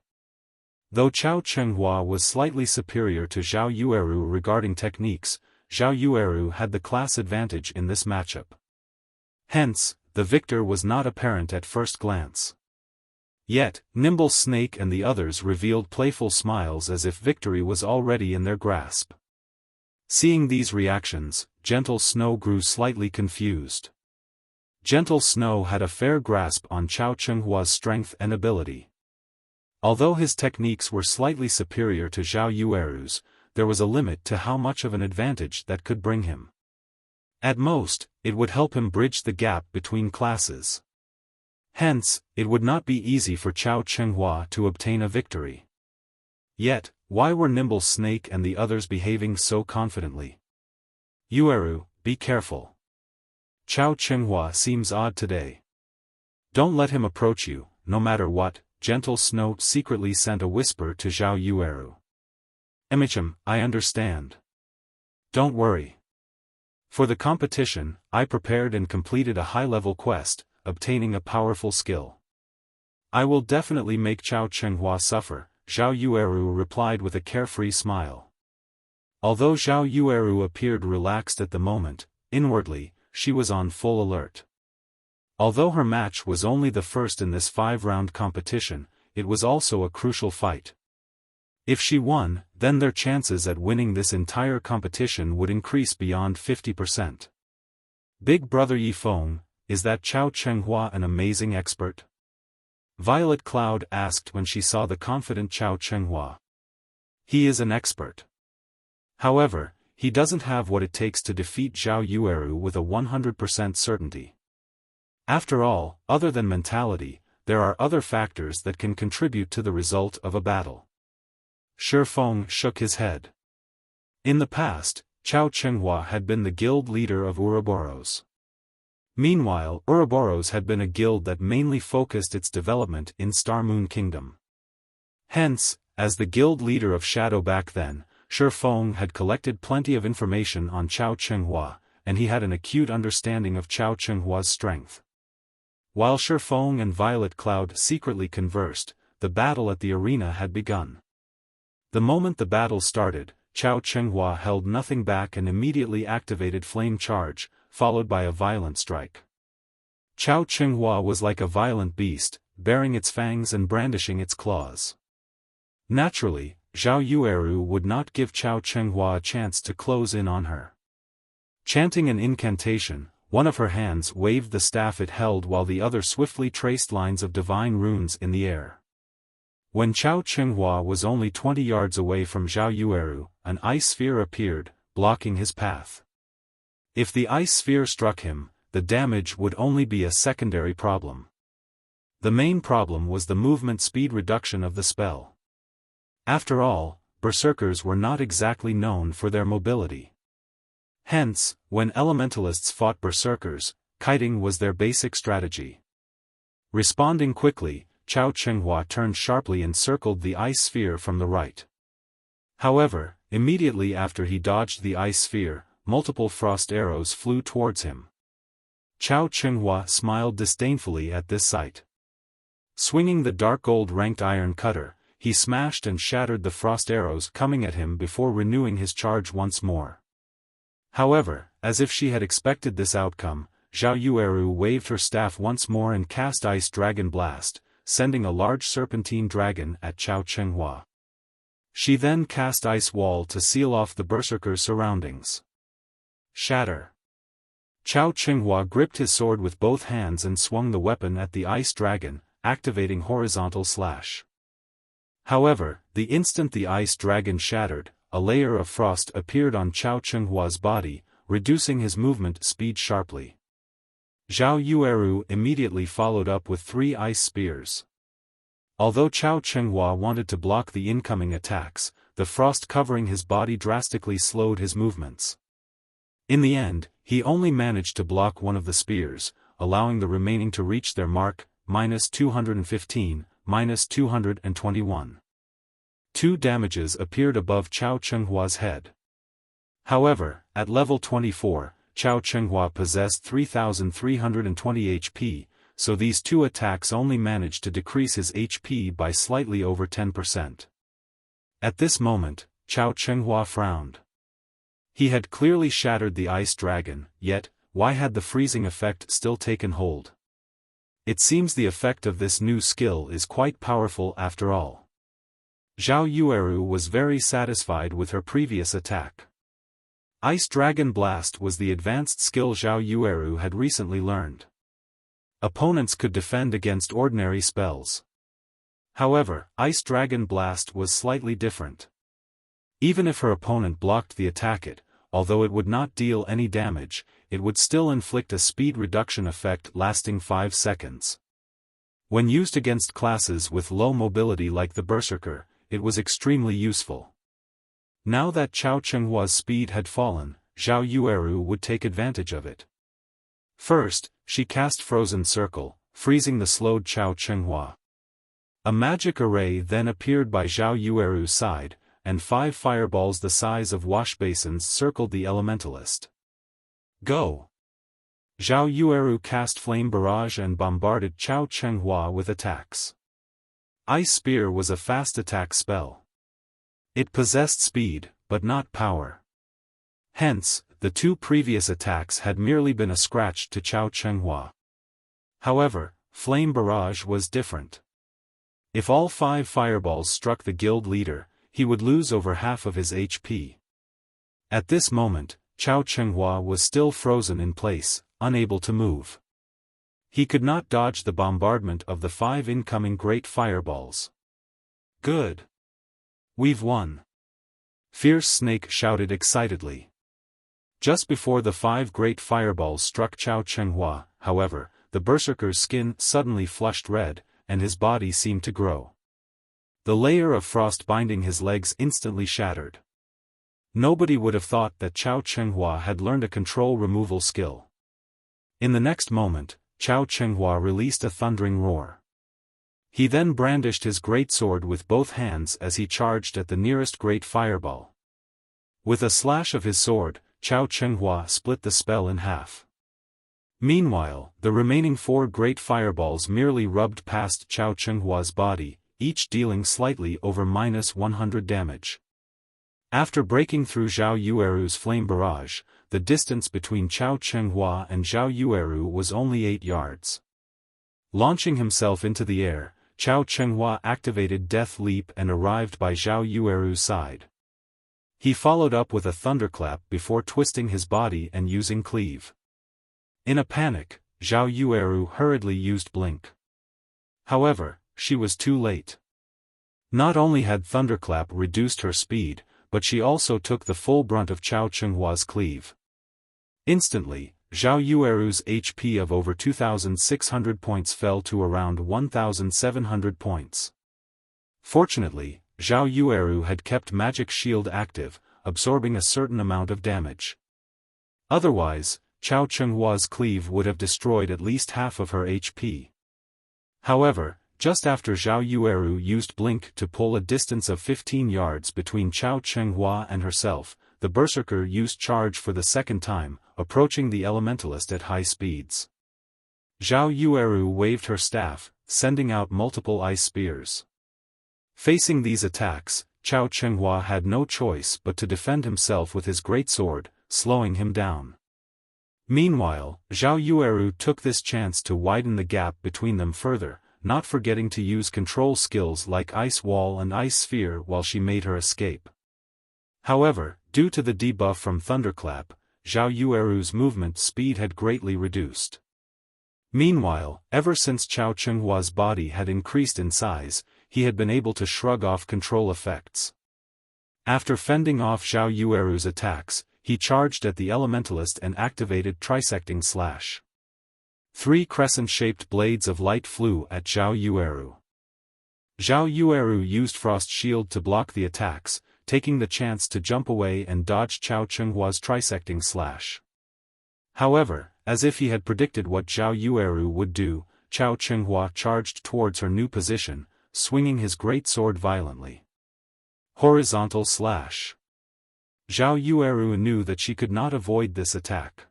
Though Chao Chenghua was slightly superior to Zhao Yueru regarding techniques, Zhao Yueru had the class advantage in this matchup. Hence, the victor was not apparent at first glance. Yet, Nimble Snake and the others revealed playful smiles as if victory was already in their grasp. Seeing these reactions, Gentle Snow grew slightly confused. Gentle Snow had a fair grasp on Chao Chenghua's strength and ability. Although his techniques were slightly superior to Zhao Yueru's, there was a limit to how much of an advantage that could bring him. At most, it would help him bridge the gap between classes. Hence, it would not be easy for Chao Chenghua to obtain a victory. Yet, why were Nimble Snake and the others behaving so confidently? Yueru, be careful. Chao Chenghua seems odd today. Don't let him approach you, no matter what. Gentle Snow secretly sent a whisper to Zhao Yueru. Emichim, I understand. Don't worry. For the competition, I prepared and completed a high-level quest, obtaining a powerful skill. I will definitely make Chao Chenghua suffer, Zhao Yueru replied with a carefree smile. Although Zhao Yueru appeared relaxed at the moment, inwardly, she was on full alert. Although her match was only the first in this 5-round competition, it was also a crucial fight. If she won, then their chances at winning this entire competition would increase beyond 50%. Big Brother Yifeng, is that Chao Chenghua an amazing expert? Violet Cloud asked when she saw the confident Chao Chenghua. He is an expert. However, he doesn't have what it takes to defeat Zhao Yueru with a 100% certainty. After all, other than mentality, there are other factors that can contribute to the result of a battle. Xiaofan shook his head. In the past, Chao Chenghua had been the guild leader of Ouroboros. Meanwhile, Ouroboros had been a guild that mainly focused its development in Star Moon Kingdom. Hence, as the guild leader of Shadow back then, Xiaofan had collected plenty of information on Chao Chenghua, and he had an acute understanding of Chao Chenghua's strength. While Xiaofan and Violet Cloud secretly conversed, the battle at the arena had begun. The moment the battle started, Chao Chenghua held nothing back and immediately activated Flame Charge, followed by a violent strike. Chao Chenghua was like a violent beast, baring its fangs and brandishing its claws. Naturally, Zhao Yueru would not give Chao Chenghua a chance to close in on her. Chanting an incantation, one of her hands waved the staff it held while the other swiftly traced lines of divine runes in the air. When Chao Chenghua was only 20 yards away from Zhao Yueru, an ice sphere appeared, blocking his path. If the ice sphere struck him, the damage would only be a secondary problem. The main problem was the movement speed reduction of the spell. After all, berserkers were not exactly known for their mobility. Hence, when elementalists fought berserkers, kiting was their basic strategy. Responding quickly, Chao Chenghua turned sharply and circled the ice sphere from the right. However, immediately after he dodged the ice sphere, multiple frost arrows flew towards him. Chao Chenghua smiled disdainfully at this sight. Swinging the dark gold ranked iron cutter, he smashed and shattered the frost arrows coming at him before renewing his charge once more. However, as if she had expected this outcome, Zhao Yueru waved her staff once more and cast Ice Dragon Blast, sending a large serpentine dragon at Chao Chenghua. She then cast Ice Wall to seal off the berserker's surroundings. Shatter. Chao Chenghua gripped his sword with both hands and swung the weapon at the ice dragon, activating horizontal slash. However, the instant the ice dragon shattered, a layer of frost appeared on Chao Chenghua's body, reducing his movement speed sharply. Zhao Yueru immediately followed up with 3 ice spears. Although Chao Chenghua wanted to block the incoming attacks, the frost covering his body drastically slowed his movements. In the end, he only managed to block one of the spears, allowing the remaining to reach their mark, -215, -221. 2 damages appeared above Chao Chenghua's head. However, at level 24, Chao Chenghua possessed 3,320 HP, so these 2 attacks only managed to decrease his HP by slightly over 10%. At this moment, Chao Chenghua frowned. He had clearly shattered the ice dragon, yet, why had the freezing effect still taken hold? It seems the effect of this new skill is quite powerful after all. Zhao Yueru was very satisfied with her previous attack. Ice Dragon Blast was the advanced skill Zhao Yueru had recently learned. Opponents could defend against ordinary spells. However, Ice Dragon Blast was slightly different. Even if her opponent blocked the attack, although it would not deal any damage, it would still inflict a speed reduction effect lasting 5 seconds. When used against classes with low mobility like the Berserker, it was extremely useful. Now that Chao Chenghua's speed had fallen, Zhao Yueru would take advantage of it. First, she cast Frozen Circle, freezing the slowed Chao Chenghua. A magic array then appeared by Zhao Yueru's side, and 5 fireballs the size of washbasins circled the elementalist. Go! Zhao Yueru cast Flame Barrage and bombarded Chao Chenghua with attacks. Ice Spear was a fast attack spell. It possessed speed, but not power. Hence, the 2 previous attacks had merely been a scratch to Chao Chenghua. However, Flame Barrage was different. If all 5 fireballs struck the guild leader, he would lose over half of his HP. At this moment, Chao Chenghua was still frozen in place, unable to move. He could not dodge the bombardment of the 5 incoming great fireballs. Good! We've won! Fierce Snake shouted excitedly. Just before the 5 great fireballs struck Chao Chenghua, however, the Berserker's skin suddenly flushed red, and his body seemed to grow. The layer of frost binding his legs instantly shattered. Nobody would have thought that Chao Chenghua had learned a control removal skill. In the next moment, Chao Chenghua released a thundering roar. He then brandished his greatsword with both hands as he charged at the nearest great fireball. With a slash of his sword, Chao Chenghua split the spell in half. Meanwhile, the remaining 4 great fireballs merely rubbed past Chao Chenghua's body, each dealing slightly over -100 damage. After breaking through Zhao Yueru's Flame Barrage, the distance between Chao Chenghua and Zhao Yueru was only 8 yards. Launching himself into the air, Chao Chenghua activated Death Leap and arrived by Zhao Yueru's side. He followed up with a thunderclap before twisting his body and using Cleave. In a panic, Zhao Yueru hurriedly used Blink. However, she was too late. Not only had Thunderclap reduced her speed, but she also took the full brunt of Chao Chenghua's Cleave. Instantly, Zhao Yueru's HP of over 2,600 points fell to around 1,700 points. Fortunately, Zhao Yueru had kept Magic Shield active, absorbing a certain amount of damage. Otherwise, Chao Chenghua's Cleave would have destroyed at least half of her HP. However, just after Zhao Yueru used Blink to pull a distance of 15 yards between Chao Chenghua and herself, the Berserker used Charge for the second time, approaching the Elementalist at high speeds. Zhao Yueru waved her staff, sending out multiple ice spears. Facing these attacks, Chao Chenghua had no choice but to defend himself with his greatsword, slowing him down. Meanwhile, Zhao Yueru took this chance to widen the gap between them further, not forgetting to use control skills like Ice Wall and Ice Sphere while she made her escape. However, due to the debuff from Thunderclap, Zhao Yueru's movement speed had greatly reduced. Meanwhile, ever since Chao Chenghua's body had increased in size, he had been able to shrug off control effects. After fending off Zhao Yueru's attacks, he charged at the Elementalist and activated Trisecting Slash. 3 crescent-shaped blades of light flew at Zhao Yueru. Zhao Yueru used Frost Shield to block the attacks, taking the chance to jump away and dodge Chao Chenghua's Trisecting Slash. However, as if he had predicted what Zhao Yueru would do, Chao Chenghua charged towards her new position, swinging his great sword violently. Horizontal Slash. Zhao Yueru knew that she could not avoid this attack.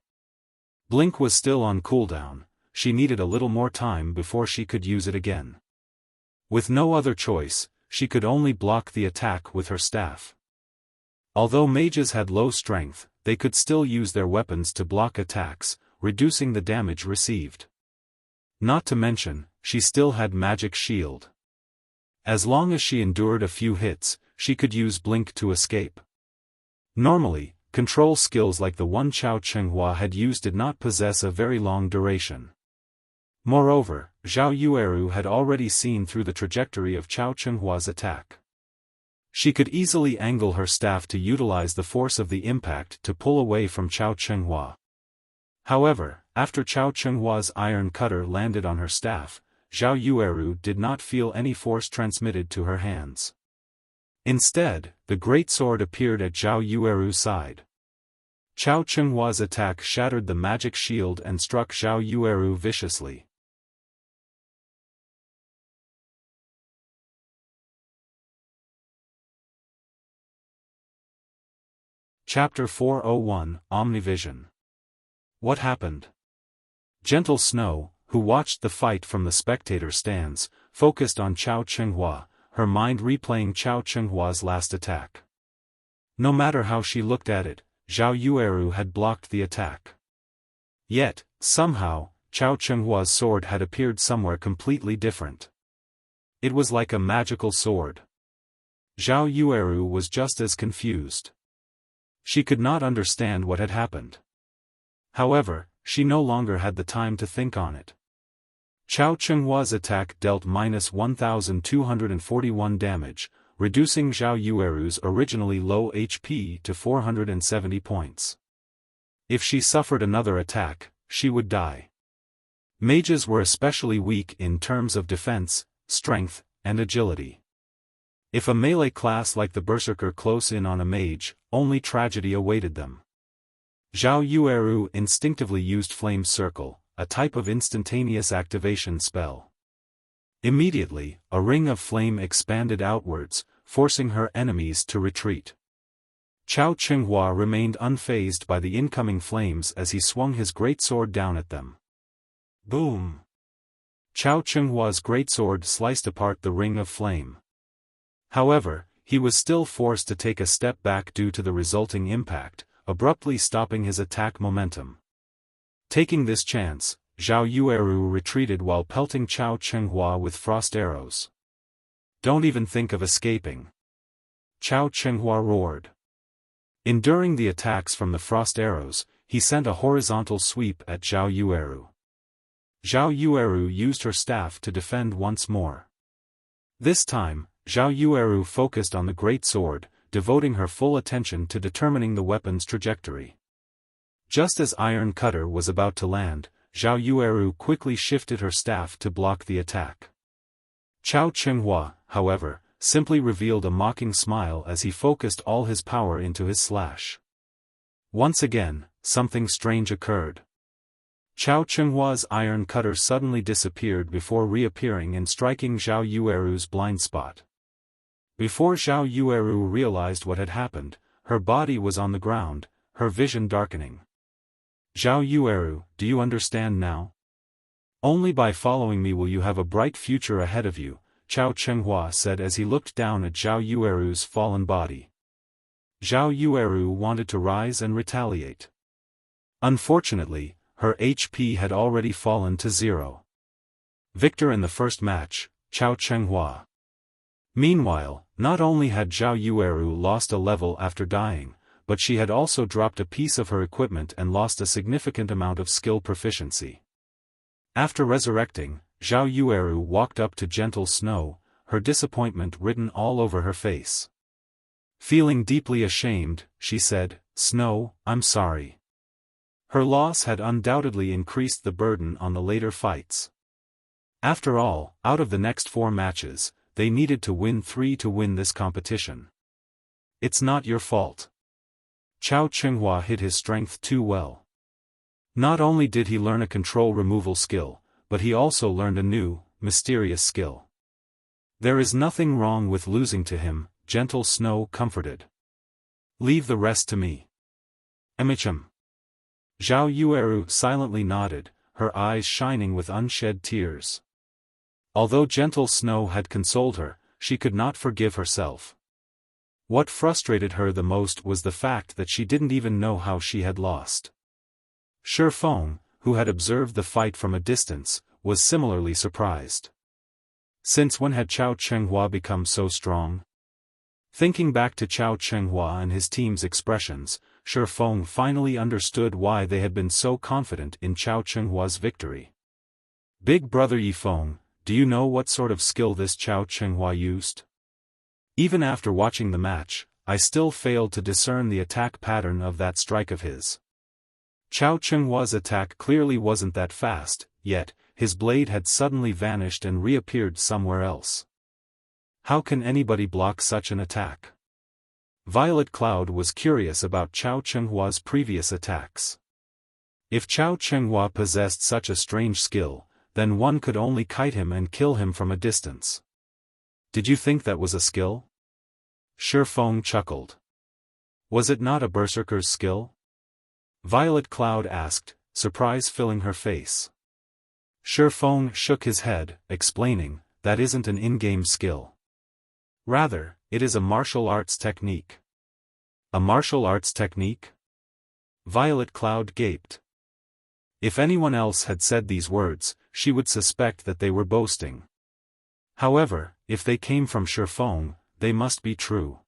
Blink was still on cooldown, she needed a little more time before she could use it again. With no other choice, she could only block the attack with her staff. Although mages had low strength, they could still use their weapons to block attacks, reducing the damage received. Not to mention, she still had magic shield. As long as she endured a few hits, she could use blink to escape. Normally, control skills like the one Chao Chenghua had used did not possess a very long duration. Moreover, Zhao Yueru had already seen through the trajectory of Chao Chenghua's attack. She could easily angle her staff to utilize the force of the impact to pull away from Chao Chenghua. However, after Chao Chenghua's iron cutter landed on her staff, Zhao Yueru did not feel any force transmitted to her hands. Instead, the great sword appeared at Zhao Yueru's side. Chao Chenghua's attack shattered the magic shield and struck Zhao Yueru viciously. Chapter 401, Omnivision. What happened? Gentle Snow, who watched the fight from the spectator stands, focused on Chao Chenghua, her mind replaying Chao Chenghua's last attack. No matter how she looked at it, Zhao Yueru had blocked the attack. Yet, somehow, Chao Chenghua's sword had appeared somewhere completely different. It was like a magical sword. Zhao Yueru was just as confused. She could not understand what had happened. However, she no longer had the time to think on it. Chao Chenghua's attack dealt -1,241 damage, reducing Zhao Yueru's originally low HP to 470 points. If she suffered another attack, she would die. Mages were especially weak in terms of defense, strength, and agility. If a melee class like the Berserker close in on a mage, only tragedy awaited them. Zhao Yueru instinctively used Flame Circle, a type of instantaneous activation spell. Immediately, a ring of flame expanded outwards, forcing her enemies to retreat. Chao Chenghua remained unfazed by the incoming flames as he swung his greatsword down at them. Boom! Chao Chenghua's greatsword sliced apart the ring of flame. However, he was still forced to take a step back due to the resulting impact, abruptly stopping his attack momentum. Taking this chance, Zhao Yueru retreated while pelting Chao Chenghua with frost arrows. Don't even think of escaping. Chao Chenghua roared. Enduring the attacks from the frost arrows, he sent a horizontal sweep at Zhao Yueru. Zhao Yueru used her staff to defend once more. This time, Zhao Yueru focused on the great sword, devoting her full attention to determining the weapon's trajectory. Just as Iron Cutter was about to land, Zhao Yueru quickly shifted her staff to block the attack. Chao Chenghua, however, simply revealed a mocking smile as he focused all his power into his slash. Once again, something strange occurred. Chao Chenghua's Iron Cutter suddenly disappeared before reappearing and striking Zhao Yueru's blind spot. Before Zhao Yueru realized what had happened, her body was on the ground, her vision darkening. Zhao Yueru, do you understand now? Only by following me will you have a bright future ahead of you, Chao Chenghua said as he looked down at Zhao Yueru's fallen body. Zhao Yueru wanted to rise and retaliate. Unfortunately, her HP had already fallen to 0. victor in the first match, Chao Chenghua. Meanwhile, not only had Zhao Yueru lost a level after dying, but she had also dropped a piece of her equipment and lost a significant amount of skill proficiency. After resurrecting, Zhao Yueru walked up to gentle Snow, her disappointment written all over her face. Feeling deeply ashamed, she said, "Snow, I'm sorry." Her loss had undoubtedly increased the burden on the later fights. After all, out of the next 4 matches, they needed to win 3 to win this competition. It's not your fault. Chao Chenghua hid his strength too well. Not only did he learn a control removal skill, but he also learned a new, mysterious skill. There is nothing wrong with losing to him, gentle Snow comforted. Leave the rest to me. Emicham. Zhao Yueru silently nodded, her eyes shining with unshed tears. Although gentle Snow had consoled her, she could not forgive herself. What frustrated her the most was the fact that she didn't even know how she had lost. Xiaofan, who had observed the fight from a distance, was similarly surprised. Since when had Chao Chenghua become so strong? Thinking back to Chao Chenghua and his team's expressions, Xiaofan finally understood why they had been so confident in Chao Chenghua's victory. Big brother Yifeng, do you know what sort of skill this Chao Chenghua used? Even after watching the match, I still failed to discern the attack pattern of that strike of his. Chao Chenghua's attack clearly wasn't that fast, yet, his blade had suddenly vanished and reappeared somewhere else. How can anybody block such an attack? Violet Cloud was curious about Chao Chenghua's previous attacks. If Chao Chenghua possessed such a strange skill, then one could only kite him and kill him from a distance. Did you think that was a skill? Xiaofan chuckled. Was it not a berserker's skill? Violet Cloud asked, surprise filling her face. Xiaofan shook his head, explaining, that isn't an in-game skill. Rather, it is a martial arts technique. A martial arts technique? Violet Cloud gaped. If anyone else had said these words, she would suspect that they were boasting. However, if they came from Xiaofan, they must be true.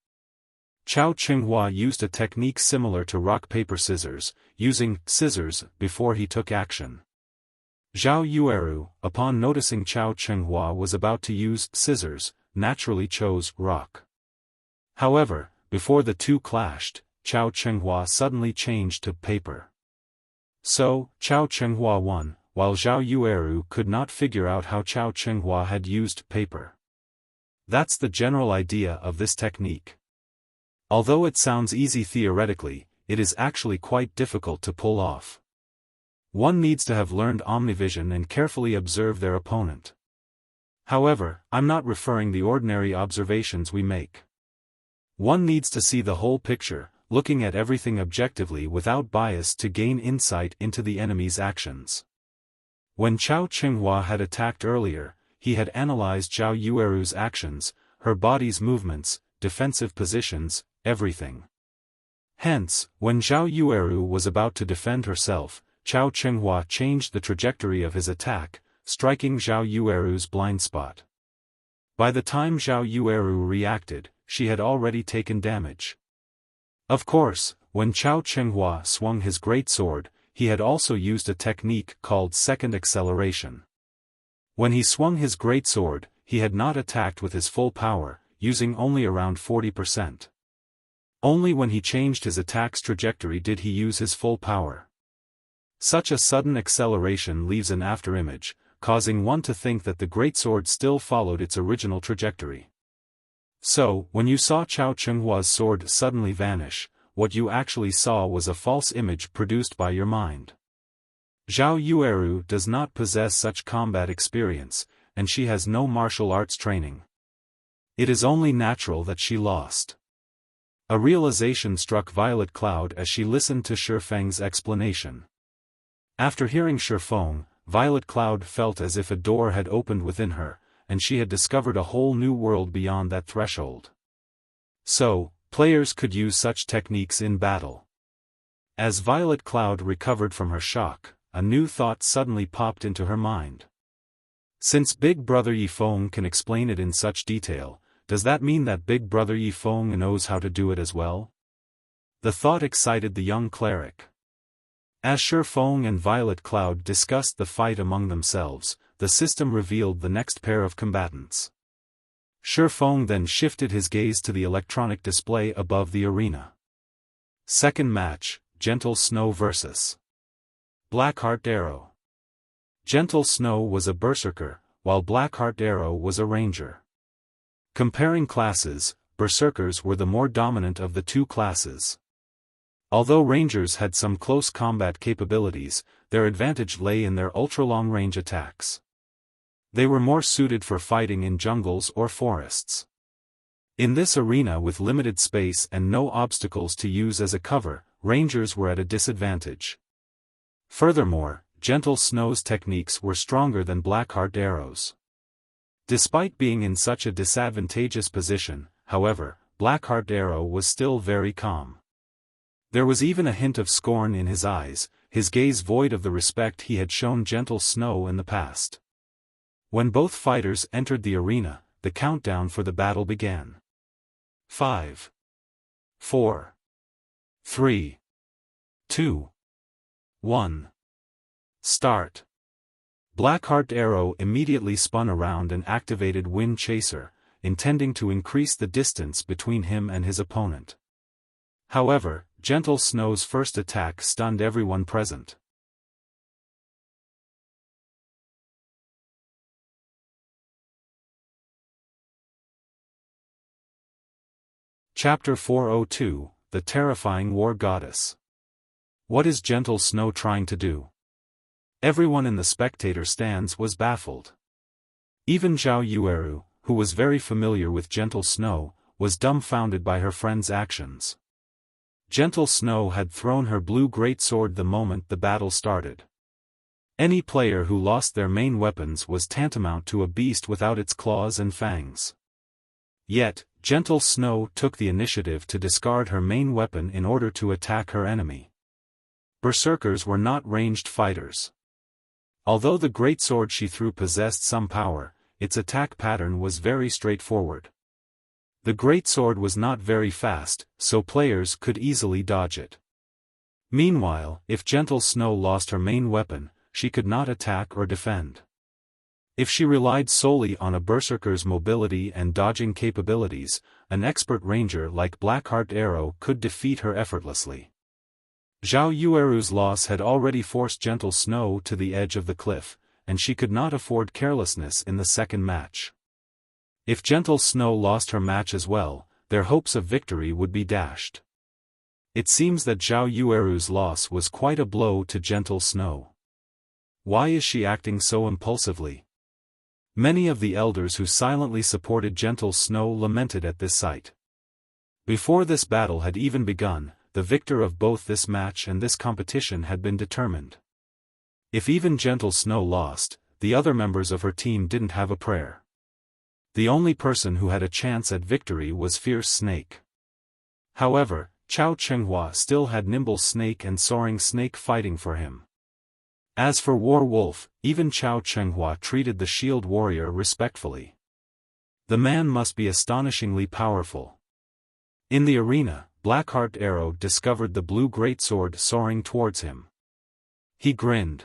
Chao Chenghua used a technique similar to rock-paper-scissors, using scissors before he took action. Zhao Yueru, upon noticing Chao Chenghua was about to use scissors, naturally chose rock. However, before the two clashed, Chao Chenghua suddenly changed to paper. So, Chao Chenghua won, while Zhao Yueru could not figure out how Chao Chenghua had used paper. That's the general idea of this technique. Although it sounds easy theoretically, it is actually quite difficult to pull off. One needs to have learned Omnivision and carefully observe their opponent. However, I'm not referring the ordinary observations we make. One needs to see the whole picture, looking at everything objectively without bias to gain insight into the enemy's actions. When Chao Chenghua had attacked earlier, he had analyzed Zhao Yueru's actions, her body's movements, defensive positions, everything. Hence, when Zhao Yueru was about to defend herself, Chao Chenghua changed the trajectory of his attack, striking Zhao Yueru's blind spot. By the time Zhao Yueru reacted, she had already taken damage. Of course, when Chao Chenghua swung his great sword, he had also used a technique called second acceleration. When he swung his great sword, he had not attacked with his full power, using only around 40%. Only when he changed his attack's trajectory did he use his full power. Such a sudden acceleration leaves an afterimage, causing one to think that the greatsword still followed its original trajectory. So, when you saw Chao Chenghua's sword suddenly vanish, what you actually saw was a false image produced by your mind. Zhao Yueru does not possess such combat experience, and she has no martial arts training. It is only natural that she lost. A realization struck Violet Cloud as she listened to Xiaofang's explanation. After hearing Xiaofang, Violet Cloud felt as if a door had opened within her, and she had discovered a whole new world beyond that threshold. So, players could use such techniques in battle. As Violet Cloud recovered from her shock, a new thought suddenly popped into her mind. Since Big Brother Yifeng can explain it in such detail, does that mean that Big Brother Yifeng knows how to do it as well? The thought excited the young cleric. As Xiaofan and Violet Cloud discussed the fight among themselves, the system revealed the next pair of combatants. Xiaofan then shifted his gaze to the electronic display above the arena. Second match, Gentle Snow vs. Blackheart Arrow. Gentle Snow was a berserker, while Blackheart Arrow was a ranger. Comparing classes, berserkers were the more dominant of the two classes. Although rangers had some close combat capabilities, their advantage lay in their ultra-long-range attacks. They were more suited for fighting in jungles or forests. In this arena with limited space and no obstacles to use as a cover, rangers were at a disadvantage. Furthermore, Gentle Snow's techniques were stronger than Blackheart Arrow's. Despite being in such a disadvantageous position, however, Blackheart Arrow was still very calm. There was even a hint of scorn in his eyes, his gaze void of the respect he had shown Gentle Snow in the past. When both fighters entered the arena, the countdown for the battle began. 5, 4, 3, 2, 1. Start. Blackheart Arrow immediately spun around and activated Wind Chaser, intending to increase the distance between him and his opponent. However, Gentle Snow's first attack stunned everyone present. Chapter 402, The Terrifying War Goddess. What is Gentle Snow trying to do? Everyone in the spectator stands was baffled. Even Zhao Yueru, who was very familiar with Gentle Snow, was dumbfounded by her friend's actions. Gentle Snow had thrown her blue greatsword the moment the battle started. Any player who lost their main weapons was tantamount to a beast without its claws and fangs. Yet, Gentle Snow took the initiative to discard her main weapon in order to attack her enemy. Berserkers were not ranged fighters. Although the greatsword she threw possessed some power, its attack pattern was very straightforward. The greatsword was not very fast, so players could easily dodge it. Meanwhile, if Gentle Snow lost her main weapon, she could not attack or defend. If she relied solely on a berserker's mobility and dodging capabilities, an expert ranger like Blackheart Arrow could defeat her effortlessly. Zhao Yueru's loss had already forced Gentle Snow to the edge of the cliff, and she could not afford carelessness in the second match. If Gentle Snow lost her match as well, their hopes of victory would be dashed. It seems that Zhao Yueru's loss was quite a blow to Gentle Snow. Why is she acting so impulsively? Many of the elders who silently supported Gentle Snow lamented at this sight. Before this battle had even begun, the victor of both this match and this competition had been determined. If even Gentle Snow lost, the other members of her team didn't have a prayer. The only person who had a chance at victory was Fierce Snake. However, Chao Chenghua still had Nimble Snake and Soaring Snake fighting for him. As for War Wolf, even Chao Chenghua treated the shield warrior respectfully. The man must be astonishingly powerful. In the arena, Blackheart Arrow discovered the blue greatsword soaring towards him. He grinned.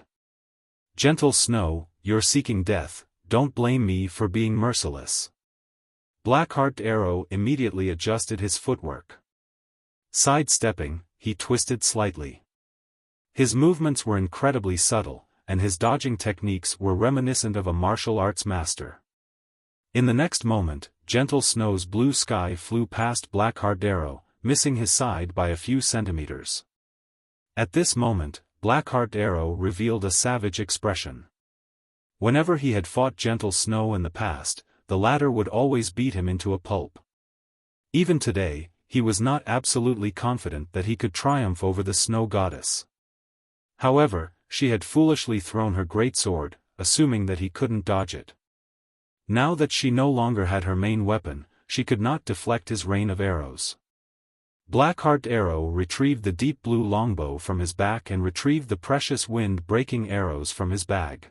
Gentle Snow, you're seeking death, don't blame me for being merciless. Blackheart Arrow immediately adjusted his footwork. Sidestepping, he twisted slightly. His movements were incredibly subtle, and his dodging techniques were reminiscent of a martial arts master. In the next moment, Gentle Snow's blue sky flew past Blackheart Arrow, missing his side by a few centimeters. At this moment, Blackheart Arrow revealed a savage expression. Whenever he had fought Gentle Snow in the past, the latter would always beat him into a pulp. Even today, he was not absolutely confident that he could triumph over the Snow Goddess. However, she had foolishly thrown her greatsword, assuming that he couldn't dodge it. Now that she no longer had her main weapon, she could not deflect his rain of arrows. Blackheart Arrow retrieved the deep blue longbow from his back and retrieved the precious wind-breaking arrows from his bag.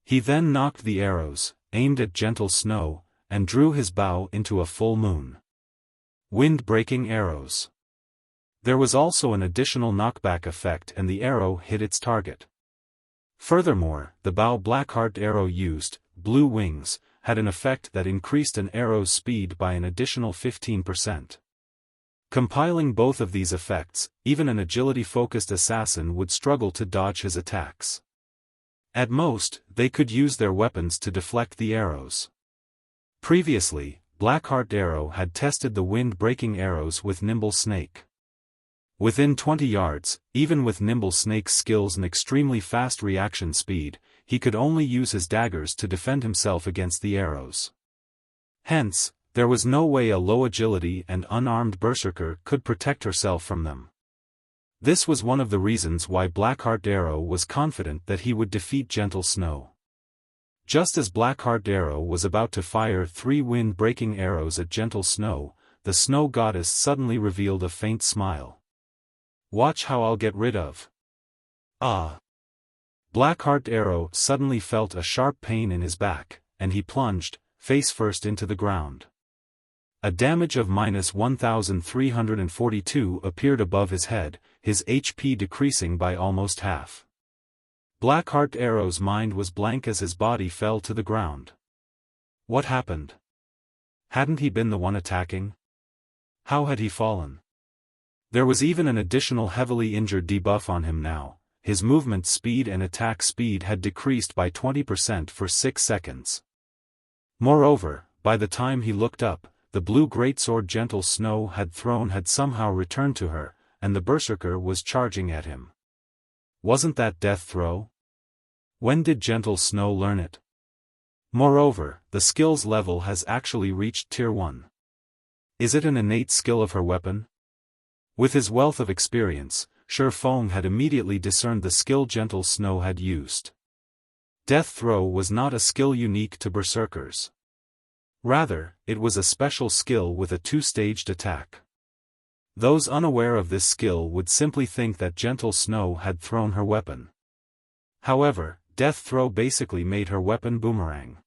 He then knocked the arrows, aimed at Gentle Snow, and drew his bow into a full moon. Wind-breaking arrows. There was also an additional knockback effect and the arrow hit its target. Furthermore, the bow Blackheart arrow used, Blue Wings, had an effect that increased an arrow's speed by an additional 15%. Compiling both of these effects, even an agility-focused assassin would struggle to dodge his attacks. At most, they could use their weapons to deflect the arrows. Previously, Blackheart arrow had tested the wind-breaking arrows with Nimble Snake. Within 20 yards, even with Nimble Snake's skills and extremely fast reaction speed, he could only use his daggers to defend himself against the arrows. Hence, there was no way a low agility and unarmed berserker could protect herself from them. This was one of the reasons why Blackheart arrow was confident that he would defeat Gentle Snow. Just as Blackheart arrow was about to fire 3 wind-breaking arrows at Gentle Snow, the Snow Goddess suddenly revealed a faint smile. "Watch how I'll get rid of." Ah! Blackheart arrow suddenly felt a sharp pain in his back, and he plunged, face first into the ground. A damage of -1342 appeared above his head, his HP decreasing by almost half. Blackheart arrow's mind was blank as his body fell to the ground. What happened? Hadn't he been the one attacking? How had he fallen? There was even an additional heavily injured debuff on him now. His movement speed and attack speed had decreased by 20% for 6 seconds. Moreover, by the time he looked up, the blue greatsword Gentle Snow had thrown had somehow returned to her, and the berserker was charging at him. Wasn't that death throw? When did Gentle Snow learn it? Moreover, the skills level has actually reached Tier 1. Is it an innate skill of her weapon? With his wealth of experience, Xiaofan had immediately discerned the skill Gentle Snow had used. Death Throw was not a skill unique to berserkers. Rather, it was a special skill with a 2-staged attack. Those unaware of this skill would simply think that Gentle Snow had thrown her weapon. However, Death Throw basically made her weapon boomerang.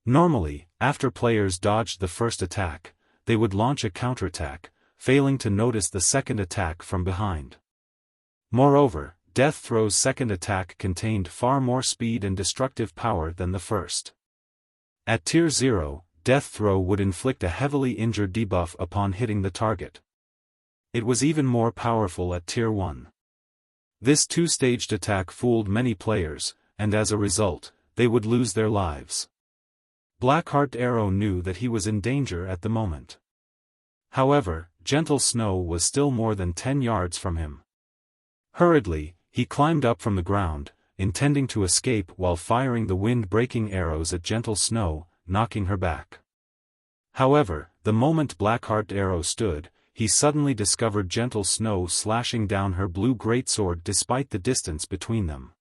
Normally, after players dodged the first attack, they would launch a counterattack, failing to notice the second attack from behind. Moreover, Death Throw's second attack contained far more speed and destructive power than the first. At Tier 0, Death Throw would inflict a heavily injured debuff upon hitting the target. It was even more powerful at Tier 1. This 2-staged attack fooled many players, and as a result, they would lose their lives. Blackheart arrow knew that he was in danger at the moment. However, Gentle Snow was still more than 10 yards from him. Hurriedly, he climbed up from the ground, intending to escape while firing the wind-breaking arrows at Gentle Snow, knocking her back. However, the moment Blackheart arrow stood, he suddenly discovered Gentle Snow slashing down her blue greatsword despite the distance between them.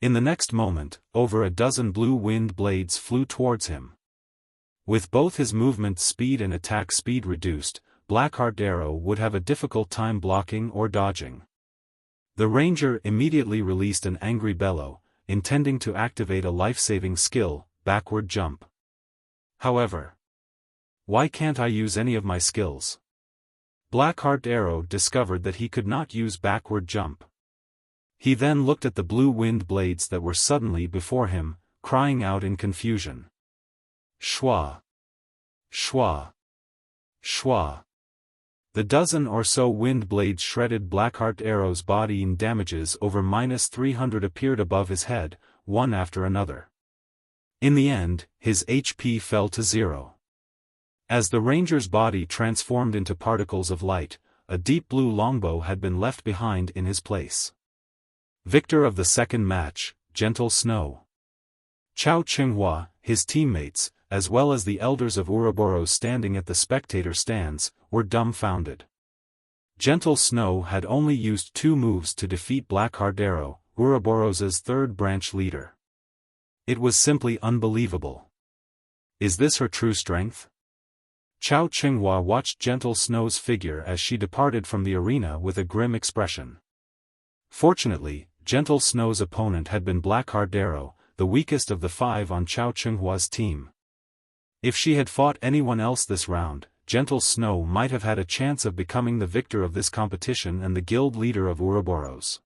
In the next moment, over a dozen blue wind blades flew towards him. With both his movement speed and attack speed reduced, Blackheart arrow would have a difficult time blocking or dodging. The ranger immediately released an angry bellow, intending to activate a life-saving skill, backward jump. However, why can't I use any of my skills? Blackheart arrow discovered that he could not use backward jump. He then looked at the blue wind blades that were suddenly before him, crying out in confusion. Shwa! Shwa! Shwa! The dozen or so wind blades shredded Blackheart arrow's body in damages over -300 appeared above his head, one after another. In the end, his HP fell to 0. As the ranger's body transformed into particles of light, a deep blue longbow had been left behind in his place. Victor of the second match, Gentle Snow. Chao Qinghua, his teammates, as well as the elders of Ouroboros standing at the spectator stands, were dumbfounded. Gentle Snow had only used 2 moves to defeat Blackheart arrow, Ouroboros's third branch leader. It was simply unbelievable. Is this her true strength? Chao Qinghua watched Gentle Snow's figure as she departed from the arena with a grim expression. Fortunately, Gentle Snow's opponent had been Blackheart arrow, the weakest of the 5 on Chao Chenghua's team. If she had fought anyone else this round, Gentle Snow might have had a chance of becoming the victor of this competition and the guild leader of Ouroboros.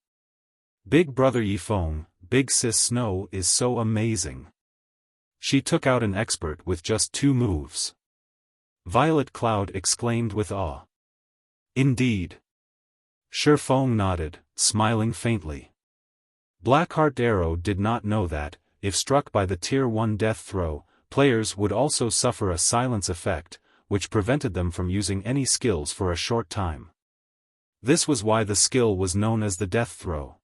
Big brother Yifeng, big sis Snow is so amazing. She took out an expert with just 2 moves. Violet Cloud exclaimed with awe. Indeed. Xiaofan nodded, smiling faintly. Blackheart Arrow did not know that, if struck by the Tier 1 death throw, players would also suffer a silence effect, which prevented them from using any skills for a short time. This was why the skill was known as the death throw.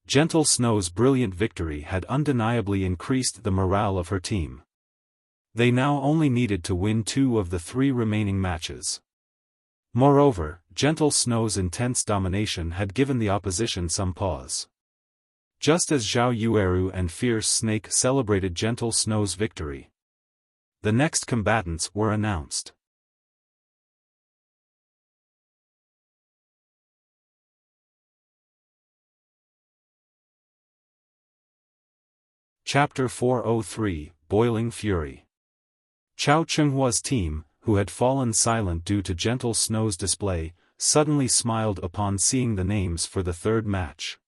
Gentle Snow's brilliant victory had undeniably increased the morale of her team. They now only needed to win 2 of the 3 remaining matches. Moreover, Gentle Snow's intense domination had given the opposition some pause. Just as Zhao Yueru and Fierce Snake celebrated Gentle Snow's victory, the next combatants were announced. Chapter 403, Boiling Fury. Chao Chenghua's team, who had fallen silent due to Gentle Snow's display, suddenly smiled upon seeing the names for the 3rd match.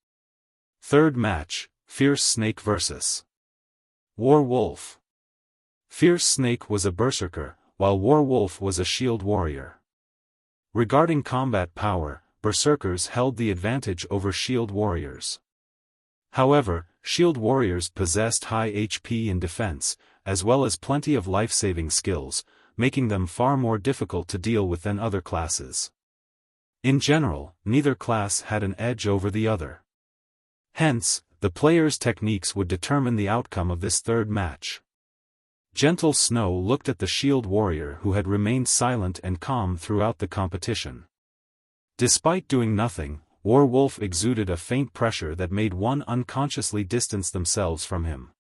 3rd match, Fierce Snake vs. War Wolf. Fierce Snake was a berserker, while War Wolf was a shield warrior. Regarding combat power, berserkers held the advantage over shield warriors. However, shield warriors possessed high HP and defense, as well as plenty of life-saving skills, making them far more difficult to deal with than other classes. In general, neither class had an edge over the other. Hence, the players' techniques would determine the outcome of this 3rd match. Gentle Snow looked at the shield warrior who had remained silent and calm throughout the competition. Despite doing nothing, War Wolf exuded a faint pressure that made one unconsciously distance themselves from him.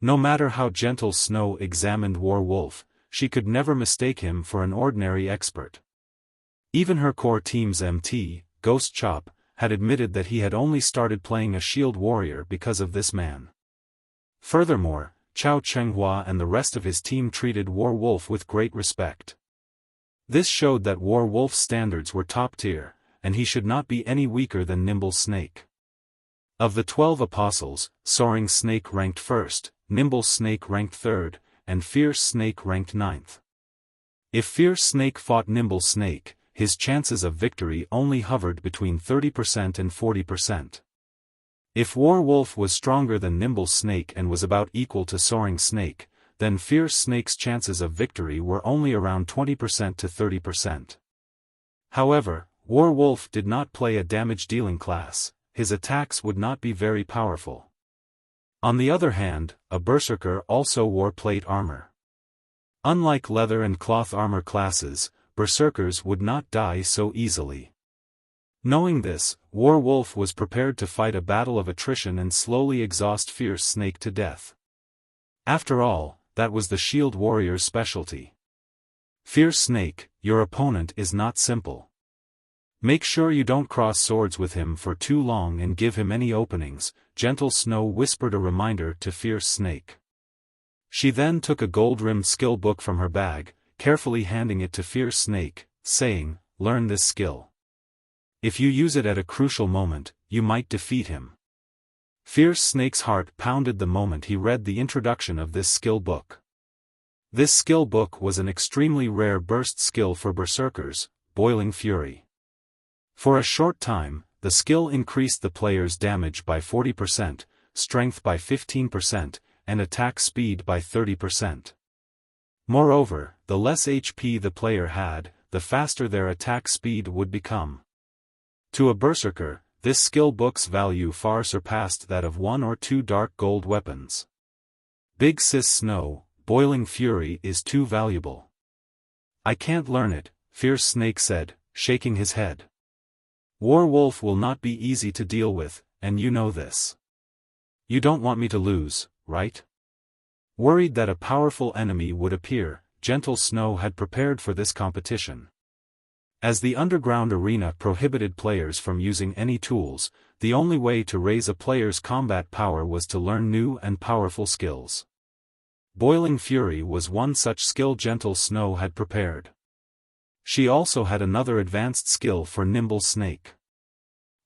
No matter how Gentle Snow examined War Wolf, she could never mistake him for an ordinary expert. Even her core team's MT, Ghost Chop, had admitted that he had only started playing a shield warrior because of this man. Furthermore, Chao Chenghua and the rest of his team treated War Wolf with great respect. This showed that War Wolf's standards were top tier, and he should not be any weaker than Nimble Snake. Of the 12 apostles, Soaring Snake ranked 1st, Nimble Snake ranked 3rd, and Fierce Snake ranked 9th. If Fierce Snake fought Nimble Snake, his chances of victory only hovered between 30% and 40%. If War Wolf was stronger than Nimble Snake and was about equal to Soaring Snake, then Fierce Snake's chances of victory were only around 20% to 30%. However, War Wolf did not play a damage-dealing class, his attacks would not be very powerful. On the other hand, a berserker also wore plate armor. Unlike leather and cloth armor classes, berserkers would not die so easily. Knowing this, War Wolf was prepared to fight a battle of attrition and slowly exhaust Fierce Snake to death. After all, that was the shield warrior's specialty. Fierce Snake, your opponent is not simple. Make sure you don't cross swords with him for too long and give him any openings, Gentle Snow whispered a reminder to Fierce Snake. She then took a gold-rimmed skill book from her bag, carefully handing it to Fierce Snake, saying, "Learn this skill. If you use it at a crucial moment, you might defeat him." Fierce Snake's heart pounded the moment he read the introduction of this skill book. This skill book was an extremely rare burst skill for berserkers, Boiling Fury. For a short time, the skill increased the player's damage by 40%, strength by 15%, and attack speed by 30%. Moreover, the less HP the player had, the faster their attack speed would become. To a berserker, this skill book's value far surpassed that of 1 or 2 dark gold weapons. Big Sis Snow, Boiling Fury is too valuable. I can't learn it, Fierce Snake said, shaking his head. War Wolf will not be easy to deal with, and you know this. You don't want me to lose, right? Worried that a powerful enemy would appear, Gentle Snow had prepared for this competition. As the underground arena prohibited players from using any tools, the only way to raise a player's combat power was to learn new and powerful skills. Boiling Fury was one such skill Gentle Snow had prepared. She also had another advanced skill for Nimble Snake.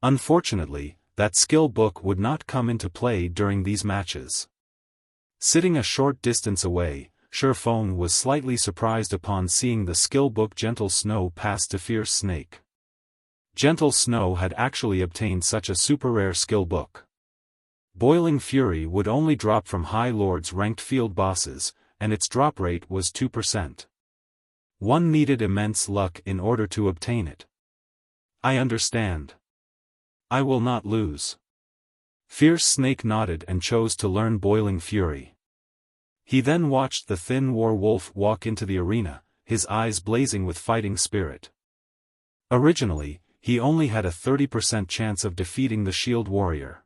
Unfortunately, that skill book would not come into play during these matches. Sitting a short distance away, Xiaofan was slightly surprised upon seeing the skill book Gentle Snow pass to Fierce Snake. Gentle Snow had actually obtained such a super rare skill book. Boiling Fury would only drop from High Lords ranked field bosses, and its drop rate was 2%. One needed immense luck in order to obtain it. I understand. I will not lose. Fierce Snake nodded and chose to learn Boiling Fury. He then watched the thin war wolf walk into the arena, his eyes blazing with fighting spirit. Originally, he only had a 30% chance of defeating the shield warrior.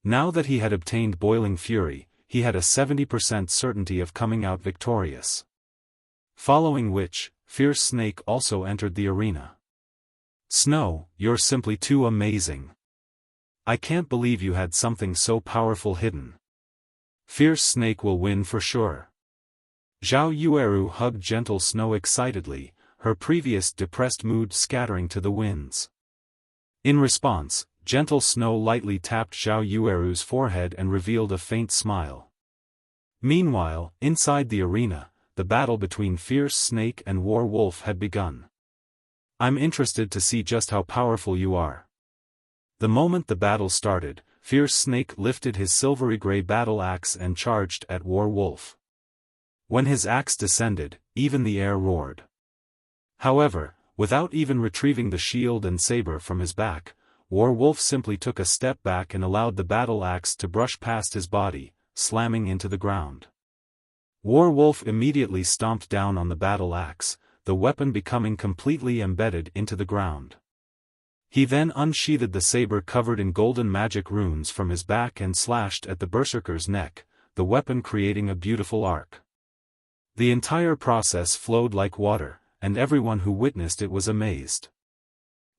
Now that he had obtained Boiling Fury, he had a 70% certainty of coming out victorious. Following which, Fierce Snake also entered the arena. Snow, you're simply too amazing. I can't believe you had something so powerful hidden. Fierce Snake will win for sure. Zhao Yueru hugged Gentle Snow excitedly, her previous depressed mood scattering to the winds. In response, Gentle Snow lightly tapped Zhao Yueru's forehead and revealed a faint smile. Meanwhile, inside the arena, the battle between Fierce Snake and War Wolf had begun. I'm interested to see just how powerful you are. The moment the battle started, Fierce Snake lifted his silvery gray battle axe and charged at War Wolf. When his axe descended, even the air roared. However, without even retrieving the shield and saber from his back, War Wolf simply took a step back and allowed the battle axe to brush past his body, slamming into the ground. War Wolf immediately stomped down on the battle axe, the weapon becoming completely embedded into the ground. He then unsheathed the saber covered in golden magic runes from his back and slashed at the berserker's neck, the weapon creating a beautiful arc. The entire process flowed like water, and everyone who witnessed it was amazed.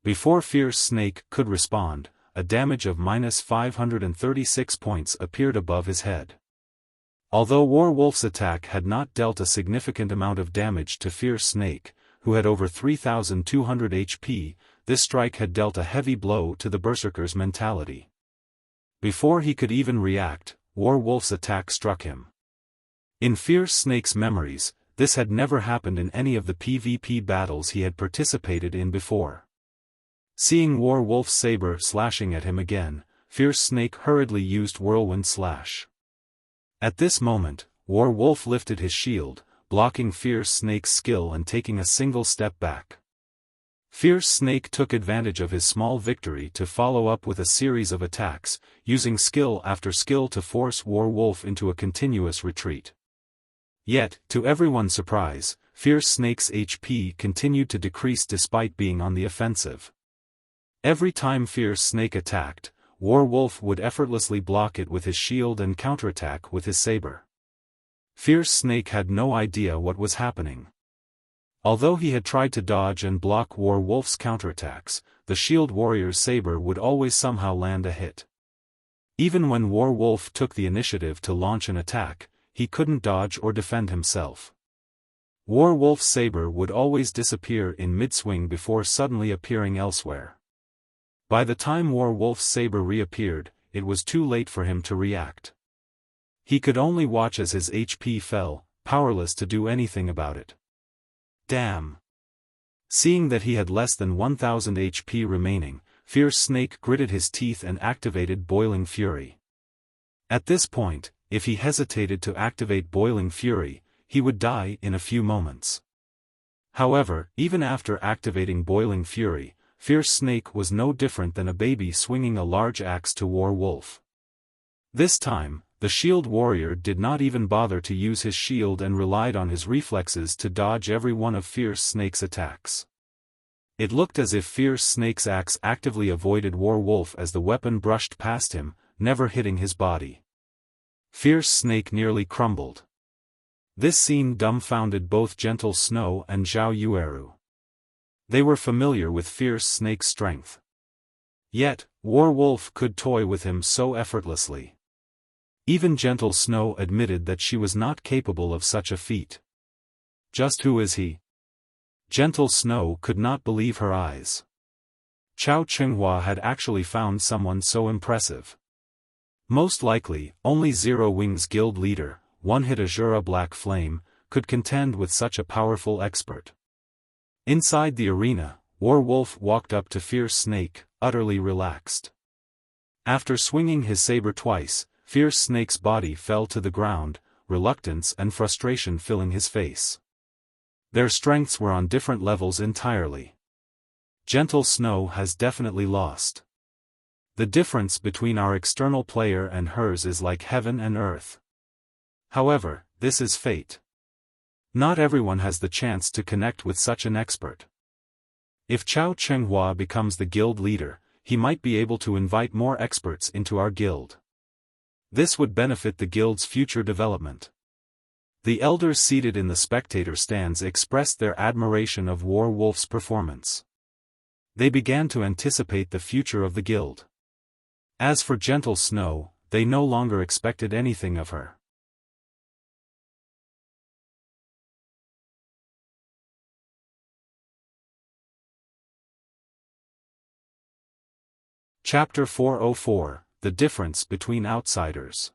Before Fierce Snake could respond, a damage of -536 points appeared above his head. Although War Wolf's attack had not dealt a significant amount of damage to Fierce Snake, who had over 3,200 HP, this strike had dealt a heavy blow to the berserker's mentality. Before he could even react, War Wolf's attack struck him. In Fierce Snake's memories, this had never happened in any of the PvP battles he had participated in before. Seeing War Wolf's saber slashing at him again, Fierce Snake hurriedly used Whirlwind Slash. At this moment, War Wolf lifted his shield, blocking Fierce Snake's skill and taking a single step back. Fierce Snake took advantage of his small victory to follow up with a series of attacks, using skill after skill to force War Wolf into a continuous retreat. Yet, to everyone's surprise, Fierce Snake's HP continued to decrease despite being on the offensive. Every time Fierce Snake attacked, War Wolf would effortlessly block it with his shield and counterattack with his saber. Fierce Snake had no idea what was happening. Although he had tried to dodge and block War Wolf's counterattacks, the shield warrior's saber would always somehow land a hit. Even when War Wolf took the initiative to launch an attack, he couldn't dodge or defend himself. War Wolf's saber would always disappear in mid-swing before suddenly appearing elsewhere. By the time War Wolf's saber reappeared, it was too late for him to react. He could only watch as his HP fell, powerless to do anything about it. Damn! Seeing that he had less than 1000 HP remaining, Fierce Snake gritted his teeth and activated Boiling Fury. At this point, if he hesitated to activate Boiling Fury, he would die in a few moments. However, even after activating Boiling Fury, Fierce Snake was no different than a baby swinging a large axe to War Wolf. This time, the shield warrior did not even bother to use his shield and relied on his reflexes to dodge every one of Fierce Snake's attacks. It looked as if Fierce Snake's axe actively avoided War Wolf as the weapon brushed past him, never hitting his body. Fierce Snake nearly crumbled. This scene dumbfounded both Gentle Snow and Zhao Yueru. They were familiar with Fierce Snake's strength. Yet, Werewolf could toy with him so effortlessly. Even Gentle Snow admitted that she was not capable of such a feat. Just who is he? Gentle Snow could not believe her eyes. Chao Qinghua had actually found someone so impressive. Most likely, only Zero Wings Guild leader, One-Hit Azura Black Flame, could contend with such a powerful expert. Inside the arena, Werewolf walked up to Fierce Snake, utterly relaxed. After swinging his saber twice, Fierce Snake's body fell to the ground, reluctance and frustration filling his face. Their strengths were on different levels entirely. Gentle Snow has definitely lost. The difference between our external player and hers is like heaven and earth. However, this is fate. Not everyone has the chance to connect with such an expert. If Chao Qinghua becomes the guild leader, he might be able to invite more experts into our guild. This would benefit the guild's future development. The elders seated in the spectator stands expressed their admiration of Werewolf's performance. They began to anticipate the future of the guild. As for Gentle Snow, they no longer expected anything of her. Chapter 404, The Difference Between Outsiders.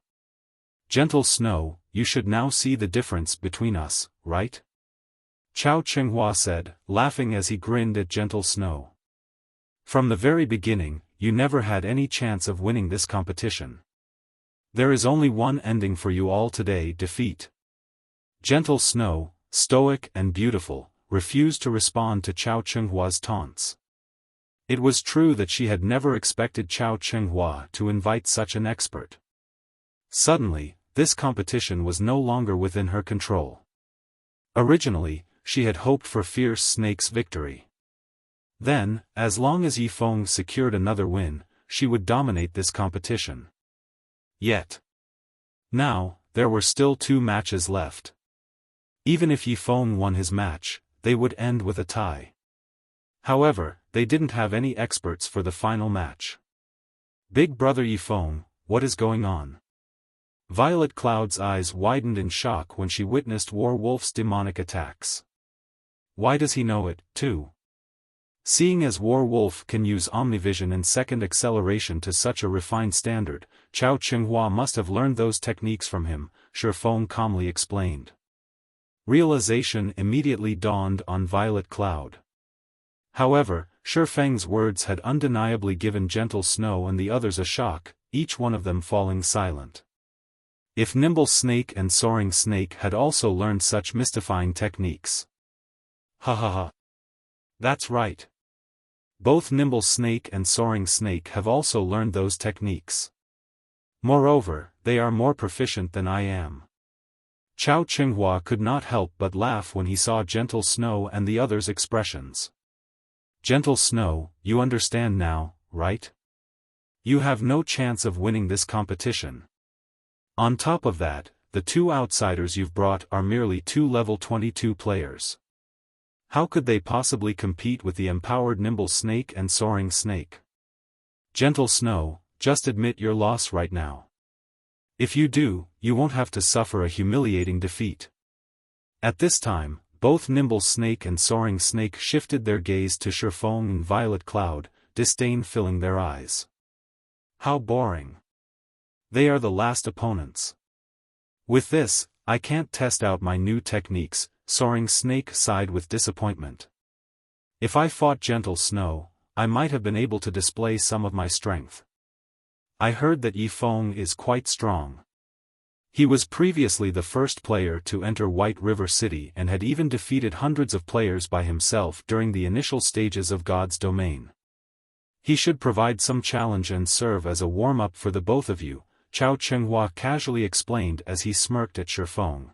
Gentle Snow, you should now see the difference between us, right? Chao Qinghua said, laughing as he grinned at Gentle Snow. From the very beginning, you never had any chance of winning this competition. There is only one ending for you all today: defeat. Gentle Snow, stoic and beautiful, refused to respond to Chao Qinghua's taunts. It was true that she had never expected Chao Qinghua to invite such an expert. Suddenly, this competition was no longer within her control. Originally, she had hoped for Fierce Snake's victory. Then, as long as Yifeng secured another win, she would dominate this competition. Yet. Now, there were still 2 matches left. Even if Yifeng won his match, they would end with a tie. However, they didn't have any experts for the final match. Big Brother Yifeng, what is going on? Violet Cloud's eyes widened in shock when she witnessed Werewolf's demonic attacks. Why does he know it, too? Seeing as Werewolf can use Omnivision and second acceleration to such a refined standard, Chao Qinghua must have learned those techniques from him, Xiaofan calmly explained. Realization immediately dawned on Violet Cloud. However, Xiaofang's words had undeniably given Gentle Snow and the others a shock, each one of them falling silent. If Nimble Snake and Soaring Snake had also learned such mystifying techniques. Ha ha ha. That's right. Both Nimble Snake and Soaring Snake have also learned those techniques. Moreover, they are more proficient than I am. Chao Qinghua could not help but laugh when he saw Gentle Snow and the others' expressions. Gentle Snow, you understand now, right? You have no chance of winning this competition. On top of that, the 2 outsiders you've brought are merely 2 level 22 players. How could they possibly compete with the empowered Nimble Snake and Soaring Snake? Gentle Snow, just admit your loss right now. If you do, you won't have to suffer a humiliating defeat. At this time, both Nimble Snake and Soaring Snake shifted their gaze to Xiaofan and Violet Cloud, disdain filling their eyes. How boring. They are the last opponents. With this, I can't test out my new techniques, Soaring Snake sighed with disappointment. If I fought Gentle Snow, I might have been able to display some of my strength. I heard that Yifeng is quite strong. He was previously the first player to enter White River City and had even defeated hundreds of players by himself during the initial stages of God's Domain. He should provide some challenge and serve as a warm-up for the both of you, Chao Qinghua casually explained as he smirked at Xiaofan.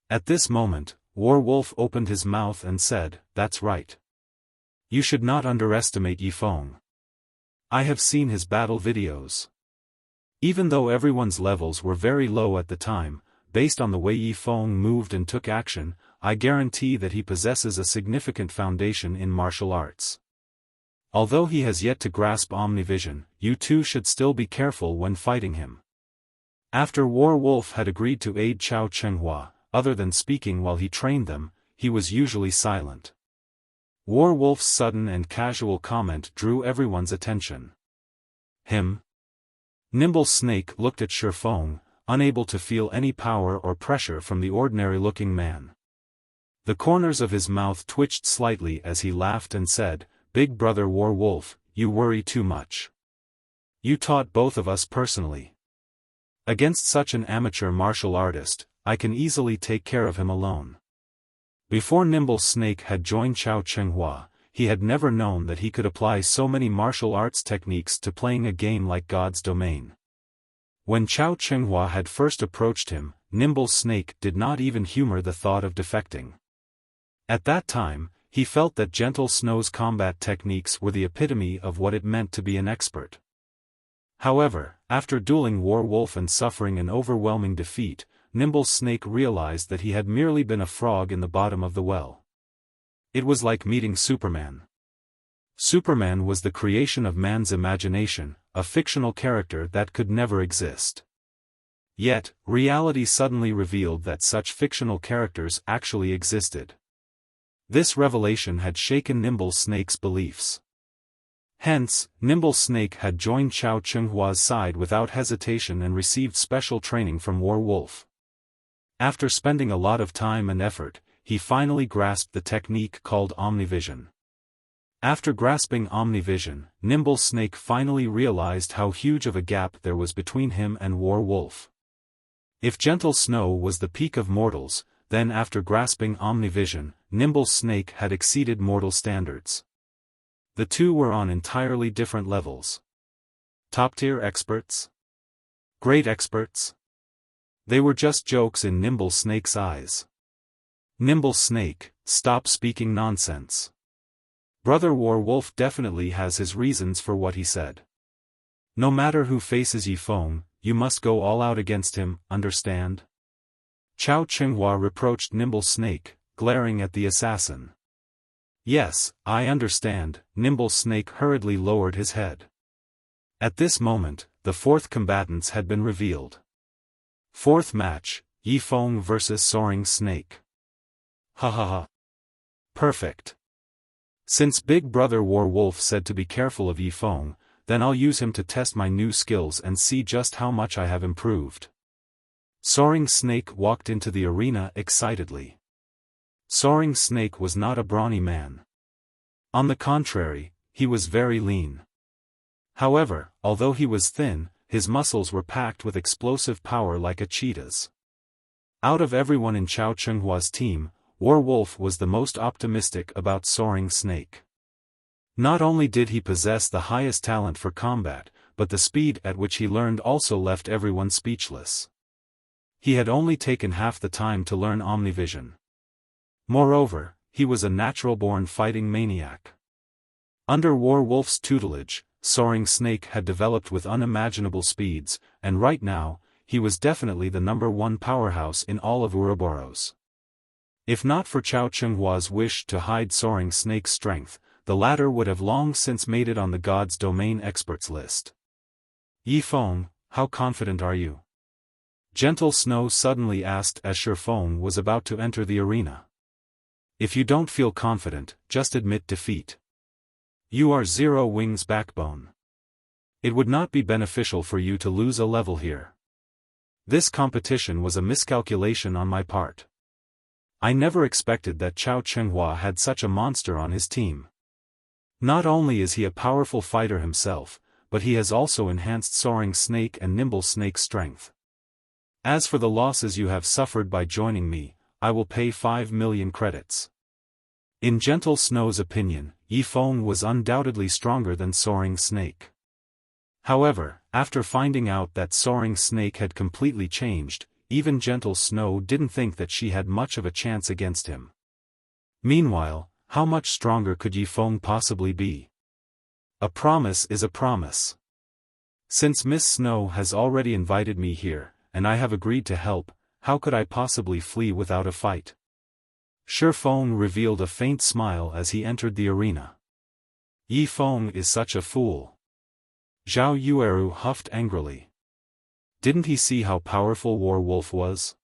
At this moment, Werewolf opened his mouth and said, "That's right. You should not underestimate Yifeng. I have seen his battle videos. Even though everyone's levels were very low at the time, based on the way Yifeng moved and took action, I guarantee that he possesses a significant foundation in martial arts. Although he has yet to grasp Omnivision, you two should still be careful when fighting him. After Wolf had agreed to aid Chao Chenghua, other than speaking while he trained them, he was usually silent. Wolf's sudden and casual comment drew everyone's attention. Him? Nimble Snake looked at Xiaofan, unable to feel any power or pressure from the ordinary-looking man. The corners of his mouth twitched slightly as he laughed and said, "Big brother Wolf, you worry too much. You taught both of us personally. Against such an amateur martial artist, I can easily take care of him alone." Before Nimble Snake had joined Chao Chenghua, he had never known that he could apply so many martial arts techniques to playing a game like God's Domain. When Chao Chenghua had first approached him, Nimble Snake did not even humor the thought of defecting. At that time, he felt that Gentle Snow's combat techniques were the epitome of what it meant to be an expert. However, after dueling Wolf and suffering an overwhelming defeat, Nimble Snake realized that he had merely been a frog in the bottom of the well. It was like meeting Superman. Superman was the creation of man's imagination, a fictional character that could never exist. Yet, reality suddenly revealed that such fictional characters actually existed. This revelation had shaken Nimble Snake's beliefs. Hence, Nimble Snake had joined Chao Chenghua's side without hesitation and received special training from Wolf. After spending a lot of time and effort, he finally grasped the technique called Omnivision. After grasping Omnivision, Nimble Snake finally realized how huge of a gap there was between him and Wolf. If Gentle Snow was the peak of mortals, then after grasping Omnivision, Nimble Snake had exceeded mortal standards. The two were on entirely different levels. Top-tier experts? Great experts? They were just jokes in Nimble Snake's eyes. Nimble Snake, stop speaking nonsense. Brother Wolf definitely has his reasons for what he said. No matter who faces Xiaofan, you must go all out against him, understand? Chao Chenghua reproached Nimble Snake, glaring at the assassin. Yes, I understand, Nimble Snake hurriedly lowered his head. At this moment, the fourth combatants had been revealed. Fourth match, Xiaofan vs Soaring Snake. Ha ha ha. Perfect. Since Big Brother Wolf said to be careful of Xiaofan, then I'll use him to test my new skills and see just how much I have improved. Soaring Snake walked into the arena excitedly. Soaring Snake was not a brawny man. On the contrary, he was very lean. However, although he was thin, his muscles were packed with explosive power like a cheetah's. Out of everyone in Chao Chenghua's team, Wolf was the most optimistic about Soaring Snake. Not only did he possess the highest talent for combat, but the speed at which he learned also left everyone speechless. He had only taken half the time to learn Omnivision. Moreover, he was a natural-born fighting maniac. Under Wolf's tutelage, Soaring Snake had developed with unimaginable speeds, and right now, he was definitely the #1 powerhouse in all of Ouroboros. If not for Chao Chenghua's wish to hide Soaring Snake's strength, the latter would have long since made it on the God's Domain experts list. Xiaofan, how confident are you? Gentle Snow suddenly asked as Xiaofan was about to enter the arena. If you don't feel confident, just admit defeat. You are Zero Wing's backbone. It would not be beneficial for you to lose a level here. This competition was a miscalculation on my part. I never expected that Chao Chenghua had such a monster on his team. Not only is he a powerful fighter himself, but he has also enhanced Soaring Snake and Nimble Snake's strength. As for the losses you have suffered by joining me, I will pay 5 million credits. In Gentle Snow's opinion, Xiaofan was undoubtedly stronger than Soaring Snake. However, after finding out that Soaring Snake had completely changed, even Gentle Snow didn't think that she had much of a chance against him. Meanwhile, how much stronger could Xiaofan possibly be? A promise is a promise. Since Miss Snow has already invited me here, and I have agreed to help, how could I possibly flee without a fight? Feng revealed a faint smile as he entered the arena. Feng is such a fool. Zhao Yueru huffed angrily. Didn't he see how powerful War Wolf was?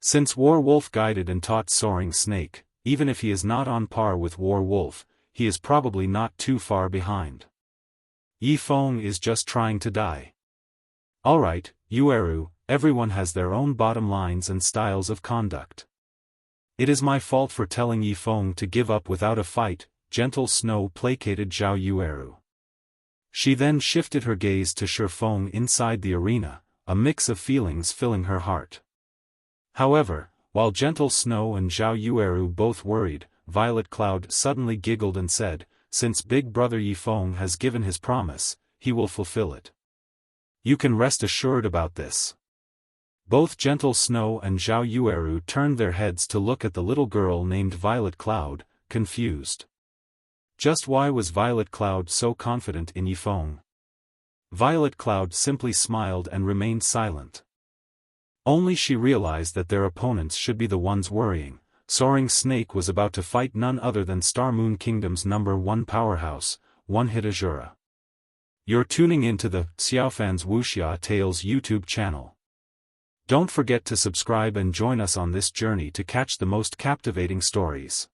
Since War Wolf guided and taught Soaring Snake, even if he is not on par with War Wolf, he is probably not too far behind. Feng is just trying to die. Alright, Yueru, everyone has their own bottom lines and styles of conduct. It is my fault for telling Feng to give up without a fight, Gentle Snow placated Zhao Yueru. She then shifted her gaze to Feng inside the arena, a mix of feelings filling her heart. However, while Gentle Snow and Zhao Yueru both worried, Violet Cloud suddenly giggled and said, "Since Big Brother Feng has given his promise, he will fulfill it. You can rest assured about this." Both Gentle Snow and Zhao Yueru turned their heads to look at the little girl named Violet Cloud, confused. Just why was Violet Cloud so confident in Feng? Violet Cloud simply smiled and remained silent. Only she realized that their opponents should be the ones worrying. Soaring Snake was about to fight none other than Star Moon Kingdom's #1 powerhouse, One Hit Azura. You're tuning into the Xiaofan's Wuxia Tales YouTube channel. Don't forget to subscribe and join us on this journey to catch the most captivating stories.